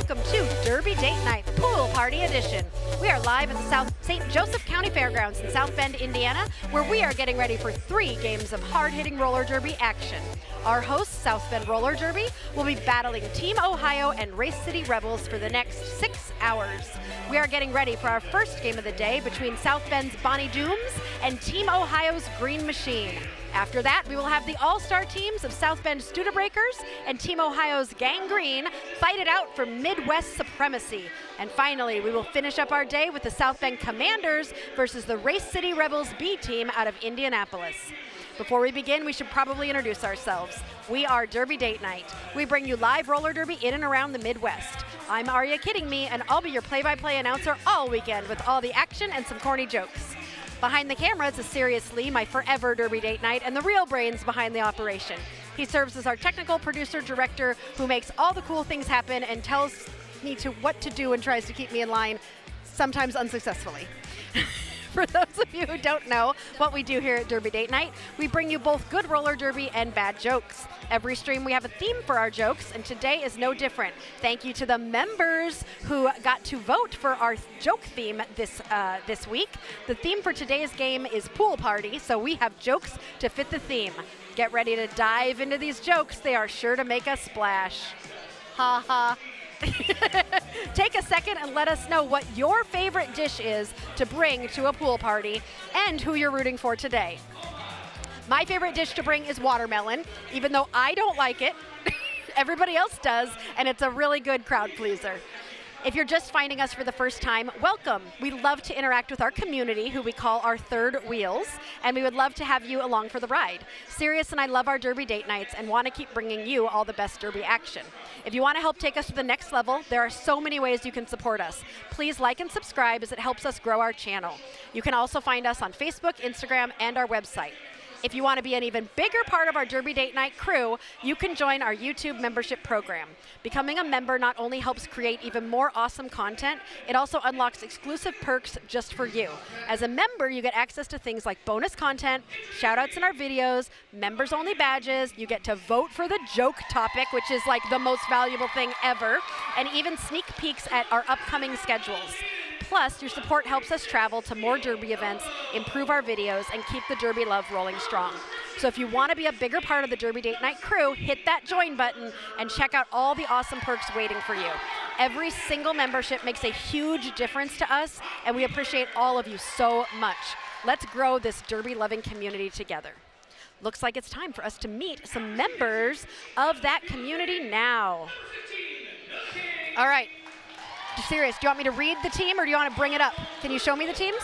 welcome to Derby Date Night Pool Party Edition. We are live at the St. Joseph County Fairgrounds in South Bend, Indiana, where we are getting ready for 3 games of hard-hitting roller derby action. Our hosts, South Bend Roller Derby, will be battling Team Ohio and Race City Rebels for the next 6 hours. We are getting ready for our first game of the day between South Bend's Bonnie Dooms and Team Ohio's Green Machine. After that, we will have the all-star teams of South Bend Studebreakers and Team Ohio's Gang Green fight it out for Midwest supremacy. And finally, we will finish up our day with the South Bend Commanders versus the Race City Rebels B team out of Indianapolis. Before we begin, we should probably introduce ourselves. We are Derby Date Night. We bring you live roller derby in and around the Midwest. I'm Are Ya Kidding Me, and I'll be your play-by-play announcer all weekend with all the action and some corny jokes. Behind the cameras is Sirius Lee, my forever Derby Date Night, and the real brains behind the operation. He serves as our technical producer-director who makes all the cool things happen and tells me what to do and tries to keep me in line, sometimes unsuccessfully. For those of you who don't know what we do here at Derby Date Night, we bring you both good roller derby and bad jokes. Every stream we have a theme for our jokes, and today is no different. Thank you to the members who got to vote for our joke theme this week. The theme for today's game is Pool Party, so we have jokes to fit the theme. Get ready to dive into these jokes. They are sure to make us splash. Ha ha. Take a second and let us know what your favorite dish is to bring to a pool party and who you're rooting for today. My favorite dish to bring is watermelon, even though I don't like it. Everybody else does, and it's a really good crowd pleaser. If you're just finding us for the first time, welcome. We love to interact with our community, who we call our third wheels, and we would love to have you along for the ride. Sirius and I love our Derby Date Nights and want to keep bringing you all the best derby action. If you want to help take us to the next level, there are so many ways you can support us. Please like and subscribe as it helps us grow our channel. You can also find us on Facebook, Instagram, and our website. If you want to be an even bigger part of our Derby Date Night crew, you can join our YouTube membership program. Becoming a member not only helps create even more awesome content, it also unlocks exclusive perks just for you. As a member, you get access to things like bonus content, shout-outs in our videos, members-only badges, you get to vote for the joke topic, which is like the most valuable thing ever, and even sneak peeks at our upcoming schedules. Plus, your support helps us travel to more derby events, improve our videos, and keep the derby love rolling strong. So if you want to be a bigger part of the Derby Date Night crew, hit that join button and check out all the awesome perks waiting for you. Every single membership makes a huge difference to us, and we appreciate all of you so much. Let's grow this derby-loving community together. Looks like it's time for us to meet some members of that community now. All right. Serious, do you want me to read the team or do you want to bring it up? Can you show me the teams?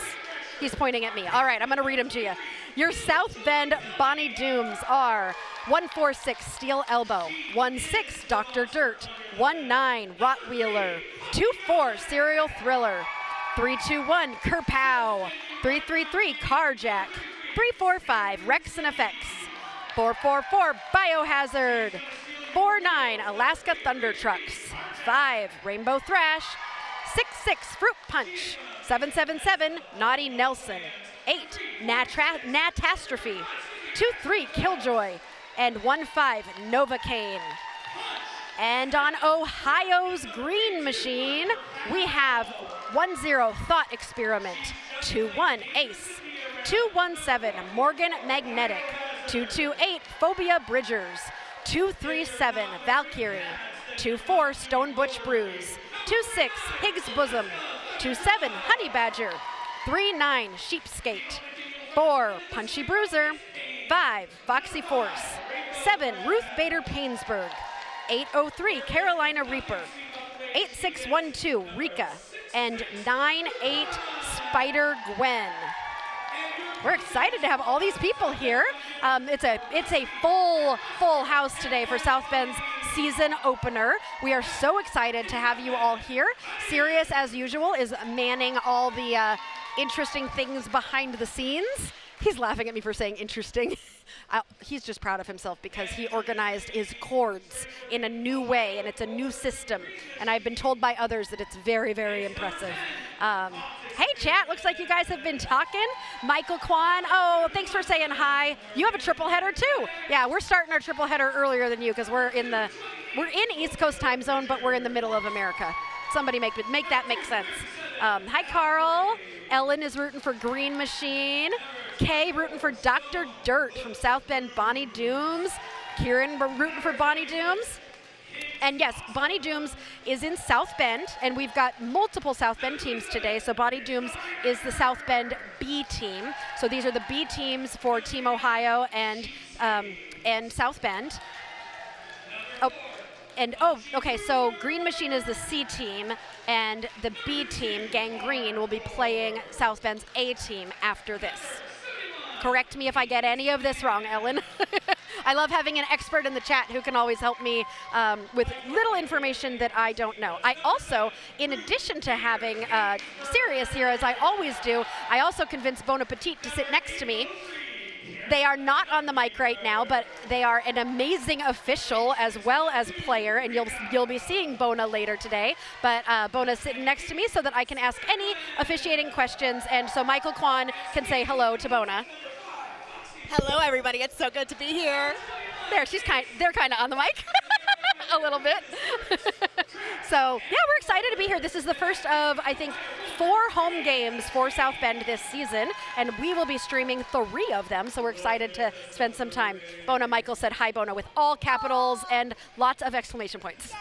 He's pointing at me. All right, I'm going to read them to you. Your South Bend Bonnie Dooms are 146 Steel Elbow, 16 Dr. Dirt, 19 Rottweiler, 24 Serial Thriller, 321 Kerpow, 333 Carjack, 345 Rex and Effects, 444 Biohazard, 49 Alaska Thunder Trucks, 5 Rainbow Thrash, 66 Fruit Punch, 777 Naughty Nelson, 8 Natastrophe, 23 Killjoy, and 15 Novocaine. And on Ohio's Green Machine, we have 10 Thought Experiment, 21 Ace, 217 Morgan Magnetic, 228 Phobia Bridgers, 237 Valkyrie, 24 Stone Butch Brews, 26 Higgs Bosom, 27 Honey Badger, 39 Sheepskate, 4 Punchy Bruiser, 5 Foxy Force, 7 Ruth Bader Painsburg, 803 Carolina Reaper, 8612 Rika, and 98 Spider Gwen. We're excited to have all these people here. It's a full house today for South Bend's season opener. We are so excited to have you all here. Sirius, as usual, is manning all the interesting things behind the scenes. He's laughing at me for saying interesting. He's just proud of himself because he organized his chords in a new way, and it's a new system. And I've been told by others that it's very, very impressive. Hey, chat, looks like you guys have been talking. Michael Kwan, oh, thanks for saying hi. You have a triple header too. Yeah, we're starting our triple header earlier than you because we're in East Coast time zone, but we're in the middle of America. Somebody make that make sense. Hi, Carl. Ellen is rooting for Green Machine. Kay rooting for Dr. Dirt from South Bend, Bonnie Dooms. Kieran rooting for Bonnie Dooms. And yes, Bonnie Dooms is in South Bend, and we've got multiple South Bend teams today. So Bonnie Dooms is the South Bend B team. So these are the B teams for Team Ohio and South Bend. Okay, so Green Machine is the C team, and the B team, Gang Green, will be playing South Bend's A team after this. Correct me if I get any of this wrong, Ellen. I love having an expert in the chat who can always help me with little information that I don't know. I also, in addition to having Sirius here, as I always do, I also convinced Bon Appetit to sit next to me. They are not on the mic right now, but they are an amazing official as well as player, and you'll be seeing Bona later today. But Bona's sitting next to me so that I can ask any officiating questions, and so Michael Kwan can say hello to Bona. Hello, everybody. It's so good to be here. There, they're kind of on the mic a little bit. So, yeah, we're excited to be here. This is the first of, I think, 4 home games for South Bend this season, and we will be streaming 3 of them, so we're excited to spend some time. Bona Michael said hi, Bona, with all capitals and lots of exclamation points.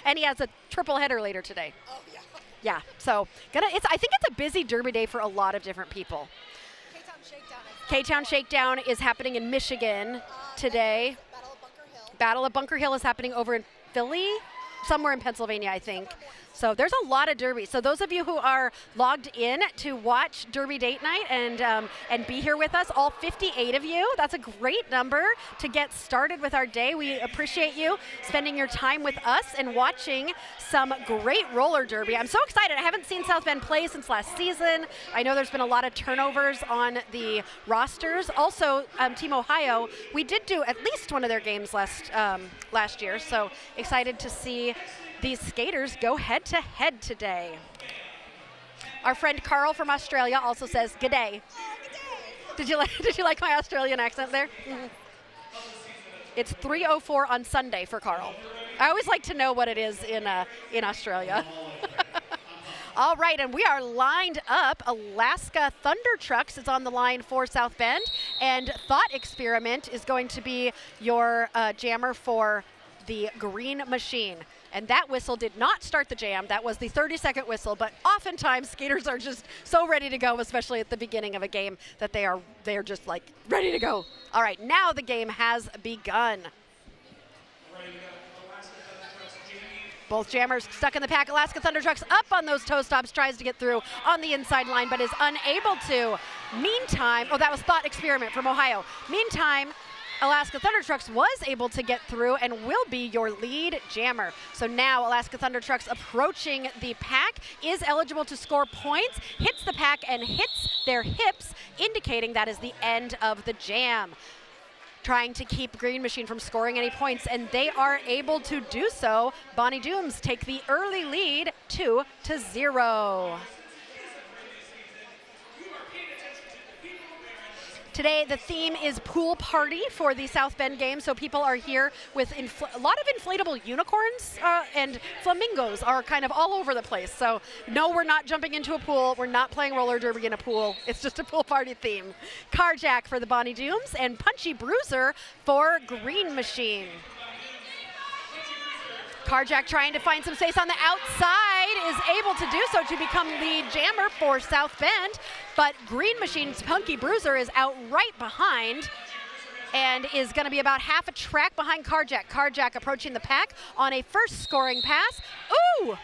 And he has a triple header later today. Oh, yeah. Yeah, so I think it's a busy Derby day for a lot of different people. K-Town Shakedown is happening in Michigan today. Battle of Bunker Hill is happening over in Philly, somewhere in Pennsylvania, I think. So there's a lot of Derby. So those of you who are logged in to watch Derby Date Night and be here with us, all 58 of you, that's a great number to get started with our day. We appreciate you spending your time with us and watching some great roller derby. I'm so excited. I haven't seen South Bend play since last season. I know there's been a lot of turnovers on the rosters. Also, Team Ohio, we did do at least one of their games last year, so excited to see these skaters go head-to-head today. Our friend Carl from Australia also says, "G'day." Did you like my Australian accent there? Mm-hmm. It's 3:04 on Sunday for Carl. I always like to know what it is in Australia. All right, and we are lined up. Alaska Thunder Trucks is on the line for South Bend, and Thought Experiment is going to be your jammer for the Green Machine. And that whistle did not start the jam. That was the 30-second whistle, but oftentimes skaters are just so ready to go, especially at the beginning of a game, that they are just like ready to go. All right, now the game has begun. Both jammers stuck in the pack. Alaska Thunder Trucks up on those toe stops, tries to get through on the inside line, but is unable to. Meantime, that was Thought Experiment from Ohio. Meantime, Alaska Thunder Trucks was able to get through and will be your lead jammer. So now Alaska Thunder Trucks approaching the pack, is eligible to score points, hits the pack and hits their hips, indicating that is the end of the jam. Trying to keep Green Machine from scoring any points, and they are able to do so. Bonnie Dooms take the early lead 2-0. Today, the theme is pool party for the South Bend game, so people are here with a lot of inflatable unicorns and flamingos are kind of all over the place. So, no, we're not jumping into a pool. We're not playing roller derby in a pool. It's just a pool party theme. Carjack for the Bonnie Dooms and Punchy Bruiser for Green Machine. Carjack trying to find some space on the outside, is able to do so to become lead jammer for South Bend, but Green Machine's Punky Bruiser is out right behind and is going to be about half a track behind Carjack. Carjack approaching the pack on a first scoring pass. Ooh!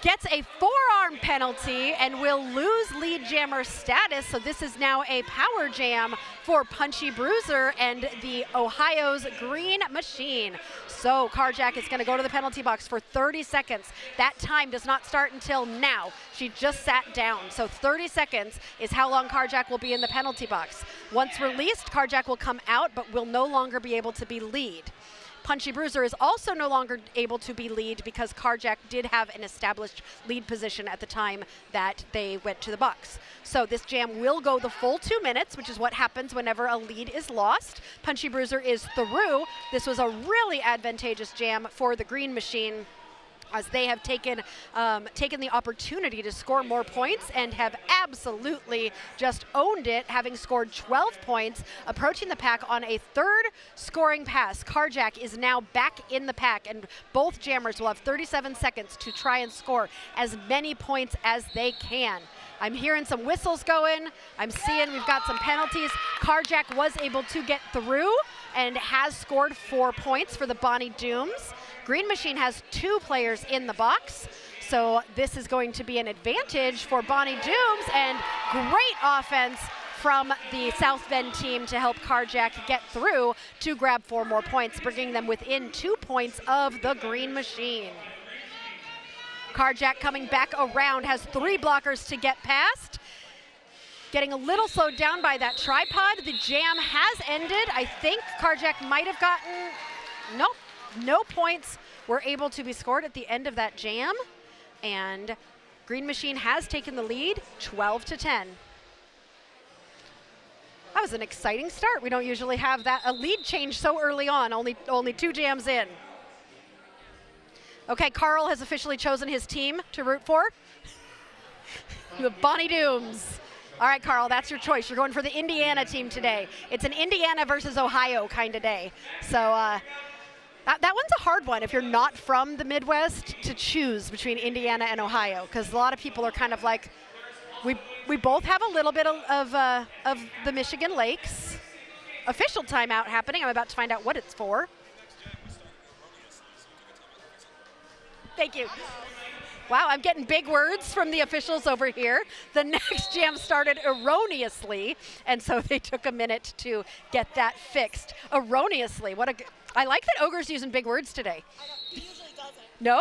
Gets a forearm penalty and will lose lead jammer status. So this is now a power jam for Punchy Bruiser and the Ohio's Green Machine. So Carjack is going to go to the penalty box for 30 seconds. That time does not start until now. She just sat down. So 30 seconds is how long Carjack will be in the penalty box. Once released, Carjack will come out, but will no longer be able to be lead. Punchy Bruiser is also no longer able to be lead because Carjack did have an established lead position at the time that they went to the box. So this jam will go the full 2 minutes, which is what happens whenever a lead is lost. Punchy Bruiser is through. This was a really advantageous jam for the Green Machine, as they have taken the opportunity to score more points and have absolutely just owned it, having scored 12 points, approaching the pack on a third scoring pass. Carjack is now back in the pack, and both jammers will have 37 seconds to try and score as many points as they can. I'm hearing some whistles going. I'm seeing we've got some penalties. Carjack was able to get through and has scored 4 points for the Bonnie Dooms. Green Machine has 2 players in the box, so this is going to be an advantage for Bonnie Dooms, and great offense from the South Bend team to help Carjack get through to grab 4 more points, bringing them within 2 points of the Green Machine. Carjack coming back around, has 3 blockers to get past. Getting a little slowed down by that tripod. The jam has ended. I think Carjack might have gotten, nope, no points were able to be scored at the end of that jam. And Green Machine has taken the lead, 12-10. That was an exciting start. We don't usually have a lead change so early on, only 2 jams in. Okay, Carl has officially chosen his team to root for. The Bonnie Dooms. All right, Carl, that's your choice. You're going for the Indiana team today. It's an Indiana versus Ohio kind of day. So that one's a hard one if you're not from the Midwest to choose between Indiana and Ohio, because a lot of people are kind of like, we both have a little bit of the Michigan Lakes. Official timeout happening. I'm about to find out what it's for. Thank you. Wow, I'm getting big words from the officials over here. The next jam started erroneously, and so they took a minute to get that fixed. Erroneously. I like that Ogre's using big words today. He usually doesn't. No.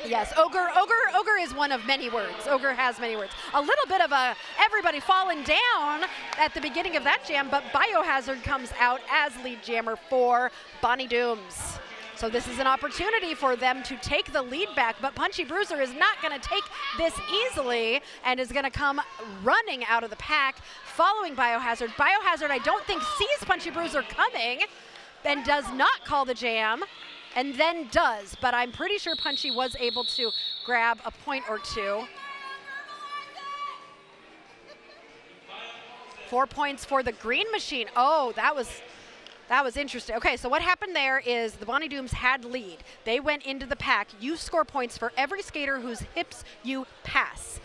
Yes, Ogre is one of many words. Ogre has many words. A little bit of everybody falling down at the beginning of that jam, but Biohazard comes out as lead jammer for Bonnie Dooms. So this is an opportunity for them to take the lead back, but Punchy Bruiser is not going to take this easily and is going to come running out of the pack following Biohazard. Biohazard, I don't think, sees Punchy Bruiser coming and does not call the jam, and then does, but I'm pretty sure Punchy was able to grab a point or 2. 4 points for the Green Machine. Oh, that was interesting. Okay, so what happened there is the Bonnie Dooms had lead. They went into the pack. You score points for every skater whose hips you pass.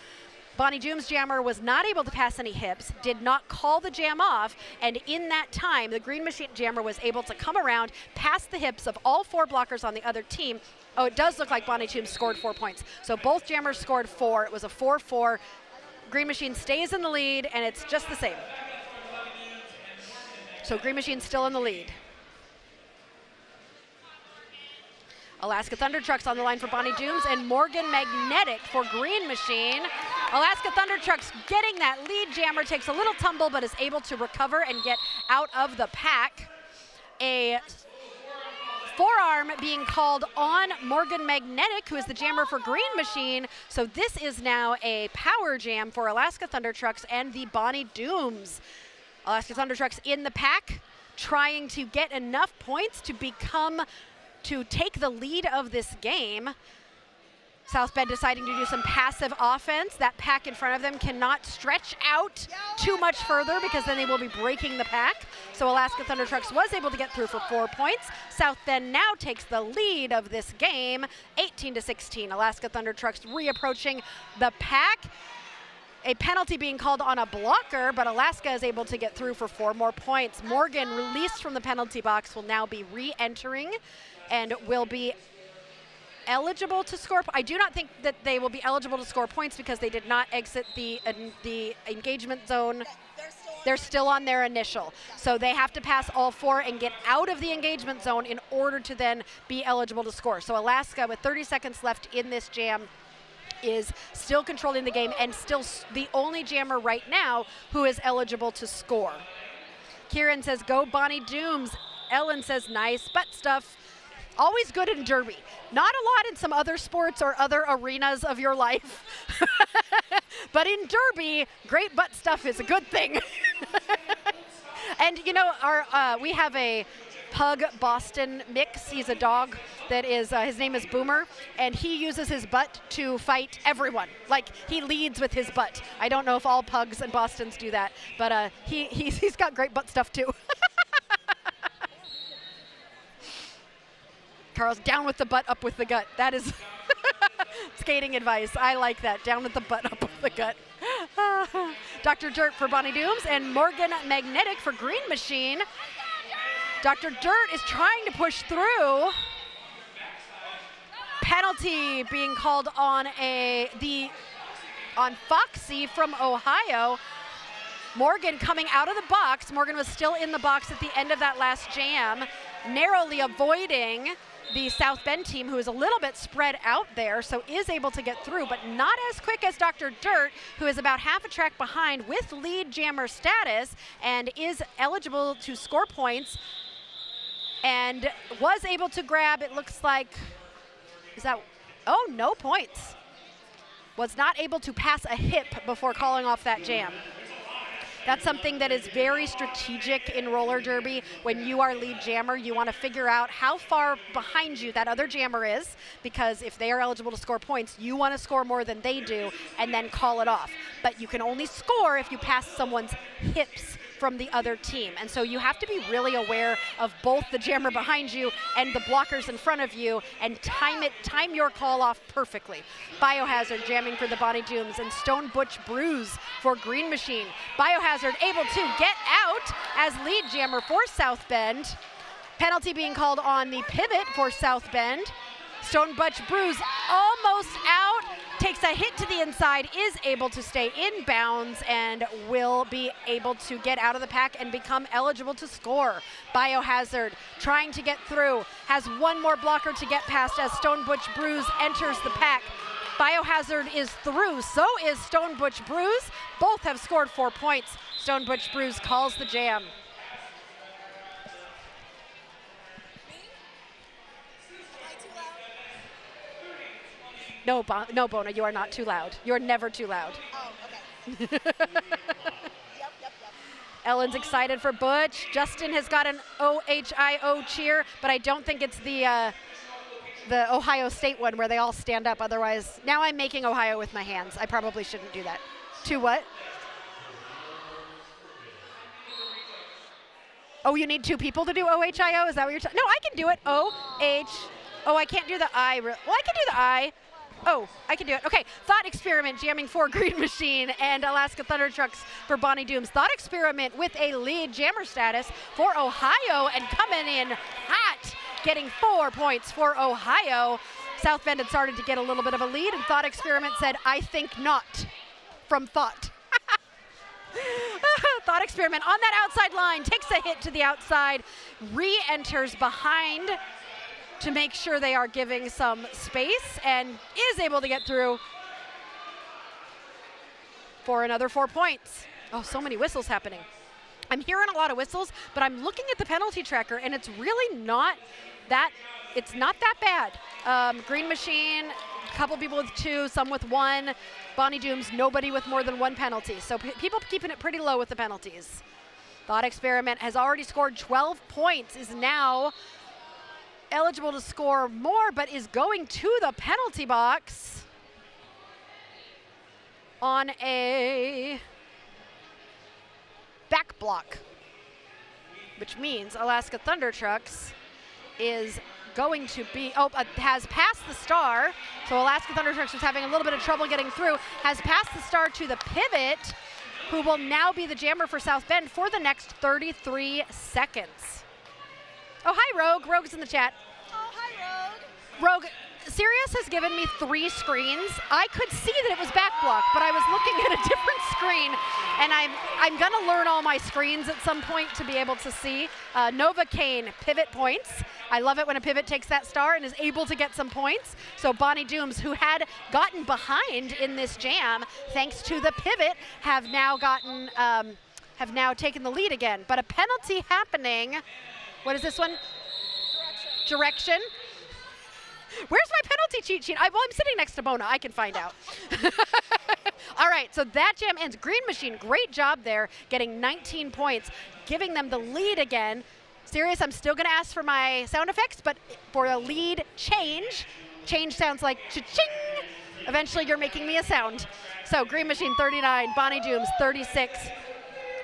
Bonnie Dooms jammer was not able to pass any hips, did not call the jam off, and in that time, the Green Machine jammer was able to come around, pass the hips of all 4 blockers on the other team. Oh, it does look like Bonnie Dooms scored 4 points. So both jammers scored 4. It was a 4-4. Green Machine stays in the lead, and it's just the same. So Green Machine's still in the lead. Alaska Thunder Trucks on the line for Bonnie Dooms, and Morgan Magnetic for Green Machine. Alaska Thunder Trucks getting that lead jammer, takes a little tumble, but is able to recover and get out of the pack. A forearm being called on Morgan Magnetic, who is the jammer for Green Machine. So this is now a power jam for Alaska Thunder Trucks and the Bonnie Dooms. Alaska Thunder Trucks in the pack, trying to get enough points to take the lead of this game. South Bend deciding to do some passive offense. That pack in front of them cannot stretch out too much further because then they will be breaking the pack. So Alaska Thunder Trucks was able to get through for 4 points. South Bend now takes the lead of this game, 18-16. Alaska Thunder Trucks reapproaching the pack. A penalty being called on a blocker, but Alaska is able to get through for 4 more points. Morgan, released from the penalty box, will now be re-entering and will be eligible to score. I do not think that they will be eligible to score points because they did not exit the engagement zone. They're still on their initial. So they have to pass all 4 and get out of the engagement zone in order to then be eligible to score. So Alaska, with 30 seconds left in this jam, is still controlling the game and still the only jammer right now who is eligible to score. Kieran says, go Bonnie Dooms. Ellen says, nice butt stuff. Always good in Derby. Not a lot in some other sports or other arenas of your life. But in Derby, great butt stuff is a good thing. And you know, we have a pug Boston mix. He's a dog that is, his name is Boomer, and he uses his butt to fight everyone. Like, he leads with his butt. I don't know if all pugs and Bostons do that, but he's got great butt stuff too. Carl's down with the butt, up with the gut. That is skating advice. I like that. Down with the butt, up with the gut. Dr. Dirt for Bonnie Dooms and Morgan Magnetic for Green Machine. Dr. Dirt is trying to push through. Penalty being called on on Foxy from Ohio. Morgan coming out of the box. Morgan was still in the box at the end of that last jam, narrowly avoiding the South Bend team, who is a little bit spread out there, so is able to get through, but not as quick as Dr. Dirt, who is about half a track behind with lead jammer status and is eligible to score points and was able to grab, it looks like, no points. Was not able to pass a hip before calling off that jam. That's something that is very strategic in roller derby. When you are lead jammer, you want to figure out how far behind you that other jammer is, because if they are eligible to score points, you want to score more than they do and then call it off. But you can only score if you pass someone's hips from the other team. And so you have to be really aware of both the jammer behind you and the blockers in front of you and time your call off perfectly. Biohazard jamming for the Bonnie Dooms and Stone Butch Bruise for Green Machine. Biohazard able to get out as lead jammer for South Bend. Penalty being called on the pivot for South Bend. Stone Butch Bruise almost out, takes a hit to the inside, is able to stay in bounds and will be able to get out of the pack and become eligible to score. Biohazard trying to get through, has one more blocker to get past as Stone Butch Bruise enters the pack. Biohazard is through, so is Stone Butch Bruise. Both have scored 4 points. Stone Butch Bruise calls the jam. No, Bona, you are not too loud. You're never too loud. Oh, okay. Yep. Ellen's excited for Butch. Justin has got an OHIO cheer, but I don't think it's the Ohio State one where they all stand up. Otherwise, now I'm making Ohio with my hands. I probably shouldn't do that. To what? Oh, you need 2 people to do OHIO? Is that what you're talking? No, I can do it. Oh, I can't do the I. Well, I can do the I. Oh, I can do it. Okay, Thought Experiment jamming for Green Machine and Alaska Thunder Trucks for Bonnie Dooms. Thought Experiment with a lead jammer status for Ohio and coming in hot, getting 4 points for Ohio. South Bend had started to get a little bit of a lead, and Thought Experiment said, I think not, from Thought. Thought Experiment on that outside line, takes a hit to the outside, re-enters behind to make sure they are giving some space and is able to get through for another 4 points. Oh, so many whistles happening. I'm hearing a lot of whistles, but I'm looking at the penalty tracker and it's really not that, it's not that bad. Green Machine, a couple people with 2, some with 1. Bonnie Dooms, nobody with more than 1 penalty. So people keeping it pretty low with the penalties. Thought Experiment has already scored 12 points, is now eligible to score more, but is going to the penalty box on a back block, which means Alaska Thunder Trucks is going to be, has passed the star. So Alaska Thunder Trucks was having a little bit of trouble getting through, has passed the star to the pivot, who will now be the jammer for South Bend for the next 33 seconds. Oh, hi, Rogue. Rogue's in the chat. Oh, hi, Rogue. Rogue, Sirius has given me 3 screens. I could see that it was back block, but I was looking at a different screen, and I'm gonna learn all my screens at some point to be able to see. Nova Kane, pivot points. I love it when a pivot takes that star and is able to get some points. So Bonnie Dooms, who had gotten behind in this jam, thanks to the pivot, have now gotten, have now taken the lead again, but a penalty happening. What is this one? Direction. Where's my penalty cheat sheet? Well, I'm sitting next to Bona. I can find out. All right, so that jam ends. Green Machine, great job there, getting 19 points, giving them the lead again. Serious, I'm still going to ask for my sound effects, but for a lead change sounds like cha-ching. Eventually, you're making me a sound. So Green Machine 39, Bonnie Dooms 36.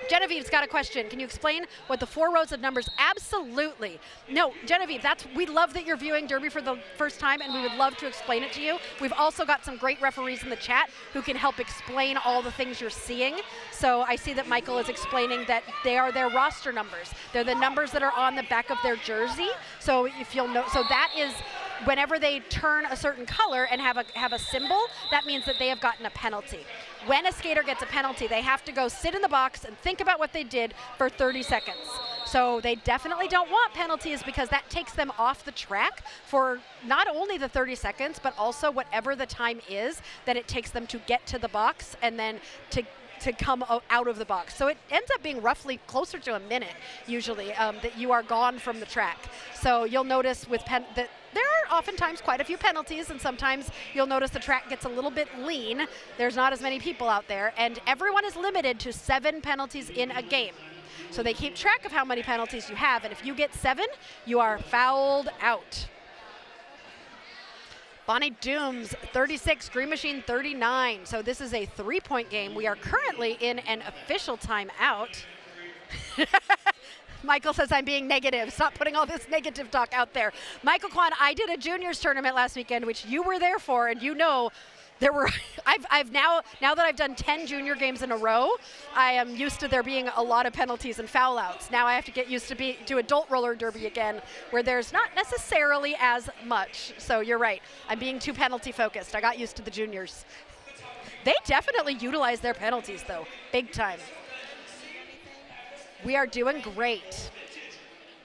Genevieve's got a question. Can you explain what the 4 rows of numbers? Absolutely. No, Genevieve, we love that you're viewing Derby for the first time, and we would love to explain it to you. We've also got some great referees in the chat who can help explain all the things you're seeing. So I see that Michael is explaining that they are their roster numbers. They're the numbers that are on the back of their jersey. So if you'll know, so that is whenever they turn a certain color and have a symbol, that means that they have gotten a penalty. When a skater gets a penalty, they have to go sit in the box and think about what they did for 30 seconds. So they definitely don't want penalties because that takes them off the track for not only the 30 seconds, but also whatever the time is that it takes them to get to the box and then to come out of the box. So it ends up being roughly closer to a minute, usually, that you are gone from the track. So you'll notice with that there are oftentimes quite a few penalties, and sometimes you'll notice the track gets a little bit lean. There's not as many people out there, and everyone is limited to 7 penalties in a game. So they keep track of how many penalties you have, and if you get 7, you are fouled out. Bonnie Dooms 36, Green Machine 39. So this is a 3-point game. We are currently in an official timeout. Michael says I'm being negative. Stop putting all this negative talk out there. Michael Kwan, I did a juniors tournament last weekend, which you were there for, and you know there were, I've now that I've done 10 junior games in a row, I am used to there being a lot of penalties and foul outs. Now I have to get used to adult roller derby again, where there's not necessarily as much. So you're right, I'm being too penalty focused. I got used to the juniors. They definitely utilize their penalties though, big time. We are doing great.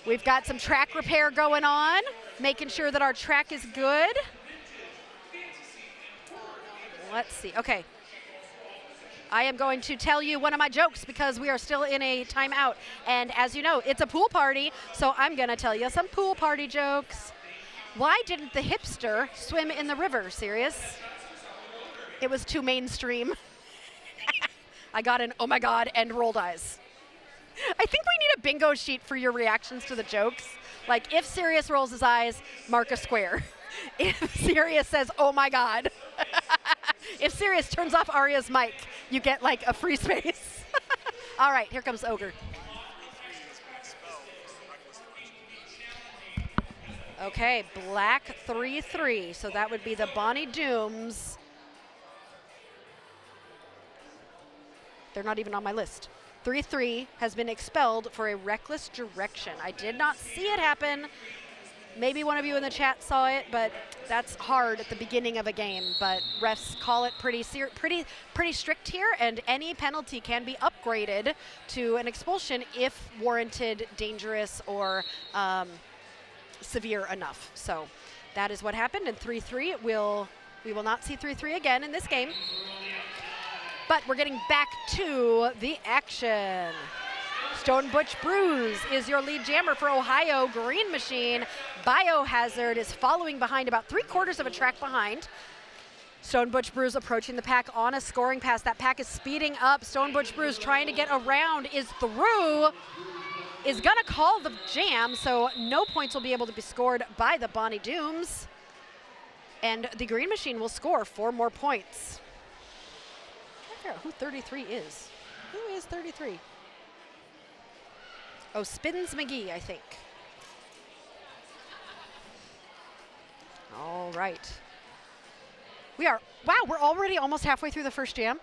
We've got some track repair going on, making sure that our track is good. Let's see, okay. I am going to tell you one of my jokes because we are still in a timeout. And as you know, it's a pool party, so I'm gonna tell you some pool party jokes. Why didn't the hipster swim in the river, Sirius? It was too mainstream. I got an oh my God and rolled eyes. I think we need a bingo sheet for your reactions to the jokes. Like if Sirius rolls his eyes, mark a square. If Sirius says, oh my God. If Sirius turns off Arya's mic, you get like a free space. All right, here comes Ogre. Okay, black 3-3. So that would be the Bonnie Dooms. They're not even on my list. 3-3 has been expelled for a reckless direction. I did not see it happen. Maybe one of you in the chat saw it, but that's hard at the beginning of a game. But refs call it pretty strict here, and any penalty can be upgraded to an expulsion if warranted, dangerous, or severe enough. So that is what happened in 3-3. We will not see 3-3 again in this game. But we're getting back to the action. Stone Butch Brews is your lead jammer for Ohio. Green Machine Biohazard is following behind, about 3/4 of a track behind. Stone Butch Brews approaching the pack on a scoring pass. That pack is speeding up. Stone Butch Brews trying to get around, is through, is gonna call the jam, so no points will be able to be scored by the Bonnie Dooms. And the Green Machine will score 4 more points. I figure out who 33 is. Who is 33? Oh, Spins McGee, I think. All right. Wow, we're already almost halfway through the first jam.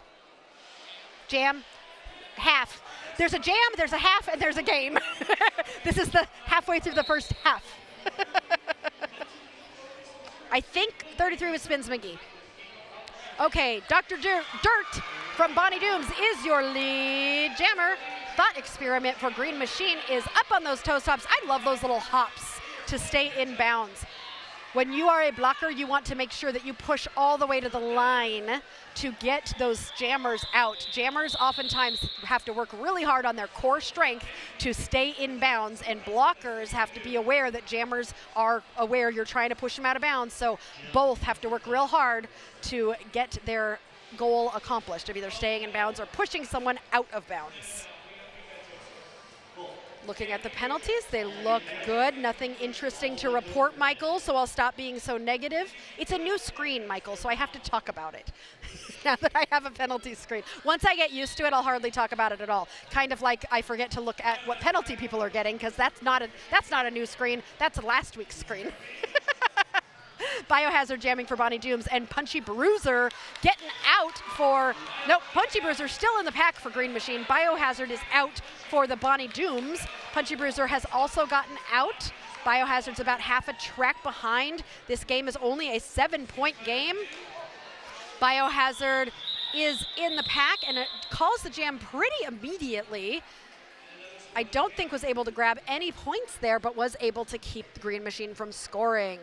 Jam, half. There's a jam, there's a half, and there's a game. This is the halfway through the first half. I think 33 was Spins McGee. Okay, Dr. Dirt from Bonnie Dooms is your lead jammer. Thought experiment for Green Machine is up on those toe stops. I love those little hops to stay in bounds. When you are a blocker, you want to make sure that you push all the way to the line to get those jammers out. Jammers oftentimes have to work really hard on their core strength to stay in bounds, and blockers have to be aware that jammers are aware you're trying to push them out of bounds, so both have to work real hard to get their goal accomplished of either staying in bounds or pushing someone out of bounds. Looking at the penalties, they look good. Nothing interesting to report, Michael, so I'll stop being so negative. It's a new screen, Michael, so I have to talk about it now that I have a penalty screen. Once I get used to it, I'll hardly talk about it at all. Kind of like I forget to look at what penalty people are getting, because that's not a new screen. That's last week's screen. Biohazard jamming for Bonnie Dooms, and Punchy Bruiser getting out for, nope, Punchy Bruiser still in the pack for Green Machine. Biohazard is out for the Bonnie Dooms. Punchy Bruiser has also gotten out. Biohazard's about half a track behind. This game is only a 7-point game. Biohazard is in the pack, and it calls the jam pretty immediately. I don't think was able to grab any points there, but was able to keep the Green Machine from scoring.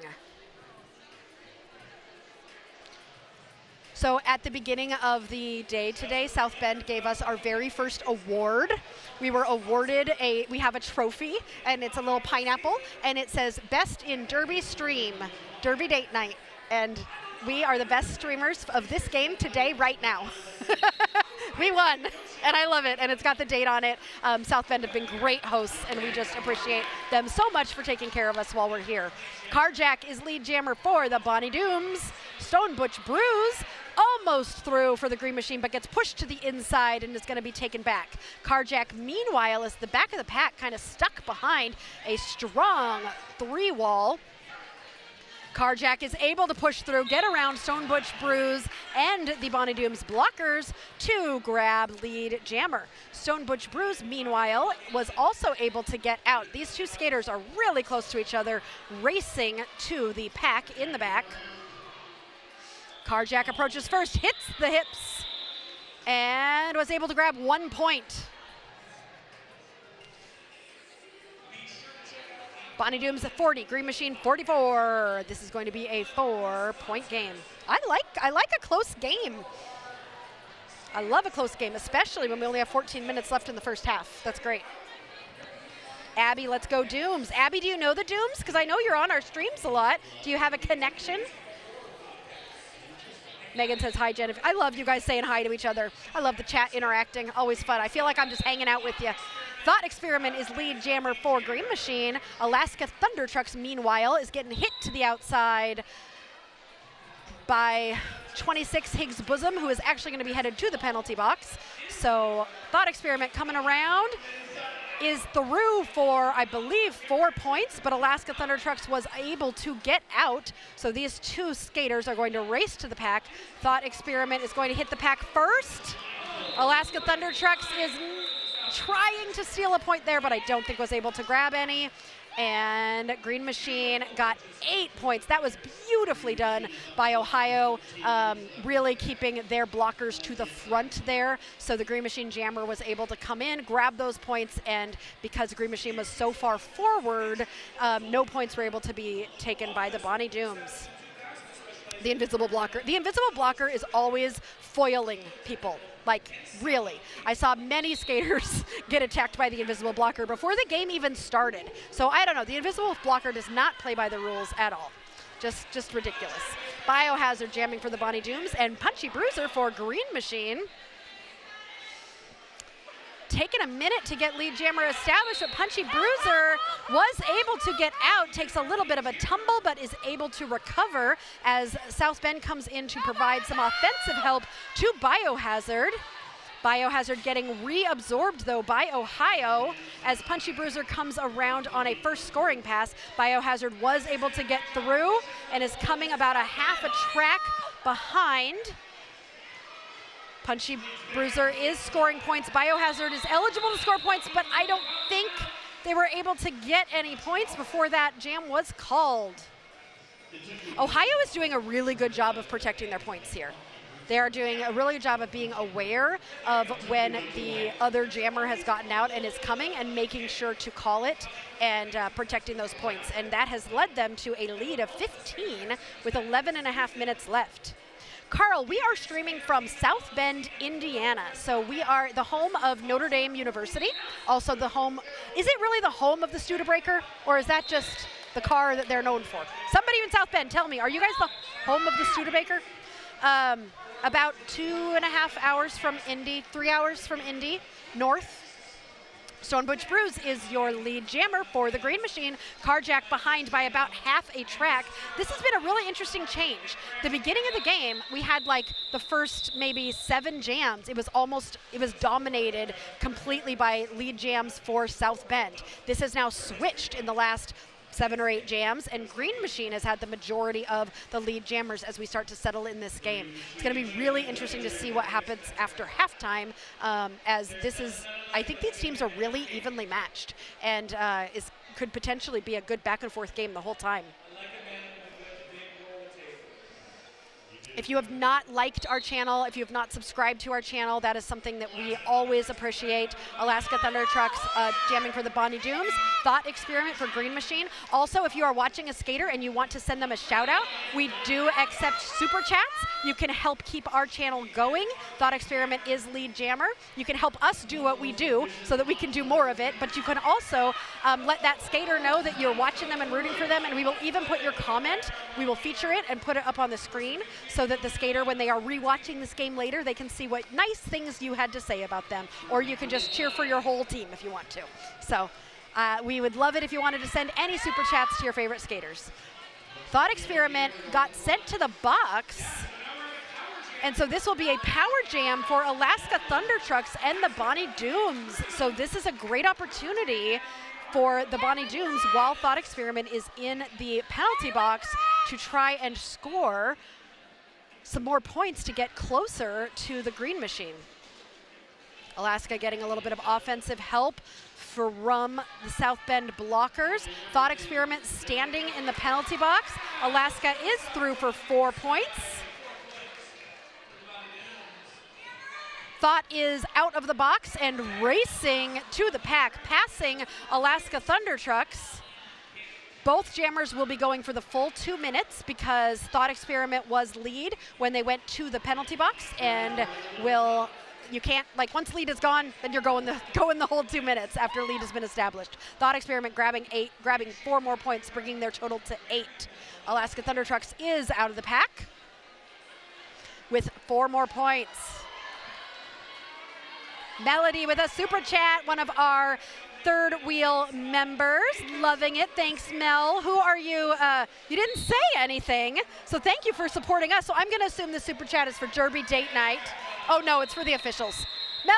So at the beginning of the day today, South Bend gave us our very first award. We were awarded we have a trophy, and it's a little pineapple, and it says Best in Derby Stream, Derby Date Night. And we are the best streamers of this game today, right now. We won, and I love it, and it's got the date on it. South Bend have been great hosts, and we just appreciate them so much for taking care of us while we're here. Carjack is lead jammer for the Bonnie Dooms. Stone Butch Bruise almost through for the Green Machine, but gets pushed to the inside and is going to be taken back. Carjack, meanwhile, is the back of the pack kind of stuck behind a strong 3-wall. Carjack is able to push through, get around Stone Butch Bruise and the Bonnie Dooms blockers to grab lead jammer. Stone Butch Bruise, meanwhile, was also able to get out. These two skaters are really close to each other, racing to the pack in the back. Carjack approaches first, hits the hips, and was able to grab 1 point. Bonnie Dooms at 40, Green Machine 44. This is going to be a 4-point game. I like a close game. I love a close game, especially when we only have 14 minutes left in the first half. That's great. Abby, let's go Dooms. Abby, do you know the Dooms? Because I know you're on our streams a lot. Do you have a connection? Megan says, hi, Jennifer. I love you guys saying hi to each other. I love the chat interacting. Always fun. I feel like I'm just hanging out with you. Thought Experiment is lead jammer for Green Machine. Alaska Thunder Trucks, meanwhile, is getting hit to the outside by 26 Higgs Bosom, who is actually going to be headed to the penalty box. So Thought Experiment coming around is through for, I believe, 4 points, but Alaska Thunder Trucks was able to get out. So these two skaters are going to race to the pack. Thought Experiment is going to hit the pack first. Alaska Thunder Trucks is trying to steal a point there, but I don't think was able to grab any. And Green Machine got 8 points. That was beautifully done by Ohio, really keeping their blockers to the front there. So the Green Machine jammer was able to come in, grab those points, and because Green Machine was so far forward, no points were able to be taken by the Bonnie Dooms. The invisible blocker. The invisible blocker is always foiling people. Like, really. I saw many skaters get attacked by the invisible blocker before the game even started. So I don't know. The invisible blocker does not play by the rules at all. Just ridiculous. Biohazard jamming for the Bonnie Dooms, and Punchy Bruiser for Green Machine. Taking a minute to get lead jammer established, but Punchy Bruiser was able to get out, takes a little bit of a tumble, but is able to recover as South Bend comes in to provide some offensive help to Biohazard. Biohazard getting reabsorbed, though, by Ohio as Punchy Bruiser comes around on a first scoring pass. Biohazard was able to get through and is coming about a half a track behind. Punchy Bruiser is scoring points. Biohazard is eligible to score points, but I don't think they were able to get any points before that jam was called. Ohio is doing a really good job of protecting their points here. They are doing a really good job of being aware of when the other jammer has gotten out and is coming and making sure to call it and protecting those points. And that has led them to a lead of 15 with 11.5 minutes left. Carl, we are streaming from South Bend, Indiana. So we are the home of Notre Dame University, also the home, is it really the home of the Studebreaker, or is that just the car that they're known for? Somebody in South Bend, tell me, are you guys the home of the Studebaker? About 2.5 hours from Indy, 3 hours from Indy, north. Stonebridge Brews is your lead jammer for the Green Machine. Carjack behind by about half a track. This has been a really interesting change. The beginning of the game, we had like the first maybe 7 jams. It was dominated completely by lead jams for South Bend. This has now switched in the last 7 or 8 jams, and Green Machine has had the majority of the lead jammers as we start to settle in this game. It's going to be really interesting to see what happens after halftime, as this is, I think these teams are really evenly matched, and could potentially be a good back and forth game the whole time. If you have not liked our channel, if you have not subscribed to our channel, that is something that we always appreciate. Alaska Thunder Trucks jamming for the Bonnie Dooms. Thought Experiment for Green Machine. Also, if you are watching a skater and you want to send them a shout out, we do accept super chats. You can help keep our channel going. Thought Experiment is lead jammer. You can help us do what we do so that we can do more of it, but you can also let that skater know that you're watching them and rooting for them, and we will even put your comment. We will feature it and put it up on the screen so that the skater, when they are rewatching this game later, they can see what nice things you had to say about them. Or you can just cheer for your whole team if you want to. So we would love it if you wanted to send any super chats to your favorite skaters. Thought Experiment got sent to the box. And so this will be a power jam for Alaska Thunder Trucks and the Bonnie Dooms. So this is a great opportunity for the Bonnie Dooms while Thought Experiment is in the penalty box to try and score some more points to get closer to the Green Machine. Alaska getting a little bit of offensive help from the South Bend blockers. Thought Experiment standing in the penalty box. Alaska is through for 4 points. Thought is out of the box and racing to the pack, passing Alaska Thunder Trucks. Both jammers will be going for the full 2 minutes because Thought Experiment was lead when they went to the penalty box, and you can't, like, once lead is gone, then you're going the whole 2 minutes after lead has been established. Thought Experiment grabbing 4 more points, bringing their total to 8. Alaska Thunder Trucks is out of the pack with 4 more points. Melody with a super chat, one of our third wheel members, loving it. Thanks, Mel. Who are you? You didn't say anything, so thank you for supporting us. So I'm going to assume the super chat is for Derby Date Night. Oh no, it's for the officials. Mel,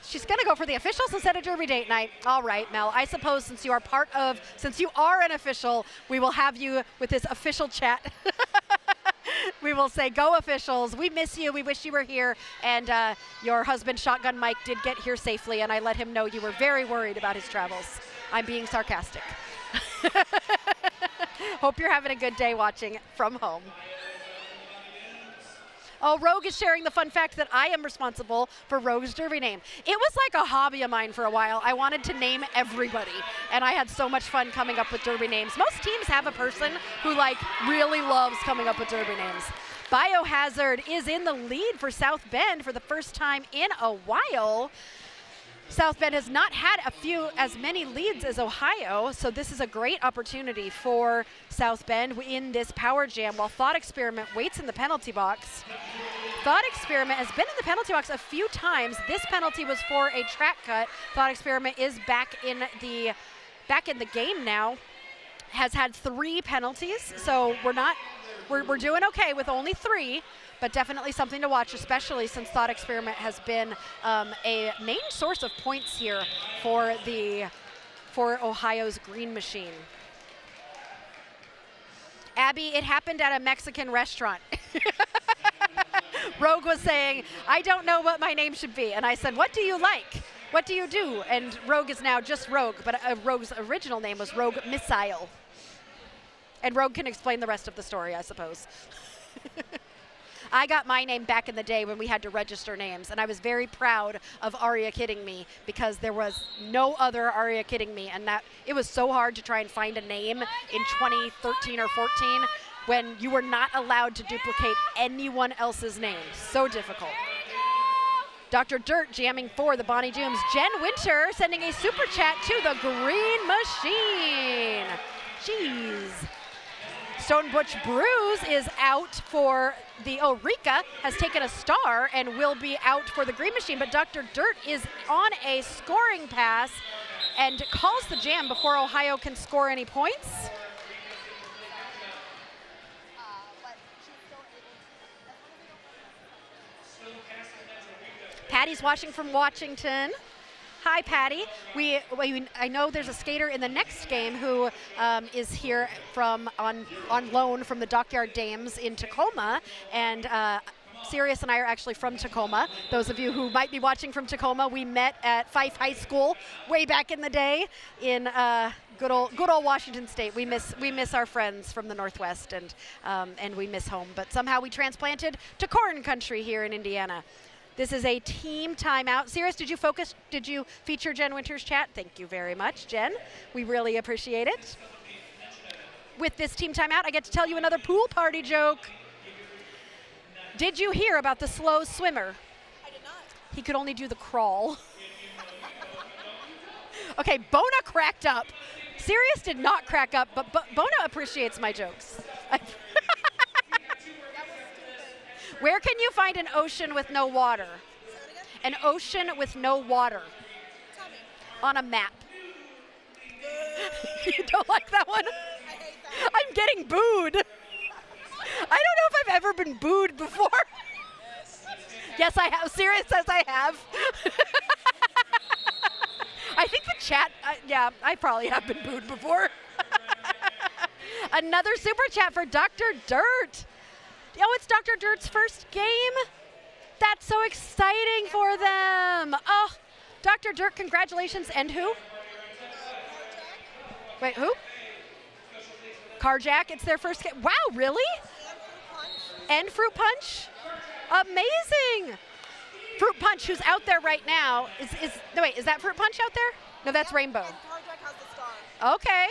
she's going to go for the officials instead of Derby Date Night. All right, Mel. I suppose since you are an official, we will have you with this official chat. We will say, go officials. We miss you. We wish you were here. And your husband, Shotgun Mike, did get here safely, and I let him know you were very worried about his travels. I'm being sarcastic. Hope you're having a good day watching from home. Oh, Rogue is sharing the fun fact that I am responsible for Rogue's Derby name. It was like a hobby of mine for a while. I wanted to name everybody, and I had so much fun coming up with Derby names. Most teams have a person who really loves coming up with Derby names. Biohazard is in the lead for South Bend for the first time in a while. South Bend has not had as many leads as Ohio, so this is a great opportunity for South Bend in this power jam while Thought Experiment waits in the penalty box. Thought Experiment has been in the penalty box a few times. This penalty was for a track cut. Thought Experiment is back in the game now. Has had 3 penalties, so we're doing okay with only 3. But definitely something to watch, especially since Thought Experiment has been a main source of points here for Ohio's Green Machine. Abby, it happened at a Mexican restaurant. Rogue was saying, I don't know what my name should be. And I said, what do you like? What do you do? And Rogue is now just Rogue, but Rogue's original name was Rogue Missile. And Rogue can explain the rest of the story, I suppose. I got my name back in the day when we had to register names, and I was very proud of Aria Kidding Me because there was no other Aria Kidding Me, and that it was so hard to try and find a name in 2013 or 14 when you were not allowed to duplicate anyone else's name. So difficult. Dr. Dirt jamming for the Bonnie Dooms. Jen Winter sending a super chat to the Green Machine. Jeez. Stone Butch Bruise is out for the, Rika has taken a star and will be out for the Green Machine, but Dr. Dirt is on a scoring pass and calls the jam before Ohio can score any points. Patty's watching from Washington. Hi, Patty. I know there's a skater in the next game who is here on loan from the Dockyard Dames in Tacoma, and Sirius and I are actually from Tacoma. Those of you who might be watching from Tacoma, we met at Fife High School way back in the day in good old Washington State. We miss our friends from the Northwest, and we miss home. But somehow we transplanted to corn country here in Indiana. This is a team timeout. Sirius, did you feature Jen Winter's chat? Thank you very much, Jen. We really appreciate it. With this team timeout, I get to tell you another pool party joke. Did you hear about the slow swimmer? I did not. He could only do the crawl. Okay, Bona cracked up. Sirius did not crack up, but Bona appreciates my jokes. Where can you find an ocean with no water? An ocean with no water. Tell me. On a map. You don't like that one? I hate that. I'm getting booed. I don't know if I've ever been booed before. Yes, I have. Sirius says I have. I think the chat, yeah, I probably have been booed before. Another super chat for Dr. Dirt. Oh, it's Dr. Dirt's first game? That's so exciting for them. Oh, Dr. Dirt, congratulations. And who? Wait, who? Carjack, it's their first game. Wow, really? And Fruit Punch? Amazing. Fruit Punch, who's out there right now, is that Fruit Punch out there? No, that's Rainbow. And Carjack has the star. Okay.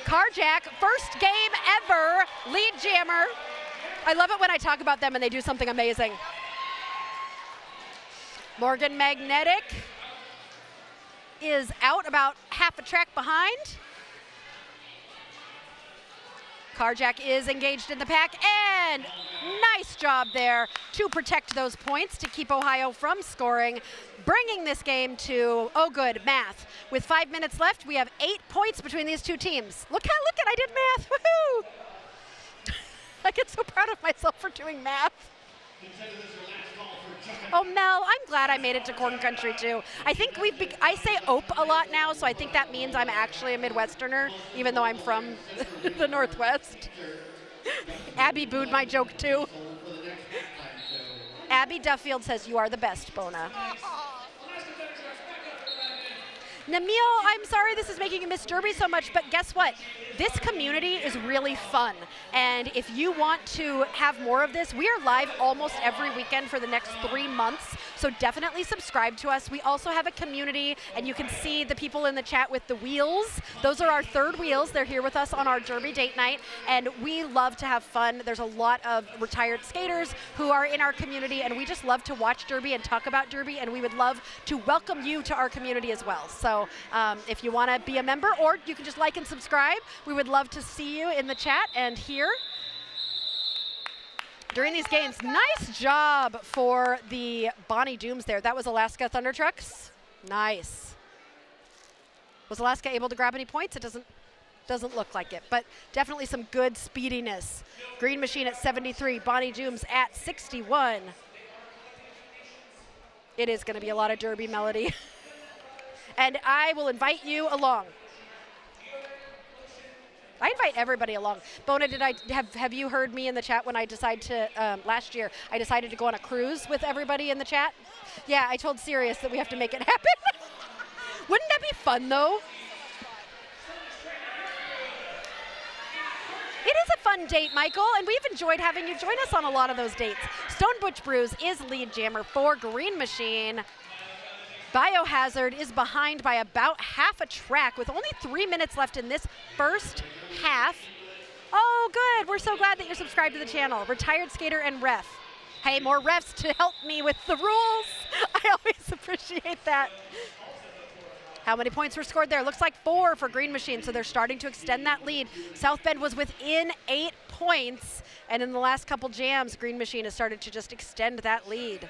Carjack, first game ever, lead jammer. I love it when I talk about them and they do something amazing. Morgan Magnetic is out about half a track behind. Carjack is engaged in the pack, and nice job there to protect those points to keep Ohio from scoring, bringing this game to, oh good, math. With 5 minutes left, we have 8 points between these two teams. Look, I did math, woohoo! I get so proud of myself for doing math. Oh, Mel, I'm glad I made it to corn country too. I think I say ope a lot now, so I think that means I'm actually a Midwesterner, even though I'm from the Northwest. Abby booed my joke too. Abby Duffield says, you are the best, Bona. Namil, I'm sorry this is making you miss Derby so much, but guess what? This community is really fun. And if you want to have more of this, we are live almost every weekend for the next 3 months. So definitely subscribe to us. We also have a community, and you can see the people in the chat with the wheels. Those are our third wheels. They're here with us on our Derby date night, and we love to have fun. There's a lot of retired skaters who are in our community, and we just love to watch Derby and talk about Derby, and we would love to welcome you to our community as well. So if you want to be a member, or you can just like and subscribe, we would love to see you in the chat and here during these games. Nice job for the Bonnie Dooms there. That was Alaska Thunder Trucks. Nice. Was Alaska able to grab any points? It doesn't look like it, but definitely some good speediness. Green Machine at 73, Bonnie Dooms at 61. It is going to be a lot of Derby melody. And I will invite you along. I invite everybody along. Bona, have you heard me in the chat when I decided to, last year, I decided to go on a cruise with everybody in the chat? Yeah, I told Sirius that we have to make it happen. Wouldn't that be fun, though? It is a fun fun date, Michael, and we've enjoyed having you join us on a lot of those dates. Stone Butch Brews is lead jammer for Green Machine. Biohazard is behind by about half a track with only 3 minutes left in this first half. Oh, good. We're so glad that you're subscribed to the channel. Retired skater and ref. Hey, more refs to help me with the rules. I always appreciate that. How many points were scored there? Looks like 4 for Green Machine, so they're starting to extend that lead. South Bend was within 8 points, and in the last couple jams, Green Machine has started to just extend that lead.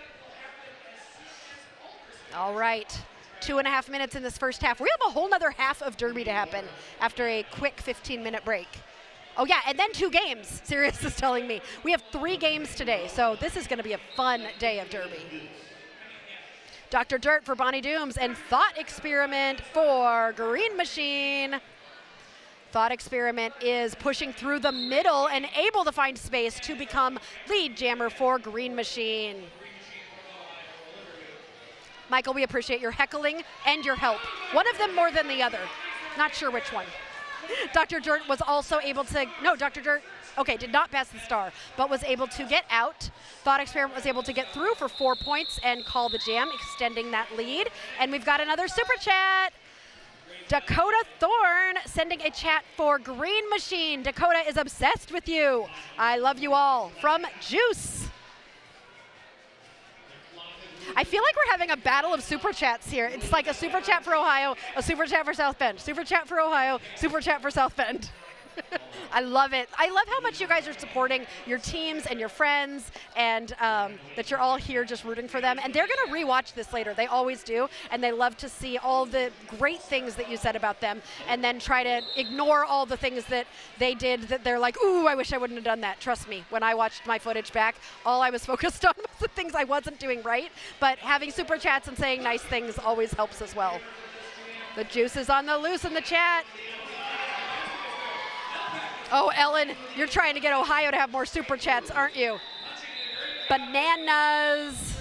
All right, 2.5 minutes in this first half. We have a whole nother half of Derby to happen after a quick 15-minute break. Oh yeah, and then 2 games, Sirius is telling me. We have 3 games today, so this is gonna be a fun day of Derby. Dr. Dirt for Bonnie Dooms and Thought Experiment for Green Machine. Thought Experiment is pushing through the middle and able to find space to become lead jammer for Green Machine. Michael, we appreciate your heckling and your help. One of them more than the other. Not sure which one. Dr. Dirt was also able to, no, Dr. Dirt, okay, did not pass the star, but was able to get out. Thought Experiment was able to get through for 4 points and call the jam, extending that lead. And we've got another super chat. Dakota Thorne sending a chat for Green Machine. Dakota is obsessed with you. I love you all. From Juice. I feel like we're having a battle of super chats here. It's like a super chat for Ohio, a super chat for South Bend, super chat for Ohio, super chat for South Bend. I love it. I love how much you guys are supporting your teams and your friends, and that you're all here just rooting for them. And they're going to rewatch this later. They always do, and they love to see all the great things that you said about them, and then try to ignore all the things that they did that they're like, ooh, I wish I wouldn't have done that. Trust me, when I watched my footage back, all I was focused on was the things I wasn't doing right. But having super chats and saying nice things always helps as well. The juice is on the loose in the chat. Oh, Ellen, you're trying to get Ohio to have more super chats, aren't you? Bananas.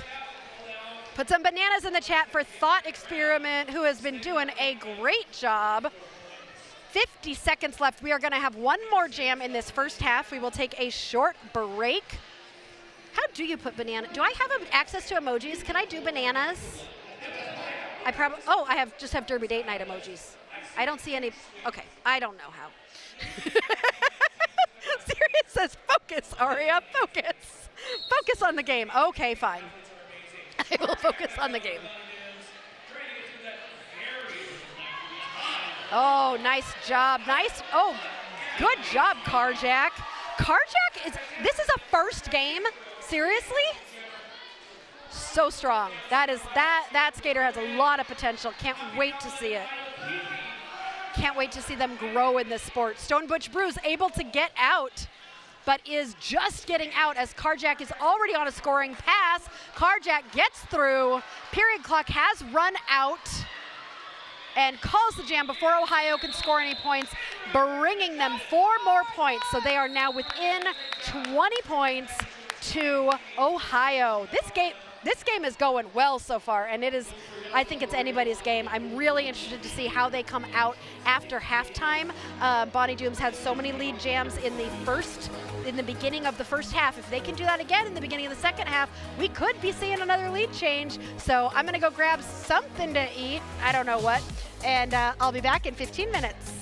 Put some bananas in the chat for Thought Experiment, who has been doing a great job. 50 seconds left. We are going to have one more jam in this first half. We will take a short break. How do you put banana? Do I have access to emojis? Can I do bananas? I probably, oh, I just have Derby Date Night emojis. I don't see any, okay, I don't know how. Sirius says, focus, Aria, focus. Focus on the game. Okay, fine. I will focus on the game. Oh, nice job. Nice. Oh, good job, Carjack. Carjack this is a first game? Seriously? So strong. That skater has a lot of potential. Can't wait to see it. Can't wait to see them grow in this sport. Stone Butch Brews able to get out, but is just getting out as Carjack is already on a scoring pass. Carjack gets through. Period clock has run out and calls the jam before Ohio can score any points, bringing them 4 more points. So they are now within 20 points to Ohio. This game is going well so far, and I think it's anybody's game. I'm really interested to see how they come out after halftime. Bonnie Dooms had so many lead jams in the beginning of the first half. If they can do that again in the beginning of the second half, we could be seeing another lead change. So I'm gonna go grab something to eat, I don't know what, and I'll be back in 15 minutes.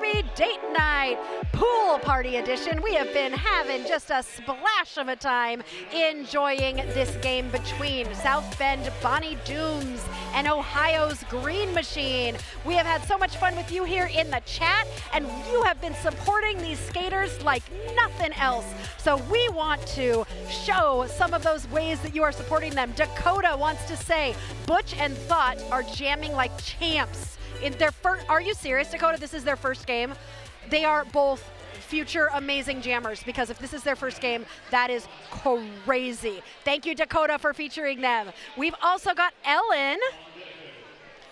Derby Date Night Pool Party Edition. We have been having just a splash of a time enjoying this game between South Bend Bonnie Dooms and Ohio's Green Machine. We have had so much fun with you here in the chat, and you have been supporting these skaters like nothing else. So we want to show some of those ways that you are supporting them. Dakota wants to say, Butch and Thought are jamming like champs. In their first, are you serious, Dakota? This is their first game? They are both future amazing jammers, because if this is their first game, that is crazy. Thank you, Dakota, for featuring them. We've also got Ellen,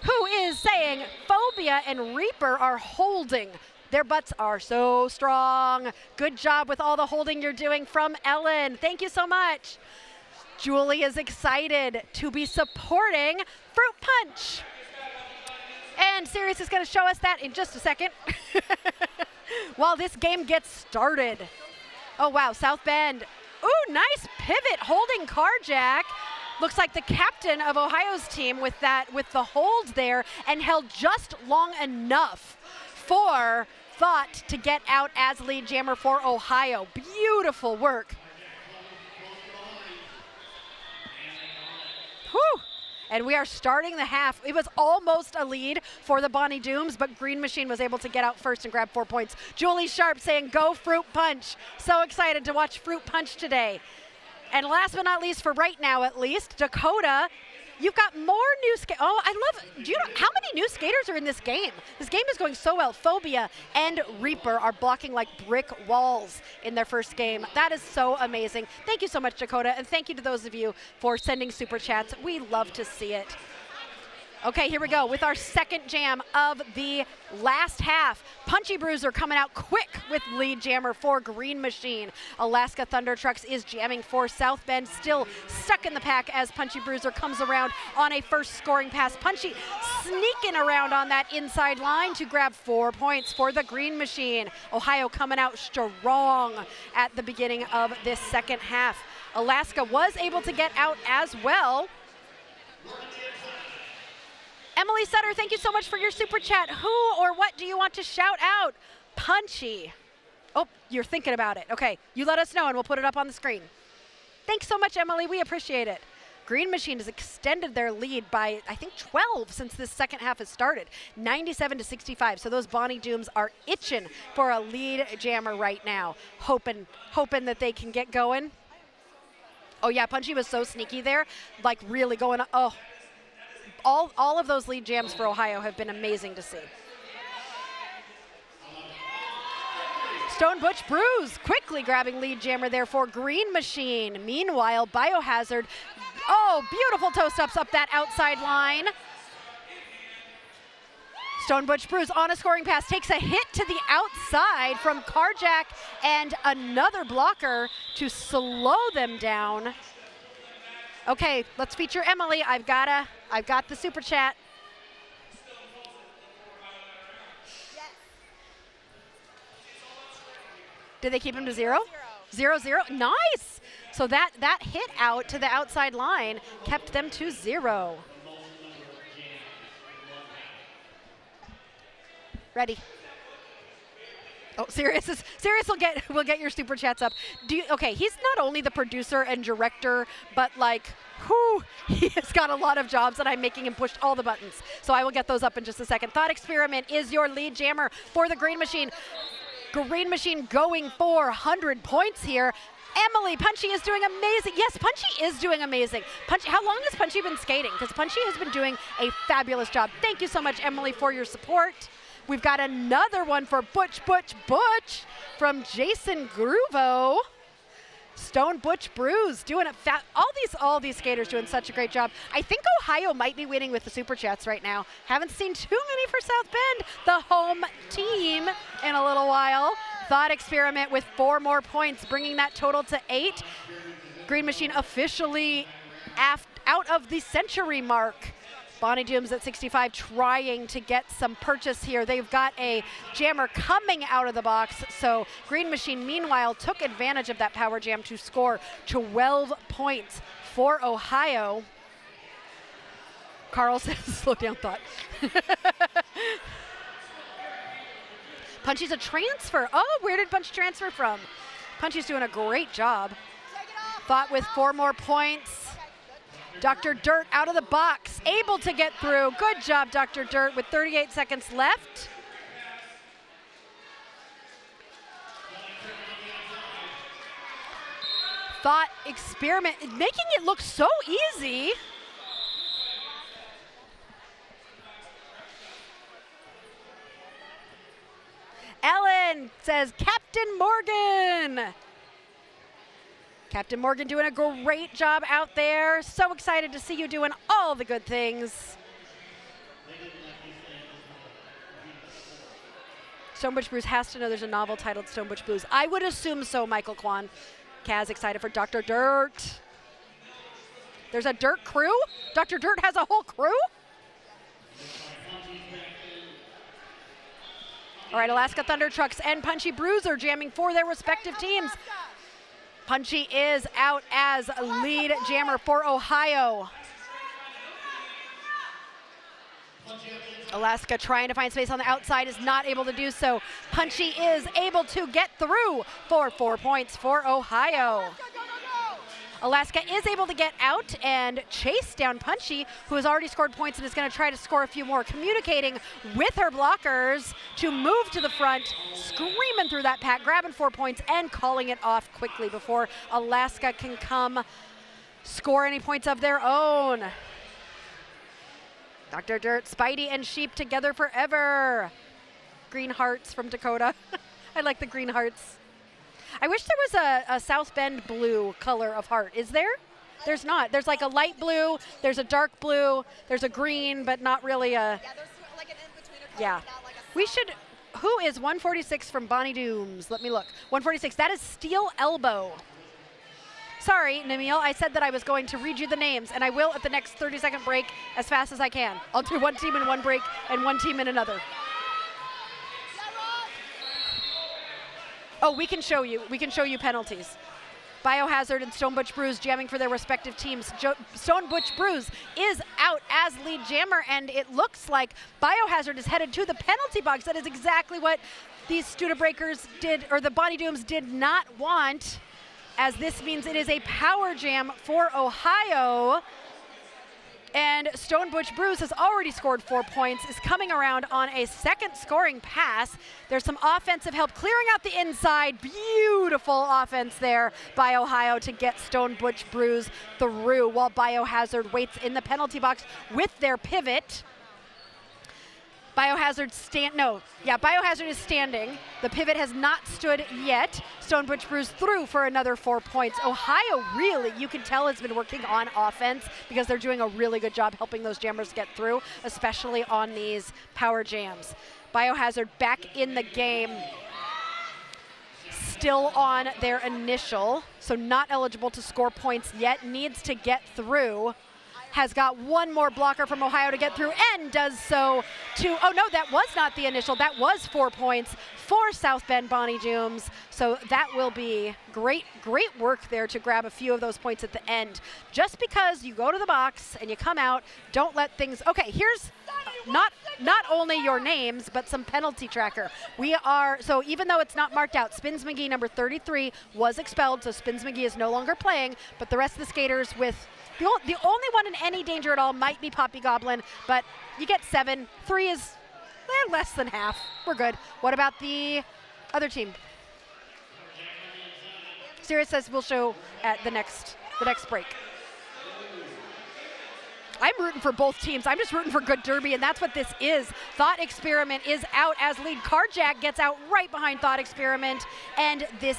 who is saying Phobia and Reaper are holding. Their butts are so strong. Good job with all the holding you're doing from Ellen. Thank you so much. Julie is excited to be supporting Fruit Punch. And Sirius is going to show us that in just a second while this game gets started. Oh, wow, South Bend. Ooh, nice pivot holding Carjack. Looks like the captain of Ohio's team with the hold there, and held just long enough for Thought to get out as lead jammer for Ohio. Beautiful work. Whew. And we are starting the half. It was almost a lead for the Bonnie Dooms, but Green Machine was able to get out first and grab 4 points. Julie Sharp saying, go Fruit Punch. So excited to watch Fruit Punch today. And last but not least, for right now at least, Dakota, you've got more new Oh, I love, do you know how many new skaters are in this game? This game is going so well. Phobia and Reaper are blocking like brick walls in their first game. That is so amazing. Thank you so much, Dakota, and thank you to those of you for sending super chats. We love to see it. Okay, here we go with our second jam of the last half. Punchy Bruiser coming out quick with lead jammer for Green Machine. Alaska Thunder Trucks is jamming for South Bend, still stuck in the pack as Punchy Bruiser comes around on a first scoring pass. Punchy sneaking around on that inside line to grab 4 points for the Green Machine. Ohio coming out strong at the beginning of this second half. Alaska was able to get out as well. Emily Sutter, thank you so much for your super chat. Who or what do you want to shout out? Punchy. Oh, you're thinking about it. Okay, you let us know and we'll put it up on the screen. Thanks so much, Emily. We appreciate it. Green Machine has extended their lead by, I think, 12 since this second half has started. 97-65. So those Bonnie Dooms are itching for a lead jammer right now. Hoping that they can get going. Oh, yeah, Punchy was so sneaky there. Like, really going, oh. All of those lead jams for Ohio have been amazing to see. Stone Butch Bruise quickly grabbing lead jammer there for Green Machine. Meanwhile, Biohazard, oh, beautiful toast-ups up that outside line. Stone Butch Bruise on a scoring pass, takes a hit to the outside from Carjack and another blocker to slow them down. Okay, let's feature Emily. I've got the super chat. Yes. Did they keep him to 0? 0-0. Nice. So that hit out to the outside line kept them to 0. Ready. Oh, Sirius will get your super chats up. Okay, he's not only the producer and director, but like, he has got a lot of jobs, and I'm making him push all the buttons. So I will get those up in just a second. Thought Experiment is your lead jammer for the Green Machine. Green Machine going for 100 points here. Emily, Punchy is doing amazing. Yes, Punchy is doing amazing. Punchy, how long has Punchy been skating? Because Punchy has been doing a fabulous job. Thank you so much, Emily, for your support. We've got another one for Butch from Jason Gruvo. Stone Butch Bruise doing it. All these skaters doing such a great job. I think Ohio might be winning with the super chats right now. Haven't seen too many for South Bend, the home team, in a little while. Thought Experiment with 4 more points, bringing that total to 8. Green Machine officially out of the century mark. Bonnie Dooms at 65 trying to get some purchase here. They've got a jammer coming out of the box. So Green Machine, meanwhile, took advantage of that power jam to score 12 points for Ohio. Carl says, slow down, Thought. Punchy's a transfer. Oh, where did Punchy transfer from? Punchy's doing a great job. Thought with 4 more points. Dr. Dirt out of the box, able to get through. Good job, Dr. Dirt, with 38 seconds left. Thought Experiment, making it look so easy. Ellen says, Captain Morgan. Captain Morgan doing a great job out there. So excited to see you doing all the good things. Stonebridge Brews has to know there's a novel titled Stonebridge Blues. I would assume so, Michael Kwan. Kaz excited for Dr. Dirt. There's a Dirt crew? Dr. Dirt has a whole crew? All right, Alaska Thunder Trucks and Punchy Bruiser jamming for their respective teams. Punchy is out as lead jammer for Ohio. Alaska trying to find space on the outside, is not able to do so. Punchy is able to get through for 4 points for Ohio. Alaska is able to get out and chase down Punchy, who has already scored points and is going to try to score a few more, communicating with her blockers to move to the front, screaming through that pack, grabbing 4 points and calling it off quickly before Alaska can come score any points of their own. Dr. Dirt, Spidey, and Sheep together forever. Green hearts from Dakota. I like the green hearts. I wish there was a South Bend blue color of heart. Is there? There's not. There's like a light blue, there's a dark blue, there's a green, but not really a... Yeah, there's like an in-betweener color, yeah. not like a We should... Who is 146 from Bonnie Dooms? Let me look. 146, that is Steel Elbow. Sorry, Namil, I said that I was going to read you the names, and I will at the next 30-second break as fast as I can. I'll do one team in one break and one team in another. Oh, we can show you. We can show you penalties. Biohazard and Stonebridge Brews jamming for their respective teams. Stonebridge Brews is out as lead jammer, and it looks like Biohazard is headed to the penalty box. That is exactly what these Studebreakers did, or the Bonnie Dooms did not want, as this means it is a power jam for Ohio. And Stonebridge Brews has already scored 4 points, is coming around on a second scoring pass. There's some offensive help clearing out the inside. Beautiful offense there by Ohio to get Stonebridge Brews through, while Biohazard waits in the penalty box with their pivot. Biohazard Biohazard is standing. The pivot has not stood yet. Stonebridge Brews through for another 4 points. Ohio really, you can tell, has been working on offense because they're doing a really good job helping those jammers get through, especially on these power jams. Biohazard back in the game. Still on their initial, so not eligible to score points yet, needs to get through. Has got one more blocker from Ohio to get through and does so to, oh no, that was not the initial. That was 4 points for South Bend Bonnie Dooms. So that will be great work there to grab a few of those points at the end. Just because you go to the box and you come out, don't let things, okay, here's not only your names, but some penalty tracker. So even though it's not marked out, Spins McGee number 33 was expelled, so Spins McGee is no longer playing, but the rest of the skaters with the only one in any danger at all might be Poppy Goblin, but you get 7. 3 is less than half. We're good. What about the other team? Sirius says we'll show at the next break. I'm rooting for both teams. I'm just rooting for good derby, and that's what this is. Thought Experiment is out as lead. Carjack gets out right behind Thought Experiment, and this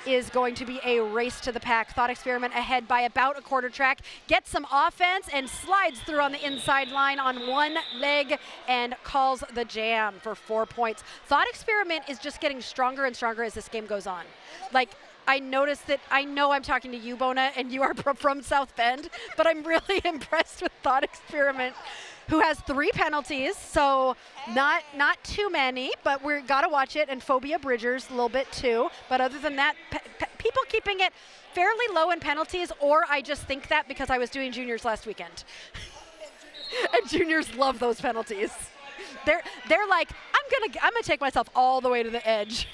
is going to be a race to the pack. Thought Experiment ahead by about a quarter track, gets some offense and slides through on the inside line on one leg and calls the jam for 4 points. Thought Experiment is just getting stronger and stronger as this game goes on. Like, I noticed that, I know I'm talking to you, Bona, and you are from South Bend, but I'm really impressed with Thought Experiment, who has 3 penalties, so not too many, but we gotta watch it, and Phobia Bridgers a little bit too. But other than that, people keeping it fairly low in penalties, or I just think that because I was doing juniors last weekend. And juniors love those penalties. They're like, I'm gonna take myself all the way to the edge.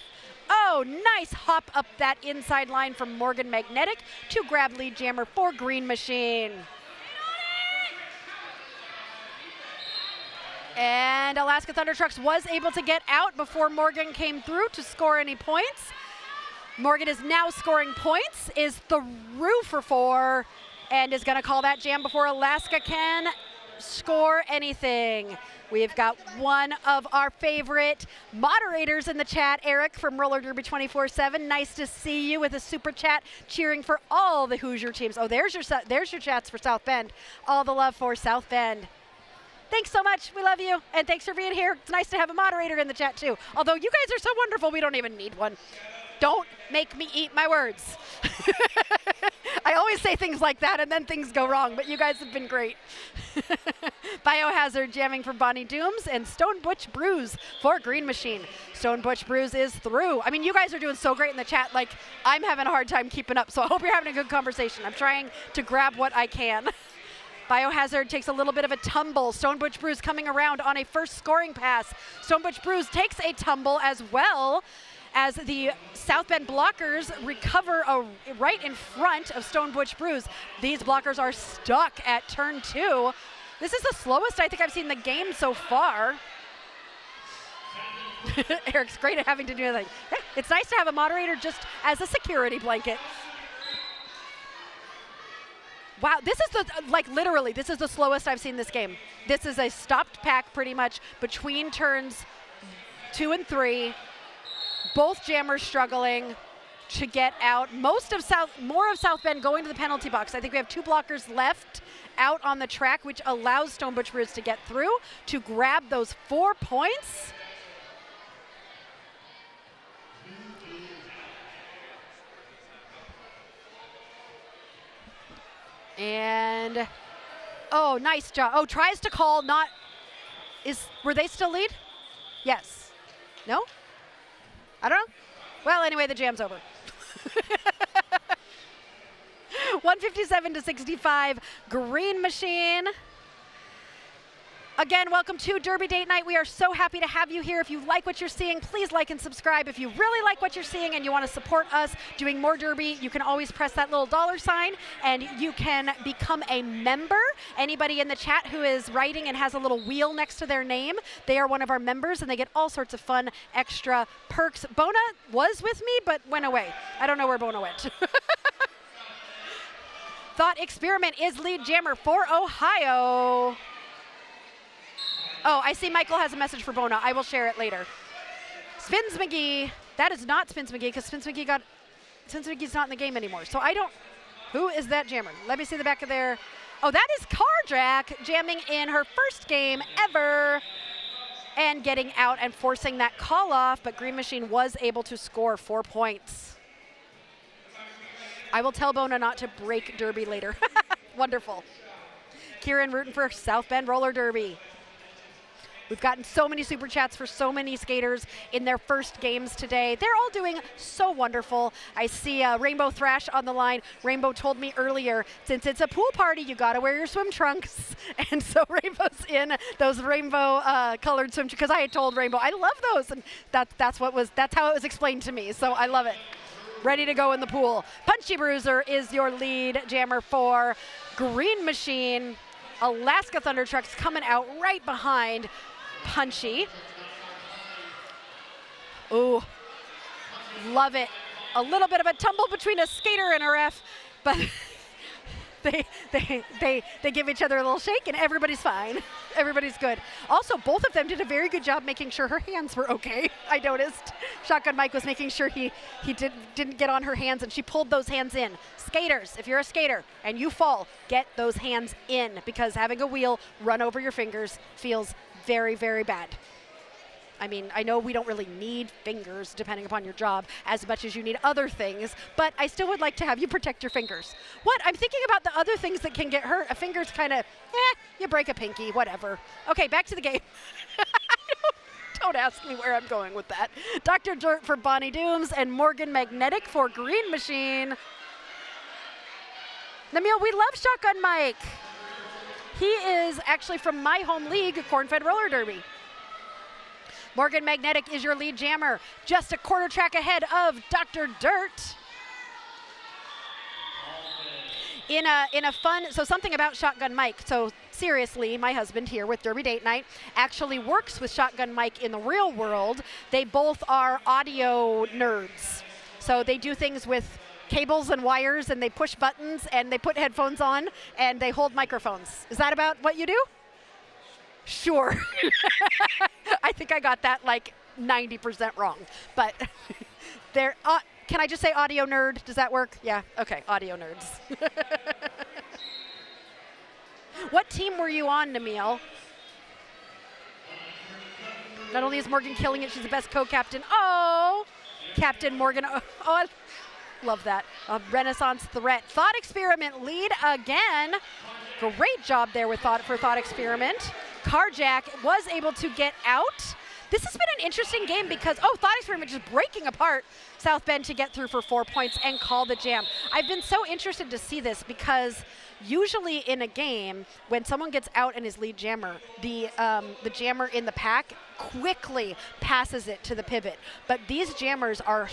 Oh, nice hop up that inside line from Morgan Magnetic to grab lead jammer for Green Machine. And Alaska Thunder Trucks was able to get out before Morgan came through to score any points. Morgan is now scoring points, is through for 4, and is going to call that jam before Alaska can score anything. We've got one of our favorite moderators in the chat, Eric from Roller Derby 24/7. Nice to see you with a super chat cheering for all the Hoosier teams. Oh, there's your chats for South Bend. All the love for South Bend. Thanks so much. We love you. And thanks for being here. It's nice to have a moderator in the chat, too. Although you guys are so wonderful, we don't even need one. Don't make me eat my words. I always say things like that, and then things go wrong, but you guys have been great. Biohazard jamming for Bonnie Dooms, and Stone Butch Brews for Green Machine. Stone Butch Brews is through. I mean, you guys are doing so great in the chat. Like, I'm having a hard time keeping up, so I hope you're having a good conversation. I'm trying to grab what I can. Biohazard takes a little bit of a tumble. Stone Butch Brews coming around on a first scoring pass. Stone Butch Brews takes a tumble as well as the South Bend blockers recover right in front of Stone Butch Brews. These blockers are stuck at turn 2. This is the slowest I think I've seen the game so far. Eric's great at having to do anything. Yeah, it's nice to have a moderator just as a security blanket. Wow, this is literally, this is the slowest I've seen this game. This is a stopped pack pretty much between turns 2 and 3. Both jammers struggling to get out. More of South Bend going to the penalty box. I think we have 2 blockers left out on the track, which allows Stone Butch Brews to get through to grab those 4 points. And, oh, nice job. Oh, tries to call, were they still lead? Yes. No? I don't know. Well, anyway, the jam's over. 157-65, Green Machine. Again, welcome to Derby Date Night. We are so happy to have you here. If you like what you're seeing, please like and subscribe. If you really like what you're seeing and you want to support us doing more Derby, you can always press that little $sign and you can become a member. Anybody in the chat who is writing and has a little wheel next to their name, they are one of our members and they get all sorts of fun extra perks. Bona was with me but went away. I don't know where Bona went. Thought Experiment is lead jammer for Ohio. Oh, I see Michael has a message for Bona. I will share it later. Spins McGee. That is not Spins McGee because Spins McGee's not in the game anymore. So who is that jammer? Let me see the back of their. Oh, that is Carjack jamming in her first game ever and getting out and forcing that call off. But Green Machine was able to score 4 points. I will tell Bona not to break Derby later. Wonderful. Kieran rooting for South Bend Roller Derby. We've gotten so many super chats for so many skaters in their first games today. They're all doing so wonderful. I see Rainbow Thrash on the line. Rainbow told me earlier, since it's a pool party, you gotta wear your swim trunks. And so Rainbow's in those rainbow colored swim trunks, because I had told Rainbow, I love those. And that's how it was explained to me. So I love it. Ready to go in the pool. Punchy Bruiser is your lead jammer for Green Machine. Alaska Thunder Trucks coming out right behind Punchy. Ooh, love it. A little bit of a tumble between a skater and a ref, but they give each other a little shake and everybody's fine. Everybody's good. Also, both of them did a very good job making sure her hands were okay. I noticed. Shotgun Mike was making sure he didn't get on her hands, and she pulled those hands in. Skaters, if you're a skater and you fall, get those hands in, because having a wheel run over your fingers feels very, very bad. I mean, I know we don't really need fingers, depending upon your job, as much as you need other things, but I still would like to have you protect your fingers. What? I'm thinking about the other things that can get hurt. A finger's kind of, you break a pinky, whatever. Okay, back to the game. Don't ask me where I'm going with that. Dr. Dirt for Bonnie Dooms and Morgan Magnetic for Green Machine. Namil, we love Shotgun Mike. He is actually from my home league, Corn-Fed Roller Derby. Morgan Magnetic is your lead jammer, just a quarter track ahead of Dr. Dirt. In a fun, so something about Shotgun Mike. So seriously, my husband here with Derby Date Night actually works with Shotgun Mike in the real world. They both are audio nerds. So they do things with cables and wires, and they push buttons, and they put headphones on, and they hold microphones. Is that about what you do? Sure. I think I got that like 90% wrong. But they're... can I just say audio nerd? Does that work? Yeah, okay, audio nerds. What team were you on, Namil? Not only is Morgan killing it, she's the best co-captain. Oh, Captain Morgan. Oh, I love that. A Renaissance threat. Thought Experiment lead again. Great job there with Thought Experiment. Carjack was able to get out. This has been an interesting game because, Thought Experiment just breaking apart South Bend to get through for 4 points and call the jam. I've been so interested to see this because usually in a game, when someone gets out and is lead jammer, the jammer in the pack quickly passes it to the pivot. But these jammers are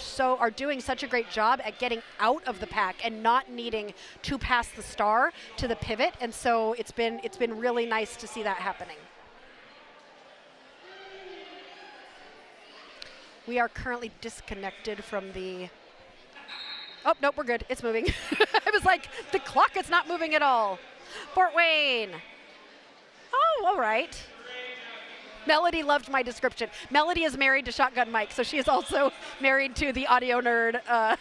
doing such a great job at getting out of the pack and not needing to pass the star to the pivot. And so it's been really nice to see that happening. We are currently disconnected from the... Oh, nope, we're good. It's moving. I was like, the clock is not moving at all. Fort Wayne. Oh, all right. Melody loved my description. Melody is married to Shotgun Mike, so she is also married to the audio nerd,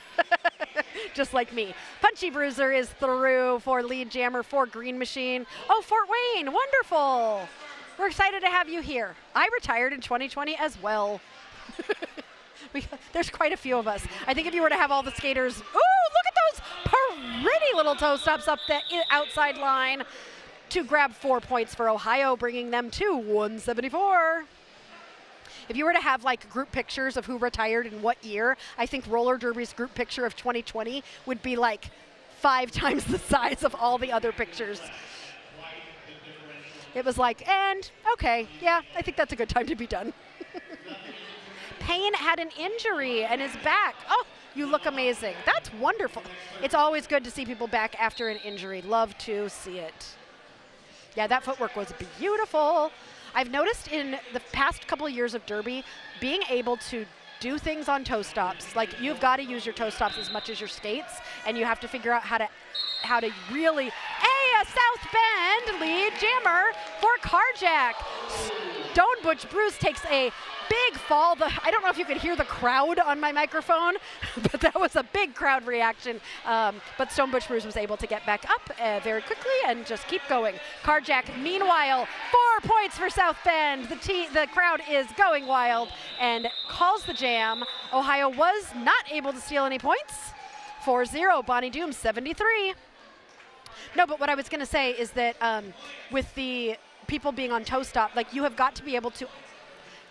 just like me. Punchy Bruiser is through for lead jammer for Green Machine. Oh, Fort Wayne, wonderful. We're excited to have you here. I retired in 2020 as well. There's quite a few of us. I think if you were to have all the skaters, ooh, look at those pretty little toe stops up the outside line to grab 4 points for Ohio, bringing them to 174. If you were to have like group pictures of who retired in what year, I think Roller Derby's group picture of 2020 would be like 5 times the size of all the other pictures. It was like, and okay, yeah, I think that's a good time to be done. Payne had an injury and is back. Oh, you look amazing. That's wonderful. It's always good to see people back after an injury. Love to see it. Yeah, that footwork was beautiful. I've noticed in the past couple of years of Derby, being able to do things on toe stops, like you've got to use your toe stops as much as your skates, and you have to figure out how to really, a South Bend lead jammer for Carjack. Stone Butch Bruce takes a big fall. I don't know if you could hear the crowd on my microphone, but that was a big crowd reaction. But Stone Butch Bruce was able to get back up very quickly and just keep going. Carjack, meanwhile, 4 points for South Bend. The crowd is going wild and calls the jam. Ohio was not able to steal any points. 4-0, Bonnie Doom, 73. No, but what I was going to say is that with the people being on toe stop, like you have got to be able to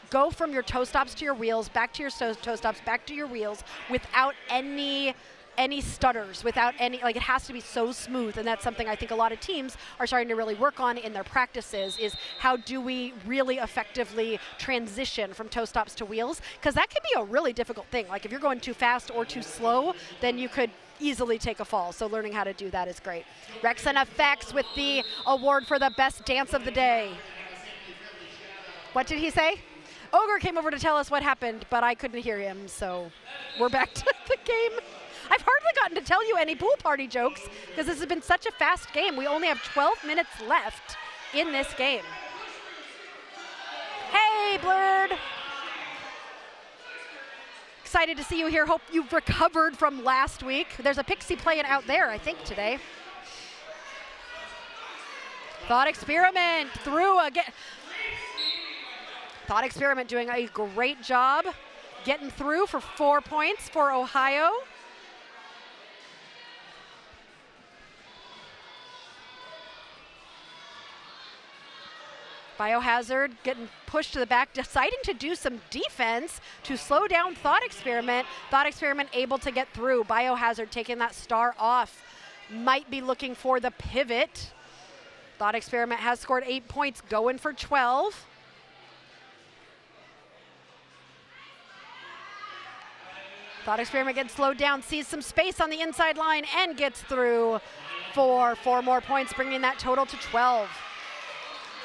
go from your toe stops to your wheels, back to your toe stops, back to your wheels without any stutters, without any, like it has to be so smooth. And that's something I think a lot of teams are starting to really work on in their practices is how do we really effectively transition from toe stops to wheels? Because that can be a really difficult thing. Like if you're going too fast or too slow, then you could easily take a fall. So learning how to do that is great. Rex and Effects with the award for the best dance of the day. What did he say? Ogre came over to tell us what happened, but I couldn't hear him, so we're back to the game. I've hardly gotten to tell you any pool party jokes because this has been such a fast game. We only have 12 minutes left in this game. Hey, Blurred. Excited to see you here. Hope you've recovered from last week. There's a Pixie playing out there, I think, today. Thought Experiment through again. Thought Experiment doing a great job getting through for 4 points for Ohio. Biohazard getting pushed to the back, deciding to do some defense to slow down Thought Experiment. Thought Experiment able to get through. Biohazard taking that star off. Might be looking for the pivot. Thought Experiment has scored 8 points, going for 12. Thought Experiment gets slowed down, sees some space on the inside line, and gets through for 4 more points, bringing that total to 12.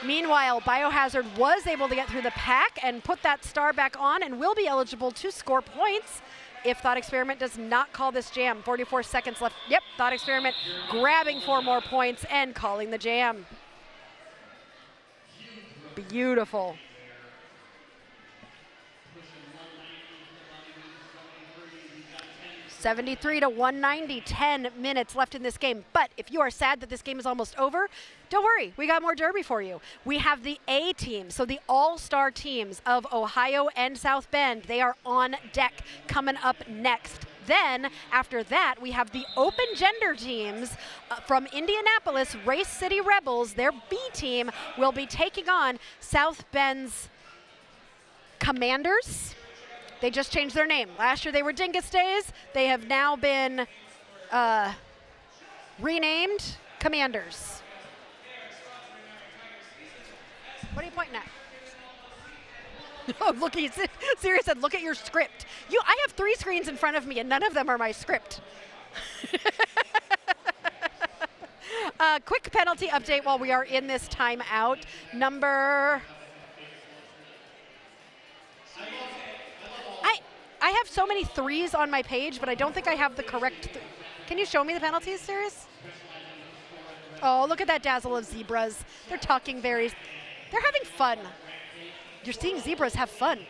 Meanwhile, Biohazard was able to get through the pack and put that star back on and will be eligible to score points if Thought Experiment does not call this jam. 44 seconds left. Yep, Thought Experiment grabbing 4 more points and calling the jam. Beautiful. 73 to 190, 10 minutes left in this game. But if you are sad that this game is almost over, don't worry, we got more Derby for you. We have the A team, so the all-star teams of Ohio and South Bend. They are on deck coming up next. Then, after that, we have the open gender teams from Indianapolis, Race City Rebels. Their B team will be taking on South Bend's Commanders. They just changed their name. Last year they were Dyngus Daze. They have now been renamed Commanders. What are you pointing at? Oh, look, Sirius said, look at your script. I have 3 screens in front of me and none of them are my script. Quick penalty update while we are in this timeout. I have so many 3s on my page, but I don't think I have the correct. Can you show me the penalties, Sirius? Oh, look at that dazzle of zebras. They're talking they're having fun. You're seeing zebras have fun.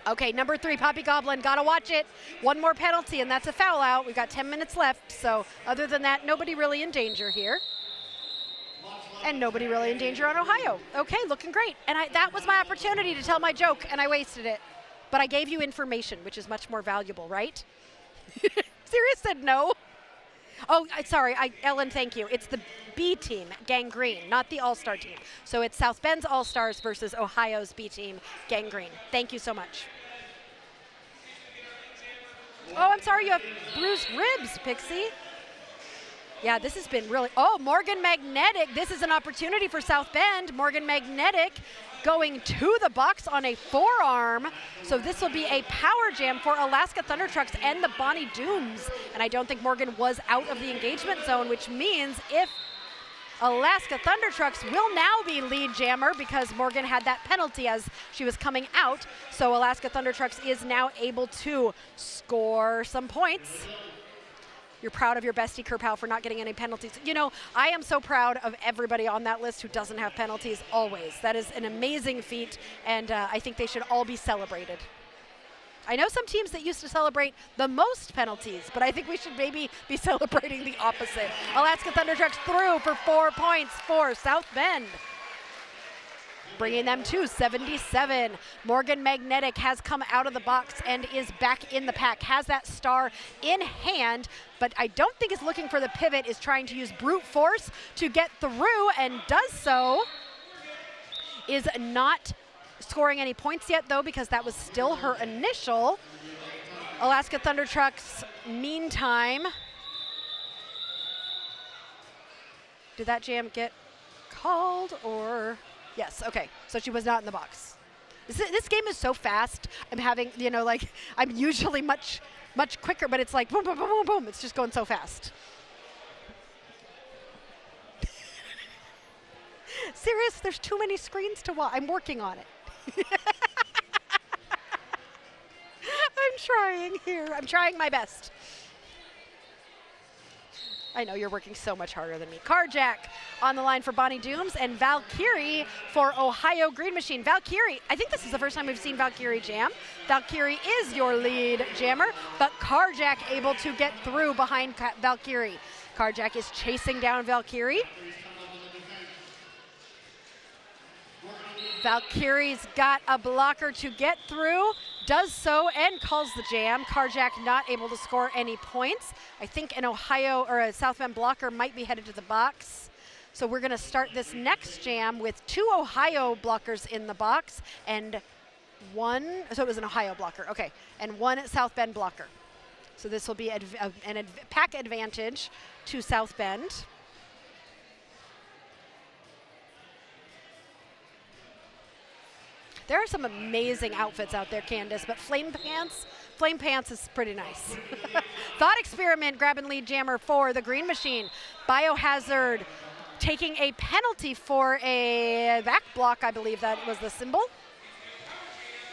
Okay, number 3, Poppy Goblin, gotta watch it. 1 more penalty, and that's a foul out. We've got 10 minutes left, so other than that, nobody really in danger here. And nobody really in danger on Ohio. Okay, looking great. And that was my opportunity to tell my joke, and I wasted it. But I gave you information, which is much more valuable, right? Sirius said no. Oh, sorry, Ellen, thank you. It's the B team, Gangrene, not the all-star team. So it's South Bend's all-stars versus Ohio's B team, Gangrene. Thank you so much. Oh, I'm sorry, you have bruised ribs, Pixie. Yeah, this has been really, Morgan Magnetic. This is an opportunity for South Bend. Morgan Magnetic going to the box on a forearm. So this will be a power jam for Alaska Thunder Trucks and the Bonnie Dooms. And I don't think Morgan was out of the engagement zone, which means if Alaska Thunder Trucks will now be lead jammer because Morgan had that penalty as she was coming out. So Alaska Thunder Trucks is now able to score some points. You're proud of your bestie, Kerpow, for not getting any penalties. You know, I am so proud of everybody on that list who doesn't have penalties, always. That is an amazing feat, and I think they should all be celebrated. I know some teams that used to celebrate the most penalties, but I think we should maybe be celebrating the opposite. Alaska Thunder Trucks through for 4 points for South Bend, bringing them to 77. Morgan Magnetic has come out of the box and is back in the pack, has that star in hand, but I don't think is looking for the pivot, is trying to use brute force to get through and does so. Is not scoring any points yet though, because that was still her initial. Alaska Thunder Trucks, meantime. Did that jam get called or? Yes, okay, so she was not in the box. This game is so fast. I'm having, I'm usually much quicker, but it's like boom, boom, boom, boom, boom. It's just going so fast. Serious, there's too many screens to watch. I'm working on it. I'm trying here. I'm trying my best. I know you're working so much harder than me. Carjack on the line for Bonnie Dooms and Valkyrie for Ohio Green Machine. Valkyrie, I think this is the first time we've seen Valkyrie jam. Valkyrie is your lead jammer, but Carjack able to get through behind Valkyrie. Carjack is chasing down Valkyrie. Valkyrie's got a blocker to get through, does so and calls the jam. Carjack not able to score any points. I think an Ohio or a South Bend blocker might be headed to the box. So we're gonna start this next jam with 2 Ohio blockers in the box and 1, so it was an Ohio blocker, okay, and 1 South Bend blocker. So this will be a pack advantage to South Bend. There are some amazing outfits out there, Candace, but flame pants Flame Pants is pretty nice. Thought Experiment grabbing lead jammer for the Green Machine. Biohazard taking a penalty for a back block, I believe that was the symbol.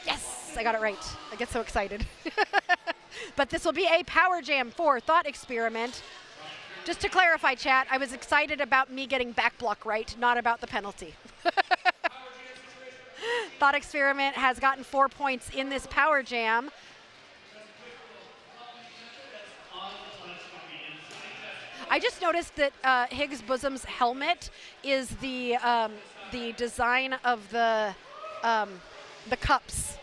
Yes, I got it right. I get so excited. But this will be a power jam for Thought Experiment. Just to clarify, chat, I was excited about me getting back block right, not about the penalty. Thought Experiment has gotten 4 points in this power jam. I just noticed that Higgs Bosom's helmet is the design of the cups,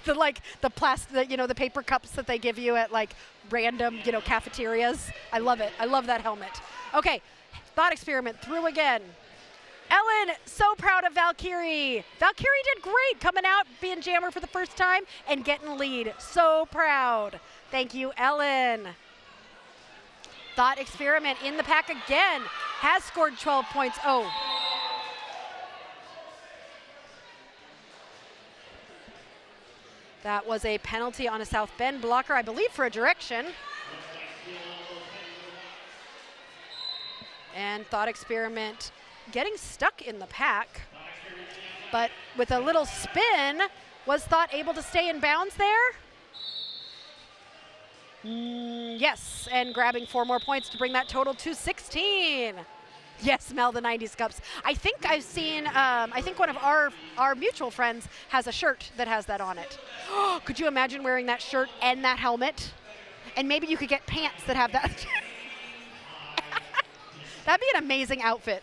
the plastic, the paper cups that they give you at like random, cafeterias. I love it. I love that helmet. Okay, Thought Experiment through again. Ellen, so proud of Valkyrie. Valkyrie did great coming out, being jammer for the first time and getting lead. So proud. Thank you, Ellen. Thought Experiment in the pack again, has scored 12 points. Oh. That was a penalty on a South Bend blocker, I believe for a direction. And Thought Experiment getting stuck in the pack, but with a little spin, was Thought able to stay in bounds there? Yes, and grabbing 4 more points to bring that total to 16. Yes, Mel, the 90s Cups. I think I've seen, I think one of our mutual friends has a shirt that has that on it. Could you imagine wearing that shirt and that helmet? And maybe you could get pants that have that. That'd be an amazing outfit.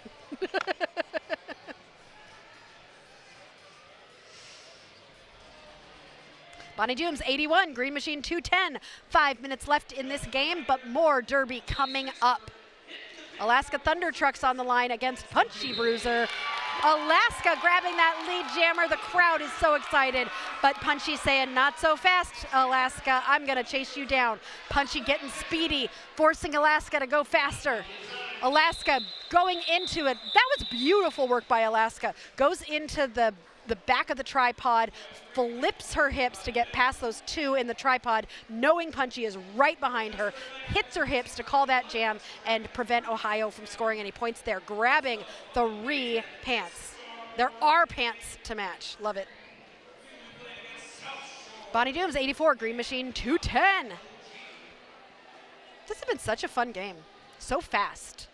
Bonnie Dooms 81, Green Machine 210. 5 minutes left in this game, but more Derby coming up. Alaska Thunder Trucks on the line against Punchy Bruiser. Alaska grabbing that lead jammer. The crowd is so excited, but Punchy saying, not so fast, Alaska. I'm gonna chase you down. Punchy getting speedy, forcing Alaska to go faster. Alaska going into it. That was beautiful work by Alaska. Goes into the back of the tripod, flips her hips to get past those 2 in the tripod, knowing Punchy is right behind her, hits her hips to call that jam and prevent Ohio from scoring any points there. Grabbing 3 pants. There are pants to match. Love it. Bonnie Dooms 84, Green Machine 210. This has been such a fun game. So fast.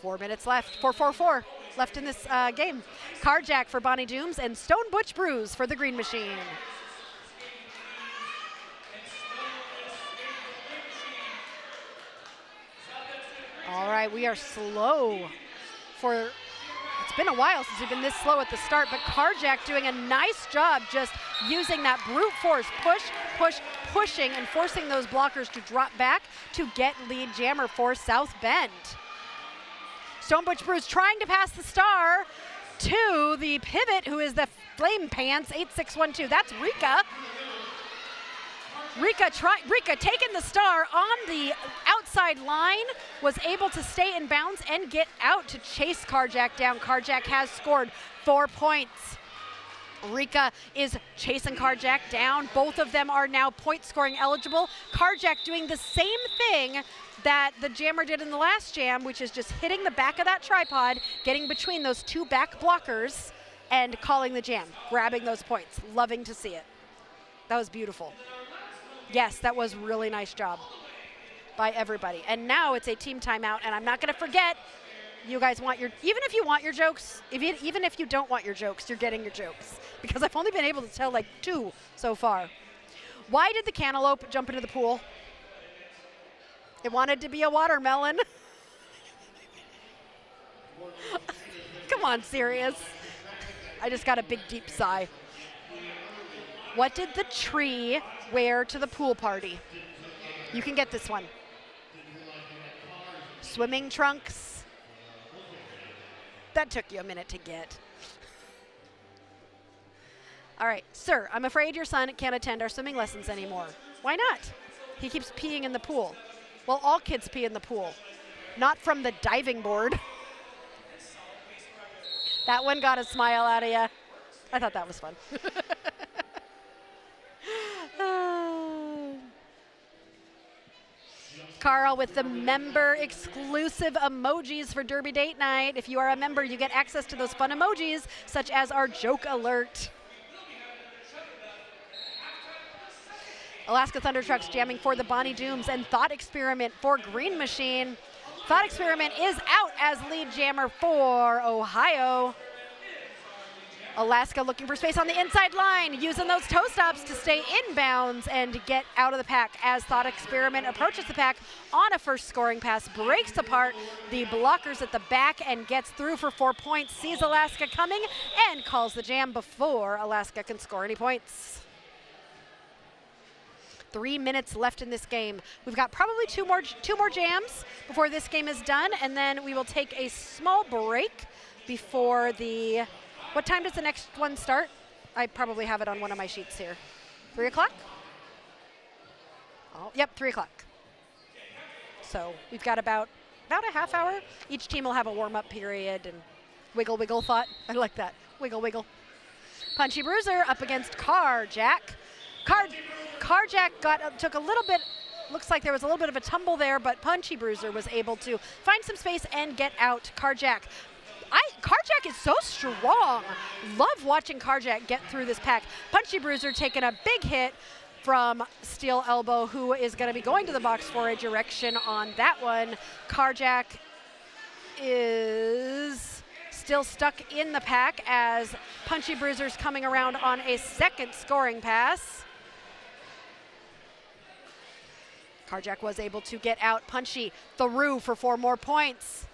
4 minutes left. 4-4-4 left in this game. Carjack for Bonnie Dooms and Stone Butch Bruise for the Green Machine. All right, we are slow for, it's been a while since we've been this slow at the start, but Carjack doing a nice job just using that brute force, pushing and forcing those blockers to drop back to get lead jammer for South Bend. Stone Butch Bruce trying to pass the star to the pivot, who is the Flame Pants, 8612. That's Rika. Rika taking the star on the outside line, was able to stay in bounds and get out to chase Carjack down. Carjack has scored 4 points. Rika is chasing Carjack down. Both of them are now point scoring eligible. Carjack doing the same thing that the jammer did in the last jam, which is just hitting the back of that tripod, getting between those 2 back blockers and calling the jam, grabbing those points. Loving to see it. That was beautiful. Yes, that was really nice job by everybody. And now it's a team timeout, and I'm not gonna forget, you guys want your, even if you want your jokes, even if you don't want your jokes, you're getting your jokes. Because I've only been able to tell like 2 so far. Why did the cantaloupe jump into the pool? It wanted to be a watermelon. Come on, serious. I just got a big, deep sigh. What did the tree wear to the pool party? You can get this one. Swimming trunks. That took you a minute to get. All right, sir, I'm afraid your son can't attend our swimming lessons anymore. Why not? He keeps peeing in the pool. Well, all kids pee in the pool, not from the diving board. That one got a smile out of you. I thought that was fun. Carl with the member exclusive emojis for Derby Date Night. If you are a member, you get access to those fun emojis, such as our joke alert. Alaska Thunder Trucks jamming for the Bonnie Dooms and Thought Experiment for Green Machine. Thought Experiment is out as lead jammer for Ohio. Alaska looking for space on the inside line, using those toe stops to stay inbounds and get out of the pack as Thought Experiment approaches the pack on a first scoring pass, breaks apart the blockers at the back and gets through for 4 points, sees Alaska coming and calls the jam before Alaska can score any points. 3 minutes left in this game. We've got probably two more jams before this game is done, and then we will take a small break before the... What time does the next one start? I probably have it on one of my sheets here. 3 o'clock? Oh, yep, 3 o'clock. So we've got about a half hour. Each team will have a warm-up period and wiggle, wiggle thought. I like that. Wiggle, wiggle. Punchy Bruiser up against Carjack. Carjack took a little bit, looks like there was a little bit of a tumble there, but Punchy Bruiser was able to find some space and get out Carjack. Carjack is so strong. Love watching Carjack get through this pack. Punchy Bruiser taking a big hit from Steel Elbow, who is going to be going to the box for a direction on that one. Carjack is still stuck in the pack as Punchy Bruiser's coming around on a second scoring pass. Carjack was able to get out Punchy through for 4 more points.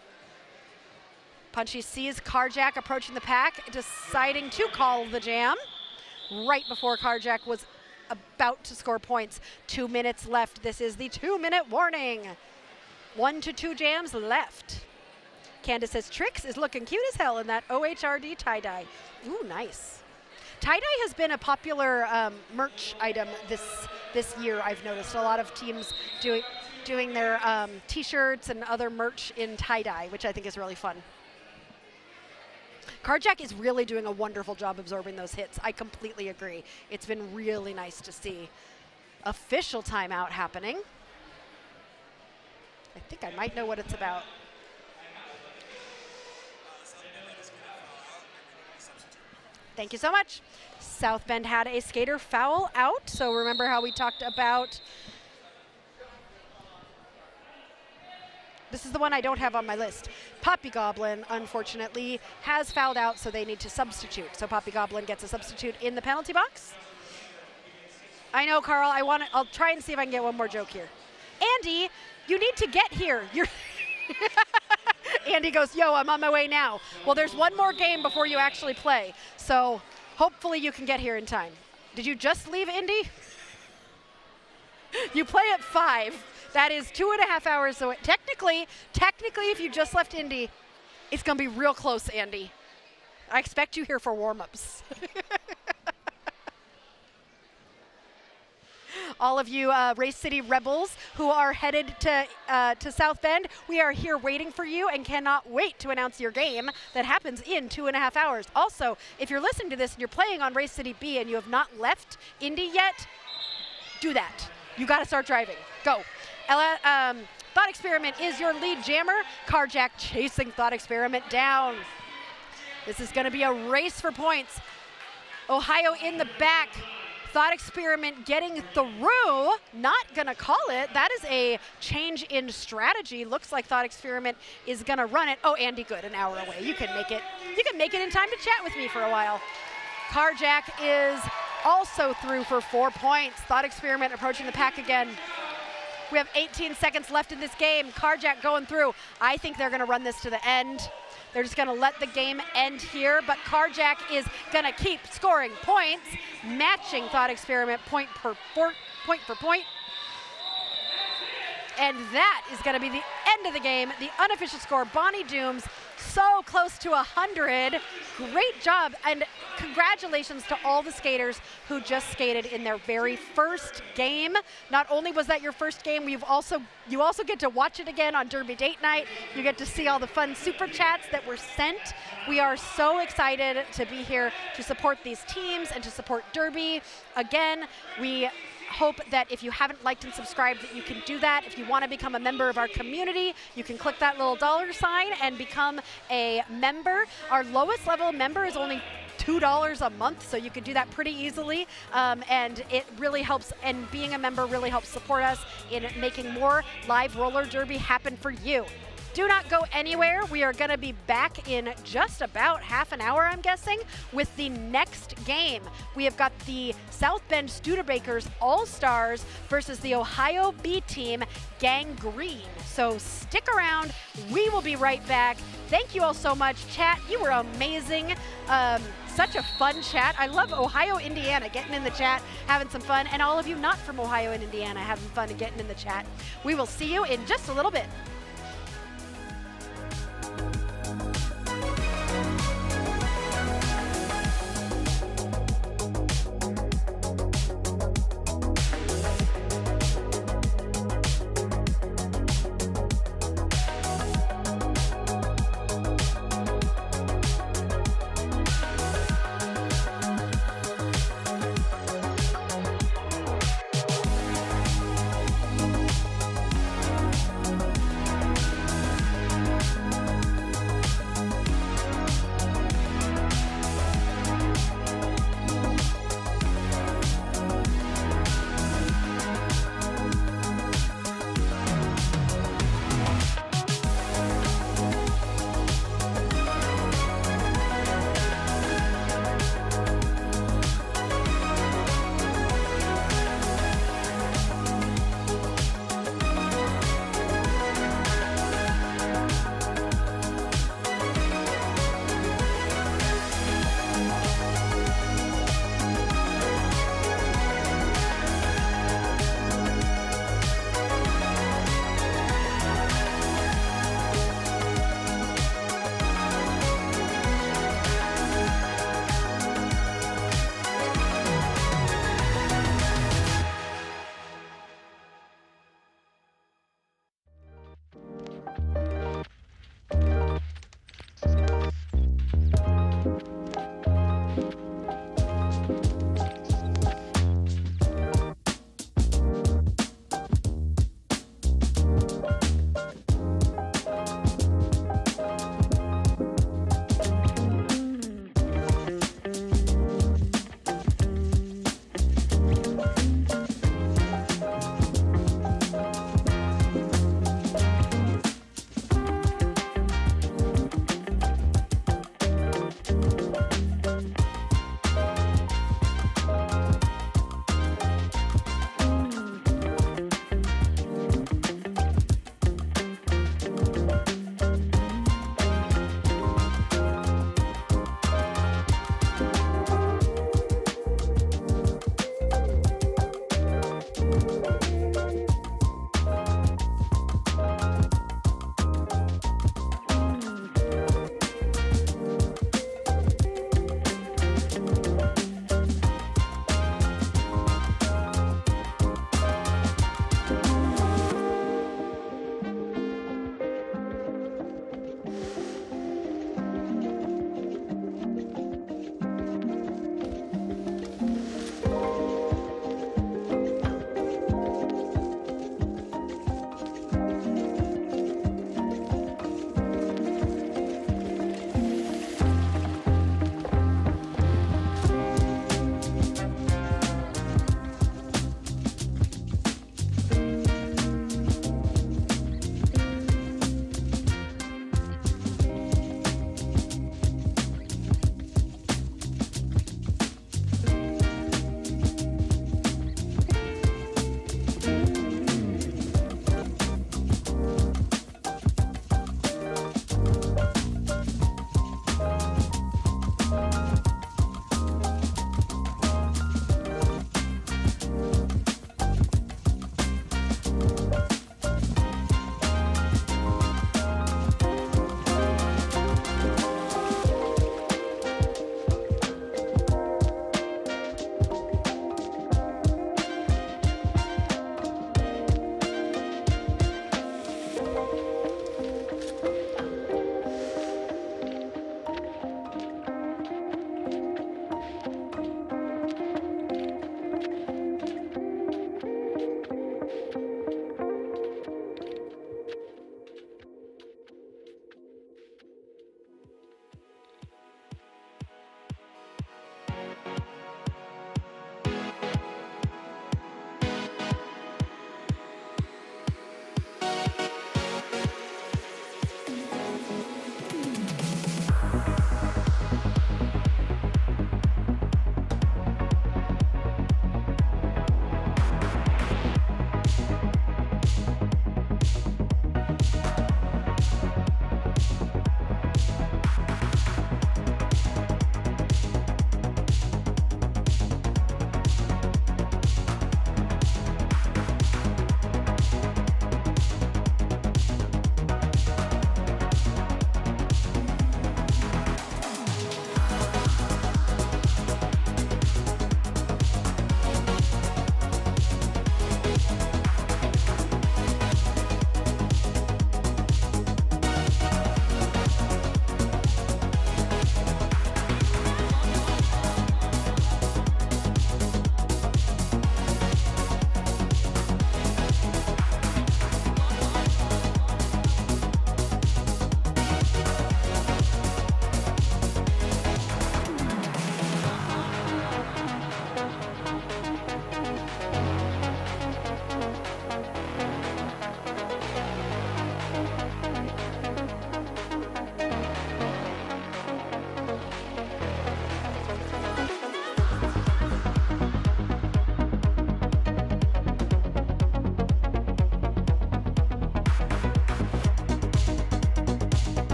Punchy sees Carjack approaching the pack, deciding to call the jam right before Carjack was about to score points. 2 minutes left. This is the 2-minute warning. 1 to 2 jams left. Candace says Trix is looking cute as hell in that OHRD tie-dye. Ooh, nice. Tie-dye has been a popular merch item this year, I've noticed. A lot of teams doing their t-shirts and other merch in tie-dye, which I think is really fun. Carjack is really doing a wonderful job absorbing those hits. I completely agree. It's been really nice to see. Official timeout happening. I think I might know what it's about. Thank you so much. South Bend had a skater foul out, so remember how we talked about... This is the one I don't have on my list. Poppy Goblin, unfortunately, has fouled out, so they need to substitute. So Poppy Goblin gets a substitute in the penalty box. I know, Carl, I'll try and see if I can get one more joke here. Andy, you need to get here. Andy goes, yo, I'm on my way now. Well, there's one more game before you actually play, so hopefully you can get here in time. Did you just leave Indy? You play at 5. That is 2.5 hours away. Technically, if you just left Indy, it's going to be real close, Andy. I expect you here for warm-ups. All of you Race City Rebels who are headed to South Bend, we are here waiting for you and cannot wait to announce your game that happens in 2.5 hours. Also, if you're listening to this and you're playing on Race City B and you have not left Indy yet, do that. You got to start driving. Go. Thought Experiment is your lead jammer. Carjack chasing Thought Experiment down. This is going to be a race for points. Ohio in the back. Thought Experiment getting through. Not going to call it. That is a change in strategy. Looks like Thought Experiment is going to run it. Oh, Andy, good. An hour away. You can make it. You can make it in time to chat with me for a while. Carjack is also through for 4 points. Thought Experiment approaching the pack again. We have 18 seconds left in this game. Carjack going through. I think they're going to run this to the end. They're just going to let the game end here, but Carjack is going to keep scoring points, matching Thought Experiment point for point. And that is going to be the end of the game. The unofficial score, Bonnie Dooms, so close to 100. Great job, and congratulations to all the skaters who just skated in their very first game. Not only was that your first game, you also get to watch it again on Derby Date Night. You get to see all the fun super chats that were sent. We are so excited to be here to support these teams and to support Derby. Again, we hope that if you haven't liked and subscribed that you can do that. If you want to become a member of our community, you can click that little $sign and become a member. Our lowest level member is only $2 a month, so you can do that pretty easily, and it really helps, and being a member really helps support us in making more live roller derby happen for you. Do not go anywhere. We are going to be back in just about half an hour, I'm guessing, with the next game. We have got the South Bend Studebreakers All-Stars versus the Ohio B team Gangrene. So stick around. We will be right back. Thank you all so much. Chat, you were amazing. Such a fun chat. I love Ohio, Indiana, getting in the chat, having some fun, and all of you not from Ohio and Indiana having fun and getting in the chat. We will see you in just a little bit.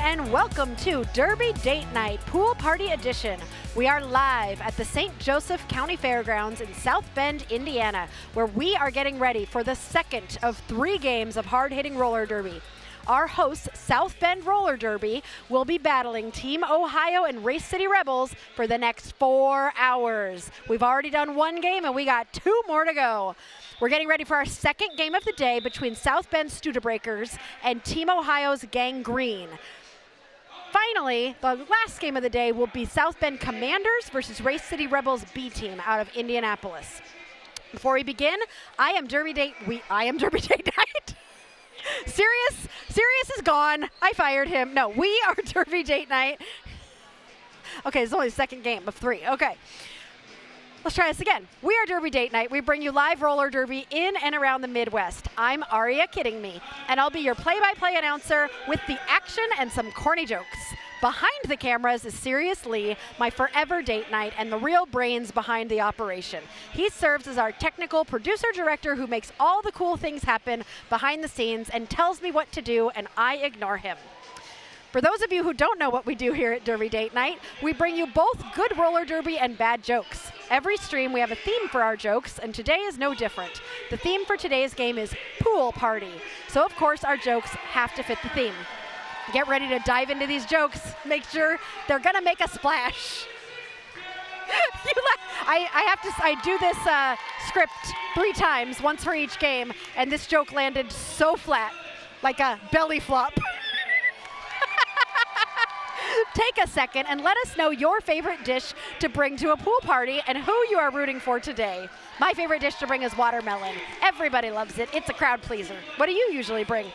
and welcome to Derby Date Night Pool Party Edition. We are live at the St. Joseph County Fairgrounds in South Bend, Indiana, where we are getting ready for the second of 3 games of hard-hitting roller derby. Our hosts, South Bend Roller Derby, will be battling Team Ohio and Race City Rebels for the next 4 hours. We've already done 1 game and we got 2 more to go. We're getting ready for our second game of the day between South Bend Studebreakers and Team Ohio's Garrin. Finally, the last game of the day will be South Bend Commanders versus Race City Rebels B team out of Indianapolis. Before we begin, I am Derby Date Night. Sirius is gone. I fired him. No, we are Derby Date Night. Okay, it's only the second game of 3. Okay. Let's try this again. We are Derby Date Night. We bring you live roller derby in and around the Midwest. I'm Aria Kidding Me, and I'll be your play-by-play announcer with the action and some corny jokes. Behind the cameras is Sirius Lee, my forever date night, and the real brains behind the operation. He serves as our technical producer-director who makes all the cool things happen behind the scenes and tells me what to do, and I ignore him. For those of you who don't know what we do here at Derby Date Night, we bring you both good roller derby and bad jokes. Every stream we have a theme for our jokes, and today is no different. The theme for today's game is Pool Party. So of course our jokes have to fit the theme. Get ready to dive into these jokes. Make sure they're gonna make a splash. I do this script 3 times, once for each game, and this joke landed so flat, like a belly flop. Take a second and let us know your favorite dish to bring to a pool party and who you are rooting for today. My favorite dish to bring is watermelon. Everybody loves it. It's a crowd pleaser. What do you usually bring?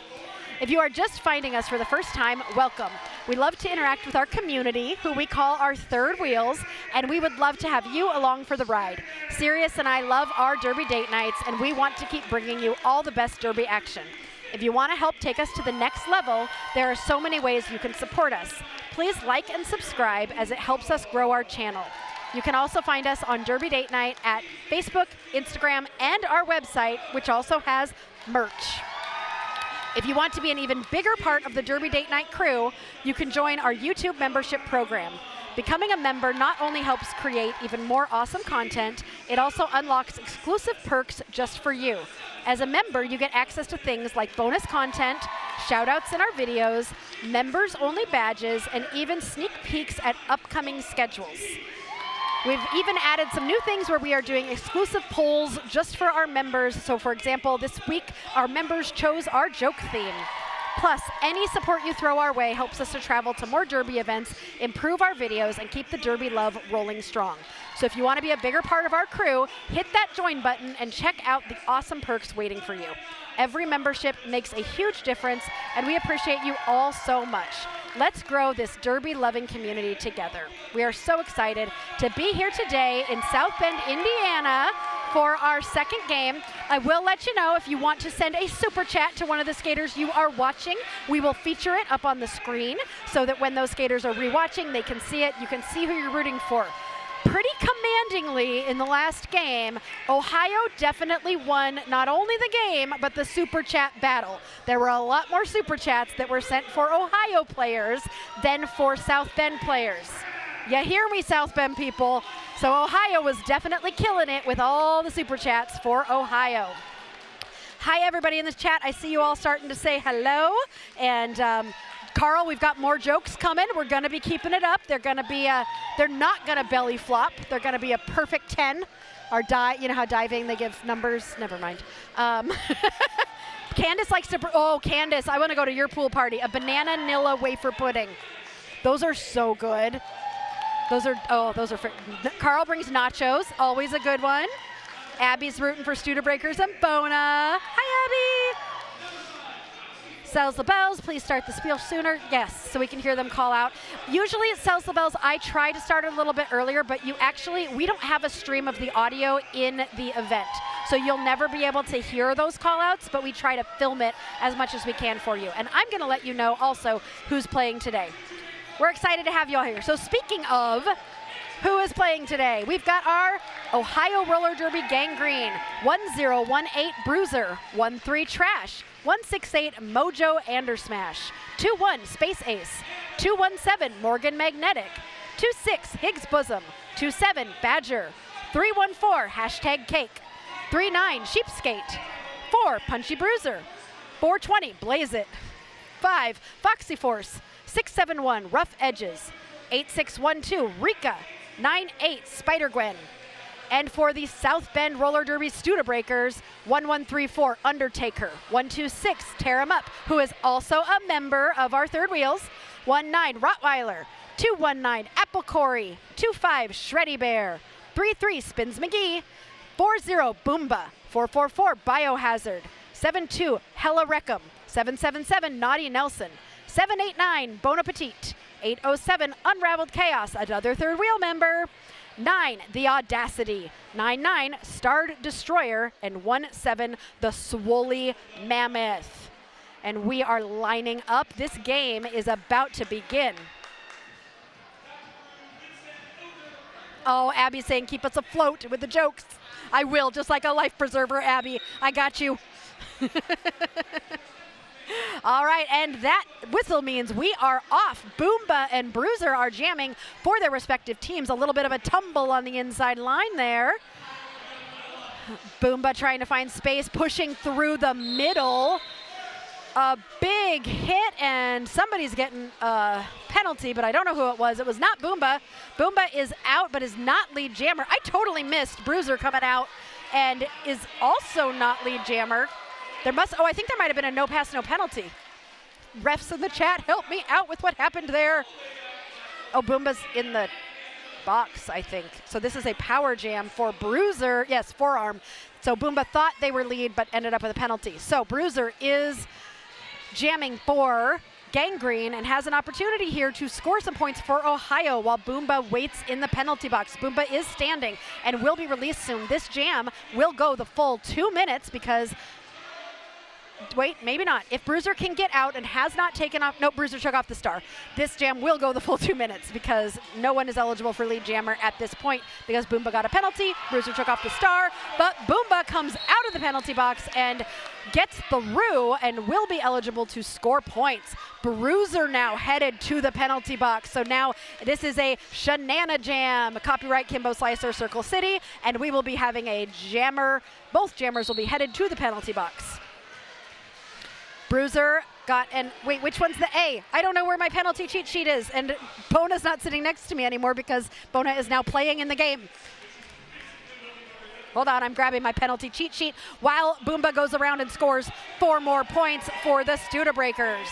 If you are just finding us for the first time, welcome. We love to interact with our community, who we call our third wheels, and we would love to have you along for the ride. Sirius and I love our Derby Date Nights, and we want to keep bringing you all the best derby action. If you want to help take us to the next level, there are so many ways you can support us. Please like and subscribe as it helps us grow our channel. You can also find us on Derby Date Night at Facebook, Instagram, and our website, which also has merch. If you want to be an even bigger part of the Derby Date Night crew, you can join our YouTube membership program. Becoming a member not only helps create even more awesome content, it also unlocks exclusive perks just for you. As a member, you get access to things like bonus content, shout-outs in our videos, members-only badges, and even sneak peeks at upcoming schedules. We've even added some new things where we are doing exclusive polls just for our members. So for example, this week, our members chose our joke theme. Plus, any support you throw our way helps us to travel to more derby events, improve our videos, and keep the derby love rolling strong. So if you want to be a bigger part of our crew, hit that join button and check out the awesome perks waiting for you. Every membership makes a huge difference, and we appreciate you all so much. Let's grow this derby-loving community together. We are so excited to be here today in South Bend, Indiana, for our second game. I will let you know if you want to send a super chat to one of the skaters you are watching, we will feature it up on the screen so that when those skaters are rewatching, they can see it. You can see who you're rooting for. Pretty commandingly in the last game, Ohio definitely won not only the game, but the super chat battle. There were a lot more super chats that were sent for Ohio players than for South Bend players. You hear me, South Bend people? So Ohio was definitely killing it with all the super chats for Ohio. Hi, everybody in this chat. I see you all starting to say hello. And Carl, we've got more jokes coming. We're going to be keeping it up. They're going to be, they're not going to belly flop. They're going to be a perfect 10. Our you know how diving, they give numbers? Never mind. Candace likes to, Candace, I want to go to your pool party. A banana Nilla wafer pudding. Those are so good. Those are Carl brings nachos, always a good one. Abby's rooting for Studebreakers and Bona. Hi, Abby. Sells the bells, please start the spiel sooner. Yes, so we can hear them call out. Usually it sells the bells. I try to start a little bit earlier, but we don't have a stream of the audio in the event. So you'll never be able to hear those call outs, but we try to film it as much as we can for you. And I'm gonna let you know also who's playing today. We're excited to have you all here. So speaking of who is playing today, we've got our Ohio Roller Derby Garrin, 1018 Bruiser, 13 Trash, 168 Mojo Andersmash, 21 Space Ace, 217 Morgan Magnetic, 26 Higgs Bosom, 27 Badger, 314 Hashtag Cake, 39 Sheepskate, 4 Punchy Bruiser, 420 Blaze It, 5 Foxy Force, 671 Rough Edges, 8612 Rika, 98 Spider Gwen. And for the South Bend Roller Derby Studebreakers, 1134 Undertaker, 126 Tear 'em Up, who is also a member of our Third Wheels, 19 Rottweiler, 219 Apple Corey, 25 Shreddy Bear, 33 Spins McGee, 40 Boomba, 444 Biohazard, 72 Hella Wreckham, 777 Naughty Nelson, 789 Bon Appetit, 807 Unraveled Chaos, another Third Wheel member, 9 The Audacity, 99 Starred Destroyer, and 17 The Swoley Mammoth. And we are lining up. This game is about to begin. Oh, Abby's saying keep us afloat with the jokes. I will, just like a life preserver, Abby. I got you. All right, and that whistle means we are off. Boomba and Bruiser are jamming for their respective teams. A little bit of a tumble on the inside line there. Boomba trying to find space, pushing through the middle. A big hit, and somebody's getting a penalty, but I don't know who it was. It was not Boomba. Boomba is out, but is not lead jammer. I totally missed Bruiser coming out and is also not lead jammer. I think there might have been a no pass, no penalty. Refs in the chat, help me out with what happened there. Oh, Boomba's in the box, I think. So this is a power jam for Bruiser. Yes, forearm. So Boomba thought they were lead, but ended up with a penalty. So Bruiser is jamming for Gangrene and has an opportunity here to score some points for Ohio while Boomba waits in the penalty box. Boomba is standing and will be released soon. This jam will go the full 2 minutes because wait, maybe not. If Bruiser can get out and has not taken off, nope, Bruiser took off the star. This jam will go the full 2 minutes because no one is eligible for lead jammer at this point because Boomba got a penalty, Bruiser took off the star, but Boomba comes out of the penalty box and gets through and will be eligible to score points. Bruiser now headed to the penalty box. So now this is a Shanana Jam, copyright Kimbo Slicer Circle City, and we will be having a jammer. Both jammers will be headed to the penalty box. Bruiser got wait, which one's the A? I don't know where my penalty cheat sheet is, and Bona's not sitting next to me anymore because Bona is now playing in the game. Hold on, I'm grabbing my penalty cheat sheet while Boomba goes around and scores 4 more points for the Studebreakers.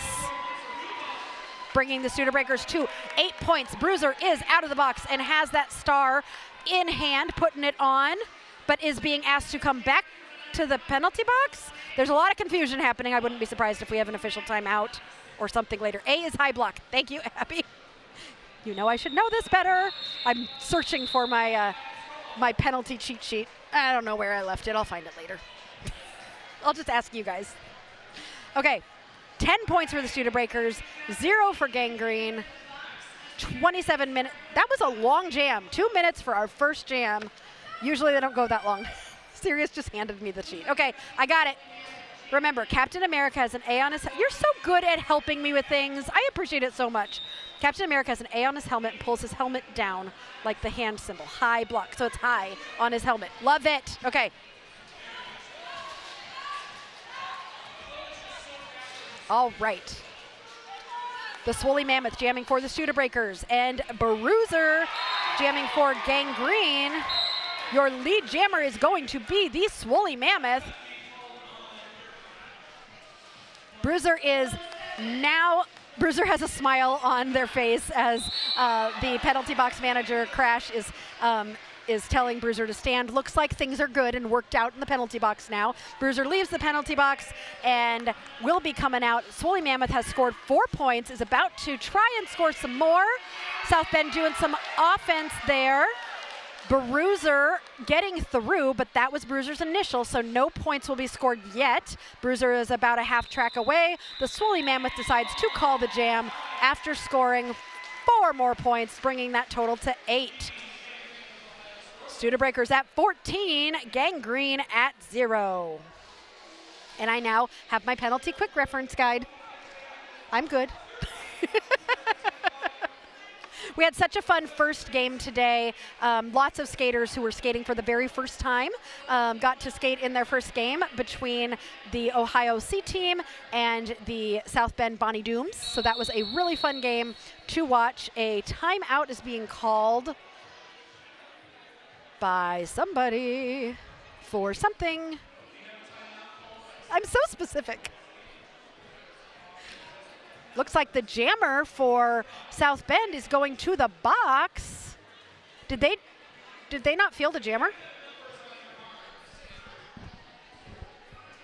Bringing the Studebreakers to 8 points. Bruiser is out of the box and has that star in hand, putting it on, but is being asked to come back to the penalty box. There's a lot of confusion happening. I wouldn't be surprised if we have an official timeout or something later. A is high block. Thank you, Abby. You know I should know this better. I'm searching for my my penalty cheat sheet. I don't know where I left it. I'll find it later. I'll just ask you guys. Okay, 10 points for the Studebreakers, 0 for Gangrene, 27 minutes. That was a long jam. 2 minutes for our first jam. Usually they don't go that long. Sirius just handed me the sheet. Okay, I got it. Remember, Captain America has an A on his... You're so good at helping me with things. I appreciate it so much. Captain America has an A on his helmet and pulls his helmet down like the hand symbol. High block, so it's high on his helmet. Love it. Okay. All right. The Swoley Mammoth jamming for the Studebreakers, and Bruiser jamming for Gangrene. Your lead jammer is going to be the Swoley Mammoth. Bruiser has a smile on their face as the penalty box manager, Crash, is telling Bruiser to stand. Looks like things are good and worked out in the penalty box now. Bruiser leaves the penalty box and will be coming out. Swoley Mammoth has scored 4 points, is about to try and score some more. South Bend doing some offense there. Bruiser getting through, but that was Bruiser's initial, so no points will be scored yet. Bruiser is about a half track away. The Swoley Mammoth decides to call the jam after scoring 4 more points, bringing that total to 8. Studebreakers at 14, Gangrene at 0. And I now have my penalty quick reference guide. I'm good. We had such a fun first game today. Lots of skaters who were skating for the very first time got to skate in their first game between the Ohio C team and the South Bend Bonnie Dooms. So that was a really fun game to watch. A timeout is being called by somebody for something. I'm so specific. Looks like the jammer for South Bend is going to the box. Did they not field a jammer?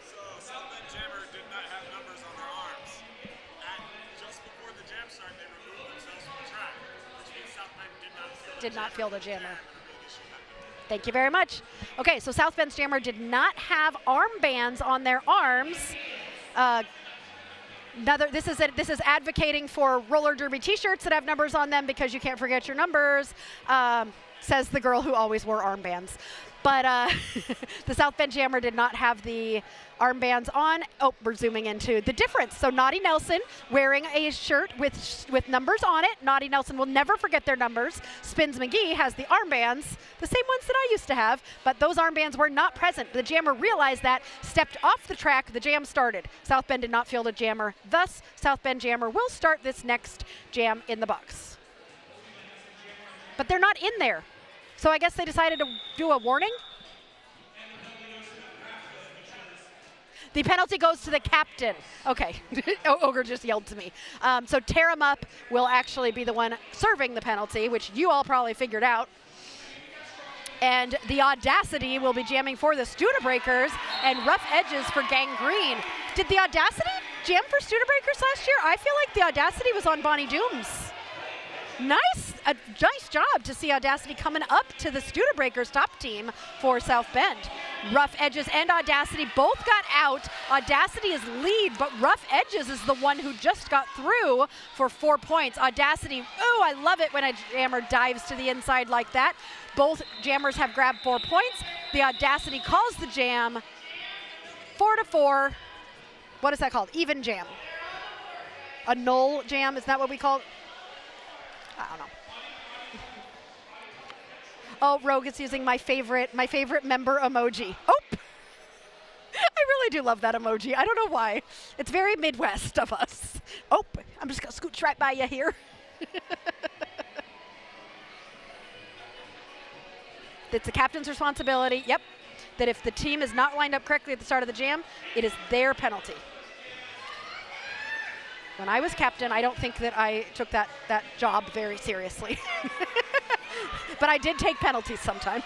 So South Bend jammer did not have numbers on their arms. And just before the jam started, they removed themselves from the track, which means South Bend did not field a jammer. jammer. Thank you very much. Okay, so South Bend's jammer did not have armbands on their arms. This is advocating for roller derby T-shirts that have numbers on them because you can't forget your numbers, says the girl who always wore armbands. But the South Bend jammer did not have the armbands on. Oh, we're zooming into the difference. So Naughty Nelson wearing a shirt with numbers on it. Naughty Nelson will never forget their numbers. Spins McGee has the armbands, the same ones that I used to have, but those armbands were not present. The jammer realized that, stepped off the track, the jam started. South Bend did not field a jammer. Thus, South Bend jammer will start this next jam in the box. But they're not in there. So I guess they decided to do a warning. The penalty goes to the captain. Okay, Ogre just yelled to me. So Tear 'em Up will actually be the one serving the penalty, which you all probably figured out. And the Audacity will be jamming for the Studebreakers and Rough Edges for Gangrene. Did the Audacity jam for Studebreakers last year? I feel like the Audacity was on Bonnie Dooms. Nice job to see Audacity coming up to the Studebreakers top team for South Bend. Rough Edges and Audacity both got out. Audacity is lead, but Rough Edges is the one who just got through for 4 points. Audacity, oh, I love it when a jammer dives to the inside like that. Both jammers have grabbed 4 points. The Audacity calls the jam 4-4. What is that called? Even jam. A null jam, is that what we call it? I don't know. Oh, Rogue is using my favorite member emoji. Oh, I really do love that emoji. I don't know why. It's very Midwest of us. Oh, I'm just gonna scooch right by you here. It's the captain's responsibility. Yep. That if the team is not lined up correctly at the start of the jam, it is their penalty. When I was captain, I don't think that I took that job very seriously. But I did take penalties sometimes.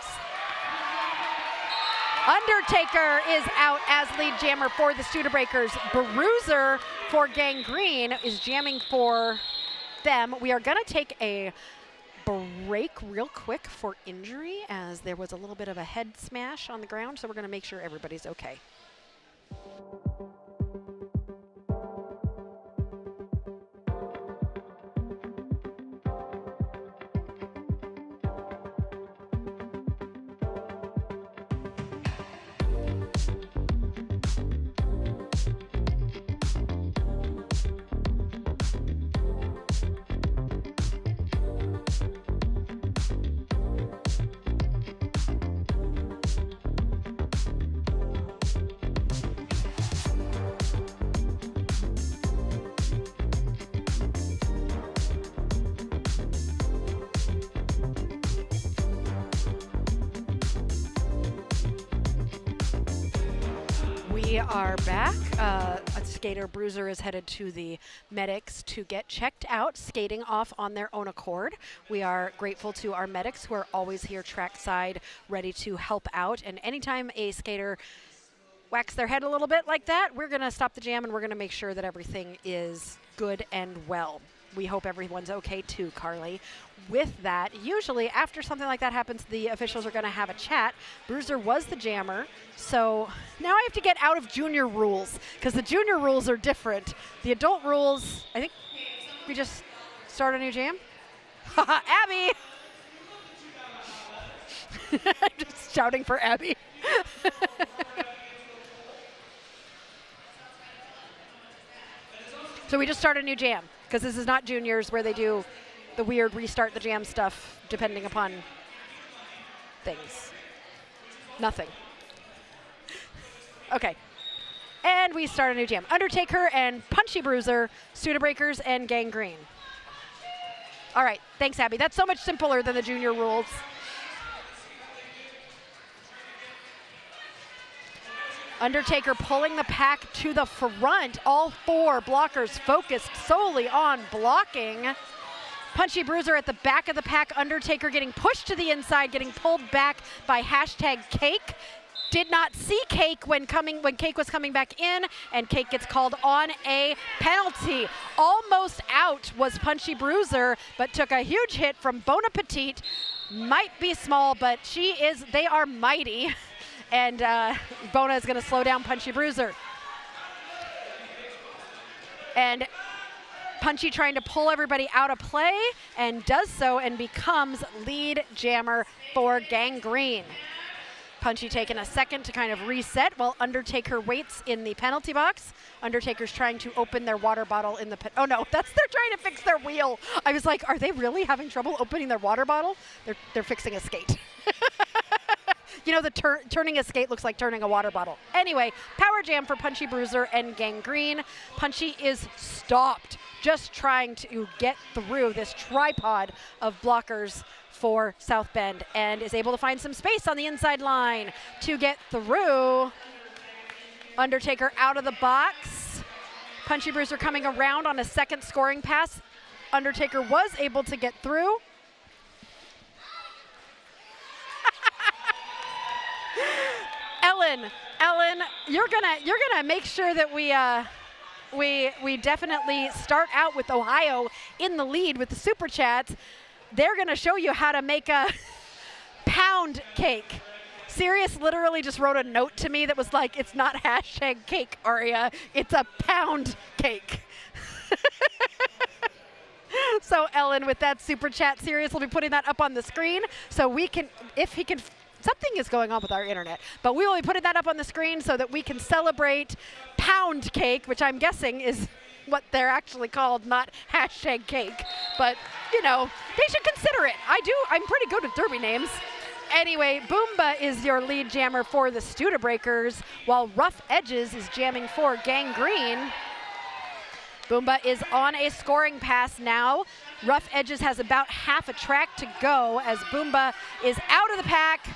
Undertaker is out as lead jammer for the Studebreakers. Bruiser for Gangrene is jamming for them. We are going to take a break real quick for injury as there was a little bit of a head smash on the ground, so we're going to make sure everybody's okay. We are back. A skater Bruiser is headed to the medics to get checked out, skating off on their own accord. We are grateful to our medics who are always here trackside, ready to help out. And anytime a skater whacks their head a little bit like that, we're going to stop the jam and we're going to make sure that everything is good and well. We hope everyone's okay too, Carly. With that, usually after something like that happens, the officials are going to have a chat. Bruiser was the jammer, so now I have to get out of junior rules because the junior rules are different. The adult rules, I think we just start a new jam. Abby! I'm just shouting for Abby. So we just start a new jam, because this is not juniors where they do the weird restart the jam stuff depending upon things. Nothing. Okay. And we start a new jam. Undertaker and Punchy Bruiser, Studebreakers and Gangrene. All right, thanks, Abby. That's so much simpler than the junior rules. Undertaker pulling the pack to the front. All 4 blockers focused solely on blocking. Punchy Bruiser at the back of the pack. Undertaker getting pushed to the inside, getting pulled back by #Cake. Did not see Cake when Cake was coming back in, and Cake gets called on a penalty. Almost out was Punchy Bruiser, but took a huge hit from Bon Appetit. Might be small, but they are mighty. And Bona is going to slow down Punchy Bruiser. And Punchy trying to pull everybody out of play, and does so and becomes lead jammer for Gangrene. Punchy taking a second to kind of reset while Undertaker waits in the penalty box. Undertaker's trying to open their water bottle in the oh no, they're trying to fix their wheel. I was like, are they really having trouble opening their water bottle? They're fixing a skate. You know, the turning a skate looks like turning a water bottle. Anyway, power jam for Punchy Bruiser and Gangrene. Punchy is stopped, just trying to get through this tripod of blockers for South Bend, and is able to find some space on the inside line to get through. Undertaker out of the box. Punchy Bruiser coming around on a second scoring pass. Undertaker was able to get through. Ellen, you're gonna make sure that we definitely start out with Ohio in the lead with the super chats. They're gonna show you how to make a pound cake. Sirius literally just wrote a note to me that was like, it's not #cake, Aria, it's a pound cake. So Ellen, with that super chat, Sirius will be putting that up on the screen so we can, if he can, something is going on with our internet, but we will be putting that up on the screen so that we can celebrate pound cake, which I'm guessing is what they're actually called, not #cake. But, you know, they should consider it. I'm pretty good with derby names. Anyway, Boomba is your lead jammer for the Studebreakers, while Rough Edges is jamming for Gangrene. Boomba is on a scoring pass now. Rough Edges has about half a track to go as Boomba is out of the pack.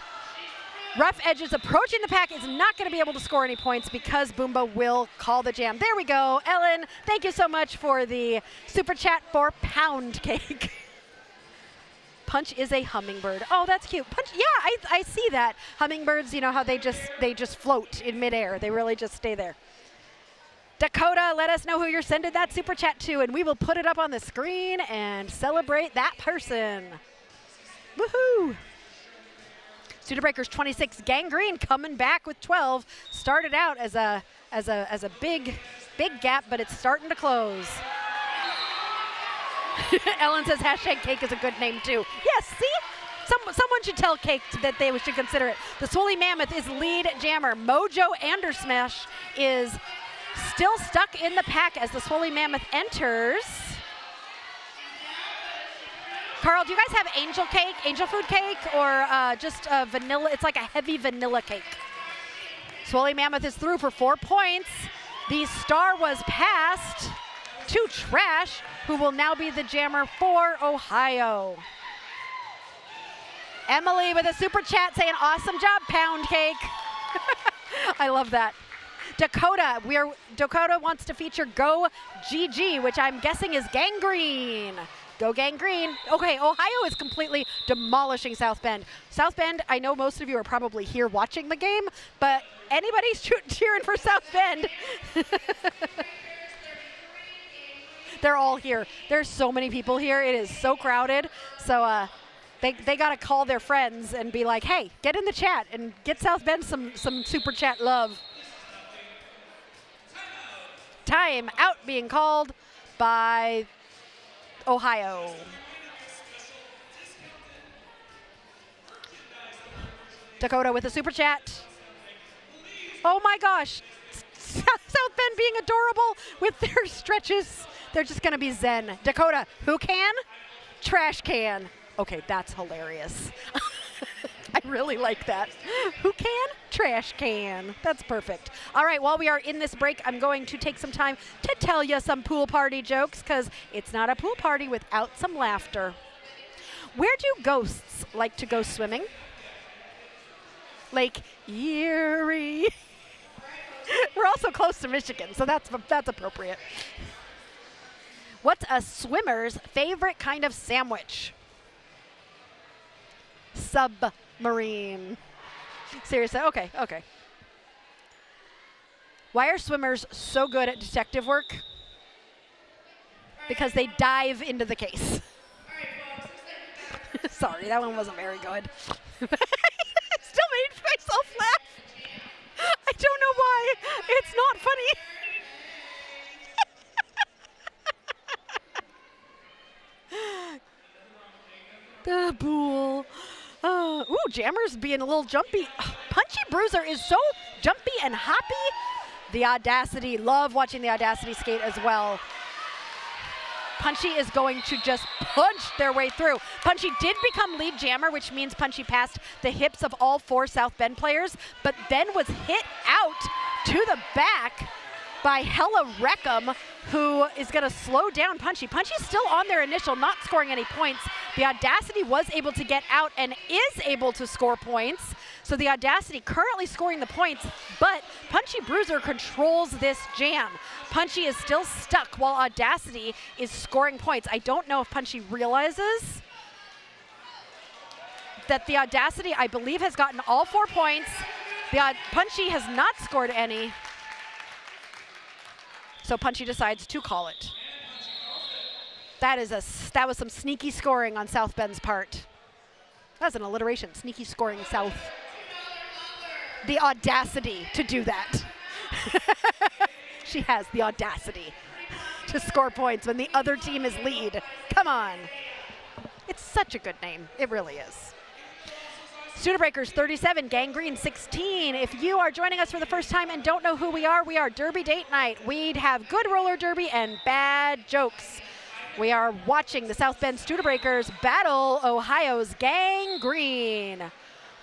Rough Edges approaching the pack, is not going to be able to score any points because Boomba will call the jam. There we go. Ellen, thank you so much for the super chat for pound cake. Punch is a hummingbird. Oh, that's cute. Punch, yeah, I see that. Hummingbirds, you know how they just float in midair. They really just stay there. Dakota, let us know who you're sending that super chat to, and we will put it up on the screen and celebrate that person. Woohoo! Studebreakers 26, Gangrene coming back with 12. Started out as a big gap, but it's starting to close. Ellen says #cake is a good name too. Yes, see? Someone should tell Cake that they should consider it. The Swoley Mammoth is lead jammer. Mojo Andersmash is still stuck in the pack as the Swoley Mammoth enters. Carl, do you guys have angel food cake, or just vanilla? It's like a heavy vanilla cake. Swoley Mammoth is through for 4 points. The star was passed to Trash, who will now be the jammer for Ohio. Emily with a super chat saying, awesome job, pound cake. I love that. Dakota wants to feature Go GG, which I'm guessing is Gangrene. Go Gangrene. Okay, Ohio is completely demolishing South Bend. South Bend, I know most of you are probably here watching the game, but anybody's cheering for South Bend. They're all here. There's so many people here. It is so crowded. So they got to call their friends and be like, hey, get in the chat and get South Bend some super chat love. Time out being called by Ohio. Dakota with a super chat. Oh my gosh. South Bend being adorable with their stretches. They're just going to be zen. Dakota, who can? Trash can. Okay, that's hilarious. I really like that. Who can? Trash can. That's perfect. All right, while we are in this break, I'm going to take some time to tell you some pool party jokes, because it's not a pool party without some laughter. Where do ghosts like to go swimming? Lake Erie. We're also close to Michigan, so that's appropriate. What's a swimmer's favorite kind of sandwich? Submarine. Seriously? Okay. Why are swimmers so good at detective work? Because they dive into the case. Sorry, that one wasn't very good. I still made myself laugh. I don't know why. It's not funny. The pool. Ooh, Jammer's being a little jumpy. Punchy Bruiser is so jumpy and hoppy. The Audacity. Love watching the Audacity skate as well. Punchy is going to just punch their way through. Punchy did become lead jammer, which means Punchy passed the hips of all 4 South Bend players, but then was hit out to the back by Hella Wreckham, who is going to slow down Punchy. Punchy's still on their initial, not scoring any points. The Audacity was able to get out and is able to score points. So the Audacity currently scoring the points, but Punchy Bruiser controls this jam. Punchy is still stuck while Audacity is scoring points. I don't know if Punchy realizes that the Audacity, I believe, has gotten all 4 points. Punchy has not scored any. So Punchy decides to call it. That was some sneaky scoring on South Bend's part. That was an alliteration. Sneaky scoring South. The audacity to do that. She has the audacity to score points when the other team is lead. Come on. It's such a good name. It really is. Studebreakers 37, Gangrene 16. If you are joining us for the first time and don't know who we are Derby Date Night. We'd have good roller derby and bad jokes. We are watching the South Bend Studebreakers battle Ohio's Gangrene.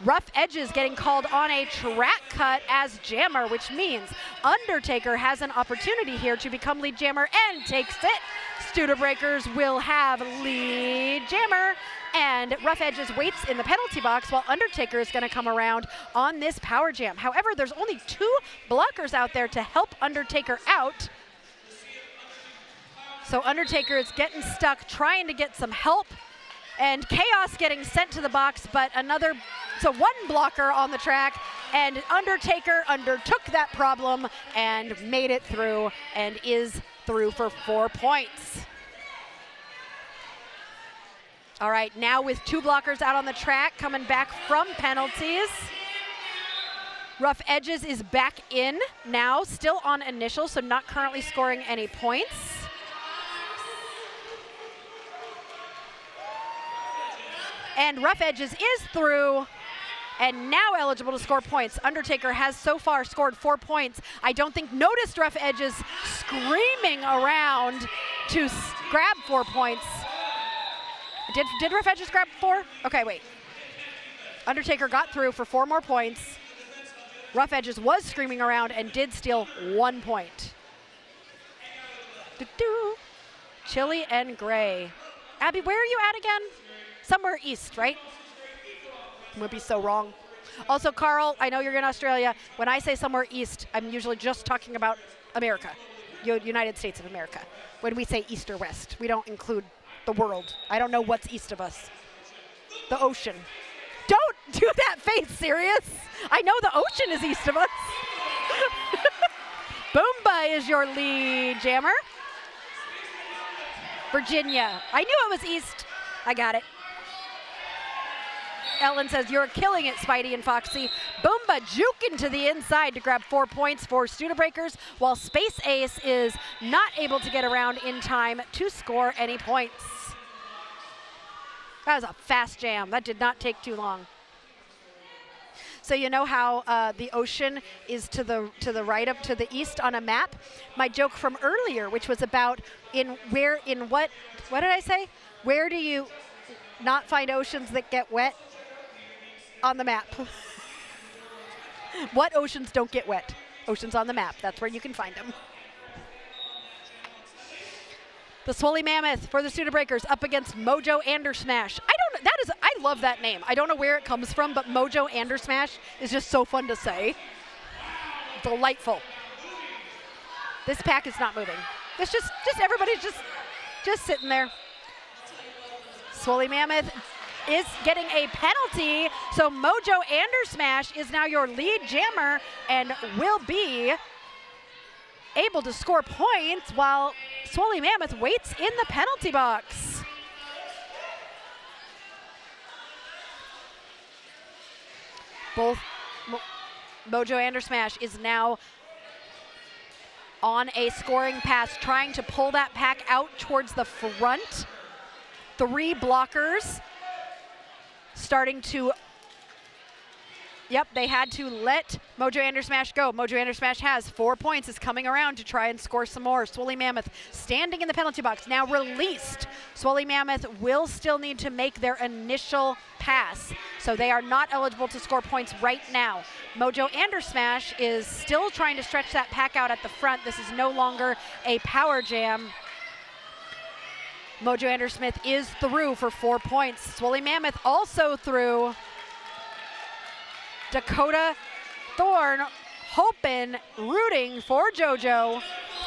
Rough Edges getting called on a track cut as jammer, which means Undertaker has an opportunity here to become lead jammer and takes it. Studebreakers will have lead jammer, and Rough Edges waits in the penalty box while Undertaker is going to come around on this power jam. However, there's only 2 blockers out there to help Undertaker out. So Undertaker is getting stuck, trying to get some help, and Chaos getting sent to the box, but so 1 blocker on the track, and Undertaker undertook that problem and made it through and is through for 4 points. All right, now with 2 blockers out on the track, coming back from penalties. Rough Edges is back in now, still on initial, so not currently scoring any points. And Rough Edges is through and now eligible to score points. Undertaker has so far scored 4 points. I don't think noticed Rough Edges screaming around to grab 4 points. Did Rough Edges grab 4? Okay, wait. Undertaker got through for 4 more points. Rough Edges was screaming around and did steal 1 point. Chili and Gray. Abby, where are you at again? Somewhere east, right? I'm gonna be so wrong. Also, Carl, I know you're in Australia. When I say somewhere east, I'm usually just talking about America, United States of America. When we say east or west, we don't include the world. I don't know what's east of us. The ocean. Don't do that face, serious. I know the ocean is east of us. Boomba is your lead jammer. Virginia. I knew it was east. I got it. Ellen says, you're killing it, Spidey and Foxy. Boomba juking to the inside to grab 4 points for Studebreakers, while Space Ace is not able to get around in time to score any points. That was a fast jam. That did not take too long. So you know how the ocean is to the right of to the east on a map? My joke from earlier, which was about what did I say? Where do you not find oceans that get wet? On the map. What oceans don't get wet? Oceans on the map. That's where you can find them. The Swoley Mammoth for the Studebreakers up against Mojo Andersmash. I love that name. I don't know where it comes from, but Mojo Andersmash is just so fun to say. Delightful. This pack is not moving. It's just everybody's just sitting there. Swoley Mammoth is getting a penalty, so Mojo Andersmash is now your lead jammer and will be able to score points while Swoley Mammoth waits in the penalty box. Both Mojo Andersmash is now on a scoring pass, trying to pull that pack out towards the front. 3 blockers starting to, yep, they had to let Mojo Andersmash go. Mojo Andersmash has 4 points, is coming around to try and score some more. Swoley Mammoth standing in the penalty box, now released. Swoley Mammoth will still need to make their initial pass, so they are not eligible to score points right now. Mojo Andersmash is still trying to stretch that pack out at the front. This is no longer a power jam. Mojo Andersmith is through for 4 points. Swoley Mammoth also through. Dakota Thorne hoping, rooting for JoJo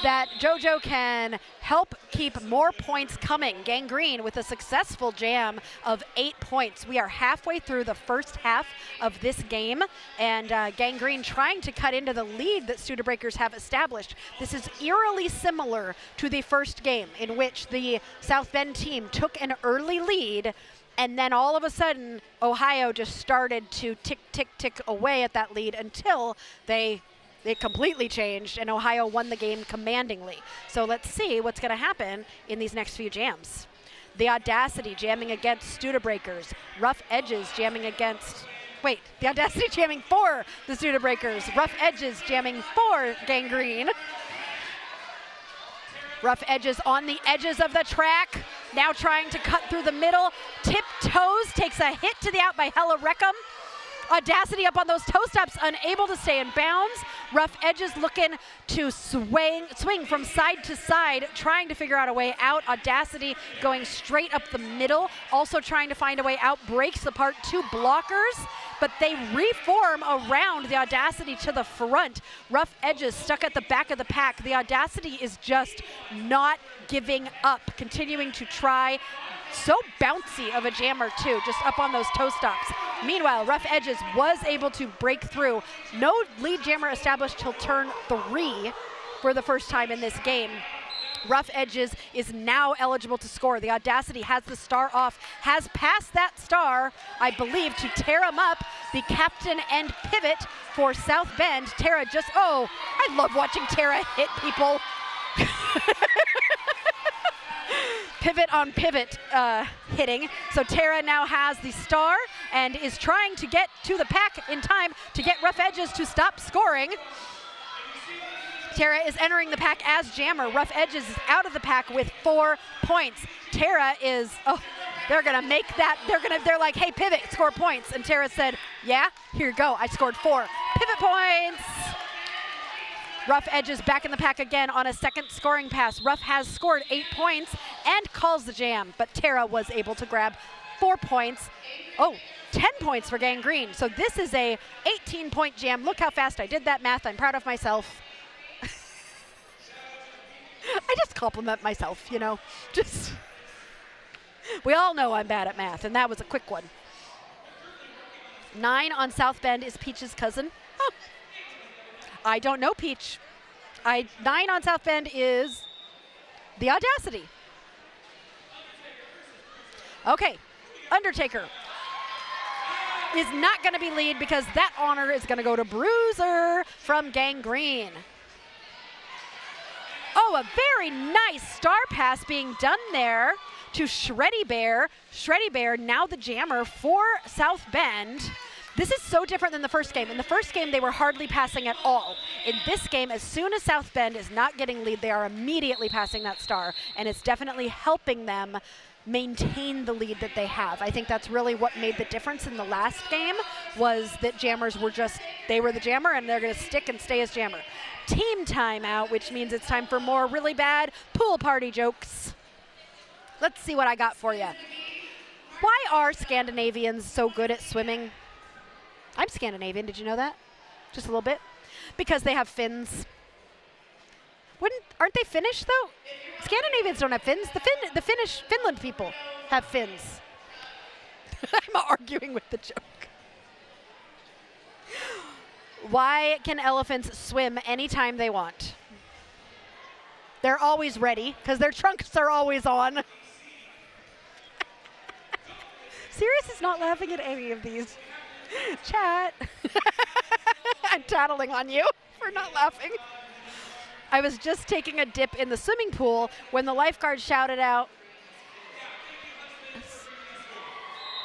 that JoJo can help keep more points coming. Gangrene with a successful jam of 8 points. We are halfway through the first half of this game, and Gangrene trying to cut into the lead that Studebreakers have established. This is eerily similar to the first game, in which the South Bend team took an early lead, and then all of a sudden, Ohio just started to tick, tick, tick away at that lead until it completely changed, and Ohio won the game commandingly. So let's see what's going to happen in these next few jams. The Audacity jamming against Studebreakers. Rough Edges jamming against, the Audacity jamming for the Studebreakers. Rough Edges jamming for Gangrene. Rough Edges on the edges of the track, now trying to cut through the middle. Tiptoes, takes a hit to the out by Hella Reckham. Audacity up on those toe stops, unable to stay in bounds. Rough Edges looking to swing from side to side, trying to figure out a way out. Audacity going straight up the middle, also trying to find a way out, breaks apart 2 blockers, but they reform around the Audacity to the front. Rough Edges stuck at the back of the pack. The Audacity is just not giving up, continuing to try. So bouncy of a jammer too, just up on those toe stops. Meanwhile, Rough Edges was able to break through. No lead jammer established till turn 3 for the first time in this game. Rough Edges is now eligible to score. The Audacity has the star off, has passed that star, I believe, to Tara Mupp, the captain and pivot for South Bend. Tara just, I love watching Tara hit people. Pivot on pivot hitting. So Tara now has the star and is trying to get to the pack in time to get Rough Edges to stop scoring. Tara is entering the pack as jammer. Rough Edges is out of the pack with 4 points. Tara is, they're gonna make that, they're like, hey, pivot, score points. And Tara said, yeah, here you go, I scored 4 pivot points. Rough Edges back in the pack again on a second scoring pass. Rough has scored 8 points and calls the jam, but Tara was able to grab 4 points. 10 points for Gangrene. So this is a 18-point jam. Look how fast I did that math. I'm proud of myself. I just compliment myself, you know. We all know I'm bad at math, and that was a quick one. 9 on South Bend is Peach's cousin. I don't know Peach. 9 on South Bend is the Audacity. Okay, Undertaker is not going to be lead because that honor is going to go to Bruiser from Gangrene. A very nice star pass being done there to Shreddy Bear. Shreddy Bear, now the jammer for South Bend. This is so different than the first game. In the first game, they were hardly passing at all. In this game, as soon as South Bend is not getting lead, they are immediately passing that star, and it's definitely helping them maintain the lead that they have. I think that's really what made the difference in the last game, was that Jammers were just, they were the Jammer, and they're going to stick and stay as Jammer. Team timeout, which means it's time for more really bad pool party jokes. Let's see what I got for you. Why are Scandinavians so good at swimming? I'm Scandinavian, did you know that? Just a little bit. Because they have fins. Aren't they Finnish though? Scandinavians don't have fins. The Finland people have fins. I'm arguing with the joke. Why can elephants swim anytime they want? They're always ready because their trunks are always on. Sirius is not laughing at any of these. Chat. I'm tattling on you for not laughing. I was just taking a dip in the swimming pool when the lifeguard shouted out.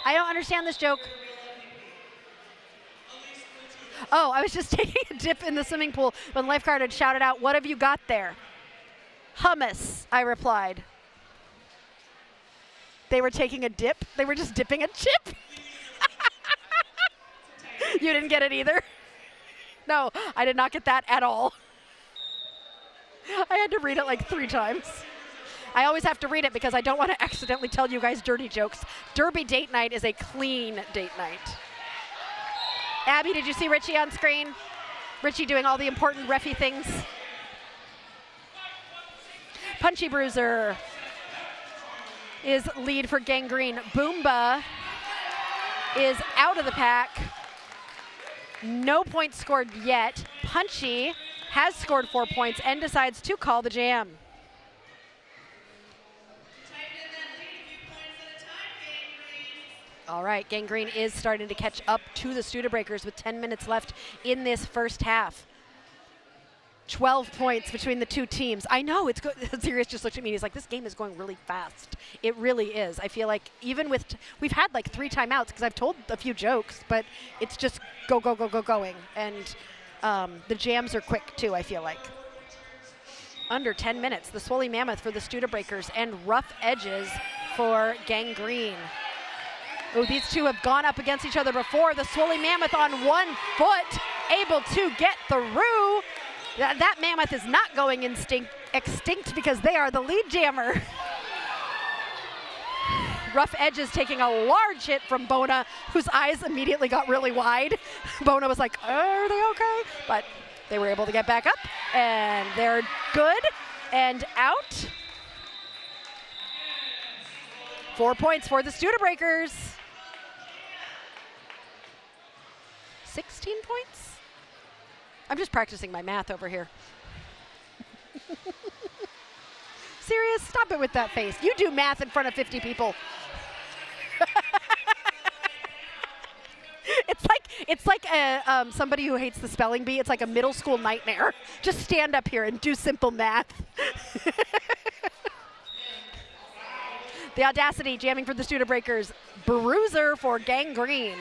I don't understand this joke. Oh, I was just taking a dip in the swimming pool when the lifeguard had shouted out, "What have you got there?" Hummus, I replied. They were taking a dip? They were just dipping a chip? You didn't get it either? No, I did not get that at all. I had to read it like 3 times. I always have to read it because I don't want to accidentally tell you guys dirty jokes. Derby date night is a clean date night. Abby, did you see Richie on screen? Richie doing all the important reffy things. Punchy Bruiser is lead for Gangrene. Boomba is out of the pack. No points scored yet. Punchy has scored 4 points and decides to call the jam. All right, Gangrene is starting to catch up to the Studebreakers with 10 minutes left in this first half. 12 points between the two teams. I know, it's good. Sirius just looked at me and he's like, this game is going really fast. It really is. I feel like even with, we've had like 3 timeouts because I've told a few jokes, but it's just go, go, go, go, going. And the jams are quick too, I feel like. Under 10 minutes, the Swoley Mammoth for the Studebreakers and Rough Edges for Gangrene. Oh, these two have gone up against each other before. The Swoley Mammoth on 1 foot, able to get through. That mammoth is not going extinct because they are the lead jammer. Rough Edges taking a large hit from Bona, whose eyes immediately got really wide. Bona was like, are they okay? But they were able to get back up, and they're good and out. 4 points for the Studebreakers. 16 points? I'm just practicing my math over here. Serious? Stop it with that face. You do math in front of 50 people. It's like somebody who hates the spelling bee. It's like a middle school nightmare. Just stand up here and do simple math. The Audacity jamming for the Studebreakers. Bruiser for Gangrene.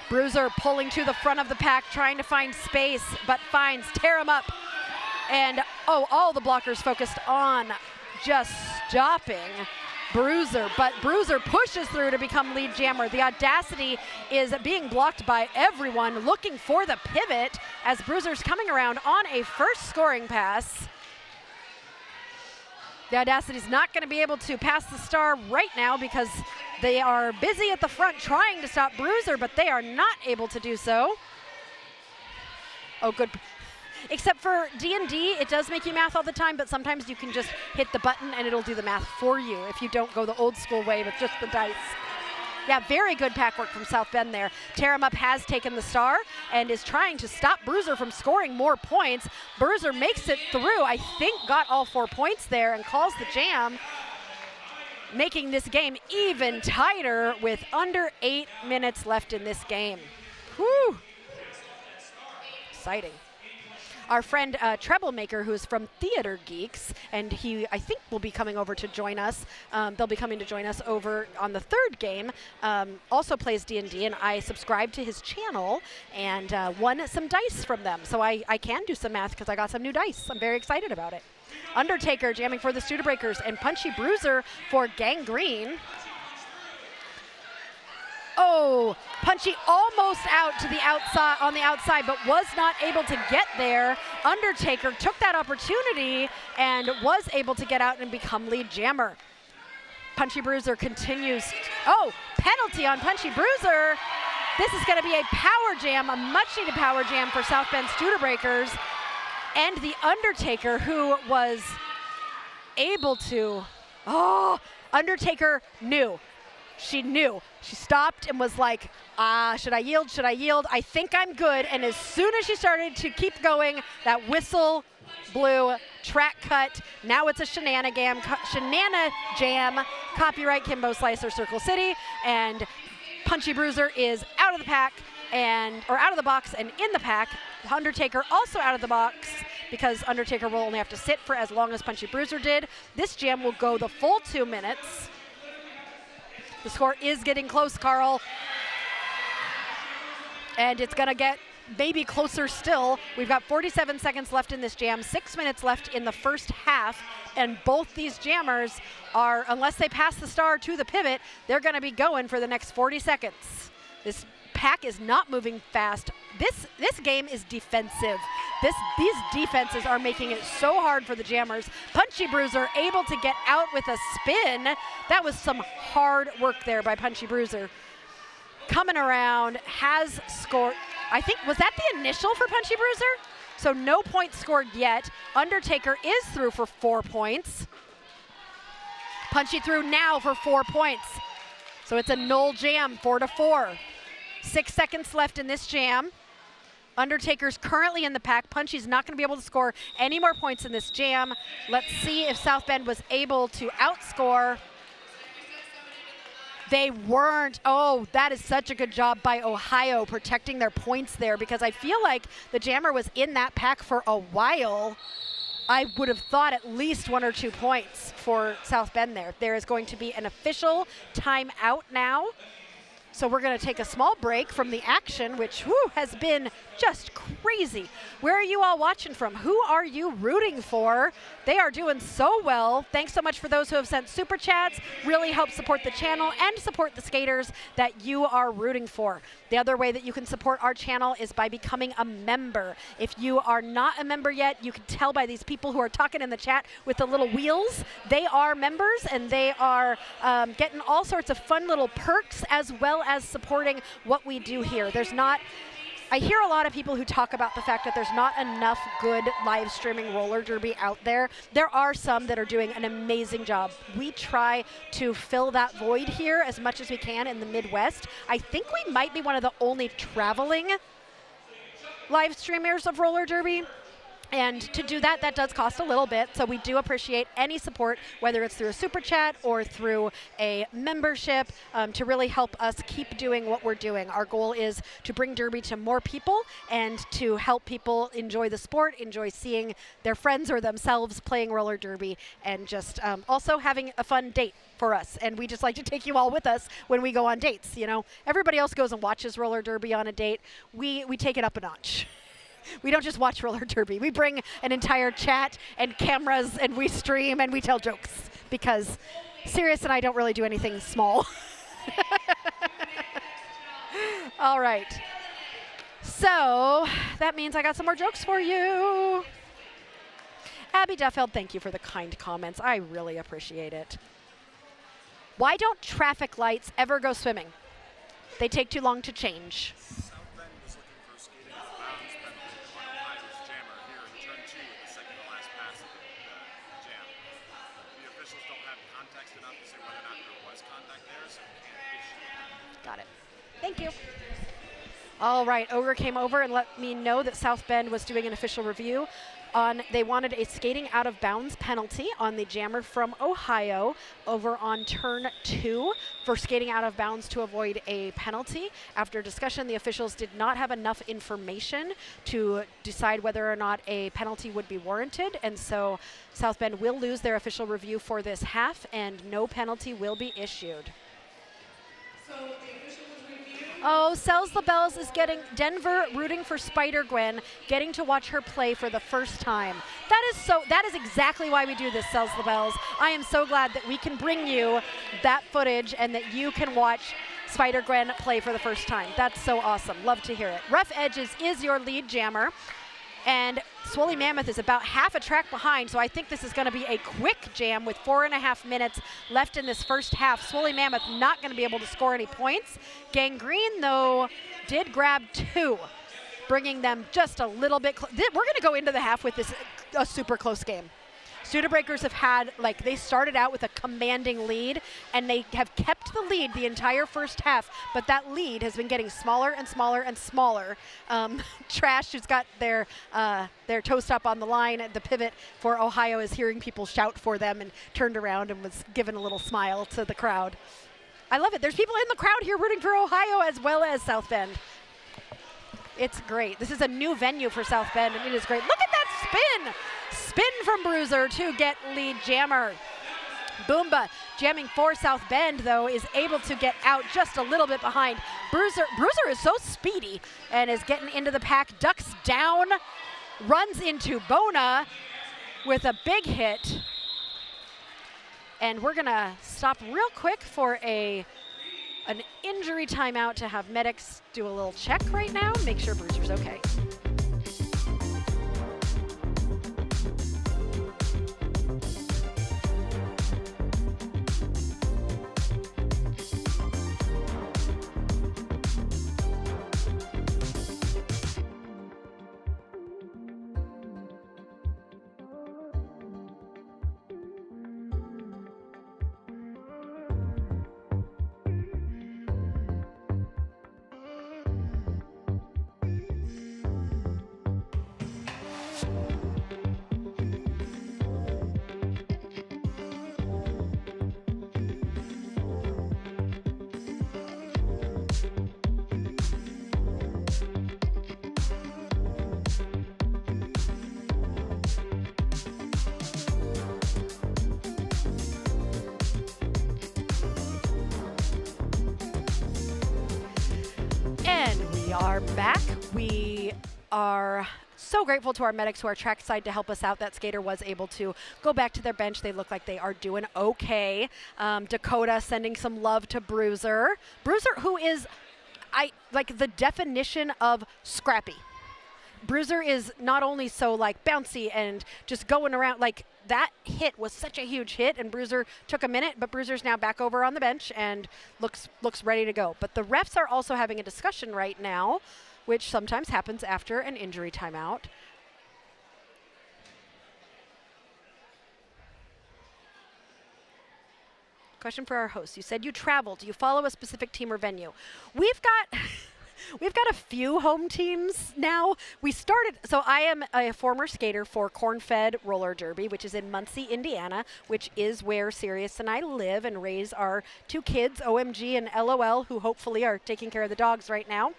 Bruiser pulling to the front of the pack, trying to find space, but finds Tear him up. And, oh, all the blockers focused on just stopping Bruiser, but Bruiser pushes through to become lead jammer. The Audacity is being blocked by everyone, looking for the pivot as Bruiser's coming around on a first scoring pass. The Audacity's not going to be able to pass the star right now because they are busy at the front trying to stop Bruiser, but they are not able to do so. Oh, good. Except for D&D, it does make you math all the time, but sometimes you can just hit the button and it'll do the math for you if you don't go the old school way with just the dice. Yeah, very good pack work from South Bend there. Tear him up has taken the star and is trying to stop Bruiser from scoring more points. Bruiser makes it through, I think got all 4 points there and calls the jam, making this game even tighter with under 8 minutes left in this game. Whew. Exciting. our friend Treble Maker, who's from Theater Geeks, and he, I think, will be coming over to join us. They'll be coming to join us over on the third game. Also plays D&D, and I subscribed to his channel and won some dice from them. So I can do some math because I got some new dice. I'm very excited about it. Undertaker jamming for the Studebreakers and Punchy Bruiser for Gangrene. Oh, Punchy almost out to the outside, on the outside, but was not able to get there. Undertaker took that opportunity and was able to get out and become lead jammer. Punchy Bruiser continues. Oh, penalty on Punchy Bruiser. This is going to be a power jam, a much-needed power jam for South Bend Studebreakers. And the Undertaker, who was able to, Undertaker knew. She knew. She stopped and was like, should I yield? Should I yield? I think I'm good. And as soon as she started to keep going, that whistle blew, track cut. Now it's a shenana jam, copyright Kimbo Slicer Circle City. And Punchy Bruiser is out of the pack, or out of the box and in the pack. Undertaker also out of the box because Undertaker will only have to sit for as long as Punchy Bruiser did. This jam will go the full 2 minutes. The score is getting close, Carl. And it's going to get maybe closer still. We've got 47 seconds left in this jam, 6 minutes left in the first half, and both these jammers are, unless they pass the star to the pivot, they're going to be going for the next 40 seconds. This pack is not moving fast. This game is defensive. These defenses are making it so hard for the jammers. Punchy Bruiser able to get out with a spin. That was some hard work there by Punchy Bruiser. Coming around, has scored. I think, was that the initial for Punchy Bruiser? So no points scored yet. Undertaker is through for 4 points. Punchy through now for 4 points. So it's a null jam, 4-4. 6 seconds left in this jam. Undertaker's currently in the pack. Punchy's not going to be able to score any more points in this jam. Let's see if South Bend was able to outscore. They weren't. Oh, that is such a good job by Ohio protecting their points there, because I feel like the jammer was in that pack for a while. I would have thought at least 1 or 2 points for South Bend there. There is going to be an official timeout now. So we're going to take a small break from the action, which has been just crazy. Where are you all watching from? Who are you rooting for? They are doing so well. Thanks so much for those who have sent super chats. Really help support the channel and support the skaters that you are rooting for. The other way that you can support our channel is by becoming a member. If you are not a member yet, you can tell by these people who are talking in the chat with the little wheels. They are members, and they are getting all sorts of fun little perks, as well as supporting what we do here. I hear a lot of people who talk about the fact that there's not enough good live streaming roller derby out there. There are some that are doing an amazing job. We try to fill that void here as much as we can in the Midwest. I think we might be one of the only traveling live streamers of roller derby. And to do that, that does cost a little bit. So we do appreciate any support, whether it's through a super chat or through a membership, to really help us keep doing what we're doing. Our goal is to bring derby to more people and to help people enjoy the sport, enjoy seeing their friends or themselves playing roller derby, and just also having a fun date for us. And we just like to take you all with us when we go on dates. You know, everybody else goes and watches roller derby on a date. We take it up a notch. We don't just watch roller derby. We bring an entire chat and cameras, and we stream and we tell jokes, because Sirius and I don't really do anything small. All right. So that means I got some more jokes for you. Abby Duffield, thank you for the kind comments. I really appreciate it. Why don't traffic lights ever go swimming? They take too long to change. Got it. Thank you. All right, Ogre came over and let me know that South Bend was doing an official review. They wanted a skating out of bounds penalty on the jammer from Ohio over on turn 2 for skating out of bounds to avoid a penalty. After discussion, the officials did not have enough information to decide whether or not a penalty would be warranted, and so South Bend will lose their official review for this half, and no penalty will be issued. Oh, Sells the Bells is getting Denver rooting for Spider-Gwen, getting to watch her play for the first time. That is exactly why we do this, Sells the Bells. I am so glad that we can bring you that footage and that you can watch Spider-Gwen play for the first time. That's so awesome. Love to hear it. Rough Edges is your lead jammer. And Swoley Mammoth is about half a track behind, so I think this is going to be a quick jam with 4.5 minutes left in this first half. Swoley Mammoth not going to be able to score any points. Gangrene, though, did grab 2, bringing them just a little bit close. We're going to go into the half with this a super close game. Studebreakers have had, they started out with a commanding lead, and they have kept the lead the entire first half, but that lead has been getting smaller and smaller and smaller. Trash, who's got their toe stop on the line at the pivot for Ohio, is hearing people shout for them and turned around and was given a little smile to the crowd. I love it. There's people in the crowd here rooting for Ohio as well as South Bend. It's great. This is a new venue for South Bend, and it is great. Look at that spin! Spin from Bruiser to get lead jammer. Boomba jamming for South Bend, though, is able to get out just a little bit behind. Bruiser is so speedy and is getting into the pack, ducks down, runs into Bona with a big hit. And we're gonna stop real quick for an injury timeout to have medics do a little check right now, make sure Bruiser's okay. We are back. We are so grateful to our medics who are trackside to help us out. That skater was able to go back to their bench. They look like they are doing okay. Dakota sending some love to Bruiser. Bruiser, who is the definition of scrappy. Bruiser is not only so bouncy and just going around, that hit was such a huge hit, and Bruiser took a minute, but Bruiser's now back over on the bench and looks ready to go. But the refs are also having a discussion right now, which sometimes happens after an injury timeout. Question for our host. You said you traveled. Do you follow a specific team or venue? We've got a few home teams now. So I am a former skater for Corn-Fed Roller Derby, which is in Muncie, Indiana, which is where Sirius and I live and raise our 2 kids, OMG and LOL, who hopefully are taking care of the dogs right now.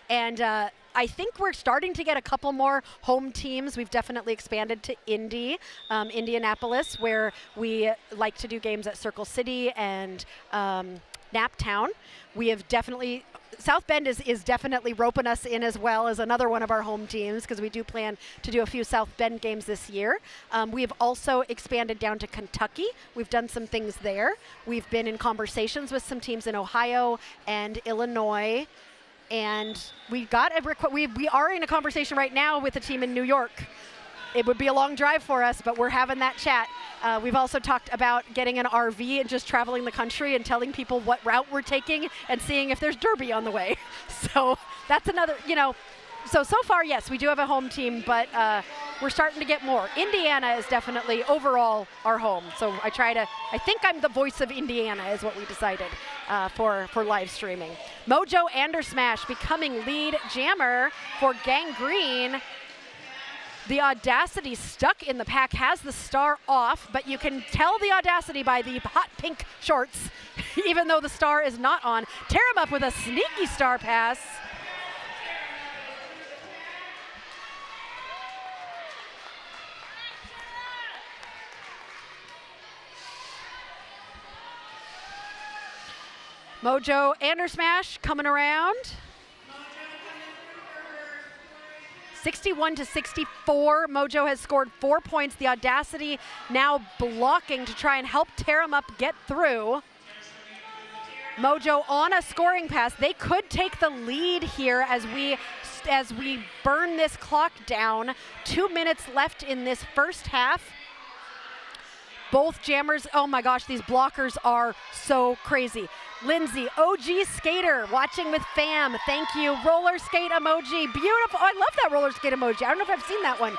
And I think we're starting to get a couple more home teams. We've definitely expanded to Indianapolis, where we like to do games at Circle City and Naptown. We have definitely South Bend is definitely roping us in as well as another one of our home teams, because we do plan to do a few South Bend games this year. We've also expanded down to Kentucky. We've done some things there. We've been in conversations with some teams in Ohio and Illinois. And we are in a conversation right now with a team in New York. It would be a long drive for us, but we're having that chat. We've also talked about getting an RV and just traveling the country and telling people what route we're taking and seeing if there's derby on the way. So that's another, so far, yes, we do have a home team, but we're starting to get more. Indiana is definitely overall our home. So I think I'm the voice of Indiana is what we decided for live streaming. Mojo Andersmash becoming lead jammer for Gangrene. The Audacity stuck in the pack, has the star off, but you can tell the Audacity by the hot pink shorts, even though the star is not on. Tear him up with a sneaky star pass. Mojo Andersmash coming around. 61-64. Mojo has scored 4 points. The Audacity now blocking to try and help tear him up get through. Mojo on a scoring pass. They could take the lead here as we burn this clock down. 2 minutes left in this first half. Both jammers, oh my gosh, these blockers are so crazy. Lindsay, OG skater, watching with fam. Thank you. Roller skate emoji. Beautiful. Oh, I love that roller skate emoji. I don't know if I've seen that one.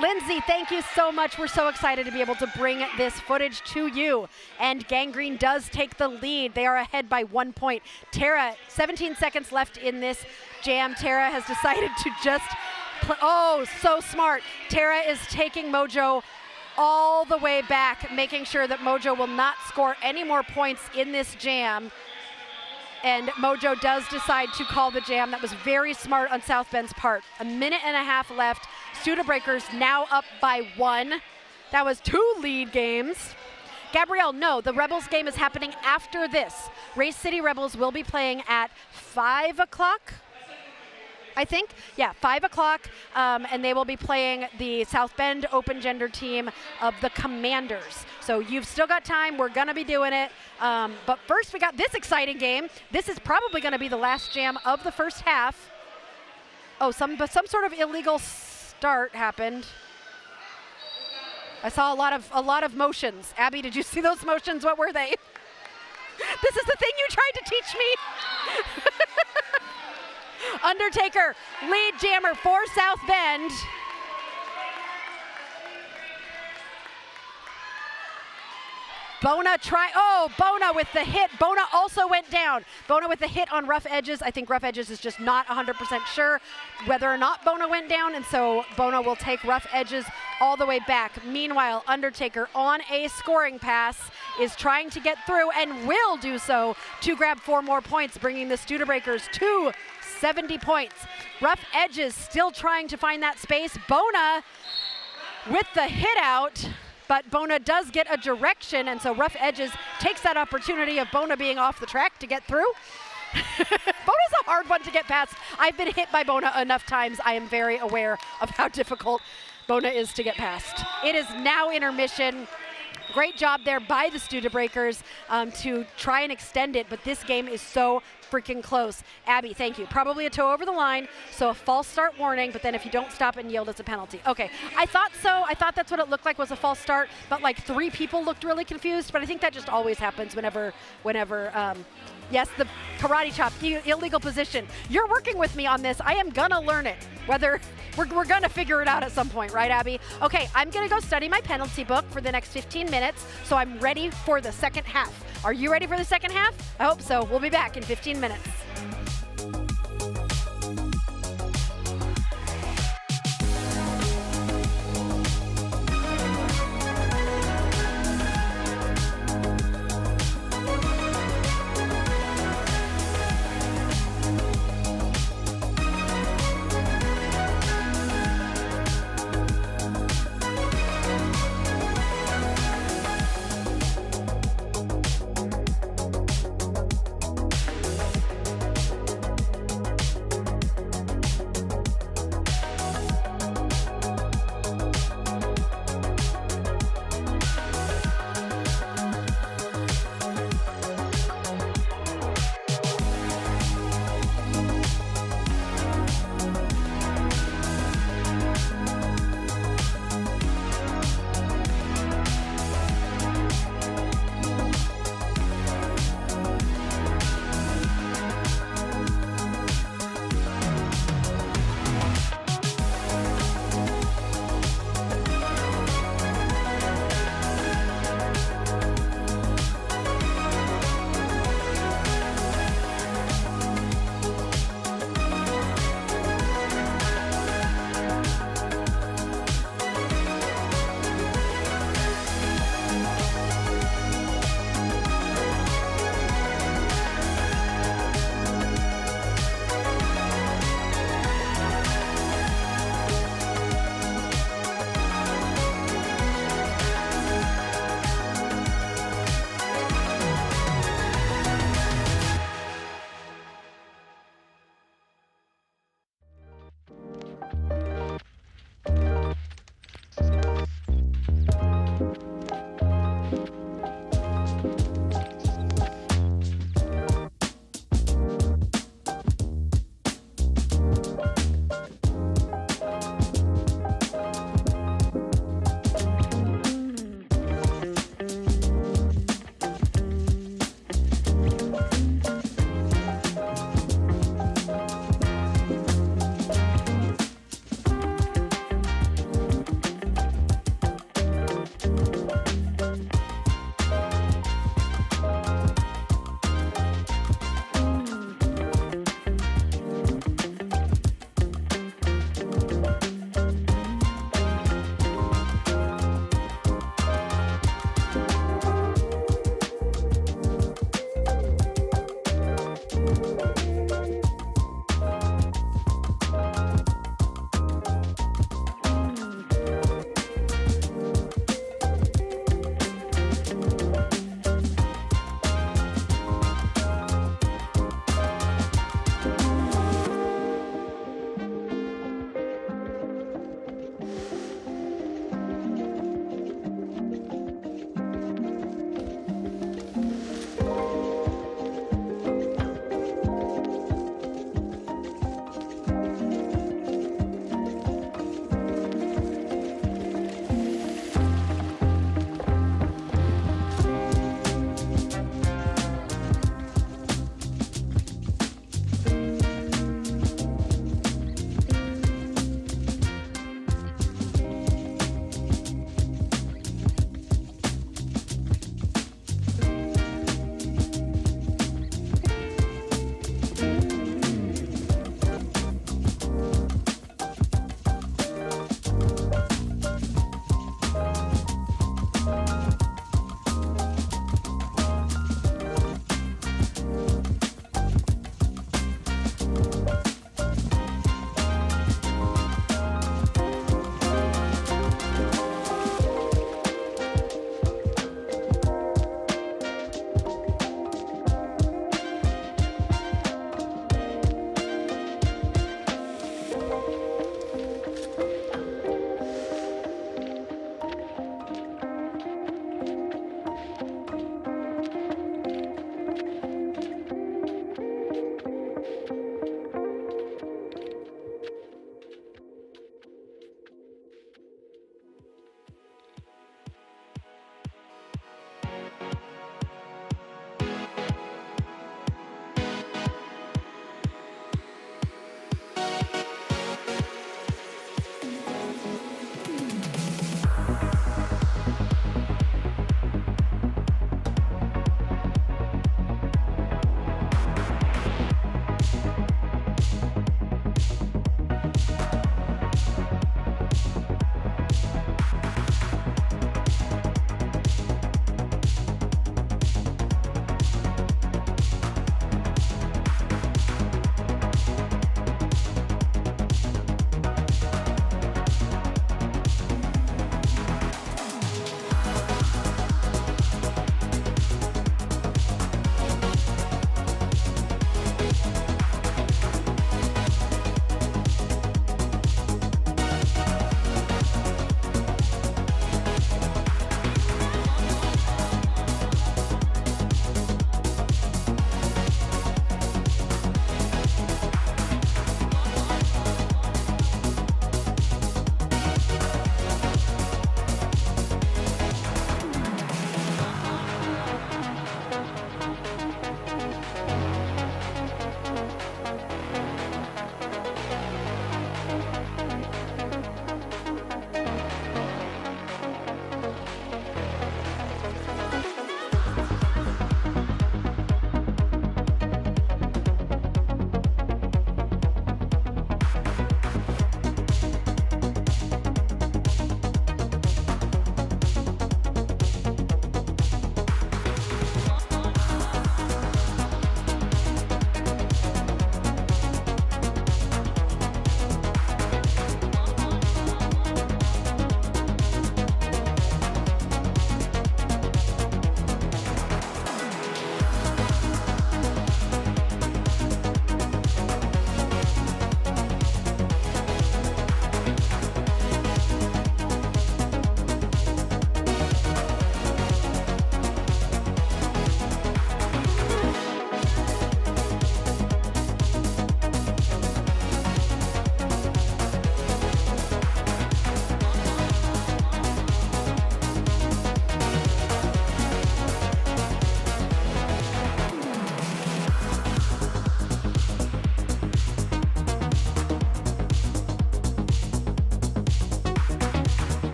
Lindsay, thank you so much. We're so excited to be able to bring this footage to you. And Gangrene does take the lead. They are ahead by 1 point. Tara, 17 seconds left in this jam. Tara has decided to just play. Oh, so smart. Tara is taking Mojo all the way back, making sure that Mojo will not score any more points in this jam. And Mojo does decide to call the jam. That was very smart on South Bend's part. 1.5 minutes left. Studebreakers now up by 1. That was 2 lead games. Gabrielle, no, the Rebels game is happening after this. Race City Rebels will be playing at 5 o'clock. I think, yeah, 5 o'clock, and they will be playing the South Bend Open Gender team of the Commanders. So you've still got time. We're going to be doing it. But first, we got this exciting game. This is probably going to be the last jam of the first half. Oh, some sort of illegal start happened. I saw a lot of motions. Abby, did you see those motions? What were they? This is the thing you tried to teach me. Undertaker, lead jammer for South Bend. Bona Bona with the hit. Bona also went down. Bona with the hit on Rough Edges. I think Rough Edges is just not 100% sure whether or not Bona went down, and so Bona will take Rough Edges all the way back. Meanwhile, Undertaker on a scoring pass is trying to get through and will do so to grab 4 more points, bringing the Studebreakers to 70 points. Rough Edges still trying to find that space. Bona with the hit out, but Bona does get a direction, and so Rough Edges takes that opportunity of Bona being off the track to get through. Bona's a hard one to get past. I've been hit by Bona enough times. I am very aware of how difficult Bona is to get past. It is now intermission. Great job there by the Studebreakers to try and extend it, but this game is so freaking close. Abby, thank you. Probably a toe over the line, so a false start warning, but then if you don't stop and yield, it's a penalty. Okay, I thought so. I thought that's what it looked like was a false start, but like 3 people looked really confused, but I think that just always happens whenever yes, the karate chop, illegal position. You're working with me on this. I am gonna learn it. Whether we're gonna figure it out at some point, right, Abby? Okay, I'm gonna go study my penalty book for the next 15 minutes, so I'm ready for the second half. Are you ready for the second half? I hope so. We'll be back in 15 minutes.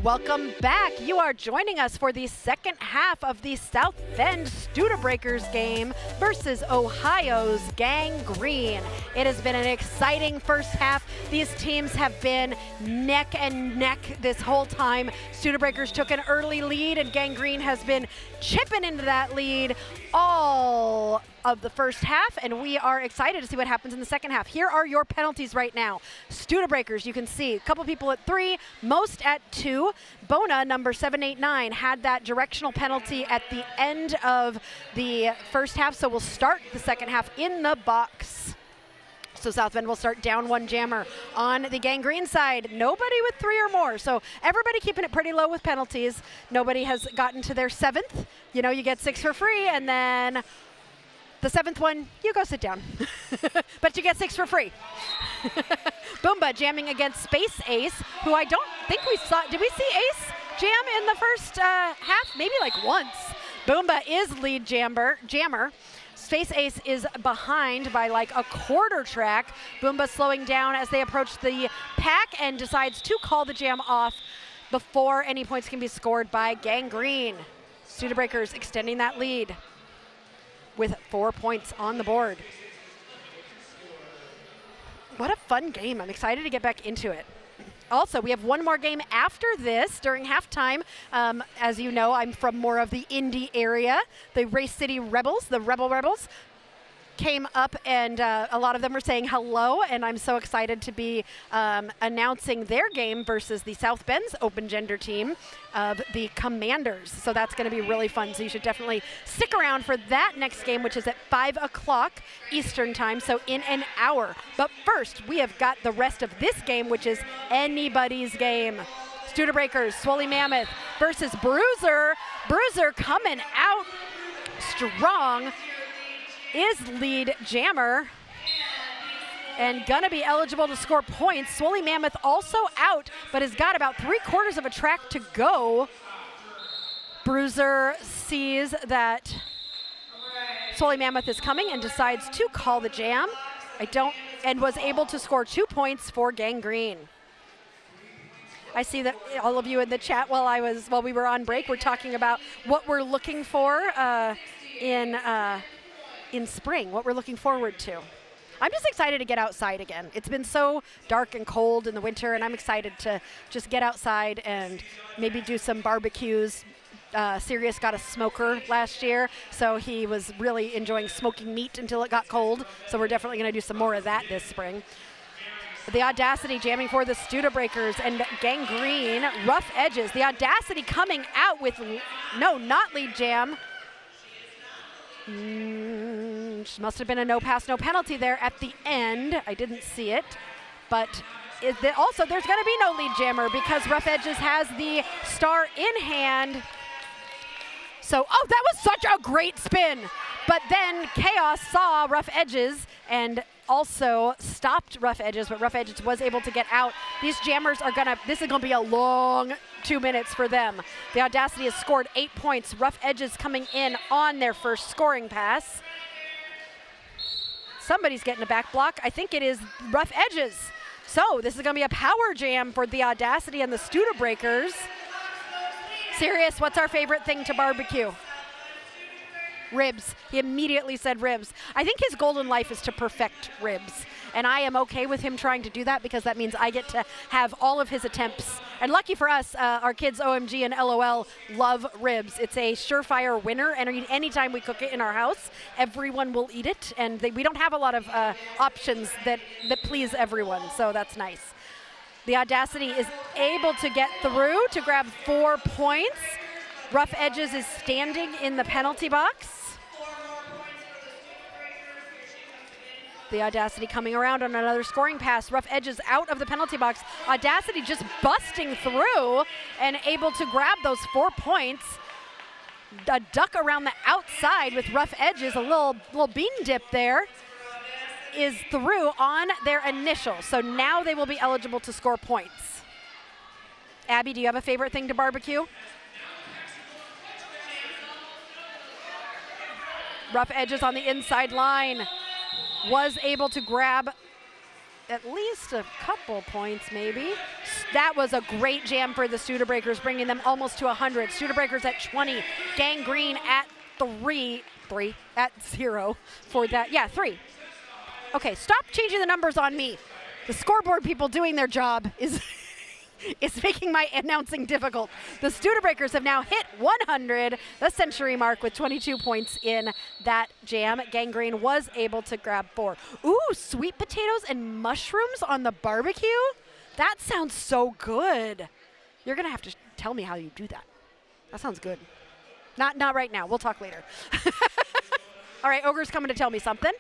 welcome back. You are joining us for the second half of the South Bend Studebreakers game versus Ohio's Gangrene. It has been an exciting first half. These teams have been neck and neck this whole time. Studebreakers took an early lead and Gangrene has been chipping into that lead all of the first half, and we are excited to see what happens in the second half. Here are your penalties right now. Studebreakers, you can see a couple people at 3, most at 2. Bona, number 789, had that directional penalty at the end of the first half, so we'll start the second half in the box. So South Bend will start down 1 jammer. On the Gangrene side, nobody with 3 or more. So everybody keeping it pretty low with penalties. Nobody has gotten to their 7th. You know, you get 6 for free, and then the 7th one, you go sit down. But you get 6 for free. Boomba jamming against Space Ace, who I don't think we saw. Did we see Ace jam in the first half? Maybe like once. Boomba is lead jammer. Space Ace is behind by like a quarter track. Boomba slowing down as they approach the pack and decides to call the jam off before any points can be scored by Gangrene. Studebreakers extending that lead with 4 points on the board. What a fun game. I'm excited to get back into it. Also, we have one more game after this during halftime. As you know, I'm from more of the Indy area. The Race City Rebels, the Rebels, came up and a lot of them were saying hello, and I'm so excited to be announcing their game versus the South Bend's open gender team of the Commanders. So that's going to be really fun. So you should definitely stick around for that next game, which is at 5 o'clock Eastern time, so in an hour. But first, we have got the rest of this game, which is anybody's game. Studebreakers, Swoley Mammoth versus Bruiser. Bruiser coming out strong. Is lead jammer and gonna be eligible to score points. Swoley Mammoth also out, but has got about 3/4 of a track to go. Bruiser sees that Swoley Mammoth is coming and decides to call the jam. And was able to score 2 points for Gangrene. I see that all of you in the chat while we were on break, we're talking about what we're looking for in spring, what we're looking forward to. I'm just excited to get outside again. It's been so dark and cold in the winter, and I'm excited to just get outside and maybe do some barbecues. Sirius got a smoker last year, so he was really enjoying smoking meat until it got cold. So we're definitely going to do some more of that this spring. The Audacity jamming for the Studebreakers and Gangrene. Rough Edges. The Audacity coming out with not lead jam. Must have been a no pass, no penalty there at the end. I didn't see it. But also there's going to be no lead jammer because Rough Edges has the star in hand. So, that was such a great spin. But then Chaos saw Rough Edges and also stopped Rough Edges, but Rough Edges was able to get out. These jammers this is gonna be a long 2 minutes for them. The Audacity has scored 8 points. Rough Edges coming in on their first scoring pass. Somebody's getting a back block. I think it is Rough Edges. So this is gonna be a power jam for the Audacity and the Studebreakers. Sirius, what's our favorite thing to barbecue? Ribs. He immediately said ribs. I think his goal in life is to perfect ribs. And I am okay with him trying to do that because that means I get to have all of his attempts. And lucky for us, our kids OMG and LOL love ribs. It's a surefire winner, and anytime we cook it in our house, everyone will eat it. And we don't have a lot of options that please everyone, so that's nice. The Audacity is able to get through to grab 4 points. Rough Edges is standing in the penalty box. The Audacity coming around on another scoring pass. Rough Edges out of the penalty box. Audacity just busting through and able to grab those 4 points. A duck around the outside with Rough Edges, a little bean dip there, is through on their initial. So now they will be eligible to score points. Abby, do you have a favorite thing to barbecue? Rough Edges on the inside line was able to grab at least a couple points, maybe. That was a great jam for the Studebreakers, bringing them almost to 100. Studebreakers at 20, Gangrene at 3 at 0 for that. Yeah, 3. Okay, stop changing the numbers on me. The scoreboard people doing their job is is making my announcing difficult. The Studebreakers have now hit 100, the century mark, with 22 points in that jam. Gangrene was able to grab 4. Ooh, sweet potatoes and mushrooms on the barbecue? That sounds so good. You're going to have to tell me how you do that. That sounds good. Not right now. We'll talk later. All right, Ogre's coming to tell me something.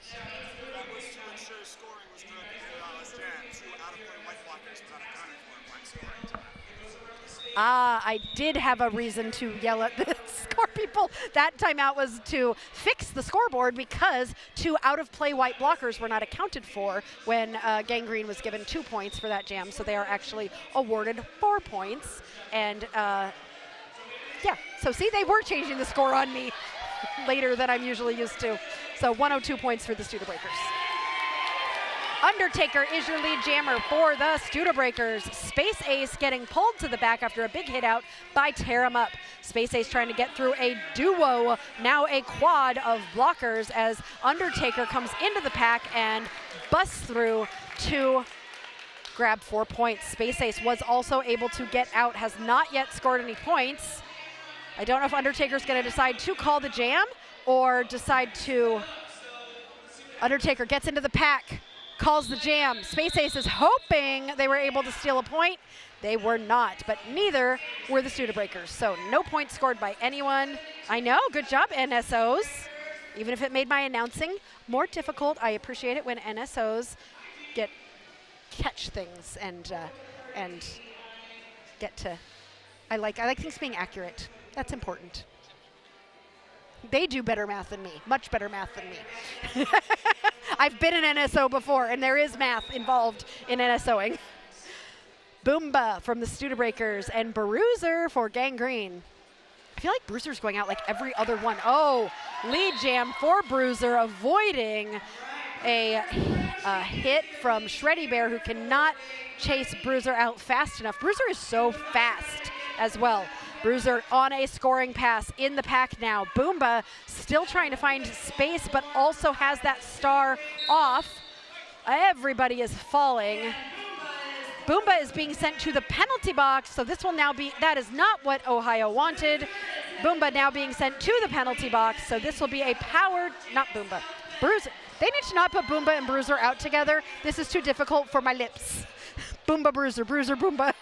That was to ensure scoring was good in this jam. 2 out-of-play white blockers without accounting for when scoring. I did have a reason to yell at the score people. That timeout was to fix the scoreboard because 2 out-of-play white blockers were not accounted for when Gangrene was given 2 points for that jam. So they are actually awarded 4 points. And yeah, so see, they were changing the score on me later than I'm usually used to. So 102 points for the Studebreakers. Undertaker is your lead jammer for the Studebreakers. Space Ace getting pulled to the back after a big hit out by Tear 'em Up. Space Ace trying to get through a duo, now a quad of blockers as Undertaker comes into the pack and busts through to grab 4 points. Space Ace was also able to get out, has not yet scored any points. I don't know if Undertaker's going to decide to call the jam or decide to... Undertaker gets into the pack, calls the jam. Space Ace is hoping they were able to steal a point. They were not, but neither were the Studebreakers. So no points scored by anyone. I know, good job, NSOs. Even if it made my announcing more difficult, I appreciate it when NSOs catch things and get to... I like things being accurate. That's important. They do better math than me, much better math than me. I've been an NSO before, and there is math involved in NSOing. Boomba from the Studebreakers and Bruiser for Gangrene. I feel like Bruiser's going out like every other one. Oh, lead jam for Bruiser, avoiding a hit from Shreddy Bear, who cannot chase Bruiser out fast enough. Bruiser is so fast as well. Bruiser on a scoring pass in the pack now. Boomba still trying to find space, but also has that star off. Everybody is falling. Boomba is being sent to the penalty box, so this will now be, that is not what Ohio wanted. Boomba now being sent to the penalty box, so this will be a powered, not Boomba, Bruiser. They need to not put Boomba and Bruiser out together. This is too difficult for my lips. Boomba, Bruiser, Bruiser, Boomba.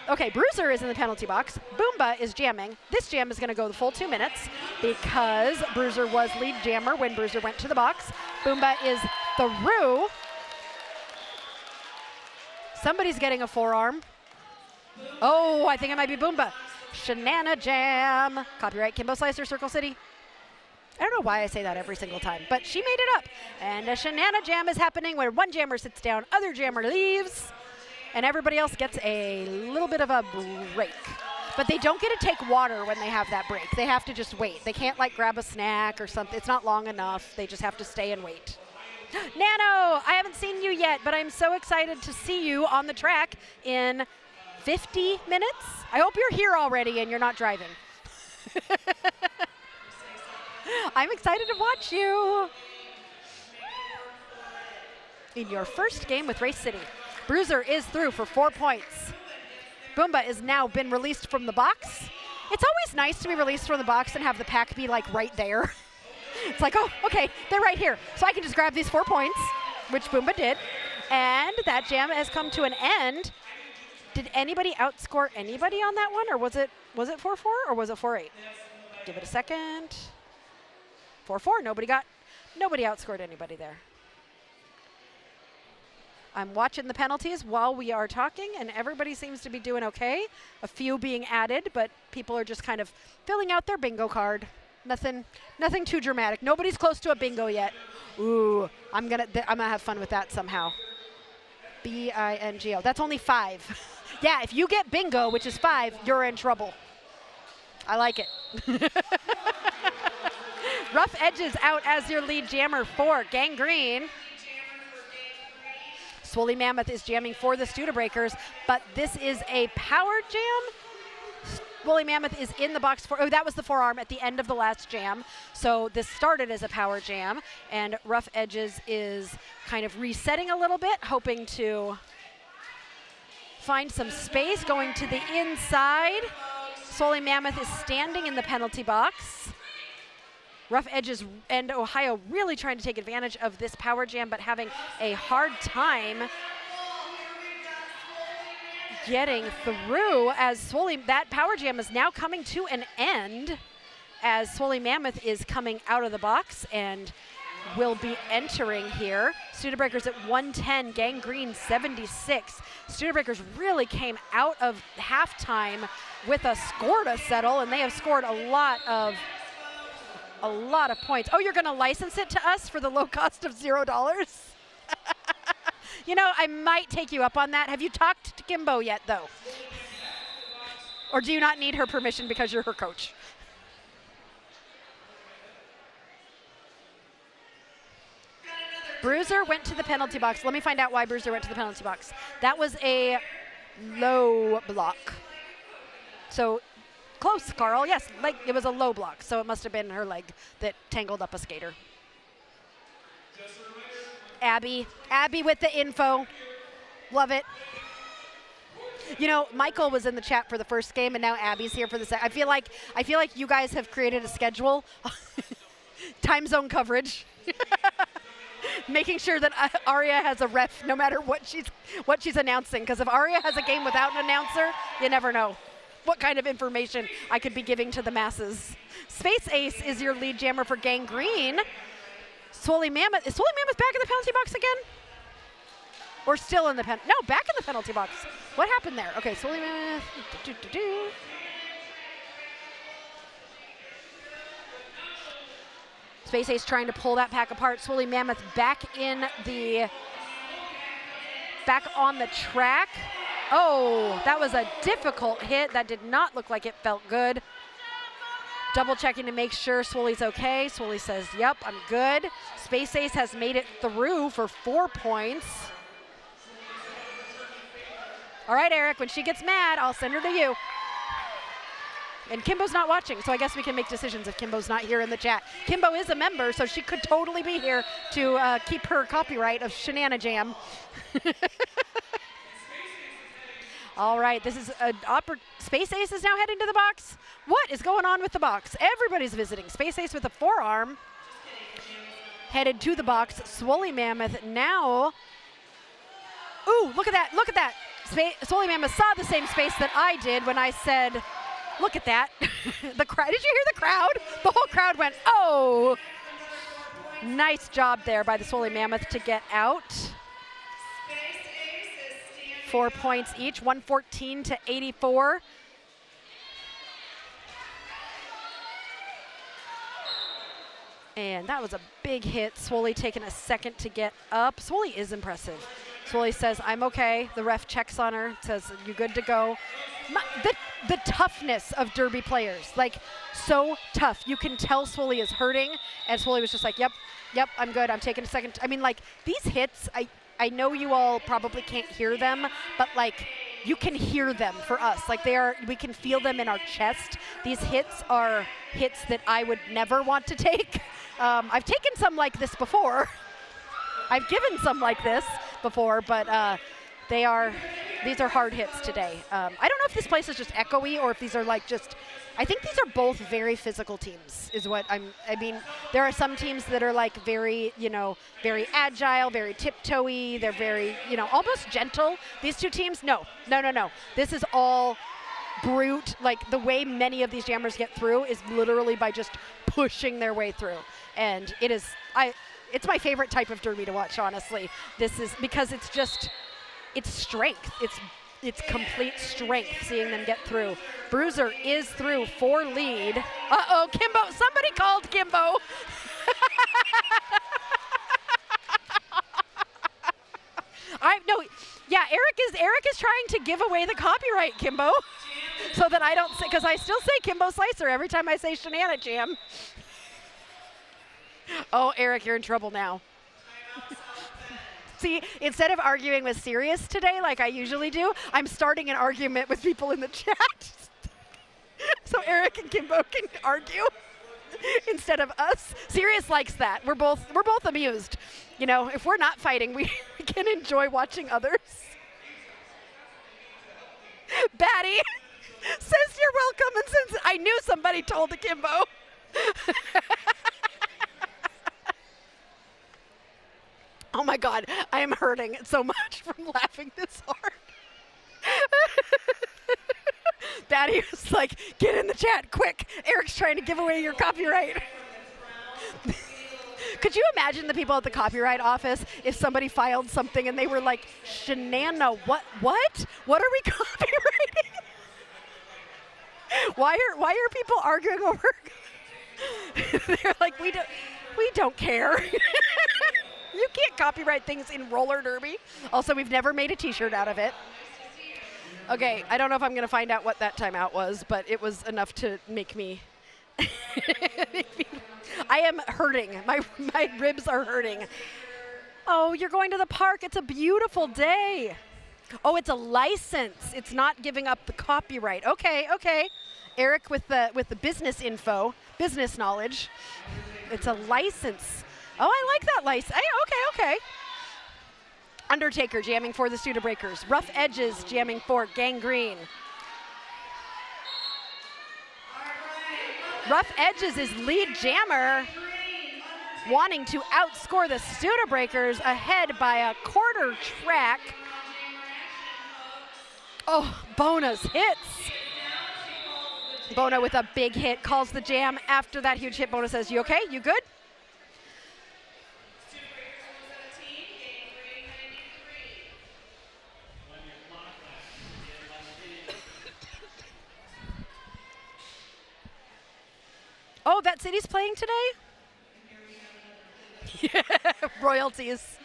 Okay, Bruiser is in the penalty box. Boomba is jamming. This jam is going to go the full 2 minutes because Bruiser was lead jammer when Bruiser went to the box. Boomba is through. Somebody's getting a forearm. Oh, I think it might be Boomba. Shanana Jam. Copyright Kimbo Slicer, Circle City. I don't know why I say that every single time, but she made it up. And a Shanana Jam is happening where one jammer sits down, other jammer leaves, and everybody else gets a little bit of a break. But they don't get to take water when they have that break. They have to just wait. They can't like grab a snack or something. It's not long enough. They just have to stay and wait. Nano, I haven't seen you yet, but I'm so excited to see you on the track in 50 minutes. I hope you're here already and you're not driving. I'm excited to watch you in your first game with Race City. Bruiser is through for 4 points. Boomba has now been released from the box. It's always nice to be released from the box and have the pack be like right there. It's like, oh, okay, they're right here. So I can just grab these 4 points, which Boomba did. And that jam has come to an end. Did anybody outscore anybody on that one? Or was it 4-4 or was it 4-8? Give it a second. 4-4, nobody outscored anybody there. I'm watching the penalties while we are talking, and everybody seems to be doing okay. A few being added, but people are just kind of filling out their bingo card. Nothing too dramatic. Nobody's close to a bingo yet. Ooh, I'm gonna have fun with that somehow. B-I-N-G-O. That's only 5. Yeah, if you get bingo, which is 5, you're in trouble. I like it. Rough Edges out as your lead jammer for Gangrene. Swoley Mammoth is jamming for the Studebreakers, but this is a power jam. Woolly Mammoth is in the box for, oh, that was the forearm at the end of the last jam. So this started as a power jam, and Rough Edges is kind of resetting a little bit, hoping to find some space, going to the inside. Woolly Mammoth is standing in the penalty box. Rough Edges and Ohio really trying to take advantage of this power jam, but having a hard time getting through as that power jam is now coming to an end as Swoley Mammoth is coming out of the box and will be entering here. Studebreakers at 110, Gangrene 76. Studebreakers really came out of halftime with a score to settle, and they have scored a lot of points. Oh, you're gonna license it to us for the low cost of $0? You know, I might take you up on that. Have you talked to Kimbo yet, though? Or do you not need her permission because you're her coach? Bruiser went to the penalty box. Let me find out why Bruiser went to the penalty box. That was a low block. So close, Carl. Yes, like it was a low block. So it must have been her leg that tangled up a skater. Abby with the info. Love it. You know, Michael was in the chat for the first game, and now Abby's here for the second. I feel like you guys have created a schedule, time zone coverage, making sure that Aria has a ref no matter what she's announcing. Because if Aria has a game without an announcer, you never know what kind of information I could be giving to the masses. Space Ace is your lead jammer for Gangrene. Swoley Mammoth, is Swoley Mammoth back in the penalty box again? Or still in the no, back in the penalty box. What happened there? Okay, Swoley Mammoth. Space Ace trying to pull that pack apart. Swoley Mammoth back on the track. Oh, that was a difficult hit. That did not look like it felt good. Double checking to make sure Swoley's okay. Swoley says, yep, I'm good. Space Ace has made it through for 4 points. All right, Eric, when she gets mad, I'll send her to you. And Kimbo's not watching, so I guess we can make decisions if Kimbo's not here in the chat. Kimbo is a member, so she could totally be here to keep her copyright of Shenana Jam. All right, this is Space Ace is now heading to the box. What is going on with the box? Everybody's visiting. Space Ace with a forearm headed to the box. Swoley Mammoth now. Ooh, look at that, look at that. Swoley Mammoth saw the same space that I did when I said, look at that. The crowd, did you hear the crowd? The whole crowd went, oh. Nice job there by the Swoley Mammoth to get out. 4 points each, 114 to 84. And that was a big hit. Swoley taking a second to get up. Swoley is impressive. Swoley says, I'm okay. The ref checks on her, says, you good to go. The toughness of Derby players, like so tough. You can tell Swoley is hurting, and Swoley was just like, yep, I'm good. I'm taking a second. I mean, like these hits, I know you all probably can't hear them, but like you can hear them for us. Like we can feel them in our chest. These hits are hits that I would never want to take. I've taken some like this before. I've given some like this before, but these are hard hits today. I don't know if this place is just echoey or if these are like just, I think these are both very physical teams is what I mean, there are some teams that are like very, very agile, very tiptoey. They're very, almost gentle. These two teams, no. This is all brute. Like the way many of these jammers get through is literally by just pushing their way through. And it's my favorite type of derby to watch, honestly. This is because it's strength. It's complete strength seeing them get through. Bruiser is through for lead. Uh-oh, Kimbo, somebody called Kimbo. Eric is trying to give away the copyright, Kimbo, so that I don't say, because I still say Kimbo Slicer every time I say Shenana Jam. Oh, Eric, you're in trouble now. See, instead of arguing with Sirius today like I usually do, I'm starting an argument with people in the chat. So Eric and Kimbo can argue instead of us. Sirius likes that. We're both amused. You know, if we're not fighting, we can enjoy watching others. Batty says you're welcome, and since I knew somebody told Akimbo. Oh my God, I am hurting so much from laughing this hard. Batty was like, get in the chat, quick. Eric's trying to give away your copyright. Could you imagine the people at the copyright office if somebody filed something and they were like, Shanana, what? What are we copyrighting? Why are people arguing over? They're like, we don't care. You can't copyright things in roller derby. Also, we've never made a t-shirt out of it. Okay, I don't know if I'm going to find out what that timeout was, but it was enough to make me I am hurting. My ribs are hurting. Oh, you're going to the park. It's a beautiful day. Oh, it's a license. It's not giving up the copyright. Okay. Eric with the business info, business knowledge. It's a license. Oh, I like that license. Okay. Undertaker jamming for the Studebreakers. Rough Edges jamming for Gangrene. Rough Edges is lead jammer, wanting to outscore the Studebreakers ahead by a quarter track. Oh, Bona's hits. Bona with a big hit, calls the jam. After that huge hit, Bona says, you okay? You good? Oh, that city's playing today? Yeah, royalties.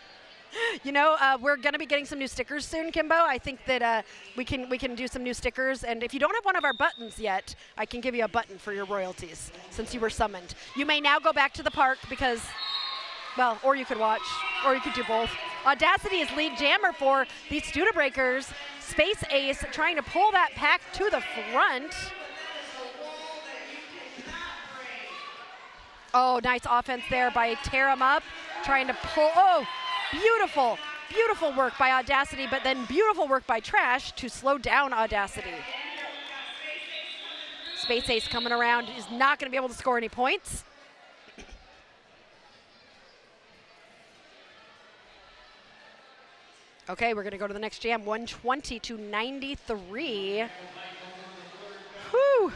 You know, we're going to be getting some new stickers soon, Kimbo. I think that we can do some new stickers. And if you don't have one of our buttons yet, I can give you a button for your royalties since you were summoned. You may now go back to the park because, well, or you could watch, or you could do both. Audacity is lead jammer for the Studebreakers. Space Ace trying to pull that pack to the front. Oh, nice offense there by Tear 'em Up, trying to pull. Oh, beautiful work by Audacity, but then beautiful work by Trash to slow down Audacity. Space Ace coming around is not going to be able to score any points. Okay, we're going to go to the next jam, 120 to 93. Whew.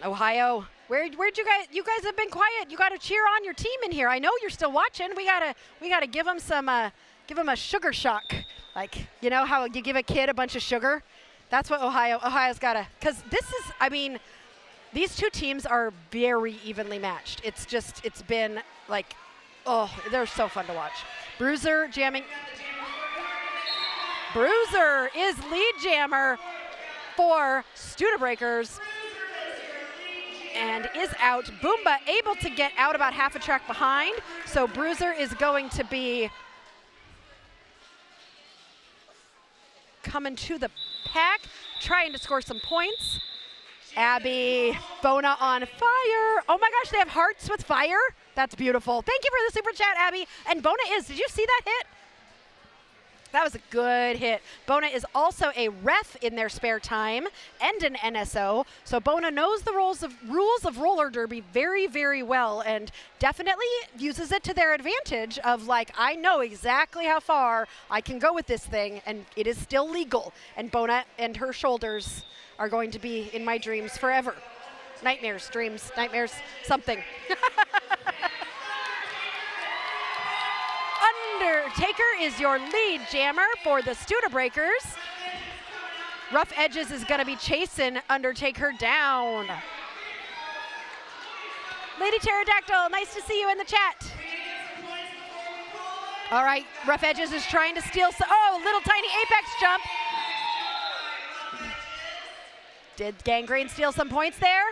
Ohio, where'd you guys have been quiet. You got to cheer on your team in here. I know you're still watching. We gotta give them a sugar shock. Like, you know how you give a kid a bunch of sugar? That's what Ohio's got to, because these two teams are very evenly matched. It's been like, oh, they're so fun to watch. Bruiser jamming. Bruiser is lead jammer for Studebreakers. And is out. Boomba able to get out about half a track behind. So Bruiser is going to be coming to the pack, trying to score some points. Abby, Bona on fire. Oh my gosh, they have hearts with fire. That's beautiful. Thank you for the super chat, Abby. And Bona did you see that hit? That was a good hit. Bona is also a ref in their spare time and an NSO. So Bona knows the rules of roller derby very, very well and definitely uses it to their advantage of like, I know exactly how far I can go with this thing and it is still legal. And Bona and her shoulders are going to be in my dreams forever. Nightmares, dreams, nightmares, something. Undertaker is your lead jammer for the Studebreakers. Rough Edges is going to be chasing Undertaker down. Lady Pterodactyl, nice to see you in the chat. All right, Rough Edges is trying to steal little tiny apex jump. Did Gangrene steal some points there?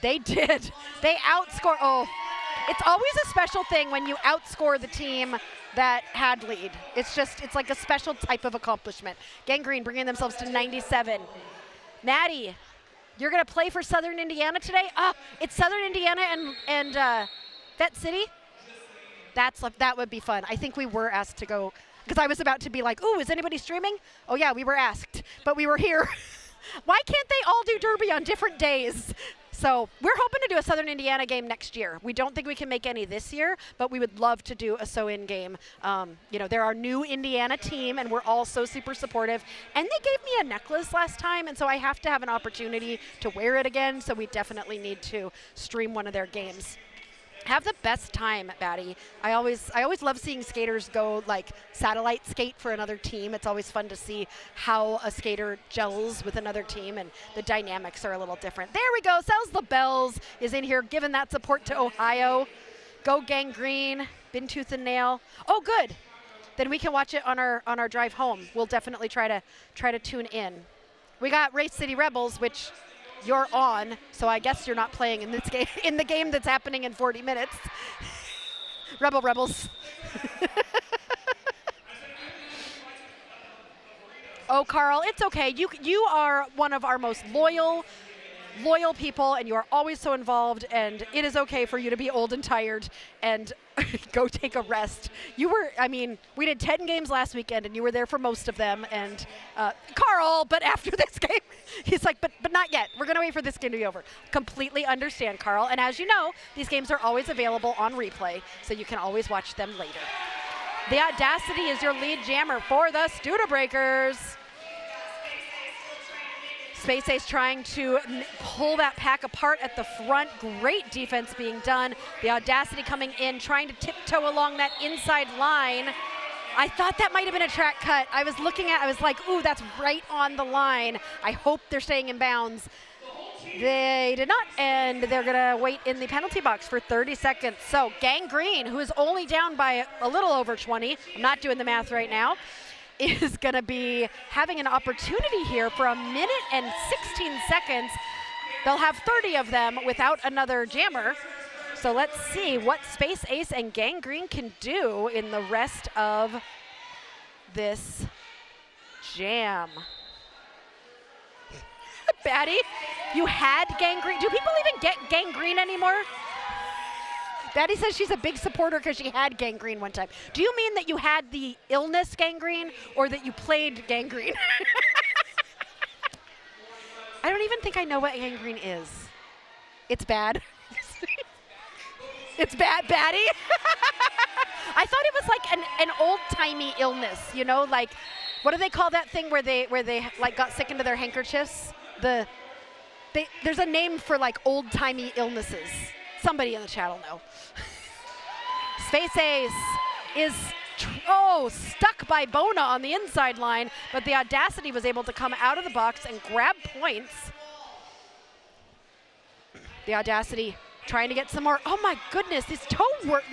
They did. They outscored. Oh, it's always a special thing when you outscore the team that had lead. It's like a special type of accomplishment. Gangrene bringing themselves to 97. Maddie, you're going to play for Southern Indiana today? It's Southern Indiana and Vet City? That would be fun. I think we were asked to go, because I was about to be like, ooh, is anybody streaming? Oh, yeah, we were asked, but we were here. Why can't they all do Derby on different days? So we're hoping to do a Southern Indiana game next year. We don't think we can make any this year, but we would love to do a So-In game. They're our new Indiana team, and we're all so super supportive. And they gave me a necklace last time, and so I have to have an opportunity to wear it again, so we definitely need to stream one of their games. Have the best time, Batty. I always love seeing skaters go like satellite skate for another team. It's always fun to see how a skater gels with another team, and the dynamics are a little different. There we go. Sells the Bells is in here giving that support to Ohio. Go Gangrene, been tooth and nail. Oh, good. Then we can watch it on our drive home. We'll definitely try to tune in. We got Race City Rebels, which you're on, so I guess you're not playing in this game, in the game that's happening in 40 minutes. Rebels. Oh, Carl, it's okay. You are one of our most loyal people, and you are always so involved, and it is okay for you to be old and tired and go take a rest. We did 10 games last weekend, and you were there for most of them, and Carl, but after this game, he's like, but not yet. We're going to wait for this game to be over. Completely understand, Carl, and as you know, these games are always available on replay, so you can always watch them later. The Audacity is your lead jammer for the Studebreakers. Space Ace trying to pull that pack apart at the front. Great defense being done. The Audacity coming in, trying to tiptoe along that inside line. I thought that might have been a track cut. I was like, ooh, that's right on the line. I hope they're staying in bounds. They did not, and they're going to wait in the penalty box for 30 seconds. So Gangrene, who is only down by a little over 20, I'm not doing the math right now, is going to be having an opportunity here for 1 minute and 16 seconds. They'll have 30 of them without another jammer. So let's see what Space Ace and Gangrene can do in the rest of this jam. Batty, you had Gangrene. Do people even get Gangrene anymore? Batty says she's a big supporter because she had Gangrene one time. Do you mean that you had the illness Gangrene or that you played Gangrene? I don't even think I know what Gangrene is. It's bad. It's bad, Batty. I thought it was like an old-timey illness, like, what do they call that thing where they like got sick into their handkerchiefs? There's a name for like old-timey illnesses. Somebody in the chat will know. Space Ace is stuck by Bona on the inside line, but the Audacity was able to come out of the box and grab points. The Audacity trying to get some more. Oh my goodness, this toe work.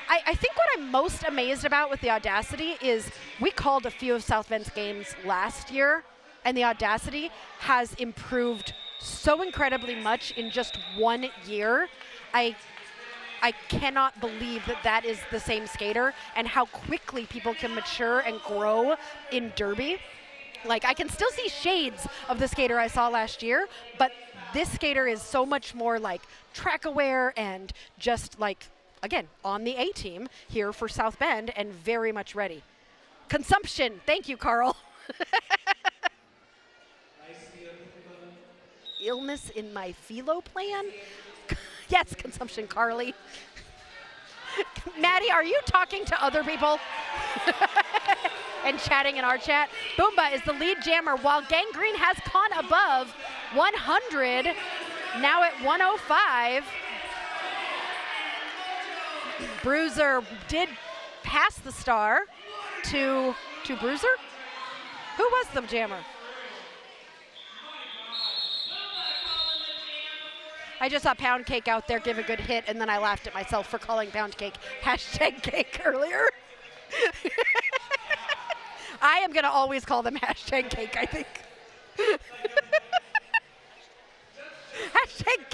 I think what I'm most amazed about with the Audacity is we called a few of South Bend's games last year, and the Audacity has improved so incredibly much in just 1 year. I cannot believe that is the same skater and how quickly people can mature and grow in Derby. Like, I can still see shades of the skater I saw last year, but this skater is so much more like track aware and just like, again, on the A team here for South Bend and very much ready. Consumption. Thank you, Carl. Illness in my philo plan? Yes, Consumption Carly. Maddie, are you talking to other people? And chatting in our chat? Boomba is the lead jammer while Gangrene has gone above 100, now at 105. Bruiser did pass the star to Bruiser? Who was the jammer? I just saw Pound Cake out there give a good hit, and then I laughed at myself for calling Pound Cake #cake earlier. I am going to always call them #cake, I think.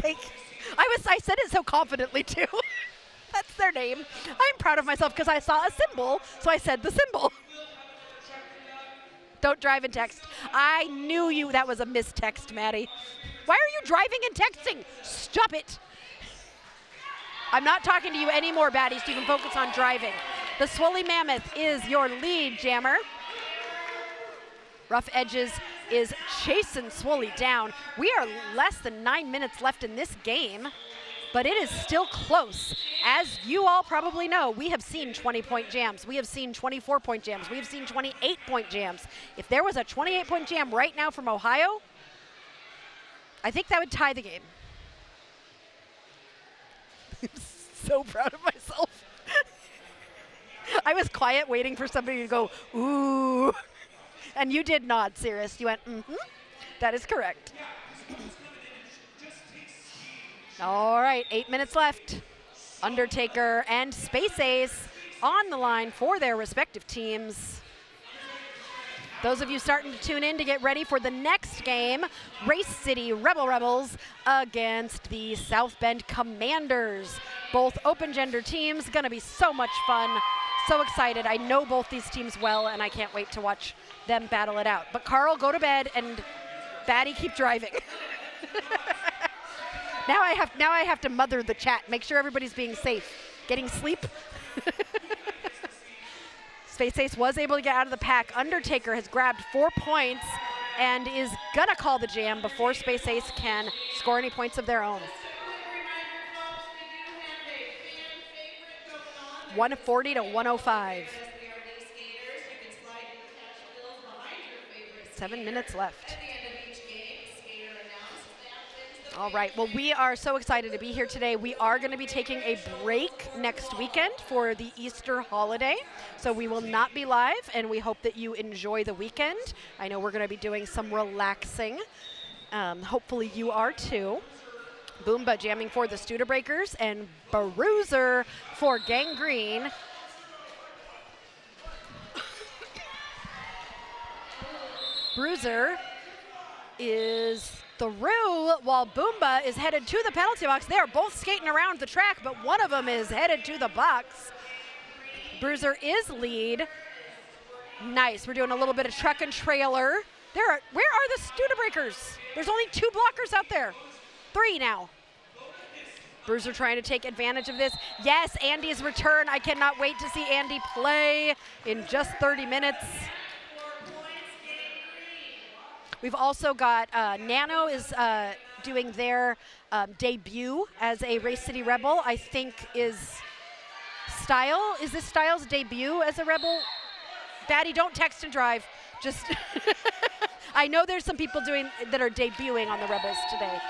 I said it so confidently too. That's their name. I'm proud of myself because I saw a symbol, so I said the symbol. Don't drive and text. I knew that was a mistext, Maddie. Why are you driving and texting? Stop it. I'm not talking to you anymore, baddies, so you can focus on driving. The Swoley Mammoth is your lead jammer. Rough Edges is chasing Swoley down. We are less than 9 minutes left in this game, but it is still close. As you all probably know, we have seen 20-point jams. We have seen 24-point jams. We have seen 28-point jams. If there was a 28-point jam right now from Ohio, I think that would tie the game. I'm so proud of myself. I was quiet waiting for somebody to go, ooh. And you did nod, Cirrus. You went, mm-hmm. That is correct. All right, 8 minutes left. Undertaker and Space Ace on the line for their respective teams. Those of you starting to tune in to get ready for the next game, Race City Rebels against the South Bend Commanders. Both open gender teams, gonna be so much fun. So excited. I know both these teams well, and I can't wait to watch them battle it out. But Carl, go to bed, and Batty, keep driving. Now I have to mother the chat. Make sure everybody's being safe. Getting sleep. Space Ace was able to get out of the pack. Undertaker has grabbed 4 points and is gonna call the jam before Space Ace can score any points of their own. 140 to 105. 7 minutes left. All right, well, we are so excited to be here today. We are going to be taking a break next weekend for the Easter holiday, so we will not be live, and we hope that you enjoy the weekend. I know we're going to be doing some relaxing. Hopefully you are too. Boomba jamming for the Studebreakers, and Bruiser for Gangrene. Bruiser is through while Boomba is headed to the penalty box. They are both skating around the track, but one of them is headed to the box. Bruiser is lead. Nice. We're doing a little bit of truck and trailer. Where are the Studebreakers? There's only 2 blockers out there. 3 now. Bruiser trying to take advantage of this. Yes, Andy's return. I cannot wait to see Andy play in just 30 minutes. We've also got Nano is doing their debut as a Race City Rebel. I think is this Styles' debut as a Rebel? Batty, don't text and drive. Just, I know there's some people that are debuting on the Rebels today.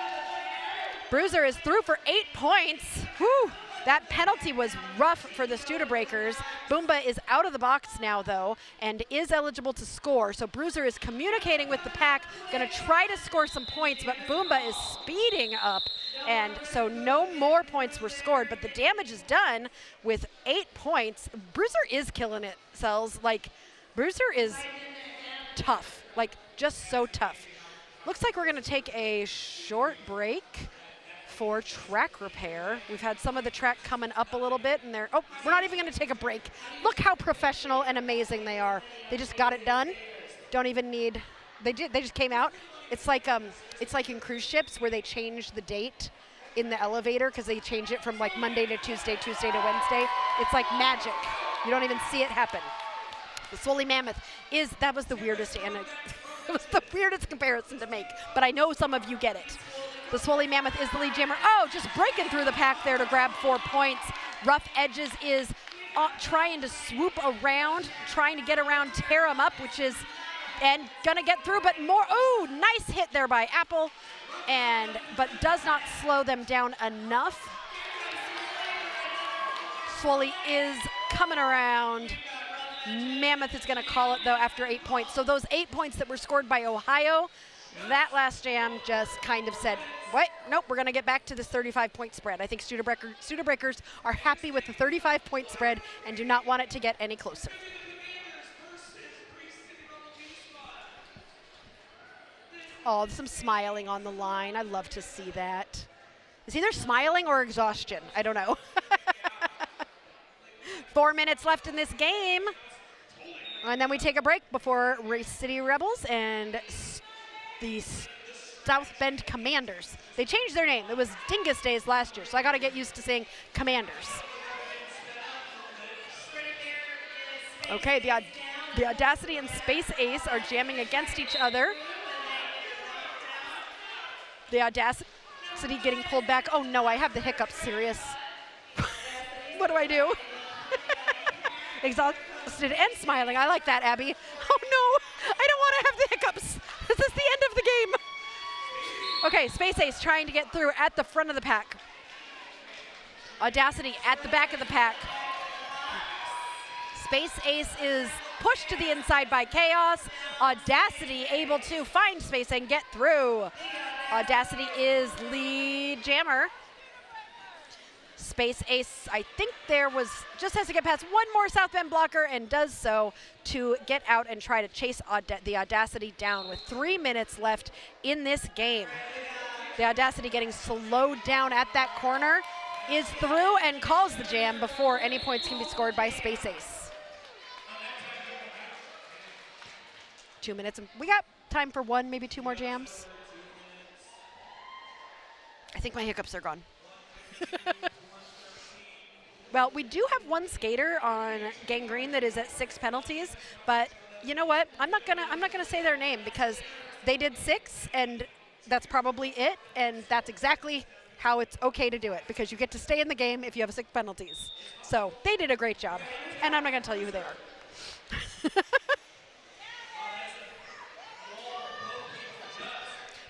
Bruiser is through for 8 points. Whew. That penalty was rough for the Studebreakers. Boomba is out of the box now, though, and is eligible to score. So Bruiser is communicating with the pack, going to try to score some points, but Boomba is speeding up, and so no more points were scored. But the damage is done with 8 points. Bruiser is killing it, Cells. Like, Bruiser is tough, like, just so tough. Looks like we're going to take a short break for track repair. We've had some of the track coming up a little bit, and we're not even going to take a break. Look how professional and amazing they are. They just got it done. Don't even need, they just came out. It's like in cruise ships where they change the date in the elevator because they change it from like Monday to Tuesday, Tuesday to Wednesday. It's like magic. You don't even see it happen. The Swoley Mammoth that was the weirdest, and it was the weirdest comparison to make, but I know some of you get it. The Swoley Mammoth is the lead jammer. Oh, just breaking through the pack there to grab 4 points. Rough Edges is trying to swoop around, trying to get around, tear him up, and gonna get through, but more. Oh, nice hit there by Apple, but does not slow them down enough. Swoley is coming around. Mammoth is gonna call it though after 8 points. So those 8 points that were scored by Ohio, that last jam just kind of said, what? Nope, we're going to get back to this 35-point spread. I think Studebreakers are happy with the 35-point spread and do not want it to get any closer. Oh, some smiling on the line. I love to see that. It's either smiling or exhaustion. I don't know. 4 minutes left in this game. And then we take a break before Race City Rebels and the South Bend Commanders. They changed their name. It was Dyngus Daze last year, so I got to get used to saying Commanders. Okay, the Audacity and Space Ace are jamming against each other. The Audacity getting pulled back. Oh no, I have the hiccups, serious. What do I do? Exhausted and smiling. I like that, Abby. Oh no, I don't want to have the hiccups. This is the end of the game. Okay, Space Ace trying to get through at the front of the pack. Audacity at the back of the pack. Space Ace is pushed to the inside by Chaos. Audacity able to find space and get through. Audacity is lead jammer. Space Ace, I think just has to get past one more South Bend blocker and does so to get out and try to chase the Audacity down with 3 minutes left in this game. The Audacity getting slowed down at that corner is through and calls the jam before any points can be scored by Space Ace. 2 minutes, and we got time for one, maybe two more jams. I think my hiccups are gone. Well, we do have one skater on Gang Green that is at 6 penalties, but you know what? I'm not gonna say their name because they did 6, and that's probably it, and that's exactly how it's okay to do it because you get to stay in the game if you have 6 penalties. So they did a great job, and I'm not gonna tell you who they are.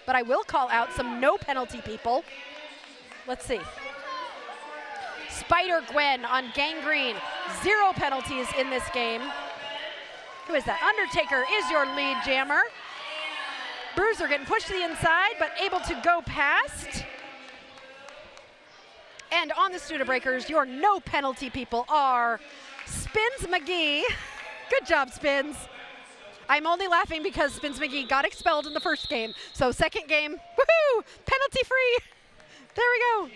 But I will call out some no penalty people. Let's see. Spider Gwen on Gang Green, 0 penalties in this game. Who is that? Undertaker is your lead jammer. Bruiser getting pushed to the inside, but able to go past. And on the Studebreakers, your no penalty people are Spins McGee. Good job, Spins. I'm only laughing because Spins McGee got expelled in the first game. So second game, woohoo, penalty free. There we go.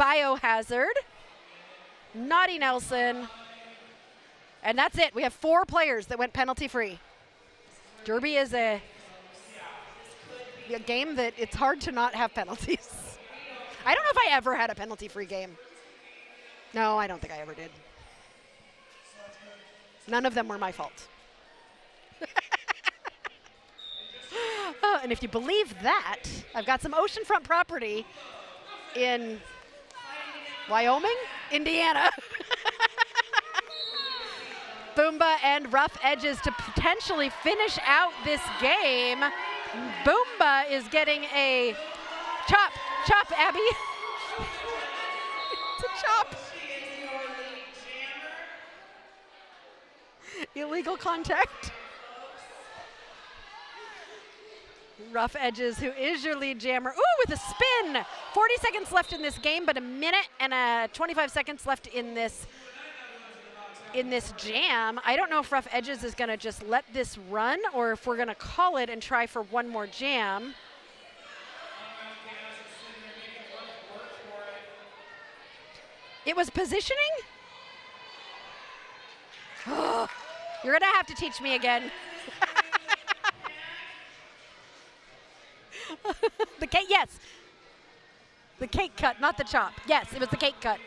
Biohazard, Naughty Nelson, and that's it. We have 4 players that went penalty free. Derby is a game that it's hard to not have penalties. I don't know if I ever had a penalty free game. No, I don't think I ever did. None of them were my fault. And if you believe that, I've got some oceanfront property in Wyoming, Indiana. Boomba and Rough Edges to potentially finish out this game. Boomba is getting a chop, Abby. It's a chop. Illegal contact. Rough Edges, who is your lead jammer. Ooh, with a spin. 40 seconds left in this game, but 1 minute and 25 seconds left in this jam. I don't know if Rough Edges is gonna just let this run or if we're gonna call it and try for one more jam. It was positioning? Oh, you're gonna have to teach me again. The cake, yes. The cake cut, not the chop. Yes, it was the cake cut.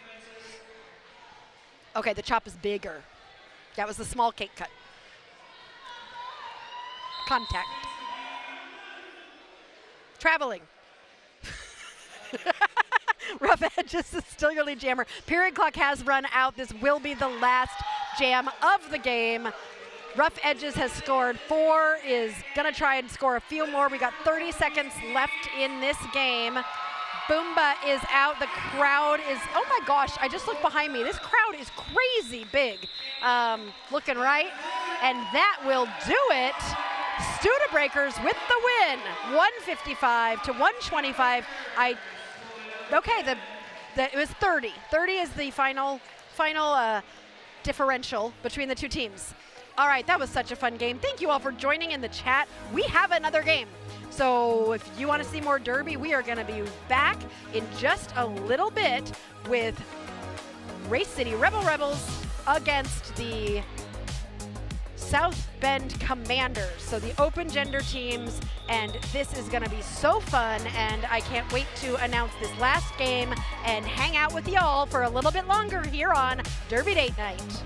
Okay, the chop is bigger. That was the small cake cut. Contact. Traveling. Rough Edges is still your lead jammer. Period clock has run out. This will be the last jam of the game. Rough Edges has scored 4, is gonna try and score a few more. We got 30 seconds left in this game. Boomba is out. The crowd is, oh my gosh, I just looked behind me. This crowd is crazy big. Looking right, and that will do it. Studebreakers with the win, 155 to 125. Okay, it was 30. 30 is the final differential between the two teams. All right, that was such a fun game. Thank you all for joining in the chat. We have another game. So if you want to see more Derby, we are going to be back in just a little bit with Race City Rebels against the South Bend Commanders, so the open gender teams, and this is going to be so fun, and I can't wait to announce this last game and hang out with y'all for a little bit longer here on Derby Date Night.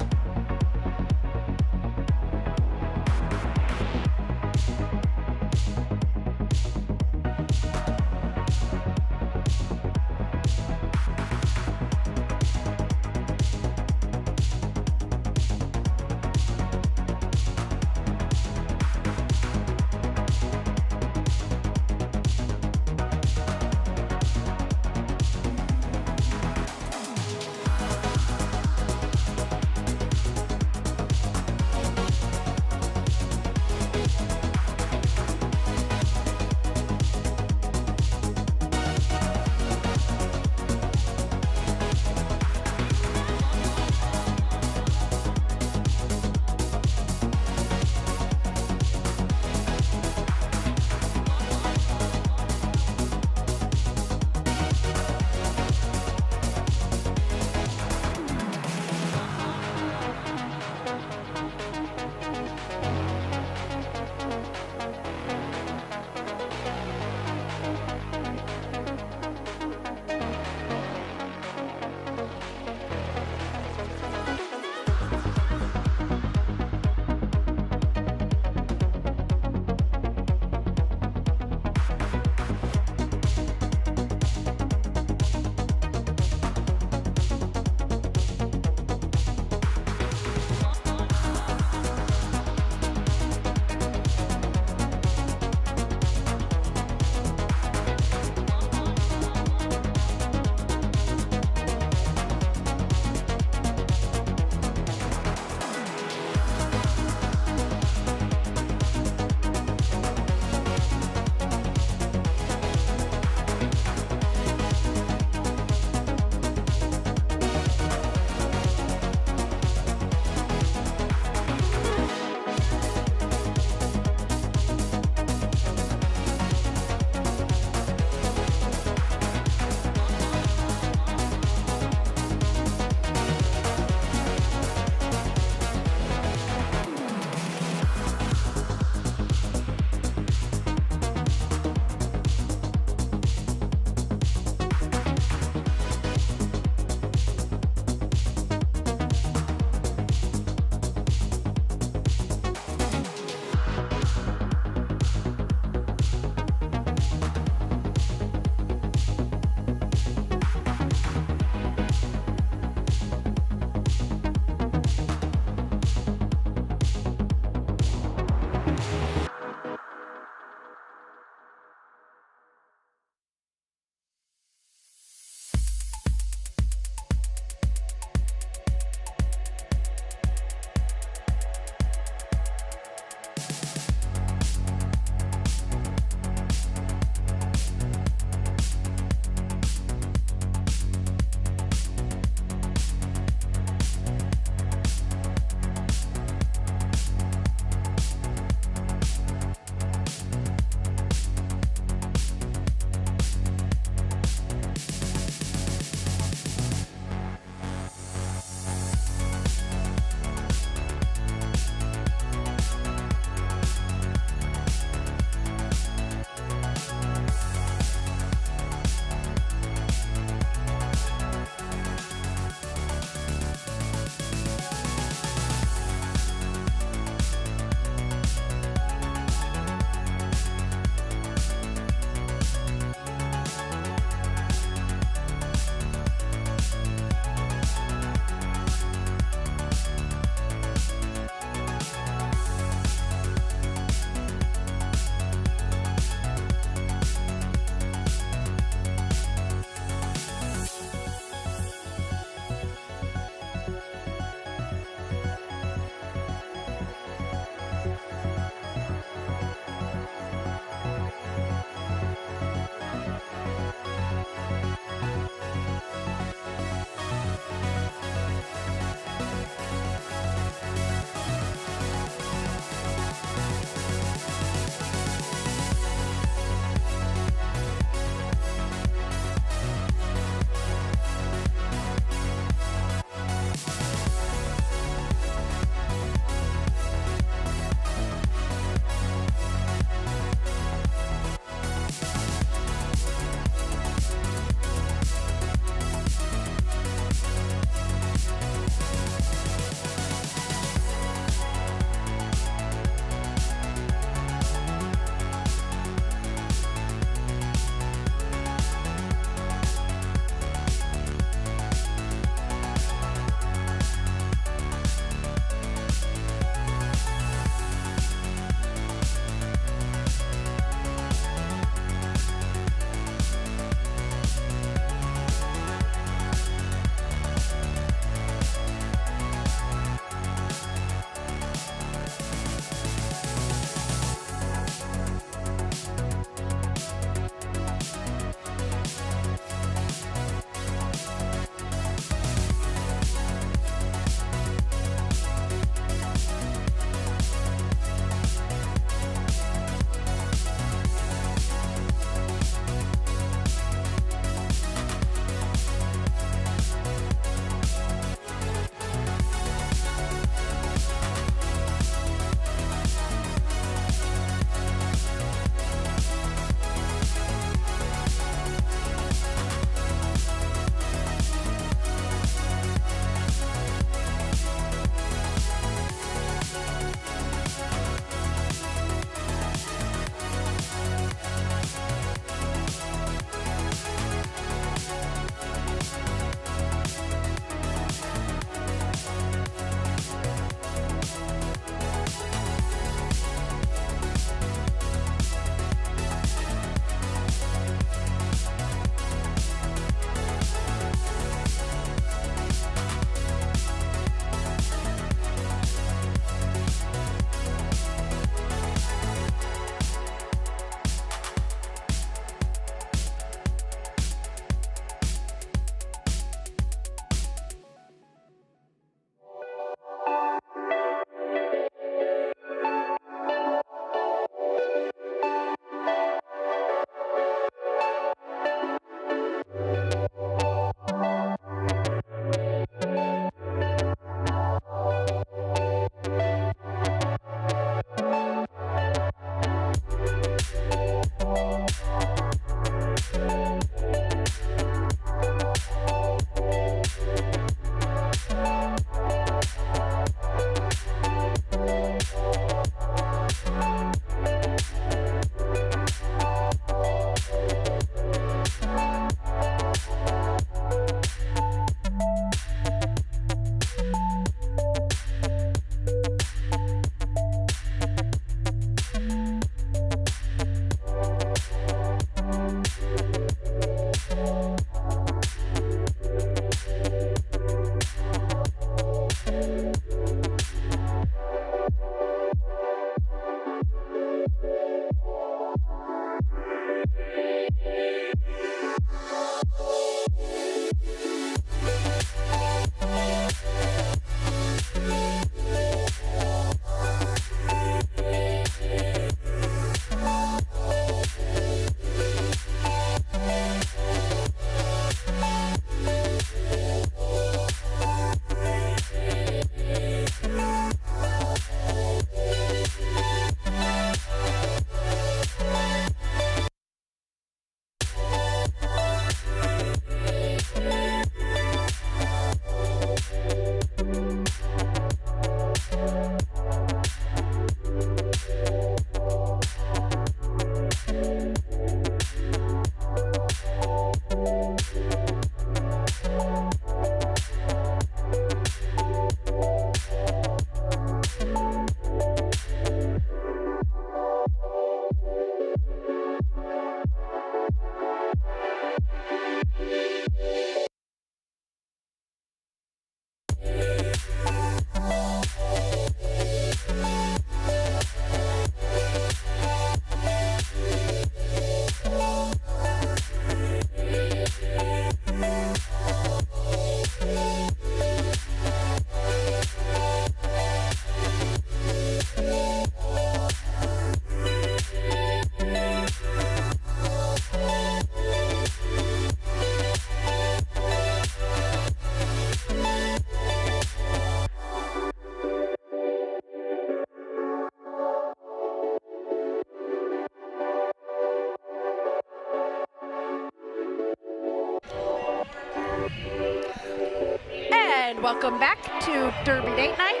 And welcome back to Derby Date Night.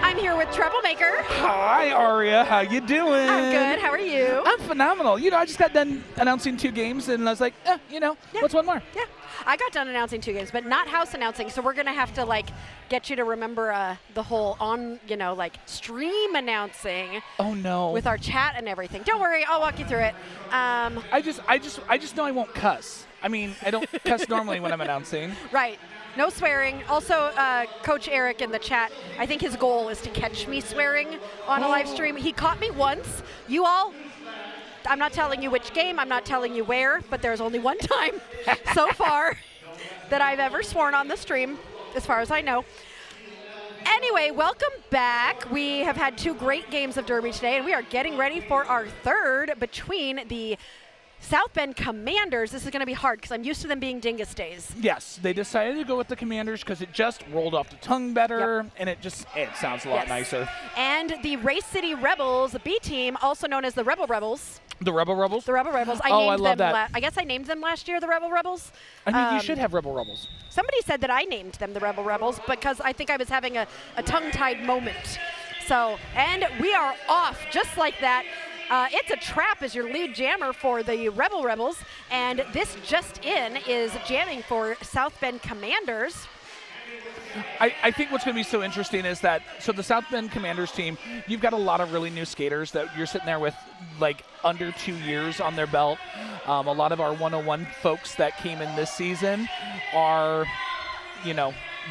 I'm here with Troublemaker. Hi, Aria. How you doing? I'm good. How are you? I'm phenomenal. I just got done announcing 2 games, and I was like, what's one more? Yeah. I got done announcing 2 games, but not house announcing, so we're going to have to, get you to remember the whole stream announcing. Oh, no. With our chat and everything. Don't worry. I'll walk you through it. I just know I won't cuss. I mean, I don't cuss normally when I'm announcing. Right. No swearing. Also, Coach Eric in the chat, I think his goal is to catch me swearing on a live stream. He caught me once. You all, I'm not telling you which game, I'm not telling you where, but there's only one time so far that I've ever sworn on the stream, as far as I know. Anyway, welcome back. We have had 2 great games of Derby today, and we are getting ready for our 3rd between the South Bend Commanders. This is going to be hard because I'm used to them being Dyngus days. Yes, they decided to go with the Commanders because it just rolled off the tongue better, and it sounds a lot nicer. And the Race City Rebels, the B team, also known as the Rebels. The Rebels? The Rebels. I love that. I guess I named them last year, the Rebels. I mean, you should have Rebels. Somebody said that I named them the Rebels because I think I was having a tongue-tied moment. So, and we are off just like that. It's a Trap as your lead jammer for the Rebels, and this just in is jamming for South Bend Commanders. I think what's going to be so interesting is that, so the South Bend Commanders team, you've got a lot of really new skaters that you're sitting there with under 2 years on their belt. A lot of our 101 folks that came in this season are,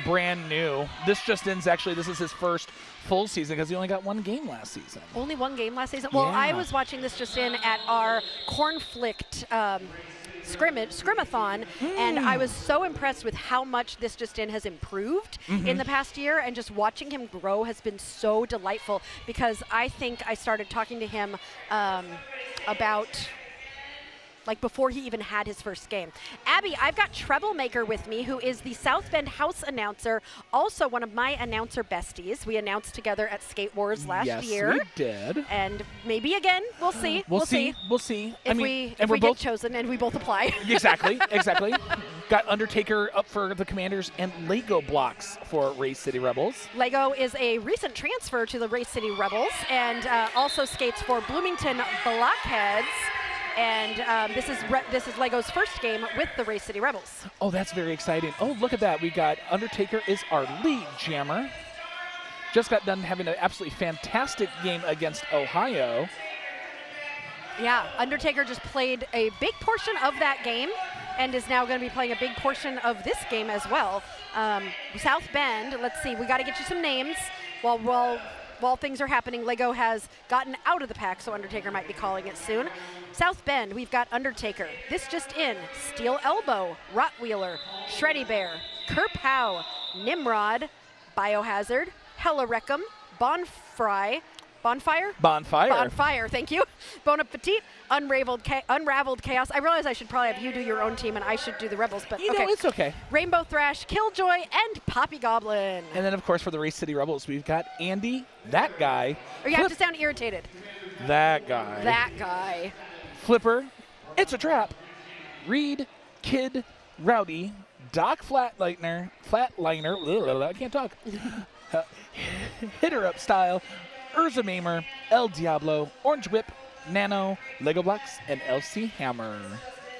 brand new. This is his first full season because he only got 1 game last season. Only 1 game last season? Well, I was watching this just in at our Cornflict scrimathon, and I was so impressed with how much this just in has improved in the past year, and just watching him grow has been so delightful because I think I started talking to him about before he even had his first game. Abby, I've got Troublemaker with me, who is the South Bend house announcer, also one of my announcer besties. We announced together at Skate Wars last year. Yes, we did. And maybe again. We'll see. We'll see. If we get chosen and we both apply. Exactly. Got Undertaker up for the Commanders and Lego blocks for Race City Rebels. Lego is a recent transfer to the Race City Rebels and also skates for Bloomington Blockheads. And this is Lego's first game with the Race City Rebels. Oh, that's very exciting. Oh, look at that. We got Undertaker is our lead jammer. Just got done having an absolutely fantastic game against Ohio. Yeah, Undertaker just played a big portion of that game and is now going to be playing a big portion of this game as well. South Bend, let's see, we got to get you some names while things are happening. Lego has gotten out of the pack, so Undertaker might be calling it soon. South Bend, we've got Undertaker. This just in, Steel Elbow, Rottweiler, Shreddy Bear, Kerpow, Nimrod, Biohazard, Hella Wreckham, Bonfire, thank you. Bon Appetit, Unraveled Chaos. I realize I should probably have you do your own team and I should do the Rebels, but okay. It's okay. Rainbow Thrash, Killjoy, and Poppy Goblin. And then, of course, for the Race City Rebels, we've got Andy, that guy. Or you have to sound irritated. That guy. Flipper, It's a Trap. Reed, Kid, Rowdy, Doc Flatliner, I can't talk. Hitter Up Style, Urza Mamer, El Diablo, Orange Whip, Nano, Lego Blocks, and LC Hammer.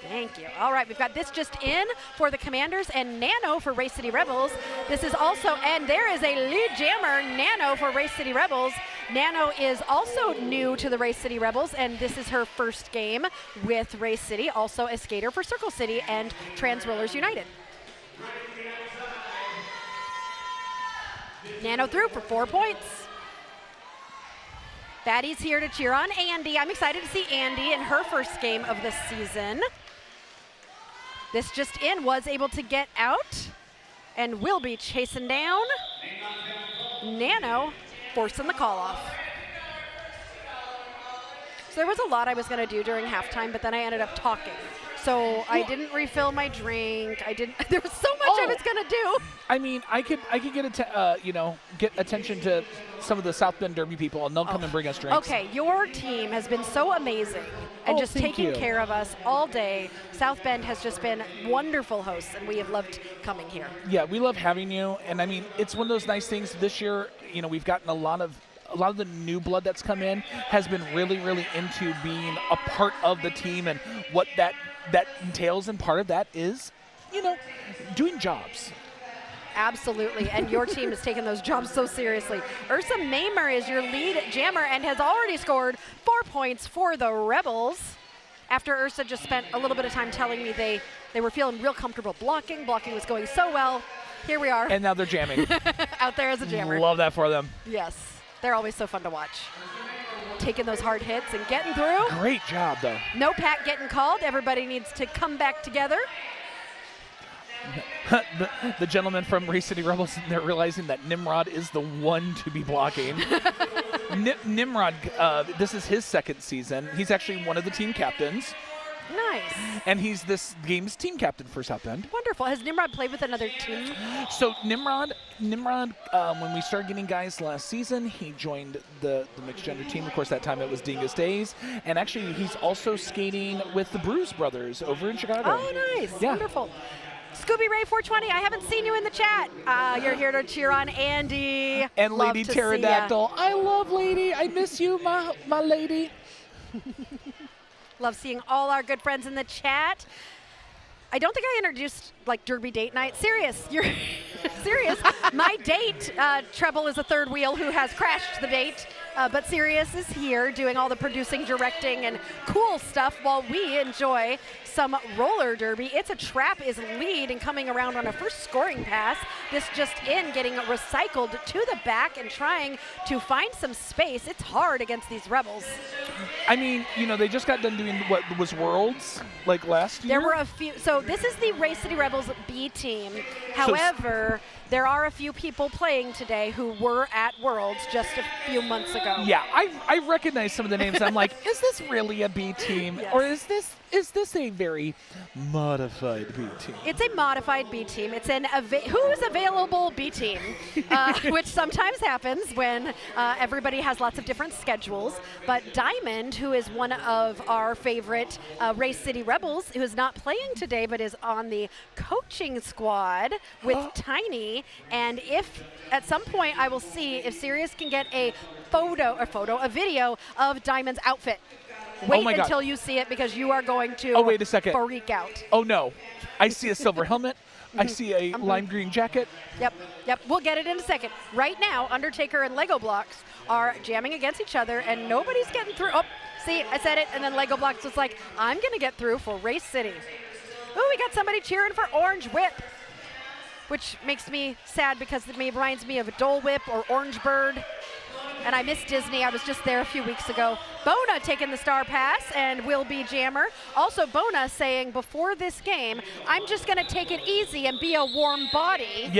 Thank you. All right, we've got this just in for the Commanders and Nano for Race City Rebels. This is also, and there is a lead jammer, Nano, for Race City Rebels. Nano is also new to the Race City Rebels, and this is her first game with Race City, also a skater for Circle City and Trans Rollers United. Nano through for 4 points. Batty's here to cheer on Andy. I'm excited to see Andy in her first game of the season. This just in, was able to get out and will be chasing down Nano, forcing the call off. So there was a lot I was going to do during halftime, but then I ended up talking. So I didn't refill my drink. There was so much I was gonna do. I mean, I could get attention to some of the South Bend Derby people, and they'll come and bring us drinks. Okay, your team has been so amazing and just taking care of us all day. South Bend has just been wonderful hosts, and we have loved coming here. Yeah, we love having you, and I mean, it's one of those nice things. This year, we've gotten a lot of the new blood that's come in has been really, really into being a part of the team and what that entails, and part of that is, doing jobs. Absolutely, and your team has taken those jobs so seriously. Ursa Mamer is your lead jammer and has already scored 4 points for the Rebels. After Ursa just spent a little bit of time telling me they were feeling real comfortable blocking. Blocking was going so well. Here we are. And now they're jamming. Out there as a jammer. Love that for them. Yes, they're always so fun to watch. Taking those hard hits and getting through. Great job, though. No pack getting called. Everybody needs to come back together. the gentleman from Race City Rebels, they're realizing that Nimrod is the one to be blocking. Nimrod, this is his second season. He's actually one of the team captains. Nice. And he's this game's team captain for South Bend. Wonderful. Has Nimrod played with another team? So Nimrod, when we started getting guys last season, he joined the mixed gender team. Of course, that time it was Dyngus Daze. And actually, he's also skating with the Bruce brothers over in Chicago. Oh, nice. Yeah. Wonderful. Scooby Ray 420, I haven't seen you in the chat. You're here to cheer on Andy. And Love Lady to Pterodactyl. I love Lady. I miss you, my lady. Love seeing all our good friends in the chat. I don't think I introduced Derby date night. Serious, you're serious. My date, Treble, is a third wheel who has crashed the date. But Sirius is here doing all the producing, directing, and cool stuff while we enjoy some roller derby. It's a Trap is lead and coming around on a first scoring pass. This just in, getting recycled to the back and trying to find some space. It's hard against these Rebels. I mean, they just got done doing what was Worlds last year. There were a few. So this is the Race City Rebels B team. However, there are a few people playing today who were at Worlds just a few months ago. Yeah, I recognize some of the names. I'm like, is this really a B team? Yes. Or is this a very modified B team? It's a modified B team. It's an who's available B team, which sometimes happens when everybody has lots of different schedules. But Diamond, who is one of our favorite Race City Rebels, who is not playing today but is on the coaching squad with Tiny. And if at some point I will see if Sirius can get a video of Diamond's outfit. Wait until you see it because you are going to wait a second. freak out. Oh, no. I see a silver helmet. I see a lime green jacket. Yep. We'll get it in a second. Right now, Undertaker and Lego Blocks are jamming against each other, and nobody's getting through. Oh, see, I said it, and then Lego Blocks was like, I'm going to get through for Race City. Ooh, we got somebody cheering for Orange Whip, which makes me sad because it reminds me of a Dole Whip or Orange Bird. And I miss Disney. I was just there a few weeks ago. Bona taking the star pass and will be jammer. Also, Bona saying before this game, I'm just going to take it easy and be a warm body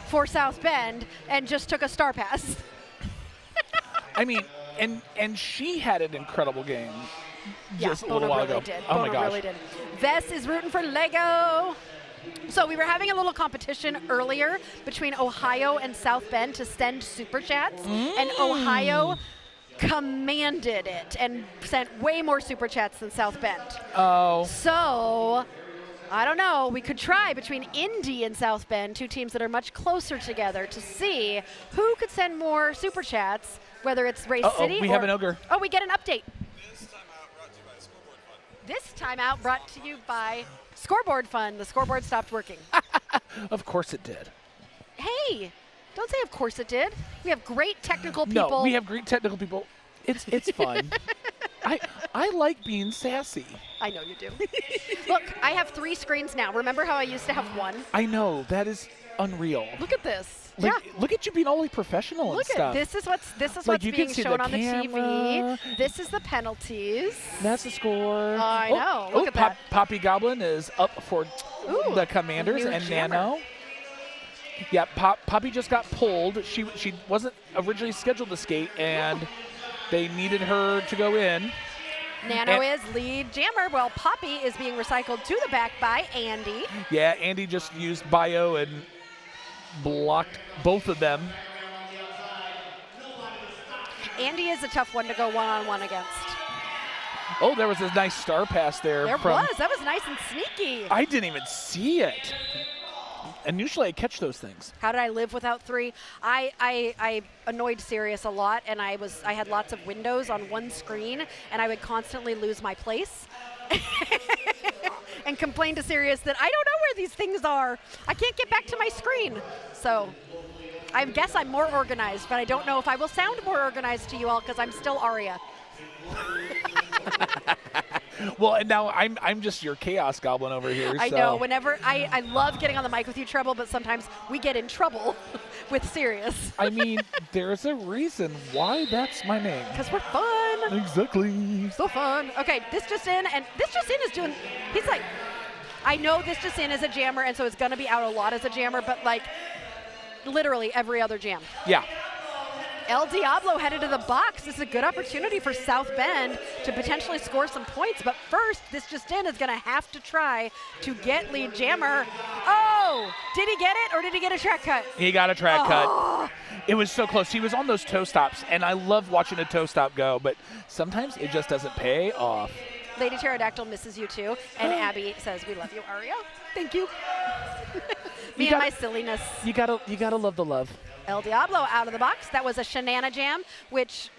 for South Bend, and just took a star pass. I mean, and she had an incredible game just a little while ago. Did. Oh Bona my gosh. really did. Vess is rooting for Lego. So we were having a little competition earlier between Ohio and South Bend to send super chats, and Ohio commanded it and sent way more super chats than South Bend. Oh. So I don't know. We could try between Indy and South Bend, two teams that are much closer together, to see who could send more super chats, whether it's Race City we have an ogre. Oh, we get an update. This timeout brought to you by This timeout brought to you by Scoreboard Scoreboard Fun. Fun. The scoreboard stopped working. Of course it did. Hey, don't say of course it did. We have great technical people. No, we have great technical people. It's fun. I like being sassy. I know you do. Look, I have 3 screens now. Remember how I used to have 1? I know. That is unreal. Look at this. Look at you being all professional and Look stuff. at this is what's you being can see shown the on the camera. TV. This is the penalties. That's the score. I know. Look at that. Poppy Goblin is up for the Commanders new and jammer. Nano. Yeah, Poppy just got pulled. She wasn't originally scheduled to skate, and they needed her to go in. Nano is lead jammer, while Poppy is being recycled to the back by Andy. Yeah, Andy just used bio and blocked both of them. Andy is a tough one to go one-on-one against. Oh, there was a nice star pass there. There was. That was nice and sneaky. I didn't even see it. And usually I catch those things. How did I live without 3? I annoyed Sirius a lot, and I had lots of windows on one screen, and I would constantly lose my place. And complain to Sirius that I don't know where these things are. I can't get back to my screen. So I guess I'm more organized, but I don't know if I will sound more organized to you all because I'm still Aria. Well, and now I'm just your chaos goblin over here. I know. Whenever I love getting on the mic with you, Treble, but sometimes we get in trouble with Sirius. I mean, there's a reason why that's my name. Because we're fun. Exactly. So fun. Okay, this just in, and this just in is doing. He's like, I know this just in is a jammer, and so it's gonna be out a lot as a jammer, but like, literally every other jam. Yeah. El Diablo headed to the box. This is a good opportunity for South Bend to potentially score some points. But first, this just in is going to have to try to get lead jammer. Oh, did he get it or did he get a track cut? He got a track cut. It was so close. He was on those toe stops, and I love watching a toe stop go, but sometimes it just doesn't pay off. Lady Pterodactyl misses you too, and Abby says, "We love you, Aria." Thank you. Me and my silliness. You gotta love the love. El Diablo out of the box. That was a Shenana Jam, which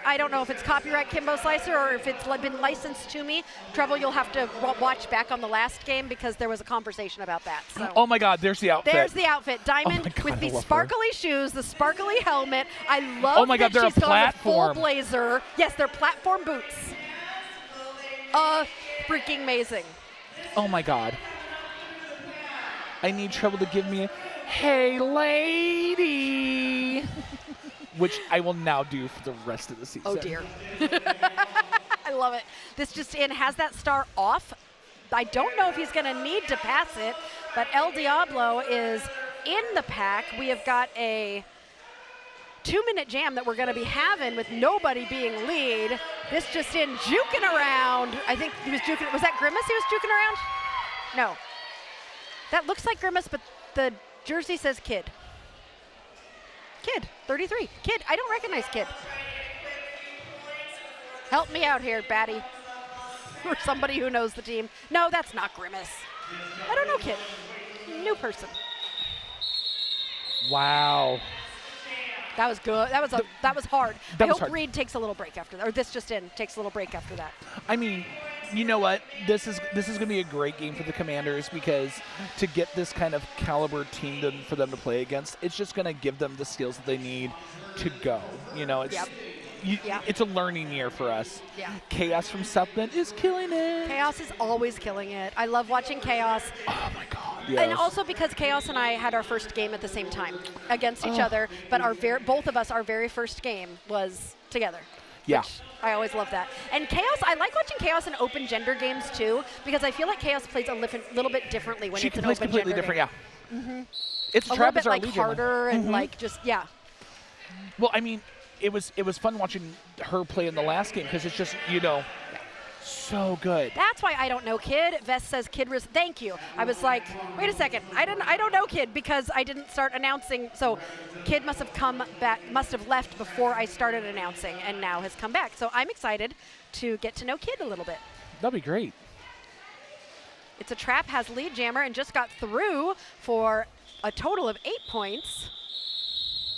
I don't know if it's copyright Kimbo Slicer or if it's been licensed to me. Trouble, you'll have to watch back on the last game because there was a conversation about that. So. Oh my God, there's the outfit. There's the outfit. Diamond with the sparkly shoes, the sparkly helmet. I love that they're she's a going with full platform. blazer. Yes, they're platform boots. Freaking amazing. Oh my God. I need Trouble to give me a "Hey lady," which I will now do for the rest of the season. Oh dear. I love it. This just in has that star off. I don't know if he's going to need to pass it, but El Diablo is in the pack. We have got a 2-minute jam that we're going to be having with nobody being lead. This just in juking around. I think he was juking. Was that Grimace he was juking around? No. That looks like Grimace, but the jersey says Kid. Kid, 33. Kid, I don't recognize Kid. Help me out here, Batty. Or somebody who knows the team. No, that's not Grimace. I don't know Kid. New person. Wow. That was good. That was hard. I hope hard. Reed takes a little break after that, or this just in takes a little break after that. I mean, you know what? This is going to be a great game for the Commanders because to get this kind of caliber team for them to play against, it's just going to give them the skills that they need to go. You know, it's it's a learning year for us. Yeah. Chaos from South Bend is killing it. Chaos is always killing it. I love watching Chaos. Oh my God. Yes. And also because Chaos and I had our first game at the same time against each other, but both of us, our very first game was together. Yeah. Which I always love that. And Chaos, I like watching Chaos in open gender games too, because I feel like Chaos plays a little bit differently when it's an open gender completely different, game. yeah. Mm-hmm. It's a little bit like harder and like just, yeah. Well, I mean, it was fun watching her play in the last game because it's just, you know, so good. That's why I don't know Kid. Vest says Kid was. Thank you. I was like, wait a second. I don't know Kid because I didn't start announcing. So Kid must have come back, must have left before I started announcing, and now has come back. So I'm excited to get to know Kid a little bit. That'd be great. It's a trap, has lead jammer, and just got through for a total of 8 points,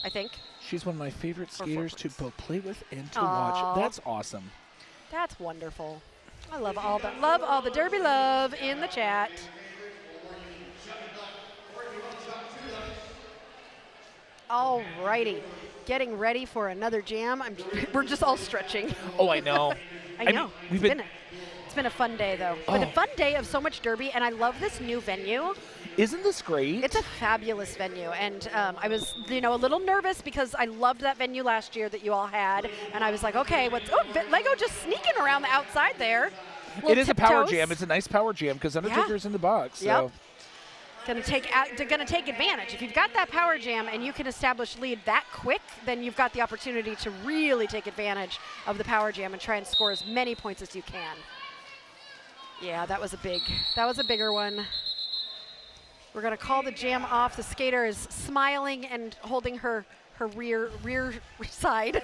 I think. She's one of my favorite skaters to both play with and to Aww. watch. That's awesome. That's wonderful. I love all the Derby love in the chat. All righty, getting ready for another jam. We're just all stretching. Oh, I know. I know. It's been a fun day though. But a fun day of so much Derby, and I love this new venue. Isn't this great? It's a fabulous venue, and I was, a little nervous because I loved that venue last year that you all had, and I was like, okay, Lego just sneaking around the outside there. It is a power jam. It's a nice power jam because Undertaker's in the box. Yep. So. Gonna take advantage. If you've got that power jam and you can establish lead that quick, then you've got the opportunity to really take advantage of the power jam and try and score as many points as you can. Yeah, that was a bigger one. We're gonna call the jam off. The skater is smiling and holding her rear side.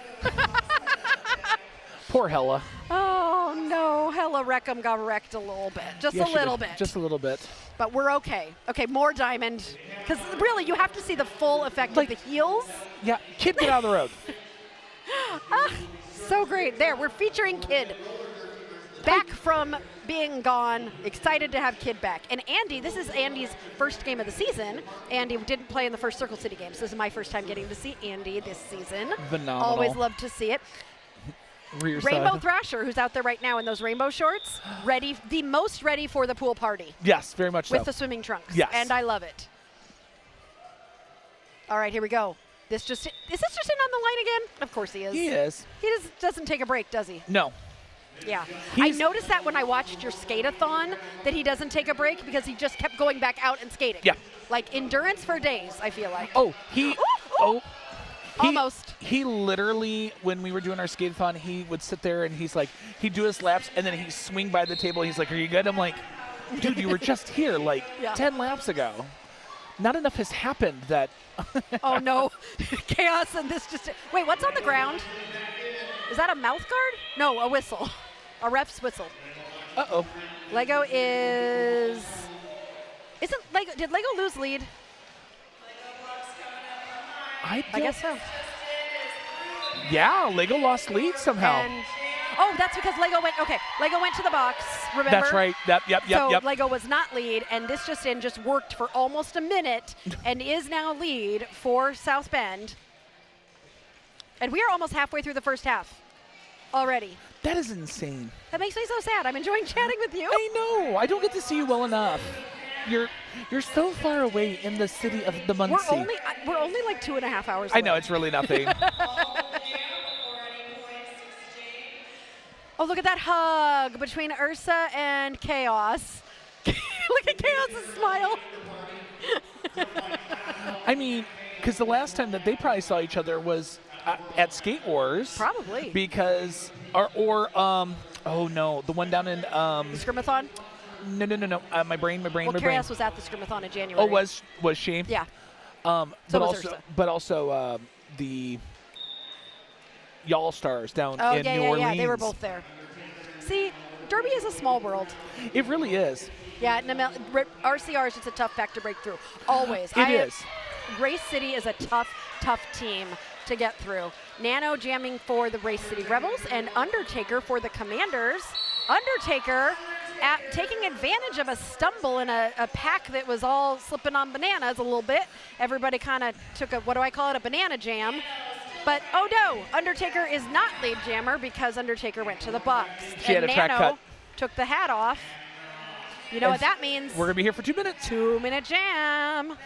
Poor Hella. Oh no, Hella Reckham got wrecked a little bit. Just a little bit. Just a little bit. But we're okay. Okay, more diamond. Because really, you have to see the full effect of the heels. Yeah, Kid, get out of the road. So great. There, we're featuring Kid. Back from being gone, excited to have Kid back. And Andy, this is Andy's first game of the season. Andy didn't play in the first Circle City game, so this is my first time getting to see Andy this season. Phenomenal. Always love to see it. Rear Rainbow side. Thrasher, who's out there right now in those rainbow shorts, ready, the most ready for the pool party. Yes, very much With so. the swimming trunks. Yes. And I love it. All right, here we go. Is this just in on the line again? Of course he is. He is. He doesn't take a break, does he? No. Yeah. I noticed that when I watched your skate-a-thon, that he doesn't take a break because he just kept going back out and skating. Yeah. Like endurance for days, I feel like. Oh, Almost. He literally, when we were doing our skate-a-thon, he would sit there and he's like, he'd do his laps and then he'd swing by the table. He's like, "Are you good?" I'm like, "Dude, you were just here like 10 laps ago." Not enough has happened that. Oh no, chaos and this just. Wait, what's on the ground? Is that a mouth guard? No, a whistle, a ref's whistle. Uh-oh. Lego is. Isn't Lego? Did Lego lose lead? I guess so. Yeah, Lego lost lead somehow. And, that's because Lego went. Okay, Lego went to the box. Remember? That's right. Yep. So Lego was not lead, and this just worked for almost a minute, and is now lead for South Bend. And we are almost halfway through the first half already. That is insane. That makes me so sad. I'm enjoying chatting with you. I know. I don't get to see you well enough. You're so far away in the city of the Muncie. We're only like 2.5 hours I away. know, it's really nothing. Oh, look at that hug between Ursa and Chaos. Look at Chaos' smile. I mean, because the last time that they probably saw each other was at Skate Wars. Probably. Because, oh no, the one down in Scrimathon? No. My brain. Chaos was at the Scrimathon in January. Oh, was she? Yeah. But also the Y'all Stars down in New Orleans. Yeah, they were both there. See, Derby is a small world. It really is. Yeah, RCR is just a tough pack to break through. Always. It is. Race City is a tough team to get through. Nano jamming for the Race City Rebels and Undertaker for the Commanders. Undertaker taking advantage of a stumble in a pack that was all slipping on bananas a little bit. Everybody kind of took a banana jam. But oh no, Undertaker is not lead jammer because Undertaker went to the box. She had a track cut. Took the hat off. You know what that means? We're going to be here for 2 minutes. 2-minute jam.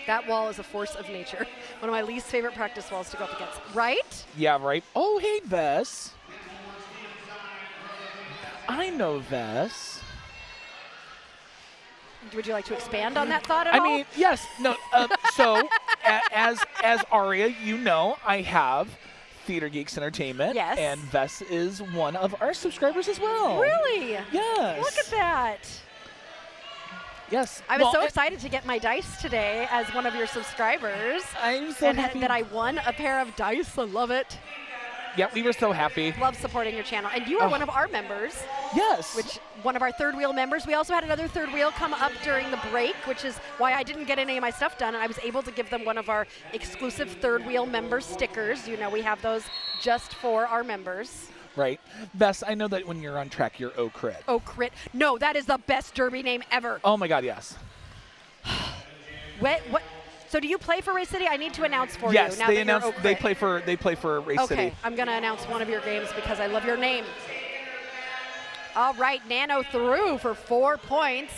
That wall is a force of nature. One of my least favorite practice walls to go up against. Right? Yeah, right. Oh, hey, Vess. I know Vess. Would you like to expand on that thought at all? I mean, yes. No. So, as Aria, you know, I have Theater Geeks Entertainment. Yes. And Vess is one of our subscribers as well. Really? Yes. Look at that. Yes. I was so excited to get my dice today as one of your subscribers. I'm so happy that I won a pair of dice. I love it. Yeah, we were so happy. Love supporting your channel. And you are one of our members. Yes. Which one of our third wheel members. We also had another third wheel come up during the break, which is why I didn't get any of my stuff done. And I was able to give them one of our exclusive third wheel member stickers. You know, we have those just for our members. Right. Bess, I know that when you're on track, you're O-Crit. O-Crit. No, that is the best Derby name ever. Oh, my God, yes. What? So do you play for Race City? I need to announce for you. Now they announced they play for Race City. Okay, I'm going to announce one of your games because I love your name. All right, Nano through for 4 points.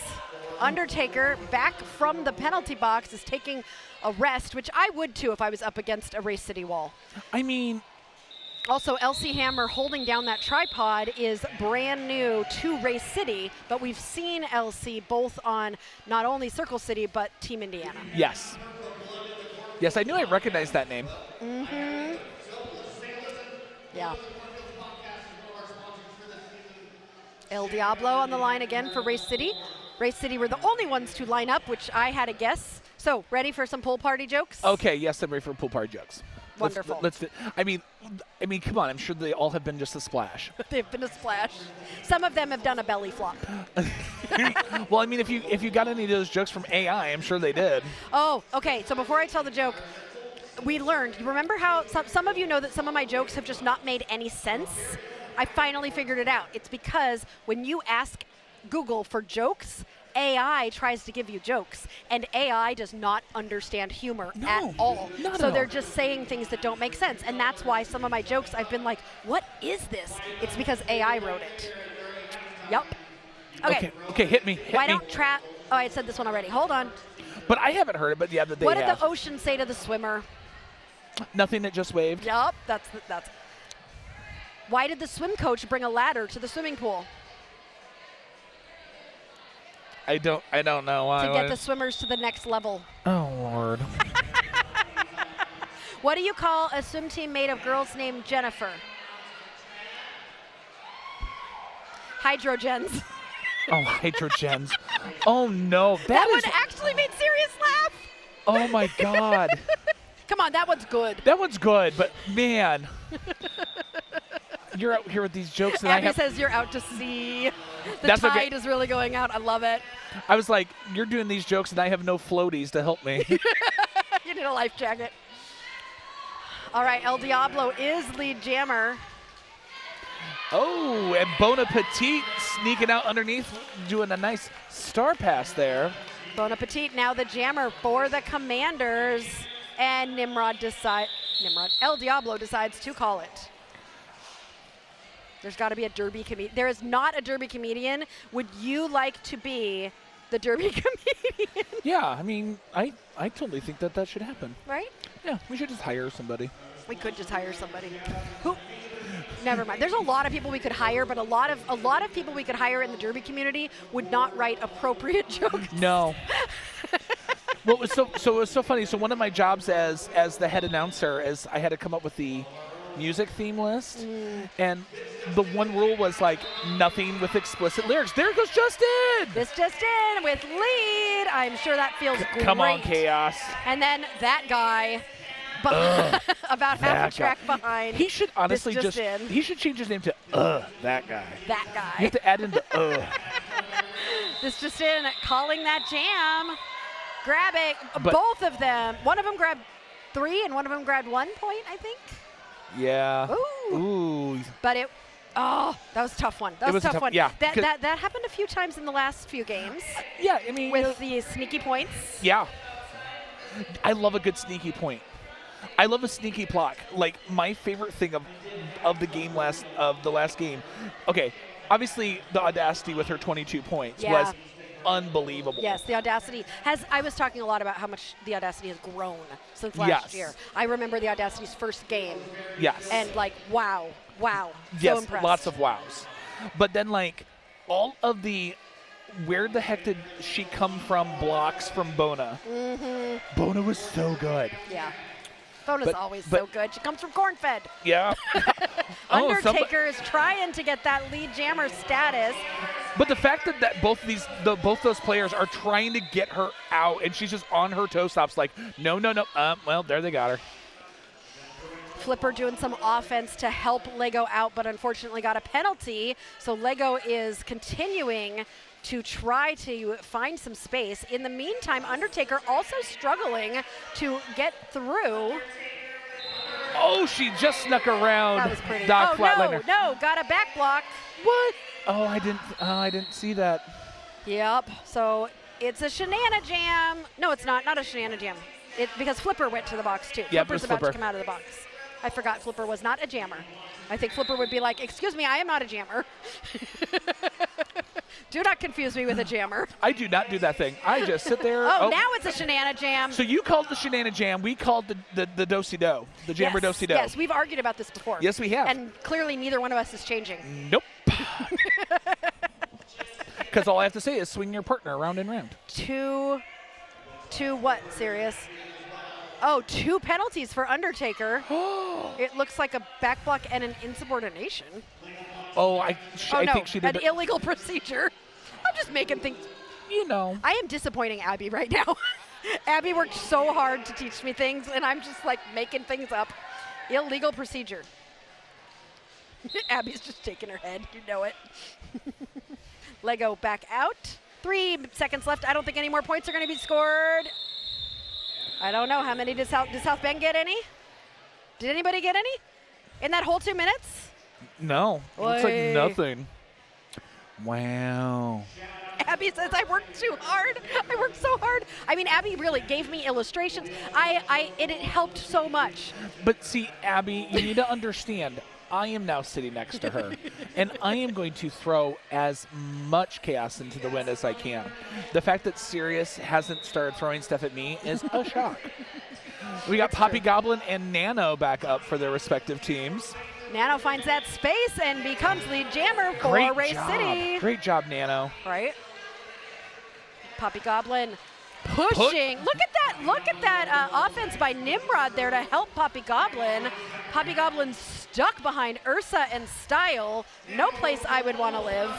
Undertaker back from the penalty box is taking a rest, which I would too if I was up against a Race City wall. I mean, Also, LC Hammer holding down that tripod is brand new to Race City, but we've seen LC both on not only Circle City, but Team Indiana. Yes. Yes, I knew I recognized that name. Mm-hmm. Yeah. El Diablo on the line again for Race City. Race City were the only ones to line up, which I had a guess. So, ready for some pool party jokes? Okay, yes, I'm ready for pool party jokes. Wonderful. I mean, come on. I'm sure they all have been just a splash. They've been a splash. Some of them have done a belly flop. Well, I mean, if you got any of those jokes from AI, I'm sure they did. Oh, okay. So before I tell the joke, we learned. You remember how some of you know that some of my jokes have just not made any sense? I finally figured it out. It's because when you ask Google for jokes, AI tries to give you jokes, and AI does not understand humor at all. So they're just saying things that don't make sense, and that's why some of my jokes I've been like, what is this? It's because AI wrote it. Yep. Okay, hit me. Why don't trap? Oh, I said this one already. Hold on. But I haven't heard it, but yeah, that they What have. did the ocean say to the swimmer? Nothing, that just waved. Yup, that's. Why did the swim coach bring a ladder to the swimming pool? I don't know why. To get the swimmers to the next level. Oh, Lord. What do you call a swim team made of girls named Jennifer? Hydrogens. Oh, hydrogens. Oh, no. That one actually made Sirius laugh. Oh, my God. Come on, that one's good. That one's good, but, man. You're out here with these jokes that Abby says you're out to sea. The That's tide okay. is really going out. I love it. I was like, you're doing these jokes and I have no floaties to help me. You need a life jacket. All right, El Diablo is lead jammer. Oh, and Bon Appetit sneaking out underneath, doing a nice star pass there. Bon Appetit now the jammer for the Commanders. And El Diablo decides to call it. There's got to be a Derby comedian. There is not a Derby comedian. Would you like to be the Derby comedian? Yeah, I mean, I totally think that should happen. Right? Yeah, we should just hire somebody. We could just hire somebody. Who? Never mind. There's a lot of people we could hire, but a lot of people we could hire in the Derby community would not write appropriate jokes. No. Well, it was so funny. So one of my jobs as the head announcer is I had to come up with the music theme list, and the one rule was like nothing with explicit lyrics. There goes Justin. This just in with lead. I'm sure that feels great. Come on, Chaos. And then that guy, about half a track behind. He should honestly he should change his name to that guy. That guy. You have to add in the This just in, calling that jam, grabbing both of them. One of them grabbed 3 and one of them grabbed 1 point, I think. Yeah. Ooh. But that was a tough one. That was a tough one. Yeah. That happened a few times in the last few games. Yeah, I mean, with the sneaky points. Yeah. I love a good sneaky point. I love a sneaky block. Like my favorite thing of the last game. Okay, obviously the Audacity with her 22 points was unbelievable. Yes, the Audacity I was talking a lot about how much the Audacity has grown since last year. I remember the Audacity's first game. Yes. And like, wow. Yes, so impressed. Lots of wows. But then like all of the where the heck did she come from blocks from Bona? Mm-hmm. Bona was so good. Yeah. Bona's always so good. She comes from corn-fed. Yeah. Undertaker is trying to get that lead jammer status. But the fact that both those players are trying to get her out, and she's just on her toe stops like, no. Well, there they got her. Flipper doing some offense to help Lego out, but unfortunately got a penalty. So Lego is continuing to try to find some space. In the meantime, Undertaker also struggling to get through. Oh, she just snuck around. That was pretty. Doc Flatliner. No, got a back block. What? Oh, I didn't see that. Yep. So it's a Shenana Jam. No, it's not a Shenana Jam. Because Flipper went to the box too. Yeah, Flipper's about to come out of the box. I forgot Flipper was not a jammer. I think Flipper would be like, excuse me, I am not a jammer. Do not confuse me with a jammer. I do not do that thing. I just sit there. Oh, now it's a Shenana Jam. So you called the Shenana Jam. We called the Do-Si-Do, the Jammer Do-Si-Do. Yes, we've argued about this before. Yes, we have. And clearly neither one of us is changing. Nope. Because all I have to say is swing your partner round and round. Two what, Sirius? Oh, 2 penalties for Undertaker. It looks like a back block and an insubordination. Oh, I think she did an illegal procedure. I'm just making things. You know. I am disappointing Abby right now. Abby worked so hard to teach me things, and I'm just like making things up. Illegal procedure. Abby's just shaking her head. You know it. Lego back out. 3 seconds left. I don't think any more points are going to be scored. I don't know. How many did South Bend get any? Did anybody get any in that whole 2 minutes? No. Looks like nothing. Wow. Abby says, I worked too hard. I worked so hard. I mean, Abby really gave me illustrations. It helped so much. But see, Abby, you need to understand, I am now sitting next to her, and I am going to throw as much chaos into the wind as I can. The fact that Sirius hasn't started throwing stuff at me is a shock. We got Poppy Goblin and Nano back up for their respective teams. Nano finds that space and becomes lead jammer for Great Race job. City. Great job, Nano. Right? Poppy Goblin pushing. Look at that offense by Nimrod there to help Poppy Goblin. Poppy Goblin stuck behind Ursa and Style. No place I would want to live.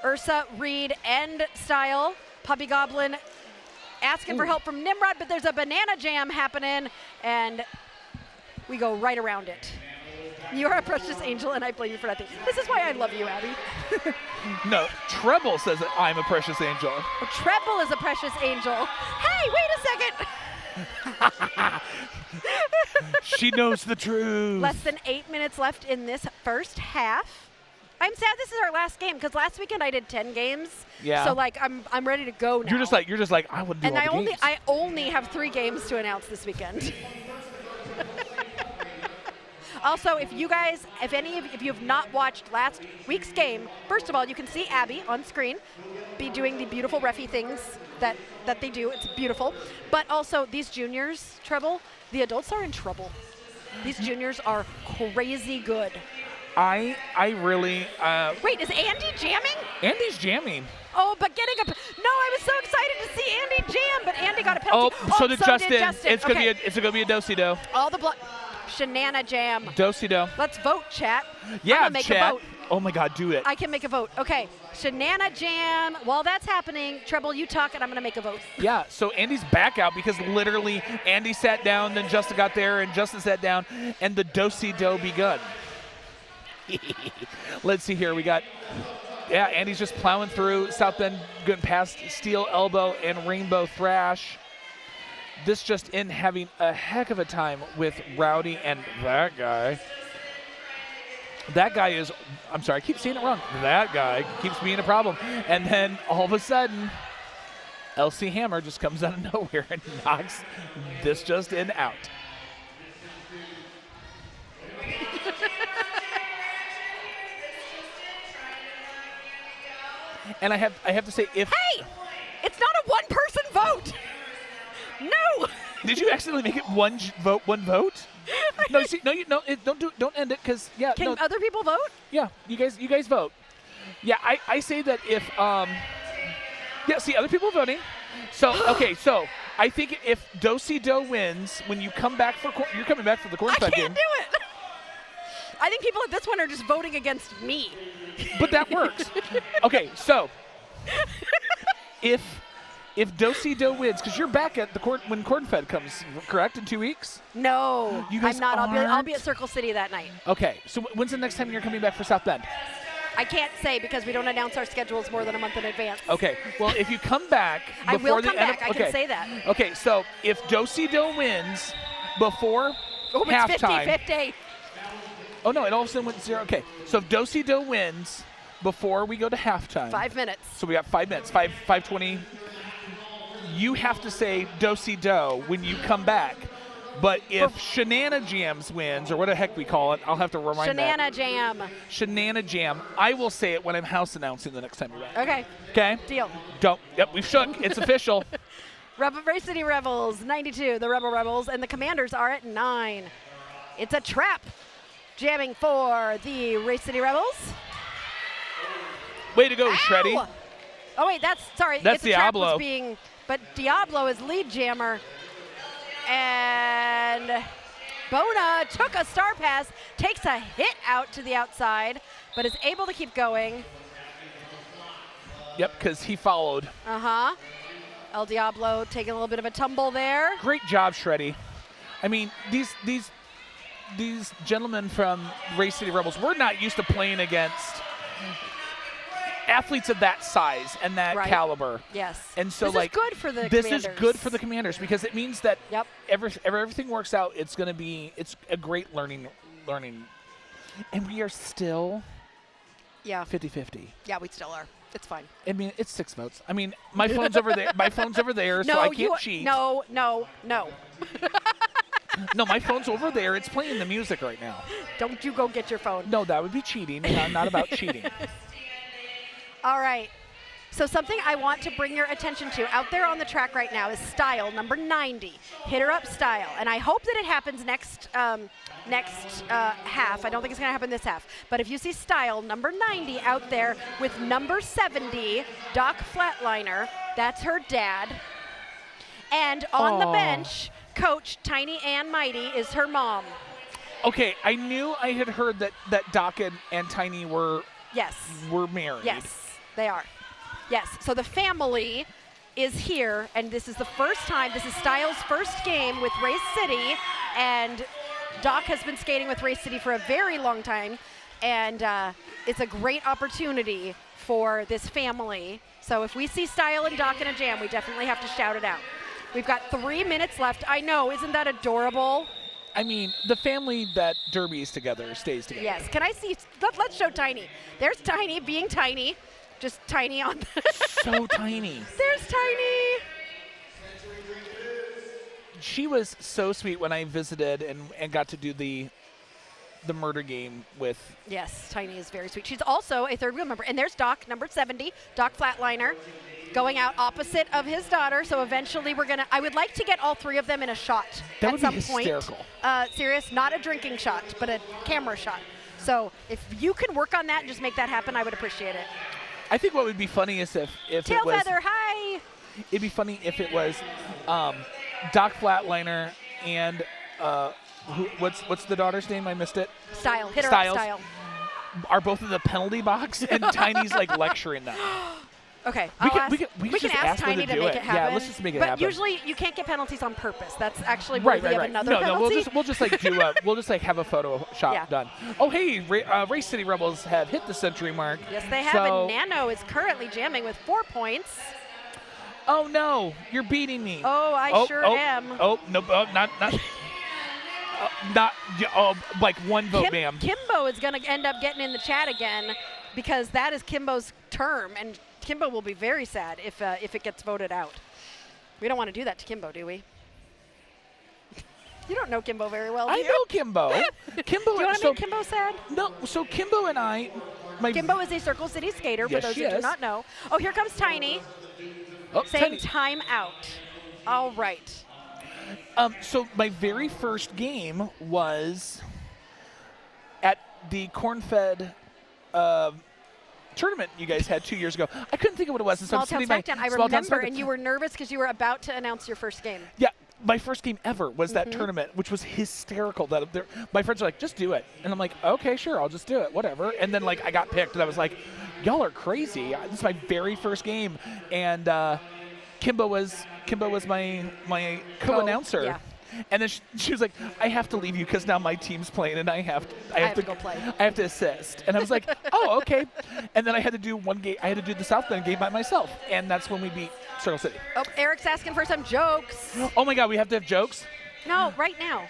Ursa, Reed, and Style. Poppy Goblin asking for help from Nimrod, but there's a banana jam happening, and we go right around it. You are a precious angel, and I blame you for nothing. This is why I love you, Abby. No, Treble says that I'm a precious angel. Well, Treble is a precious angel. Hey, wait a second. She knows the truth. Less than 8 minutes left in this first half. I'm sad this is our last game because last weekend I did 10 games. Yeah. So like I'm ready to go now. You're just like I would do and all the games. I only have 3 games to announce this weekend. Also, if you have not watched last week's game, first of all, you can see Abby on screen be doing the beautiful reffy things that they do. It's beautiful. But also, these juniors, Treble, the adults are in trouble. These juniors are crazy good. I really. Wait, is Andy jamming? Andy's jamming. Oh, but getting a. No, I was so excited to see Andy jam, but Andy got a penalty. Oh, so did Justin. It's okay. gonna be a Do-Si-Do. All the blood. Shenana jam. Do-Si-Do. Let's vote, chat. Yeah, I'm gonna make chat. a vote. Oh my God, do it. I can make a vote. Okay, Shenana jam. While that's happening, Treble, you talk, and I'm gonna make a vote. Yeah, so Andy's back out because literally Andy sat down, then Justin got there, and Justin sat down, and the Do-Si-Do begun. Let's see here. We got, Andy's just plowing through. South Bend going past Steel Elbow and Rainbow Thrash. This just in having a heck of a time with Rowdy and that guy. That guy is, I'm sorry, I keep saying it wrong. That guy keeps being a problem. And then all of a sudden, LC Hammer just comes out of nowhere and knocks this just in out. And I have to say, Hey, it's not a one-person vote. No. Did you accidentally make it one vote? No, see, don't end it, because Can other people vote? Yeah, you guys vote. Yeah, I say that if see other people voting. So okay, so I think if Do-Si-Do wins, when you come back you're coming back for the corn fed game. I can't do it. I think people at this one are just voting against me. But that works. Okay, so if Do-Si-Do wins, because you're back at the when Corn Fed comes, correct, in 2 weeks? No, You guys I'm not. I'll aren't? be at Circle City that night. Okay, so when's the next time you're coming back for South Bend? I can't say because we don't announce our schedules more than a month in advance. Okay, well, if you come back I before will the come end back. of, I can say that. Okay, so if Do-Si-Do wins before Oh, it's halftime. 50-50. Oh, no, it all of a sudden went 0. Okay, so if Do-Si-Do wins before we go to halftime. 5 minutes. So we got 5 minutes, 5:20. You have to say Do-Si-Do when you come back But if Shenanajams wins, or what the heck we call it, I'll have to remind Shenanajam. Shenanajam. I will say it when I'm house announcing the next time you're back. Okay. Okay? Deal. Don't. Yep, we've shook. It's official. Race City Rebels, 92, the Rebels, and the Commanders are at 9. It's a trap. Jamming for the Race City Rebels. Way to go, Ow! Shreddy. Oh, wait, that's That's it's a trap Diablo. but Diablo is lead jammer. And Bona took a star pass, takes a hit out to the outside, but is able to keep going. Yep, because he followed. Uh-huh. El Diablo taking a little bit of a tumble there. Great job, Shreddy. I mean, these gentlemen from Race City Rebels, we're not used to playing against athletes of that size and that caliber. Yes. And so, this is good for the this Commanders. is good for the Commanders because it means that Yep. everything works out. It's a great learning. And we are still 50-50. Yeah, we still are. It's fine. I mean, it's 6 votes. I mean, my phone's over there. My phone's over there, so I can't cheat. No. No, my phone's over there. It's playing the music right now. Don't you go get your phone. No, that would be cheating. And I'm not about cheating. All right. So something I want to bring your attention to out there on the track right now is Style, number 90. Hit her up, Style. And I hope that it happens next half. I don't think it's going to happen this half. But if you see Style, number 90 out there with number 70, Doc Flatliner, that's her dad. And on the bench, Coach Tiny and Mighty is her mom. Okay, I knew I had heard that Doc and Tiny were married. Yes, they are. Yes, so the family is here, and this is the first time, this is Styles' first game with Race City, and Doc has been skating with Race City for a very long time, and it's a great opportunity for this family. So if we see Style and Doc in a jam, we definitely have to shout it out. We've got 3 minutes left. I know, isn't that adorable? I mean, the family that derbies together stays together. Yes, can I see, let's show Tiny. There's Tiny being Tiny. Just Tiny on so tiny. There's Tiny. She was so sweet when I visited and got to do the murder game with. Yes, Tiny is very sweet. She's also a third wheel member. And there's Doc, number 70, Doc Flatliner, going out opposite of his daughter. So eventually I would like to get all three of them in a shot that at some would be hysterical. point. Serious, not a drinking shot, but a camera shot. So if you can work on that and just make that happen, I would appreciate it. I think what would be funny is if Tail it was. Feather, hi. It'd be funny if it was Doc Flatliner and what's the daughter's name? I missed it. Style. Hit her Styles. up, Style. Are both in the penalty box and Tiny's like lecturing them. Okay, we can just ask her Tiny to do make it. it happen. Yeah, let's just make it but happen. But usually you can't get penalties on purpose. That's actually right. of another No, penalty. we'll just like do we'll just like have a photo shot done. Oh hey, Race City Rebels have hit the century mark. Yes, they have. And Nano is currently jamming with 4 points. Oh no, you're beating me. Oh, I sure am. Oh no, not. Like 1 vote, ma'am. Kimbo is going to end up getting in the chat again because that is Kimbo's term, and Kimbo will be very sad if it gets voted out. We don't want to do that to Kimbo, do we? You don't know Kimbo very well, do you? I know Kimbo. Do you want to make Kimbo sad? No, so Kimbo and I... Kimbo is a Circle City skater, for those who do not know. Oh, here comes Tiny. Saying time out. All right. So my very first game was at the corn-fed tournament you guys had 2 years ago. I couldn't think of what it was. Small Town Smackdown. I remember, and you were nervous because you were about to announce your first game. Yeah, my first game ever was that tournament, which was hysterical. My friends were like, just do it. And I'm like, okay, sure, I'll just do it, whatever. And then like I got picked, and I was like, y'all are crazy. This is my very first game. And Kimbo was my co-announcer. Yeah. And then she was like, I have to leave you because now my team's playing and I have to go play. I have to assist. And I was like, oh, okay. And then I had to do one game. I had to do the South Bend game by myself. And that's when we beat Circle City. Oh, Eric's asking for some jokes. Oh, my God. We have to have jokes? No, right now.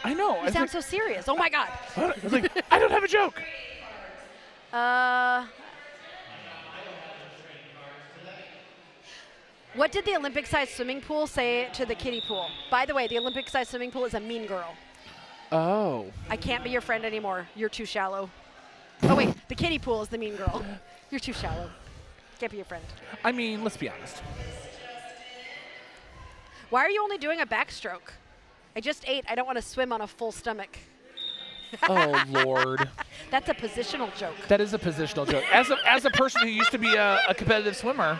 I know. You sound so serious. Oh, my God. I was like, I don't have a joke. What did the Olympic-sized swimming pool say to the kiddie pool? By the way, the Olympic-sized swimming pool is a mean girl. Oh. I can't be your friend anymore. You're too shallow. Oh, wait. The kiddie pool is the mean girl. You're too shallow. Can't be your friend. I mean, let's be honest. Why are you only doing a backstroke? I just ate. I don't want to swim on a full stomach. Oh, Lord. That's a positional joke. That is a positional joke. As a person who used to be a competitive swimmer,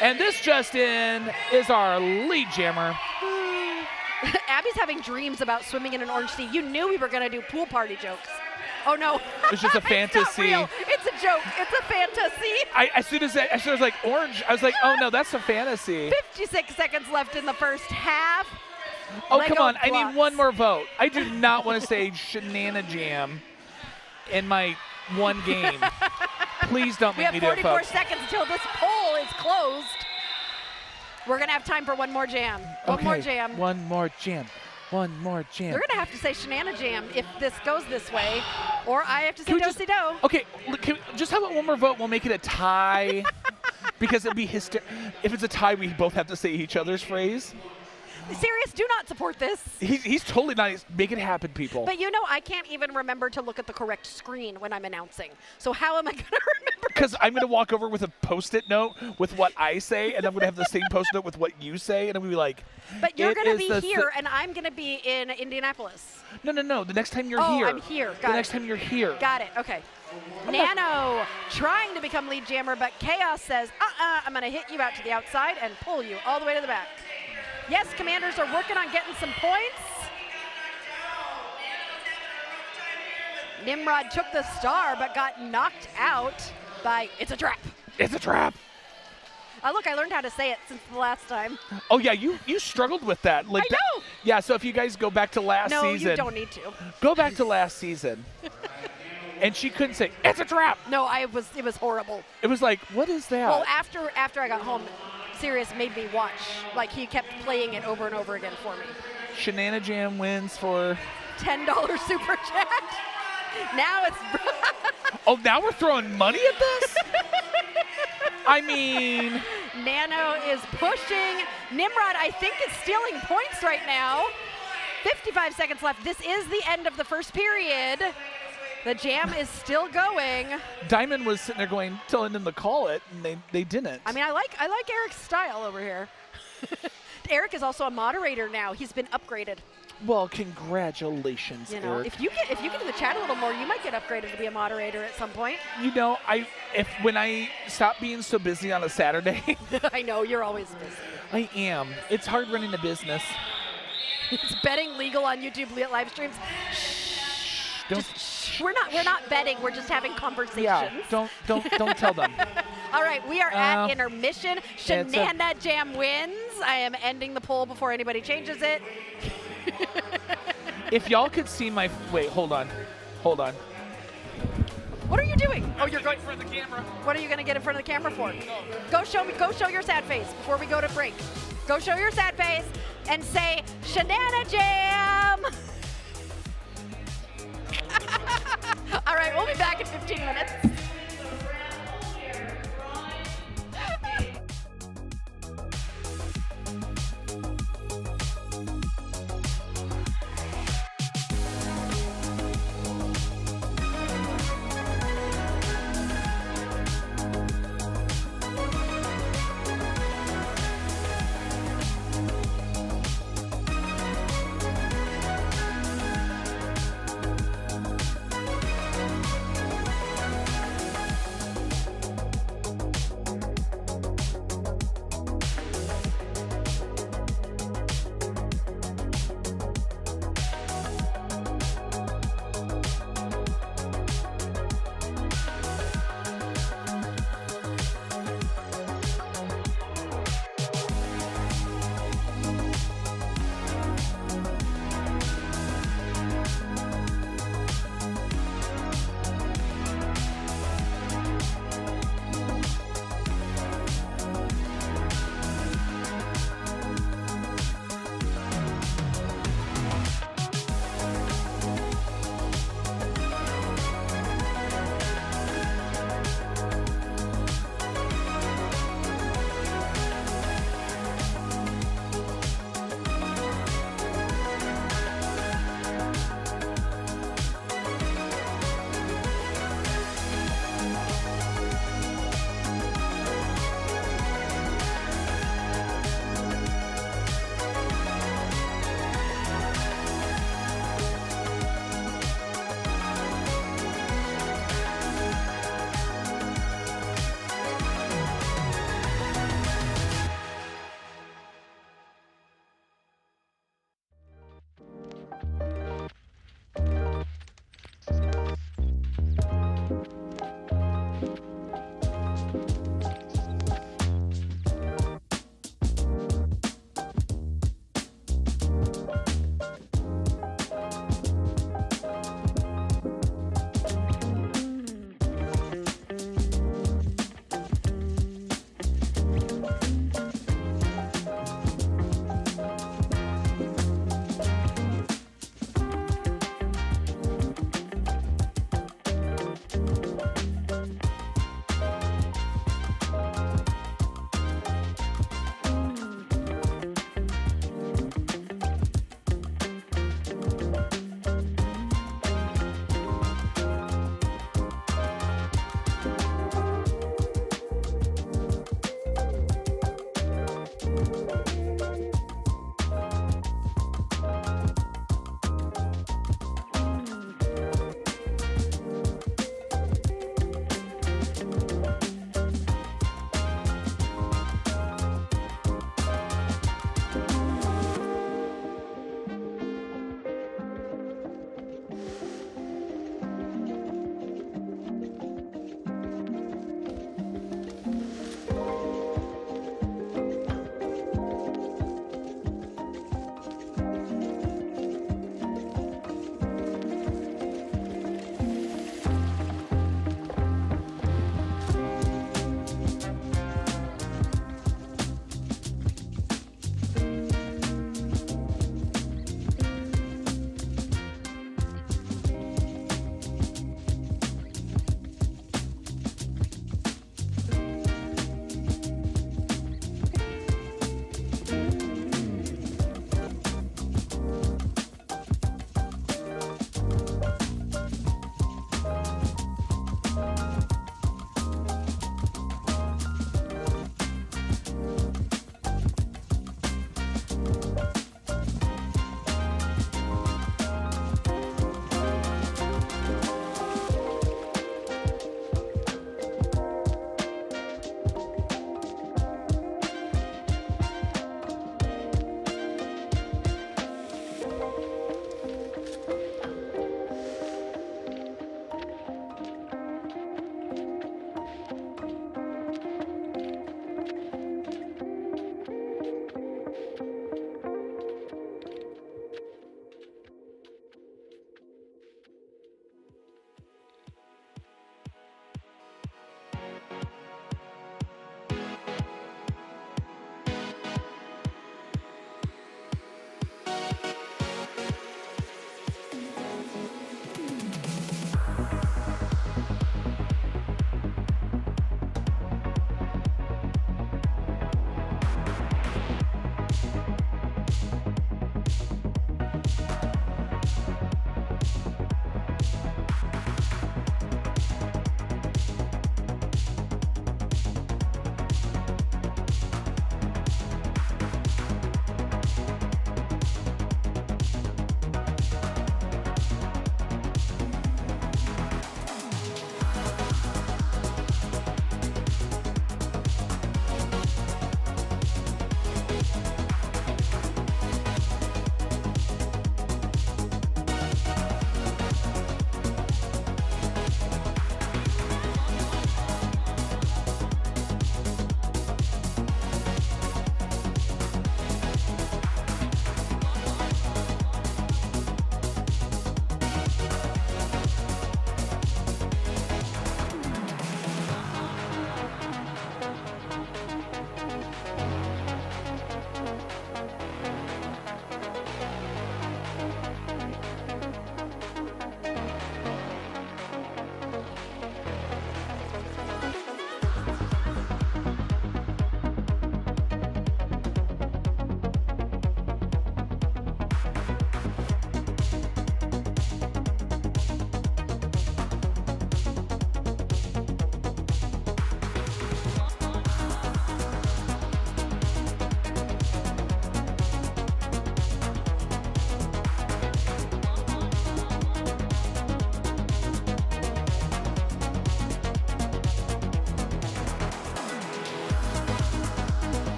and this just in is our lead jammer. Abby's having dreams about swimming in an orange sea. You knew we were going to do pool party jokes. Oh, no. It was just a fantasy. It's not real. It's a joke. It's a fantasy. As soon as I was like, orange, I was like, oh, no, that's a fantasy. 56 seconds left in the first half. Oh, Lego come on. I blocks. need one more vote. I do not want to say Shenanajam in my one game. Please don't We make have me do it, 44 folks. seconds until this poll is closed. We're going to have time for one more jam. One more jam. One more jam. One more jam. You're going to have to say Shenanajam if this goes this way, or I have to say Can we just- Do-si-do. Okay, just how about one more vote? We'll make it a tie. Because it'd be hysterical. If it's a tie, we both have to say each other's phrase. Serious, do not support this. He's totally not. Make it happen, people. But you know, I can't even remember to look at the correct screen when I'm announcing. So how am I going to remember? Because I'm going to walk over with a Post-it note with what I say, and I'm going to have the same Post-it note with what you say, and I'm going to be like, But you're it going to is be the here, and I'm going to be in Indianapolis. No. The next time you're Oh, here. I'm here. Got The it. next time you're here. Got it. Okay. Nano trying to become lead jammer, but Chaos says, I'm going to hit you out to the outside and pull you all the way to the back. Yes, Commanders are working on getting some points. Nimrod took the star, but got knocked out by It's a Trap. It's a trap. Look, I learned how to say it since the last time. Oh, yeah, you struggled with that. Like, I know. Yeah, so if you guys go back to last season. No, you don't need to. Go back to last season. And she couldn't say, it's a trap. No, it was horrible. It was like, what is that? Well, after I got home, Sirius made me watch. Like, he kept playing it over and over again for me. Shenanajam wins for $10 super chat. Now it's... Oh, now we're throwing money at this? I mean... Nano is pushing. Nimrod, I think, is stealing points right now. 55 seconds left. This is the end of the first period. The jam is still going. Diamond was sitting there going, telling them to call it, and they didn't. I mean, I like Eric's style over here. Eric is also a moderator now. He's been upgraded. Well, congratulations, You know, Eric. if you get in the chat a little more, you might get upgraded to be a moderator at some point. You know, when I stop being so busy on a Saturday, I know you're always busy. I am. It's hard running a business. Is betting legal on YouTube live streams? Don't. We're not betting. We're just having conversations. Yeah. Don't tell them. All right, we are at intermission. it's a- Shenanajam wins. I am ending the poll before anybody changes it. If y'all could see my wait, hold on. What are you doing? Oh, you're going. in front of the camera. What are you going to get in front of the camera for? Go show your sad face before we go to break. Go show your sad face and say Shenanajam. All right, we'll be back in 15 minutes.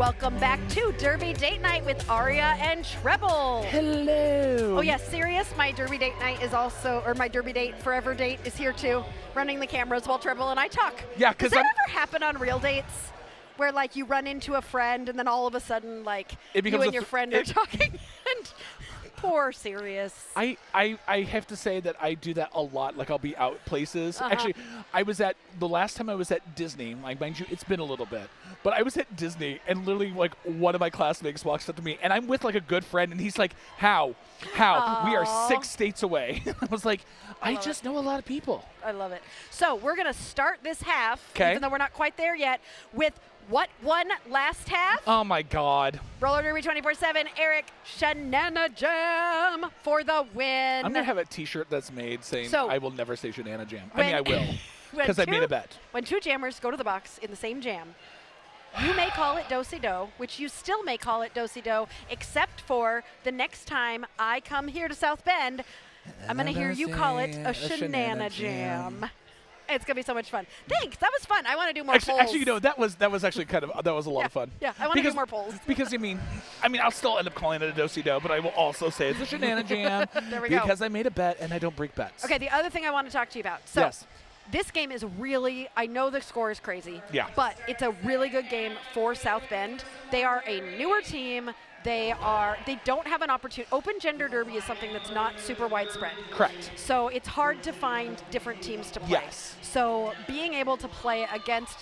Welcome back to Derby Date Night with Aria and Treble. Hello. Oh yeah, serious. My Derby Date Night is also, or my Derby Date Forever Date is here too, running the cameras while Treble and I talk. Yeah, does because that ever happen on real dates, where like you run into a friend and then all of a sudden like you and your friend are talking and poor Sirius. I have to say that I do that a lot. Like I'll be out places. Actually, the last time I was at Disney, like mind you, it's been a little bit, but I was at Disney and literally like one of my classmates walks up to me and I'm with like a good friend and he's like, how? We are 6 states away. I was like, I just know a lot of people. I love it. So we're going to start this half, 'Kay. even though we're not quite there yet, with what won last half? Oh my God. Roller Derby 24/7, Eric Shenana Jam for the win. I'm going to have a t-shirt that's made saying, So, I will never say Shenana Jam. I when- mean, I will. when Because I made two- a bet. When two jammers go to the box in the same jam, you may call it do-si-do, which you still may call it do-si-do, except for the next time I come here to South Bend, I'm going to hear you call it a Shenana Jam. It's going to be so much fun. Thanks. That was fun. I want to do more polls. Actually, you know, that was actually that was a lot of fun. Yeah, I want to do more polls. Because I mean, I'll still end up calling it a do-si-do, but I will also say it's a Shenana Jam There we go. because I made a bet and I don't break bets. Okay, the other thing I want to talk to you about. So, Yes. this game is really, I know the score is crazy, Yeah. but it's a really good game for South Bend. They are a newer team. They don't have an opportunity. Open gender derby is something that's not super widespread. Correct. So it's hard to find different teams to play. Yes. So being able to play against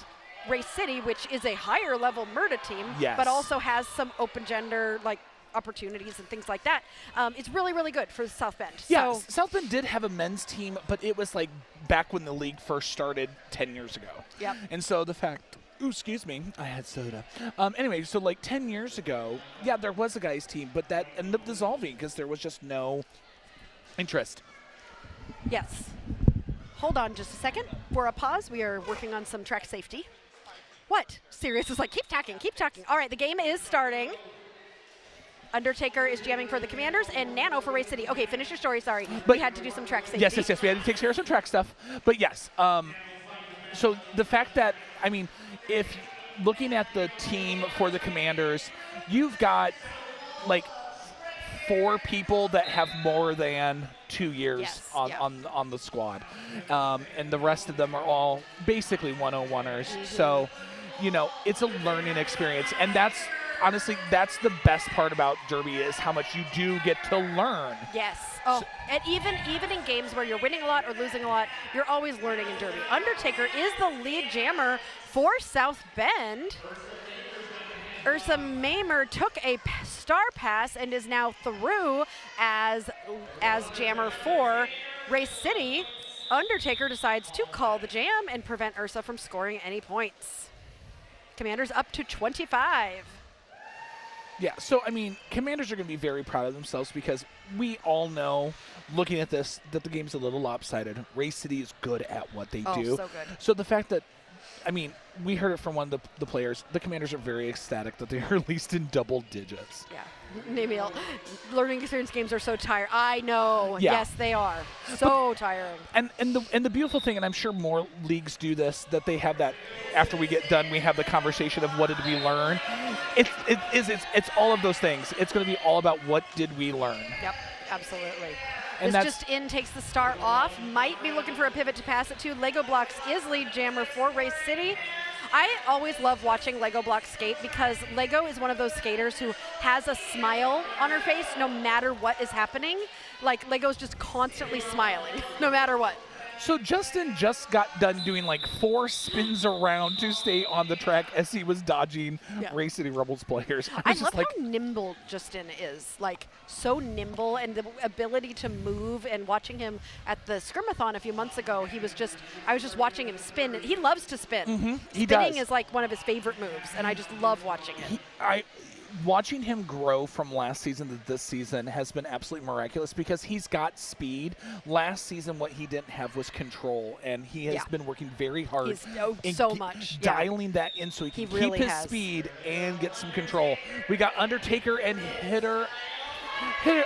Race City, which is a higher level Murda team, Yes. but also has some open gender like opportunities and things like that, it's really, really good for South Bend. Yeah, So South Bend did have a men's team, but it was like back when the league first started 10 years ago. Yep. And so the fact, excuse me, I had soda. Anyway, so like 10 years ago, yeah, there was a guys team, but that ended up dissolving because there was just no interest. yes. Hold on just a second. For a pause, we are working on some track safety. What? Sirius is like, keep talking, keep talking. All right, the game is starting. Undertaker is jamming for the Commanders and Nano for Race City. Okay, finish your story, sorry. But we had to do some track safety. Yes. We had to take care of some track stuff. But yes, so the fact that, if looking at the team for the Commanders, you've got like 4 people that have more than 2 years Yes, on the squad. And the rest of them are all basically 101ers. So, it's a learning experience. And honestly, that's the best part about Derby is how much you do get to learn. Yes. Oh, and even in games where you're winning a lot or losing a lot, you're always learning in Derby. Undertaker is the lead jammer for South Bend. Ursa Mamer took a star pass and is now through as jammer for Race City. Undertaker decides to call the jam and prevent Ursa from scoring any points. Commanders up to 25. Yeah, so, Commanders are going to be very proud of themselves because we all know, looking at this, that the game's a little lopsided. Race City is good at what they do. So good. So the fact that, we heard it from one of the players, the Commanders are very ecstatic that they are at least in double digits. Yeah. Emil, learning experience games are so tiring. I know. Yeah. Yes, they are. So tiring. And the beautiful thing, and I'm sure more leagues do this, that they have that after we get done, we have the conversation of what did we learn. It's all of those things. It's going to be all about what did we learn. Yep, absolutely. And this just in takes the star off. Might be looking for a pivot to pass it to. Lego Blocks is lead jammer for Race City. I always love watching Lego Blocks skate because Lego is one of those skaters who has a smile on her face no matter what is happening. Like, Lego's just constantly smiling no matter what. So Justin just got done doing like 4 spins around to stay on the track as he was dodging Race City Rebels players. I love how nimble Justin is. Like, so nimble, and the ability to move. And watching him at the Scrimathon a few months ago, I was just watching him spin. He loves to spin. Mm-hmm. He Spinning does. is like one of his favorite moves, and I just love watching it. Watching him grow from last season to this season has been absolutely miraculous because he's got speed. Last season, what he didn't have was control, and he has been working very hard dialing that in so he can keep his speed and get some control. We got Undertaker and Hitter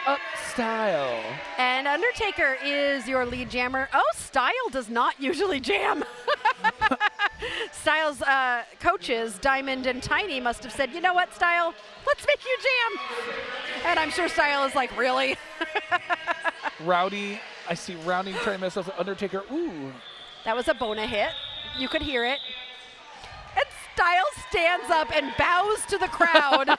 Up Style. And Undertaker is your lead jammer. Oh, Style does not usually jam. Styles' coaches, Diamond and Tiny, must have said, you know what, Style, let's make you jam. And I'm sure Style is like, really? Rowdy, I see Rowdy trying to mess up the Undertaker. Ooh. That was a Bona hit. You could hear it. And Styles stands up and bows to the crowd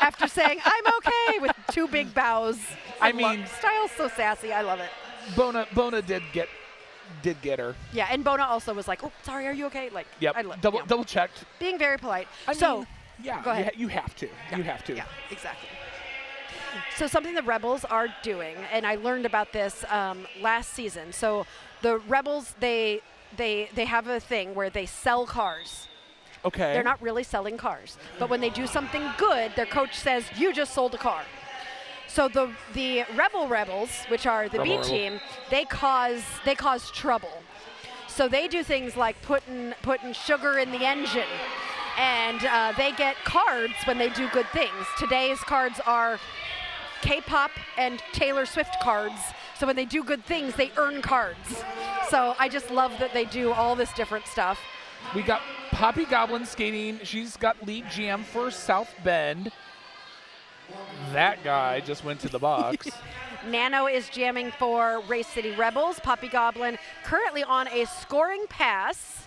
after saying, I'm okay, with 2 big bows. I mean, Styles so sassy. I love it. Bona did get her. Yeah, and Bona also was like, oh, sorry, are you okay? Like, Yep, double checked. Being very polite. I mean, yeah, go ahead. You have to. Yeah. You have to. Yeah, exactly. So something the Rebels are doing, and I learned about this last season. So the Rebels, they have a thing where they sell cars. Okay. They're not really selling cars, but when they do something good, their coach says, you just sold a car. So the Rebels, which are the B team, they cause trouble. So they do things like putting sugar in the engine, and they get cards when they do good things. Today's cards are K-pop and Taylor Swift cards. So when they do good things, they earn cards. So I just love that they do all this different stuff. We got Poppy Goblin skating. She's got lead GM for South Bend. That guy just went to the box. Nano is jamming for Race City Rebels. Poppy Goblin currently on a scoring pass,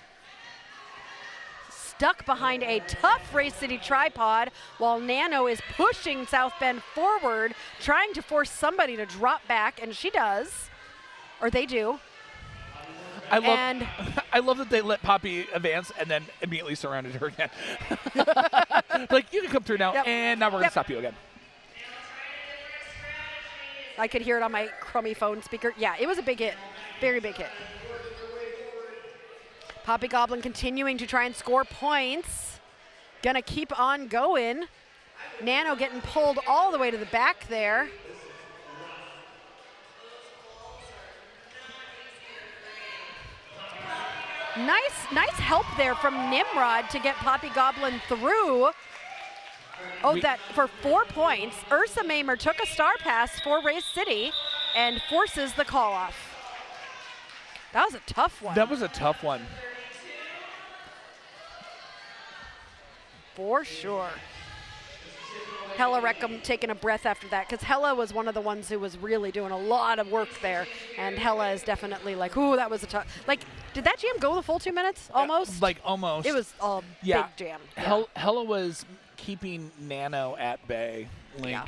stuck behind a tough Race City tripod, while Nano is pushing South Bend forward, trying to force somebody to drop back, and she does, or they do. I love that they let Poppy advance and then immediately surrounded her again. Like, you can come through now, and now we're going to stop you again. I could hear it on my crummy phone speaker. Yeah, it was a big hit. Very big hit. Poppy Goblin continuing to try and score points. Gonna keep on going. Nano getting pulled all the way to the back there. Nice help there from Nimrod to get Poppy Goblin through. Oh, that for 4 points. Ursa Maimer took a star pass for Race City and forces the call off. That was a tough one. That was a tough one. For sure. Hella Reckham taking a breath after that, because Hella was one of the ones who was really doing a lot of work there, and Hella is definitely like, ooh, that was a tough. Like, did that jam go the full 2 minutes? Almost? Like, almost. It was a big jam. Hella was keeping Nano at bay. Link. Yeah.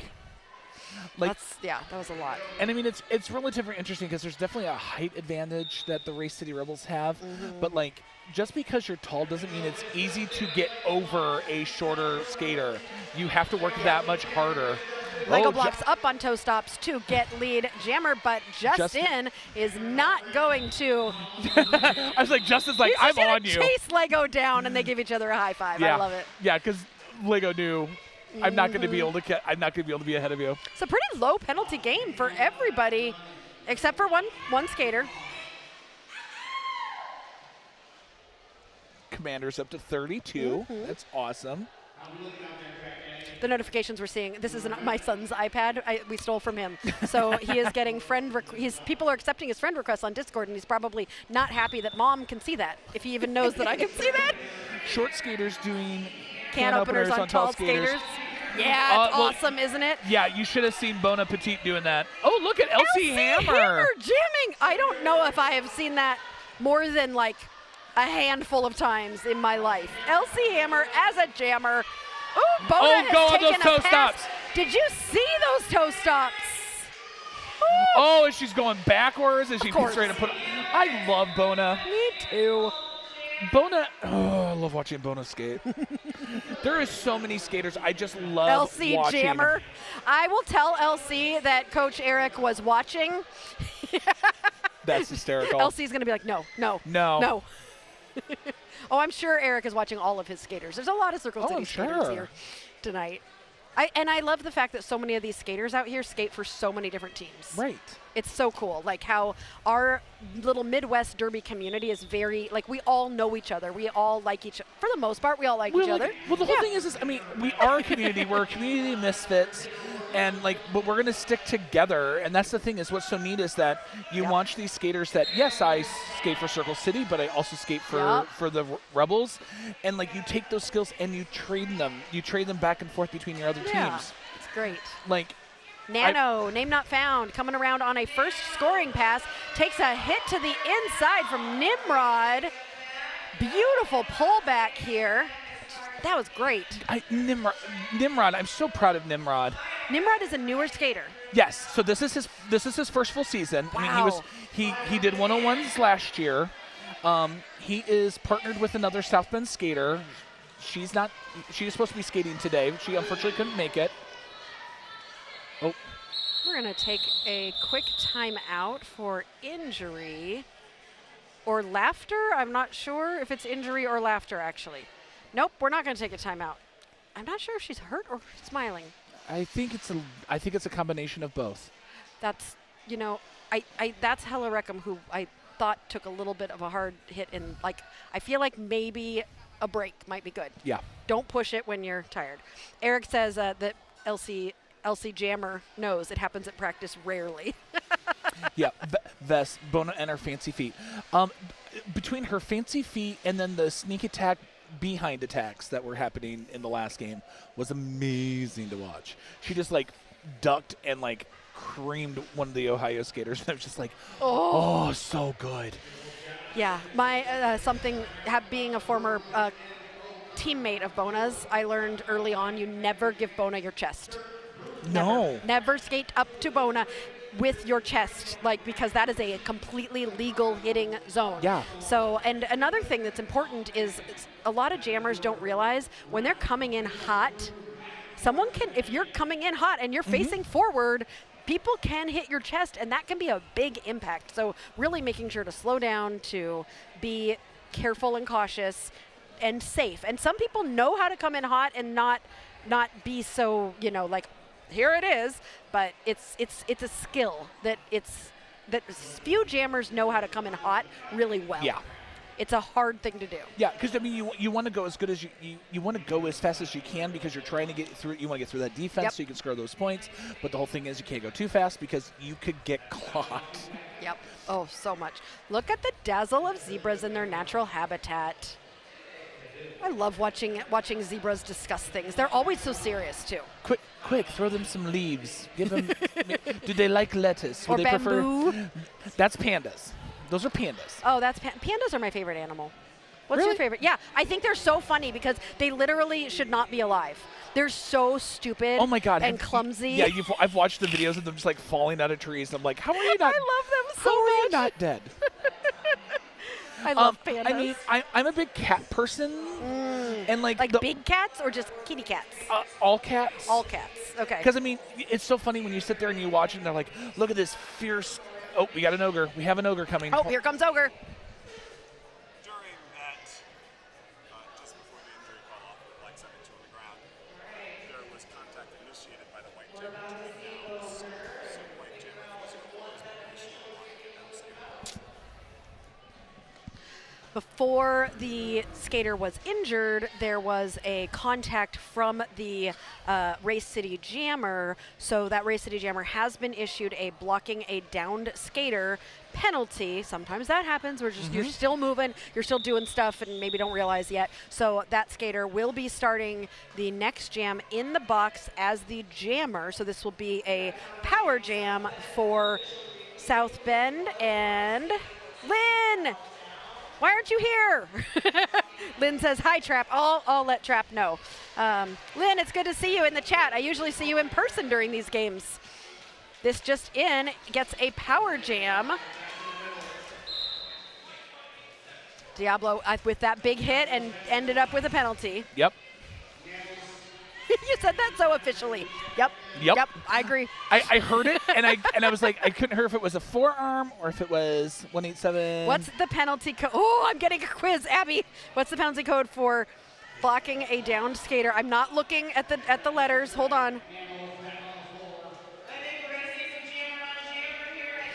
Like, that was a lot. And I mean, it's relatively interesting because there's definitely a height advantage that the Race City Rebels have, but like, just because you're tall doesn't mean it's easy to get over a shorter skater. You have to work that much harder. Lego blocks up on toe stops to get lead jammer, but Justin is not going to. I was like, Justin's like, I'm on you. Chase Lego down, and they give each other a high five. Yeah. I love it. Yeah, because Lego knew I'm not going to be able to. I'm not going to be able to be ahead of you. It's a pretty low penalty game for everybody, except for one skater. Commander's up to 32. That's awesome. The notifications we're seeing, this is my son's iPad. We stole from him. So he is getting people are accepting his friend requests on Discord, and he's probably not happy that mom can see that, if he even knows that I can see that. Short skaters doing can openers on tall skaters. Yeah, it's awesome, isn't it? Yeah, you should have seen Bona Petite doing that. Oh, look at Elsie Hammer jamming. I don't know if I have seen that more than like a handful of times in my life. Elsie Hammer as a jammer. Ooh, Bona has taken those toe stops. Did you see those toe stops? Ooh. Oh, and she's going backwards as she puts straight and put. I love Bona. Me too. Bona, I love watching Bona skate. There is so many skaters. I just love LC watching. Jammer. I will tell LC that Coach Eric was watching. That's hysterical. LC's going to be like, no. Oh, I'm sure Eric is watching all of his skaters. There's a lot of Circle City skaters here tonight. I love the fact that so many of these skaters out here skate for so many different teams. Right. It's so cool. Like how our little Midwest Derby community is very, like, we all know each other. We all like each other. For the most part, we all like each other. Well, the whole thing is, I mean, we are a community. We're a community of misfits. And but we're gonna stick together, and that's the thing. Is what's so neat is that you watch these skaters that yes, I skate for Circle City, but I also skate for the Rebels, and you take those skills and you trade them. You trade them back and forth between your other teams. It's great. Nano, name not found, coming around on a first scoring pass, takes a hit to the inside from Nimrod. Beautiful pullback here. That was great. Nimrod, I'm so proud of Nimrod. Nimrod is a newer skater. Yes, so this is his first full season. Wow. I mean, he did 101s last year. He is partnered with another South Bend skater. She is supposed to be skating today. She unfortunately couldn't make it. Oh. We're gonna take a quick timeout for injury or laughter. I'm not sure if it's injury or laughter actually. Nope, we're not going to take a timeout. I'm not sure if she's hurt or smiling. I think it's a combination of both. That's, that's Hella Reckham, who I thought took a little bit of a hard hit in, I feel like maybe a break might be good. Yeah. Don't push it when you're tired. Eric says that Elsie Jammer knows it happens at practice rarely. Yeah, Vess, Bona, and her fancy feet. Between her fancy feet and then the sneak attack behind attacks that were happening in the last game was amazing to watch. She just ducked and creamed one of the Ohio skaters. I was just oh, so good. Yeah, my being a former teammate of Bona's, I learned early on you never give Bona your chest. No. Never skate up to Bona with your chest, because that is a completely legal hitting zone. Yeah. So, and another thing that's important is a lot of jammers don't realize when they're coming in hot, if you're coming in hot and you're facing forward, people can hit your chest, and that can be a big impact. So really making sure to slow down, to be careful and cautious and safe. And some people know how to come in hot and not be so, here it is, but it's a skill that few jammers know how to come in hot really well. Yeah. It's a hard thing to do. Yeah, because you want to go as good as you want to go as fast as you can because you're trying to get through. You want to get through that defense so you can score those points. But the whole thing is you can't go too fast because you could get caught. Yep. Oh, so much. Look at the dazzle of zebras in their natural habitat. I love watching zebras discuss things. They're always so serious too. Quick, throw them some leaves. Give them. Do they like lettuce? Or they bamboo? Prefer? That's pandas. Those are pandas. Oh, pandas are my favorite animal. What's Really? your favorite? Yeah, I think they're so funny because they literally should not be alive. They're so stupid. Oh my God! And clumsy. Yeah, I've watched the videos of them just falling out of trees. I'm like, how are you not? I love them so how are much. you not dead? I love pandas. I mean, I'm a big cat person, and big cats or just kitty cats? all cats. All cats. Okay. Because I mean, it's so funny when you sit there and you watch it and they're like, look at this fierce. Oh, we got an ogre. We have an ogre coming. Oh, here comes ogre. During that, just before the injury fell off with Black 72 on the ground, there was contact initiated by the white jammer to get down. So white jammer was initiated on skater. Before the skater was injured, there was a contact from the Race City Jammer. So that Race City Jammer has been issued a blocking a downed skater penalty. Sometimes that happens. You're still moving, you're still doing stuff, and maybe don't realize yet. So that skater will be starting the next jam in the box as the jammer. So this will be a power jam for South Bend. And Lynn, why aren't you here? Lynn says, hi, Trap. I'll let Trap know. Lynn, it's good to see you in the chat. I usually see you in person during these games. This just in gets a power jam. Diablo with that big hit and ended up with a penalty. Yep. You said that so officially. Yep. I agree. I heard it and I was like, I couldn't hear if it was a forearm or if it was 187. What's the penalty code? Oh, I'm getting a quiz, Abby. What's the penalty code for blocking a downed skater? I'm not looking at the letters. Hold on.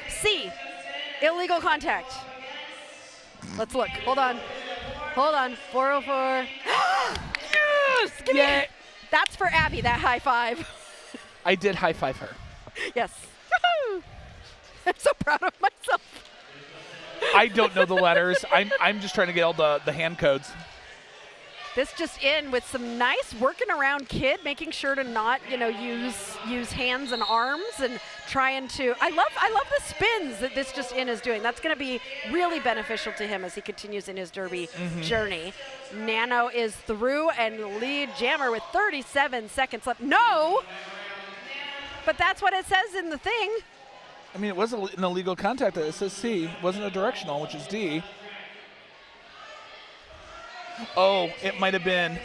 C. Illegal contact. Let's look. Hold on. 404. Yes! Give me. That's for Abby, that high five. I did high-five her. Yes. Woohoo! I'm so proud of myself. I don't know the letters. I'm just trying to get all the hand codes. This just in with some nice working around kid, making sure to not, use hands and arms and trying to. I love the spins that this just in is doing. That's going to be really beneficial to him as he continues in his derby journey. Nano is through and lead jammer with 37 seconds left. No, but that's what it says in the thing. I mean, it was an illegal contact. It says C. It wasn't a directional, which is D. Oh, it might have been.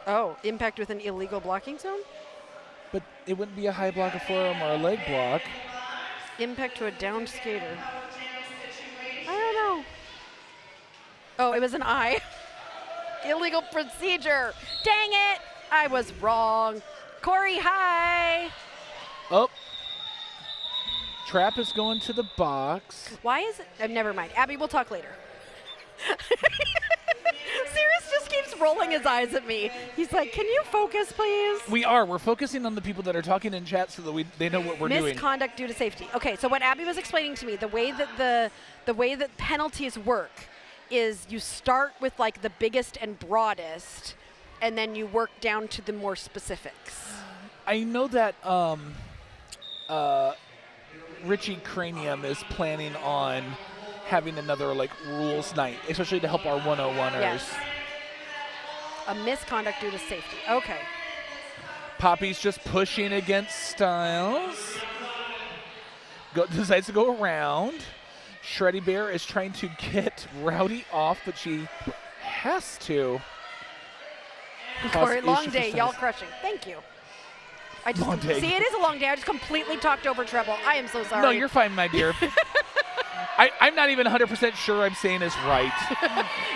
Oh, impact with an illegal blocking zone? But it wouldn't be a high block, a forearm, or a leg block. Impact to a downed skater. I don't know. Oh, it was an I. Illegal procedure. Dang it. I was wrong. Corey, hi. Oh. Trap is going to the box. Why is it? Never mind. Abby, we'll talk later. Sirius just keeps rolling his eyes at me. He's like, can you focus, please? We're focusing on the people that are talking in chat so that they know what we're doing. Misconduct due to safety. Okay, so what Abby was explaining to me, the way that penalties work is you start with like the biggest and broadest, and then you work down to the more specifics. I know that Richie Cranium is planning on having another like rules night, especially to help our 101ers. Yes. A misconduct due to safety. Okay. Poppy's just pushing against Styles. Decides to go around. Shreddy Bear is trying to get Rowdy off, but she has to. Corey, long day, y'all crushing. Thank you. Long day. See, it is a long day. I just completely talked over Treble. I am so sorry. No, you're fine, my dear. I'm not even 100% sure I'm saying this right.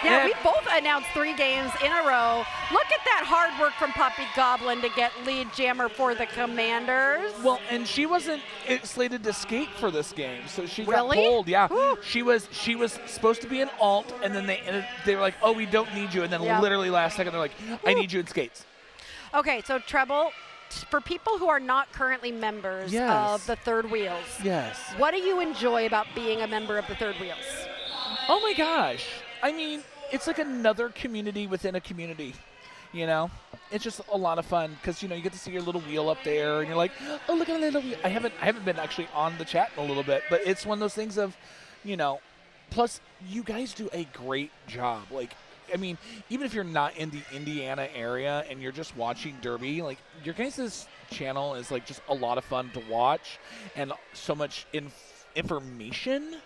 Yeah, we both announced 3 games in a row. Look at that hard work from Poppy Goblin to get lead jammer for the Commanders. Well, and she wasn't slated to skate for this game, so she really? got pulled. Yeah, Whew. she was supposed to be an alt, and then they were like, oh, we don't need you, and then literally last second they're like, I need you in skates. Okay, so Treble, for people who are not currently members of the Third Wheels, what do you enjoy about being a member of the Third Wheels? Oh my gosh. I mean, it's like another community within a community, It's just a lot of fun because, you get to see your little wheel up there and you're like, oh, look at a little wheel. I haven't been actually on the chat in a little bit, but it's one of those things of, plus you guys do a great job. Like, I mean, even if you're not in the Indiana area and you're just watching Derby, like your guys' channel is like just a lot of fun to watch and so much information.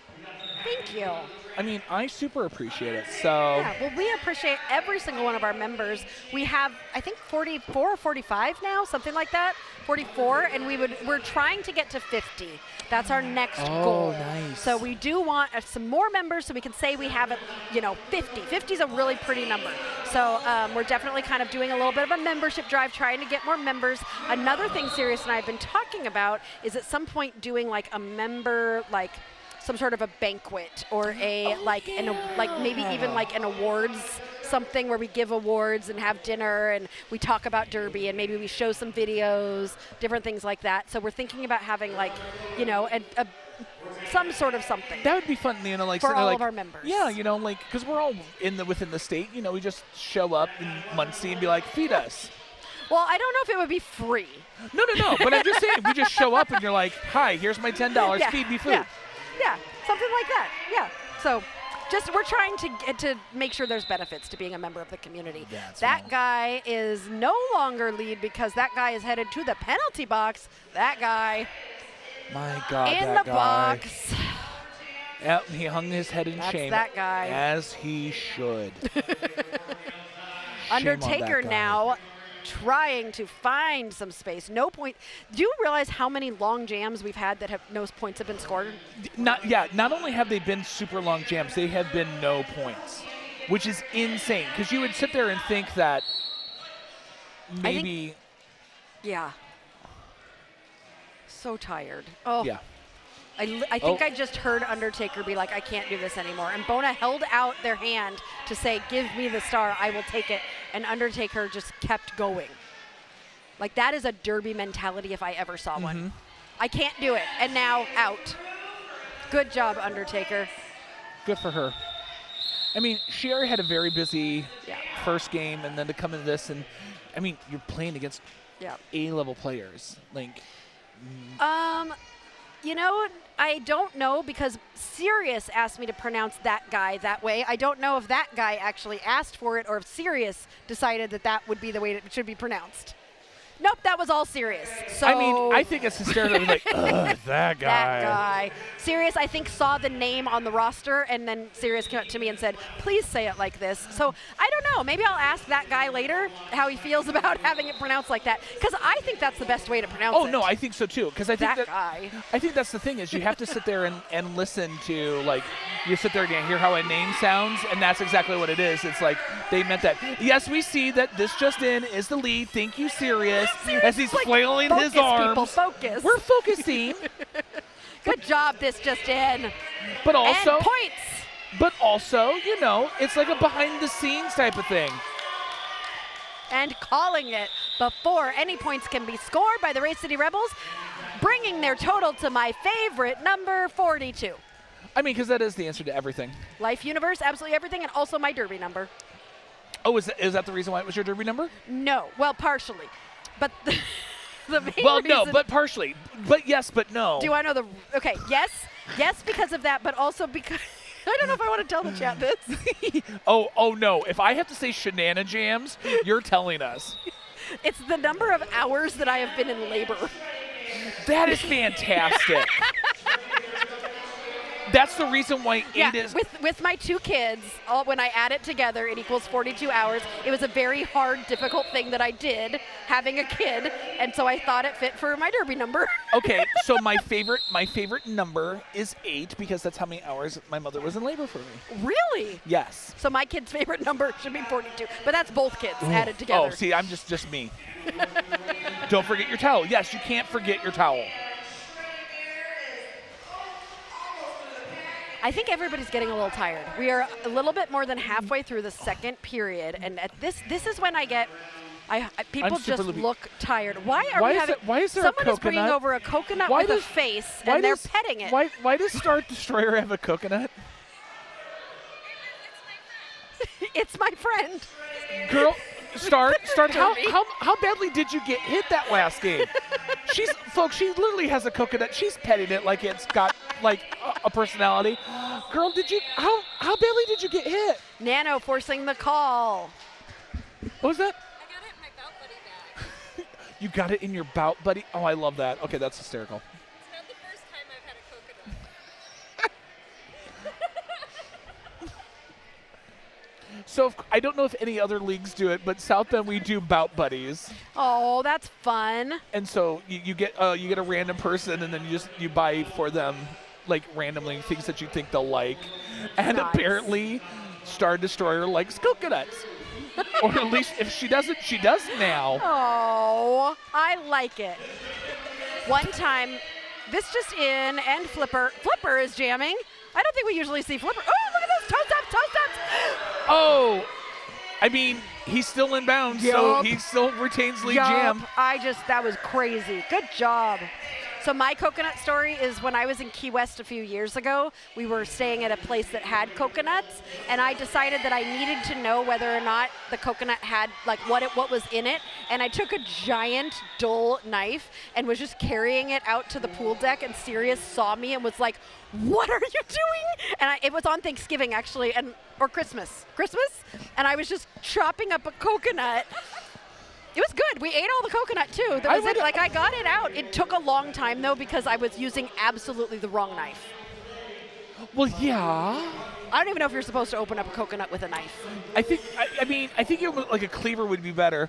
Thank you. I mean, I super appreciate it. So yeah, well, we appreciate every single one of our members. We have, I think, 44 or 45 now, something like that. 44, and we're trying to get to 50. That's our next goal. Nice. So we do want some more members so we can say we have it, 50. 50 is a really pretty number. So we're definitely kind of doing a little bit of a membership drive, trying to get more members. Another thing Sirius and I have been talking about is at some point doing like a member, like some sort of a banquet or maybe even like an awards something where we give awards and have dinner and we talk about Derby and maybe we show some videos, different things like that. So we're thinking about having like, some sort of something. That would be fun, like for all like, of our members. Yeah, because we're all within the state. We just show up in Muncie and be like, feed us. Well, I don't know if it would be free. No. But I'm just saying, we just show up and you're like, hi, here's my $10. Feed me food. Yeah, something like that. Yeah. So we're trying to make sure there's benefits to being a member of the community. That guy is no longer lead because that guy is headed to the penalty box. That guy. My God, in that the guy. box. Yep, he hung his head in shame. That's that guy. As he should. Undertaker now trying to find some space. No point. Do you realize how many long jams we've had that no points have been scored? Not only have they been super long jams, they have been no points, which is insane. Because you would sit there and think that maybe. Yeah. So tired. Oh. Yeah. I think I just heard Undertaker be like, I can't do this anymore. And Bona held out their hand to say, give me the star, I will take it. And Undertaker just kept going. Like, that is a derby mentality if I ever saw one. I can't do it. And now out. Good job, Undertaker. Good for her. I mean, she already had a very busy first game, and then to come into this, and I mean, you're playing against A-level players. Like, you know, I don't know because Sirius asked me to pronounce that guy that way. I don't know if that guy actually asked for it or if Sirius decided that that would be the way it should be pronounced. Nope, that was all Sirius. So I mean, I think it's hysterical. Like, ugh, that guy. That guy. Sirius, I think, saw the name on the roster, and then Sirius came up to me and said, please say it like this. So I don't know. Maybe I'll ask that guy later how he feels about having it pronounced like that, because I think that's the best way to pronounce it. Oh, no, I think so, too. Because I think that guy. I think that's the thing is you have to sit there and listen to, like, you sit there and hear how a name sounds, and that's exactly what it is. It's like they meant that. Yes, we see that this just in is the lead. Thank you, Sirius. As he's like, flailing his arms. People, focus. We're focusing. Good job, this just in. But also, and points. But also, you know, it's like a behind-the-scenes type of thing. And calling it before any points can be scored by the Race City Rebels, bringing their total to my favorite number, 42. I mean, because that is the answer to everything. Life, universe, absolutely everything, and also my derby number. Oh, is that the reason why it was your derby number? No. Well, partially. But the main well, reason, no, but partially. But yes, but no. Do I know the... Okay, yes. Yes, because of that, but also because... I don't know if I want to tell the chat this. oh, no. If I have to say shenanigans, you're telling us. It's the number of hours that I have been in labor. That is fantastic. That's the reason why 8 is... With my 2 kids, when I add it together, it equals 42 hours. It was a very hard, difficult thing that I did, having a kid, and so I thought it fit for my derby number. Okay, so my favorite number is 8 because that's how many hours my mother was in labor for me. Really? Yes. So my kid's favorite number should be 42, but that's both kids added together. Oh, see, I'm just me. Don't forget your towel. Yes, you can't forget your towel. I think everybody's getting a little tired. We are a little bit more than halfway through the second period, and at this is when I get, people just look tired. Why is there someone a is bringing over a coconut with a face, and they're petting it. Why does Star Destroyer have a coconut? It's my friend. Girl, Star, how badly did you get hit that last game? She literally has a coconut. She's petting it like it's got like a personality. Girl, how badly did you get hit? Nano forcing the call. What was that? I got it in my bout buddy bag. You got it in your bout buddy? Oh, I love that. Okay, that's hysterical. It's not the first time I've had a coconut. So I don't know if any other leagues do it, but South Bend we do bout buddies. Oh, that's fun. And so you get a random person, and then you buy for them like randomly things that you think they'll like. And nice. Apparently, Star Destroyer likes coconuts, or at least if she doesn't, she does now. Oh, I like it. One time, this just in, and Flipper is jamming. I don't think we usually see Flipper. Oh, look at those toe taps. Oh, I mean, he's still in bounds, so he still retains lead jam. That was crazy. Good job. So my coconut story is when I was in Key West a few years ago, we were staying at a place that had coconuts, and I decided that I needed to know whether or not the coconut had, like, what was in it, and I took a giant, dull knife and was just carrying it out to the pool deck, and Sirius saw me and was like, what are you doing? And it was on Thanksgiving, actually, or Christmas, and I was just chopping up a coconut. It was good. We ate all the coconut, too. That was it. Like, I got it out. It took a long time, though, because I was using absolutely the wrong knife. Well, yeah. I don't even know if you're supposed to open up a coconut with a knife. I think like a cleaver would be better.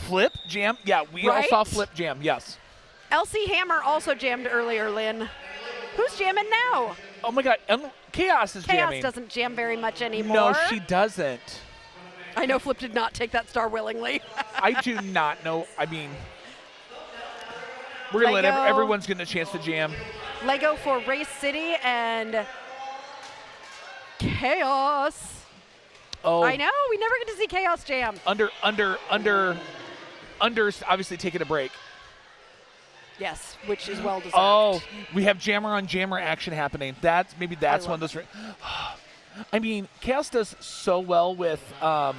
Flip, jam. Yeah, we all saw flip, jam. Yes. LC Hammer also jammed earlier, Lynn. Who's jamming now? Oh, my God. Chaos is jamming. Chaos doesn't jam very much anymore. No, she doesn't. I know Flip did not take that star willingly. I do not know. I mean, we're going to let everyone's getting a chance to jam. Lego for Race City and Chaos. Oh. I know. We never get to see Chaos jam. Under Under's obviously taking a break. Yes, which is well deserved. Oh, we have jammer on jammer action happening. Maybe that's one of those. I mean, Chaos does so well with. I'm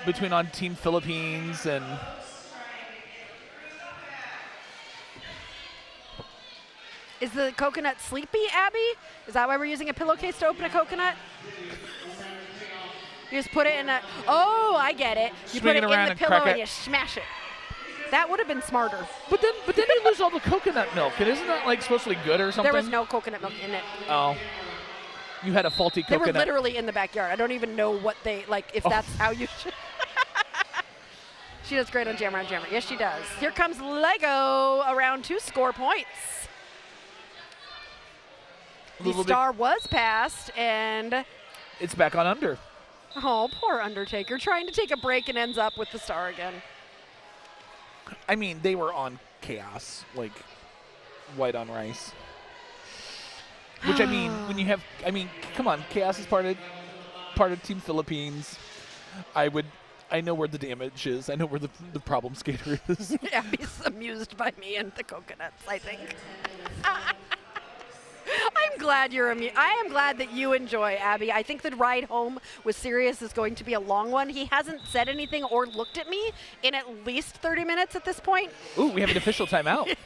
between on Team Philippines and. Is the coconut sleepy, Abby? Is that why we're using a pillowcase to open a coconut? You just put it in a. Oh, I get it. You Swing put it it in around the and pillow crack and it. you smash it. That would have been smarter. But then you lose all the coconut milk. And isn't that like supposed to be good or something? There was no coconut milk in it. Oh. You had a faulty They coconut. were literally in the backyard. I don't even know what they, like, if that's how you should. She does great on Jammer on Jammer. Yes, she does. Here comes Lego around 2 score points. The star was passed, and it's back on Under. oh, poor Undertaker, trying to take a break and ends up with the star again. I mean, they were on Chaos, like white on rice. Which I mean, come on, Chaos is part of Team Philippines. I know where the damage is. I know where the problem skater is. Abby's amused by me and the coconuts, I think. I'm glad you're amused. I am glad that you enjoy, Abby. I think the ride home with Sirius is going to be a long one. He hasn't said anything or looked at me in at least 30 minutes at this point. Ooh, we have an official timeout.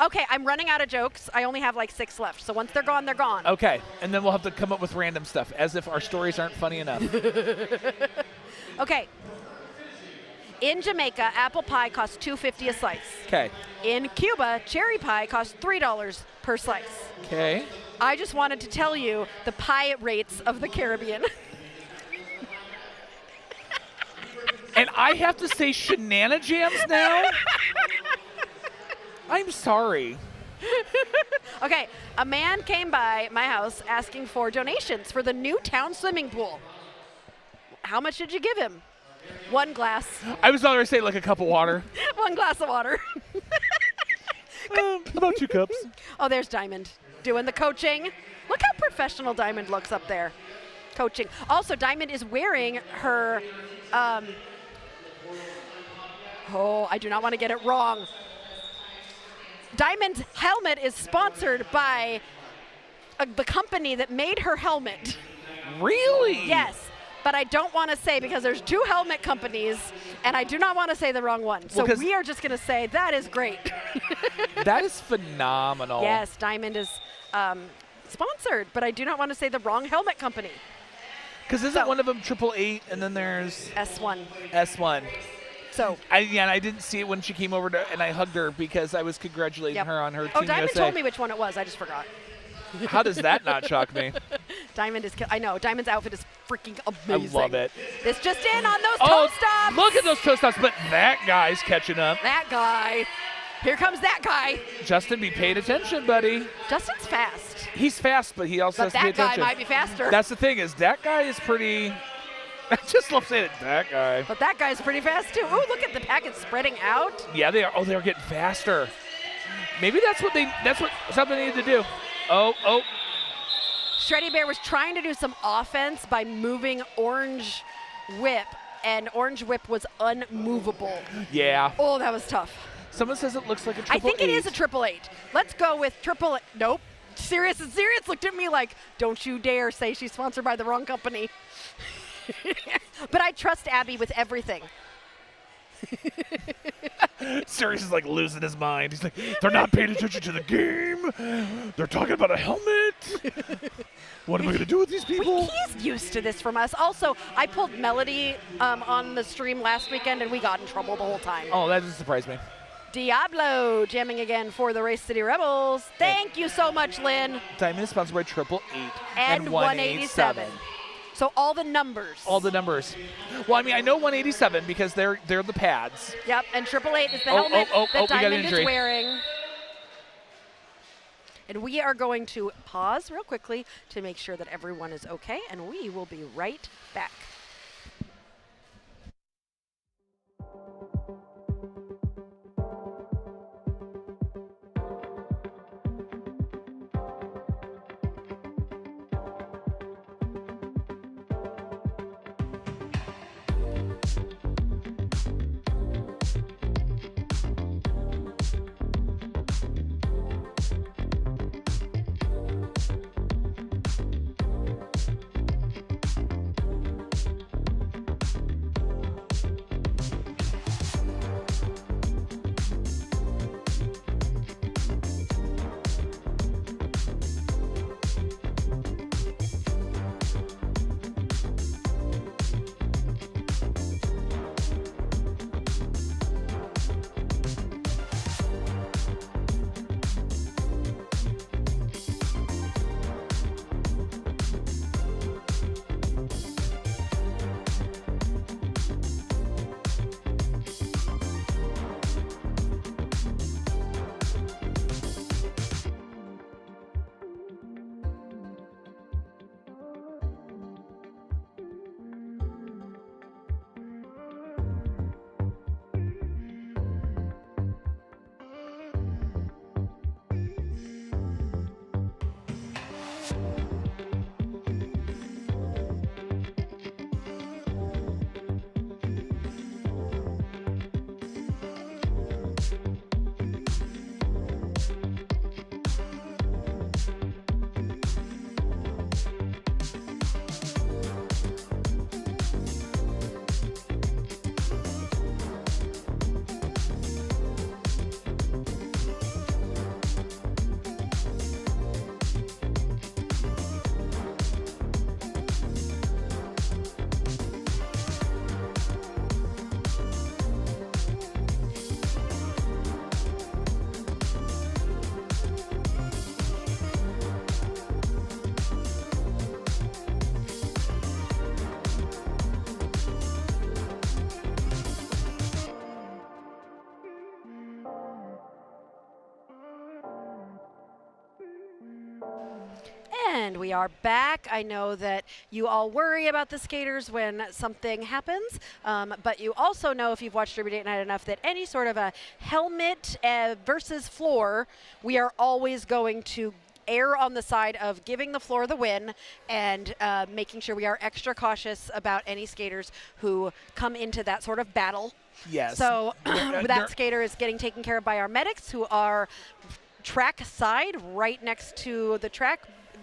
Okay, I'm running out of jokes. I only have like 6 left. So once they're gone, they're gone. Okay, and then we'll have to come up with random stuff, as if our stories aren't funny enough. Okay. In Jamaica, apple pie costs $2.50 a slice. Okay. In Cuba, cherry pie costs $3 per slice. Okay. I just wanted to tell you the pie rates of the Caribbean. And I have to say shenanigans now? I'm sorry. Okay, a man came by my house asking for donations for the new town swimming pool. How much did you give him? 1 glass. I was already saying like a cup of water. 1 glass of water. About 2 cups. Oh, there's Diamond doing the coaching. Look how professional Diamond looks up there. Coaching. Also, Diamond is wearing her, oh, I do not want to get it wrong. Diamond's helmet is sponsored by the company that made her helmet. Really? Yes. But I don't want to say because there's 2 helmet companies, and I do not want to say the wrong one. So we are just going to say that is great. That is phenomenal. Yes, Diamond is sponsored, but I do not want to say the wrong helmet company. Because isn't one of them 888, and then there's S1. S1. So I didn't see it when she came over and I hugged her because I was congratulating her on her Team Diamond USA. told me which one it was. I just forgot. How does that not shock me? Diamond is. I know. Diamond's outfit is freaking amazing. I love it. This just in on those toe stops. Look at those toe stops, but that guy's catching up. That guy. Here comes that guy. Justin, be paying attention, buddy. Justin's fast. He's fast, but he also has to pay attention. That guy might be faster. That's the thing is that guy is pretty. I just love saying it. That guy. But that guy's pretty fast too. Ooh, look at the packet spreading out. Yeah, they are. Oh, they're getting faster. Maybe that's what something they need to do. Oh. Shreddy Bear was trying to do some offense by moving Orange Whip, and Orange Whip was unmovable. Yeah. Oh, that was tough. Someone says it looks like a 888. I think it is a 888. Let's go with 888. Nope. Sirius looked at me like, don't you dare say she's sponsored by the wrong company. But I trust Abby with everything. Sirius is like losing his mind. He's like, they're not paying attention to the game. They're talking about a helmet. What am I going to do with these people? He's used to this from us. Also, I pulled Melody on the stream last weekend, and we got in trouble the whole time. Oh, that doesn't surprise me. Diablo jamming again for the Race City Rebels. Thank you so much, Lynn. Diamond is sponsored by 888 and 187. So all the numbers. All the numbers. Well, I mean, I know 187 because they're the pads. Yep, and 888 is the helmet that Diamond is wearing. And we are going to pause real quickly to make sure that everyone is okay, and we will be right back. And we are back. I know that you all worry about the skaters when something happens, but you also know, if you've watched Derby Date Night enough, that any sort of a helmet versus floor, we are always going to err on the side of giving the floor the win and making sure we are extra cautious about any skaters who come into that sort of battle. Yes. So that skater is getting taken care of by our medics, who are track side right next to the track,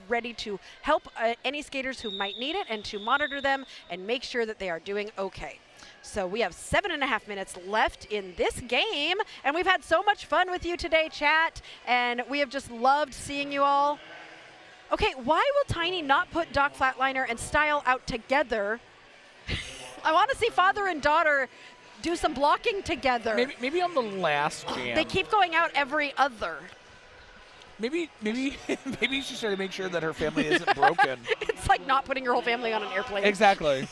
ready to help any skaters who might need it and to monitor them and make sure that they are doing okay. So we have 7.5 minutes left in this game, and we've had so much fun with you today, chat, and we have just loved seeing you all. Okay, why will Tiny not put Doc Flatliner and Style out together? I want to see father and daughter do some blocking together. Maybe on the last jam. They keep going out every other. Maybe she's trying to make sure that her family isn't broken. It's like not putting your whole family on an airplane. Exactly.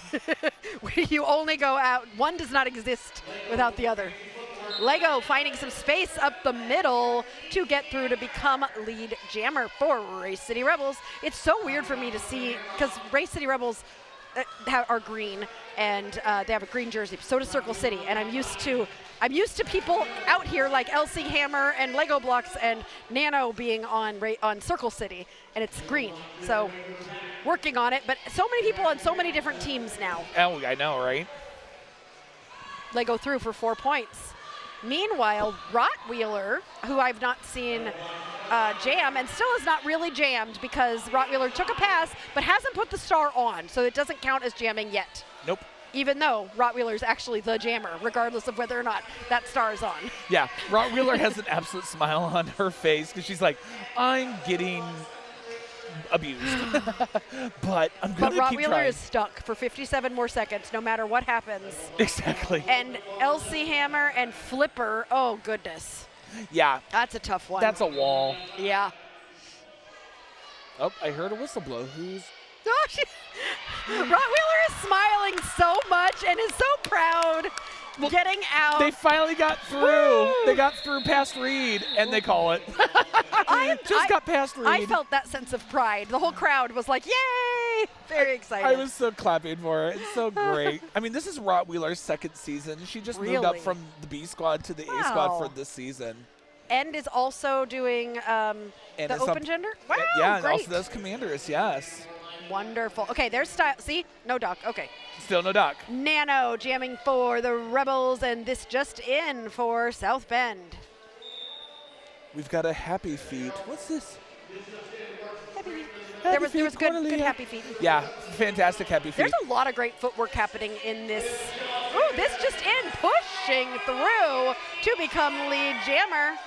You only go out. One does not exist without the other. Lego finding some space up the middle to get through to become lead jammer for Race City Rebels. It's so weird for me to see, because Race City Rebels are green, and they have a green jersey. So does Circle City, and I'm used to people out here like LC Hammer and Lego Blocks and Nano being on Circle City, and it's green. So working on it, but so many people on so many different teams now. Oh, I know, right? Lego through for 4 points. Meanwhile, Rottweiler, who I've not seen jam and still is not really jammed, because Rottweiler took a pass but hasn't put the star on, so it doesn't count as jamming yet. Nope. Even though Rottweiler is actually the jammer, regardless of whether or not that star is on. Yeah, Rottweiler has an absolute smile on her face because she's like, I'm getting abused, but I'm going to keep Rottweiler trying. is stuck for 57 more seconds, no matter what happens. Exactly. And LC Hammer and Flipper, oh goodness. Yeah. That's a tough one. That's a wall. Yeah. Oh, I heard a whistle blow. Who's... Oh, Rottweiler is smiling so much and is so proud. Getting out. They finally got through. Woo! They got through past Reed, and they call it. Got past Reed. I felt that sense of pride. The whole crowd was like, yay! Very excited. I was so clapping for her. It's so great. I mean, this is Rottweiler's second season. She just moved up from the B squad to the A squad for this season. And is also doing the open gender? Wow, yeah, and great. also does Commanders, yes. Wonderful. Okay, there's Style. See? No Doc. Okay. Still no Doc. Nano jamming for the Rebels, and this just in for South Bend. We've got a happy feet. What's this? Happy. There was good happy feet. Yeah, fantastic happy feet. There's a lot of great footwork happening in this. Ooh, this just in, pushing through to become lead jammer.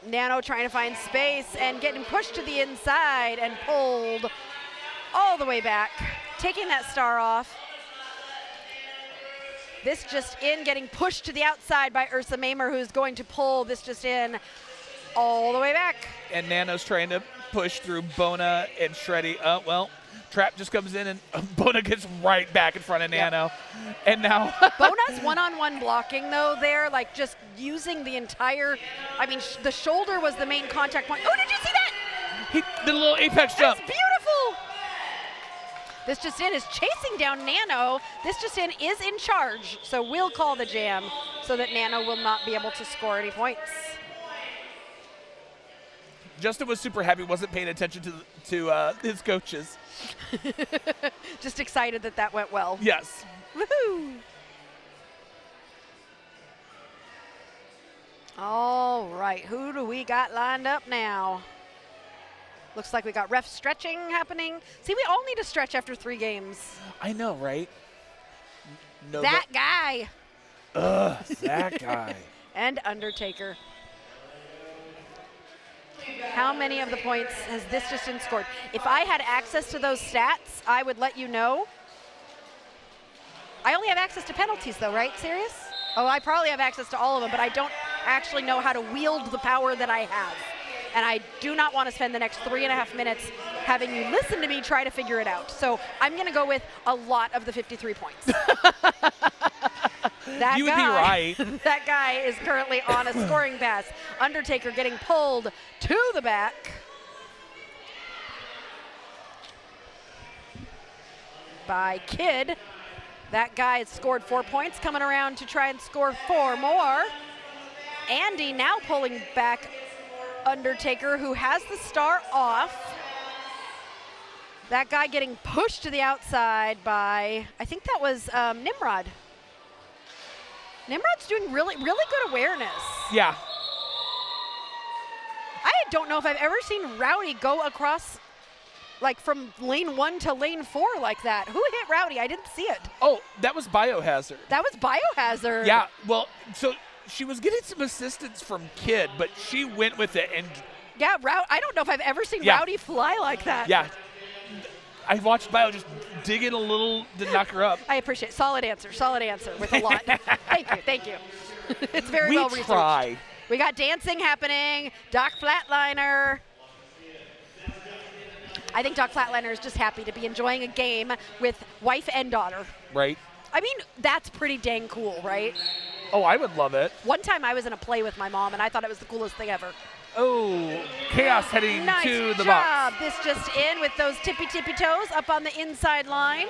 Nano trying to find space and getting pushed to the inside and pulled all the way back, taking that star off. This just in, getting pushed to the outside by Ursa Mamer, who's going to pull this just in all the way back. And Nano's trying to push through Bona and Shreddy. Oh, well, Trap just comes in and Bona gets right back in front of Nano. And now Bona's one-on-one blocking, though, there, like just using the entire, I mean, the shoulder was the main contact point. Oh, did you see that? He did a little apex jump. That's beautiful. This just in is chasing down Nano. This just in is in charge, so we'll call the jam so that Nano will not be able to score any points. Justin was super happy, wasn't paying attention to his coaches. Just excited that that went well. Yes. Woohoo! All right, who do we got lined up now? Looks like we got ref stretching happening. See, we all need to stretch after 3 games. I know, right? No, that guy. Ugh, that guy. And Undertaker. How many of the points has this just in scored? If I had access to those stats, I would let you know. I only have access to penalties, though, right? Serious? Oh, I probably have access to all of them, but I don't actually know how to wield the power that I have. And I do not want to spend the next 3.5 minutes having you listen to me try to figure it out. So I'm going to go with a lot of the 53 points. You would be right. That guy is currently on a scoring pass. Undertaker getting pulled to the back. by Kid. That guy has scored 4 points, coming around to try and score 4 more. Andy now pulling back Undertaker, who has the star off. That guy getting pushed to the outside by, I think that was Nimrod. Nimrod's doing really good awareness. Yeah. I don't know if I've ever seen Rowdy go across, like from lane 1 to lane 4 like that. Who hit Rowdy? I didn't see it. Oh, that was Biohazard. That was Biohazard. Yeah, well, so she was getting some assistance from Kid, but she went with it and. Yeah, I don't know if I've ever seen Rowdy fly like that. Yeah. I watched Bio just dig in a little to knock her up. I appreciate it. Solid answer with a lot. Thank you. It's very well researched. We try. We got dancing happening. Doc Flatliner. I think Doc Flatliner is just happy to be enjoying a game with wife and daughter. Right. I mean, that's pretty dang cool, right? Oh, I would love it. One time I was in a play with my mom, and I thought it was the coolest thing ever. Oh, Chaos heading nice to the job. box. This just in with those tippy toes up on the inside line.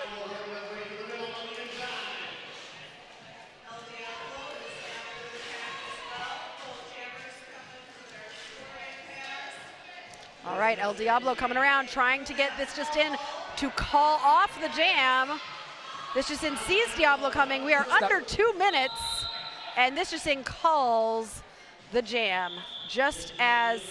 All right, El Diablo coming around, trying to get this just in to call off the jam. This just in sees Diablo coming. We are under 2 minutes, and this just in calls the jam. Just as,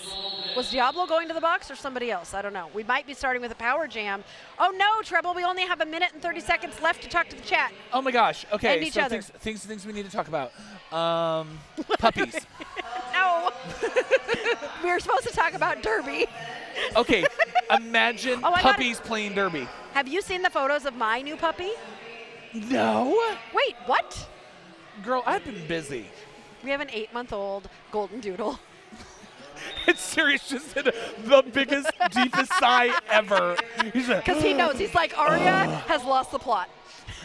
was Diablo going to the box or somebody else? I don't know. We might be starting with a power jam. Oh no, Treble, we only have 1 minute and 30 seconds left to talk to the chat. Oh my gosh, okay. And each so other. Things we need to talk about. Puppies. No. We were supposed to talk about Derby. Okay, imagine puppies playing Derby. Have you seen the photos of my new puppy? No. Wait, what? Girl, I've been busy. We have an 8-month-old golden doodle. It's serious, just did the biggest, deepest sigh ever. Because he knows, he's like, Arya has lost the plot.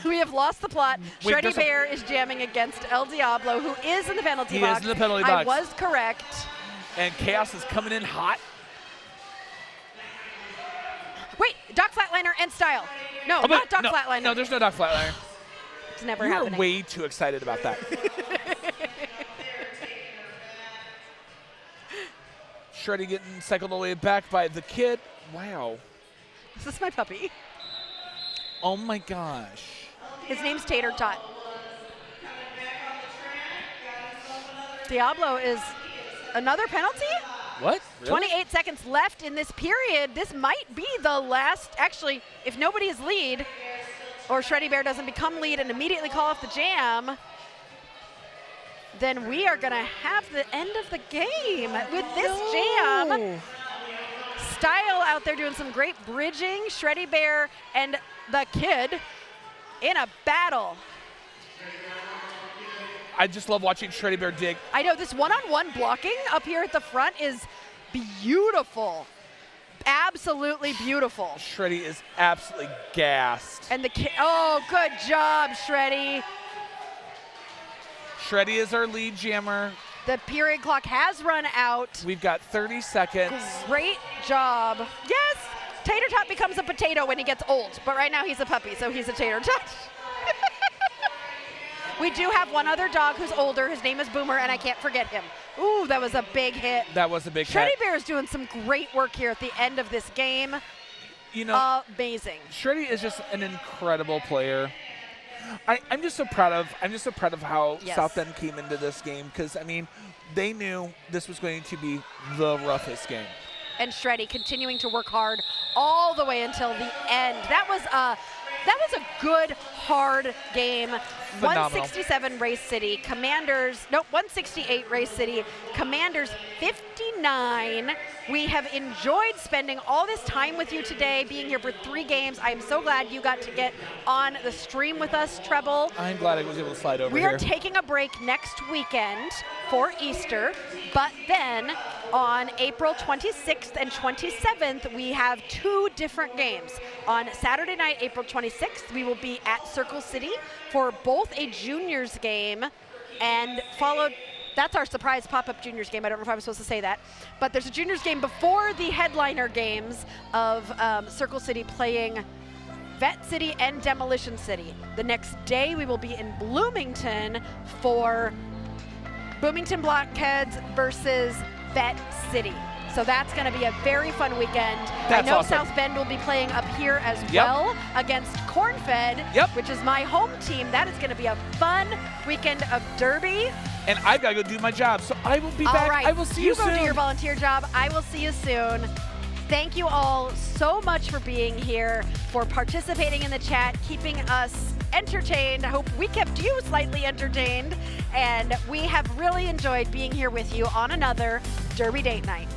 We have lost the plot. Wait, Shreddy Bear is jamming against El Diablo, who is in the penalty box. He is in the penalty box. I was correct. And Chaos is coming in hot. Wait, Doc Flatliner and Style. No, not Doc Flatliner. No, there's no Doc Flatliner. It's never You're happening. way too excited about that. Shreddy getting cycled all the way back by the Kid. Wow. This is my puppy. Oh my gosh. His name's Tater Tot. Diablo is another penalty? What? Really? 28 seconds left in this period. This might be the last, actually, if nobody is lead, or Shreddy Bear doesn't become lead and immediately call off the jam, then we are going to have the end of the game with this jam. Style out there doing some great bridging. Shreddy Bear and the Kid in a battle. I just love watching Shreddy Bear dig. I know this one-on-one blocking up here at the front is beautiful. Absolutely beautiful. Shreddy is absolutely gassed. And the Kid, oh, good job, Shreddy. Shreddy is our lead jammer. The period clock has run out. We've got 30 seconds. Great job. Yes, Tater Tot becomes a potato when he gets old, but right now he's a puppy, so he's a Tater Tot. We do have one other dog who's older. His name is Boomer, and I can't forget him. Ooh, that was a big hit. That was a big hit. Shreddy Bear is doing some great work here at the end of this game. You know, amazing. Shreddy is just an incredible player. I'm just so proud of how South Bend came into this game, because I mean, they knew this was going to be the roughest game. And Shreddy continuing to work hard all the way until the end. That was a good, hard game. Phenomenal. 167 Race City, Commanders, nope, 168 Race City, Commanders 59. We have enjoyed spending all this time with you today, being here for 3 games. I am so glad you got to get on the stream with us, Treble. I'm glad I was able to slide over We here. are taking a break next weekend for Easter, but then on April 26th and 27th, we have 2 different games. On Saturday night, April 26th, we will be at Circle City for both a juniors game and followed, that's our surprise pop-up juniors game. I don't know if I was supposed to say that, but there's a juniors game before the headliner games of Circle City playing Vet City and Demolition City. The next day we will be in Bloomington for Bloomington Blockheads versus Vet City. So that's going to be a very fun weekend. That's I know awesome. South Bend will be playing up here as Yep. well against Cornfed, Yep. which is my home team. That is going to be a fun weekend of derby. And I've got to go do my job, so I will be All back. right, I will see you go soon. do your volunteer job. I will see you soon. Thank you all so much for being here, for participating in the chat, keeping us entertained. I hope we kept you slightly entertained. And we have really enjoyed being here with you on another Derby Date Night.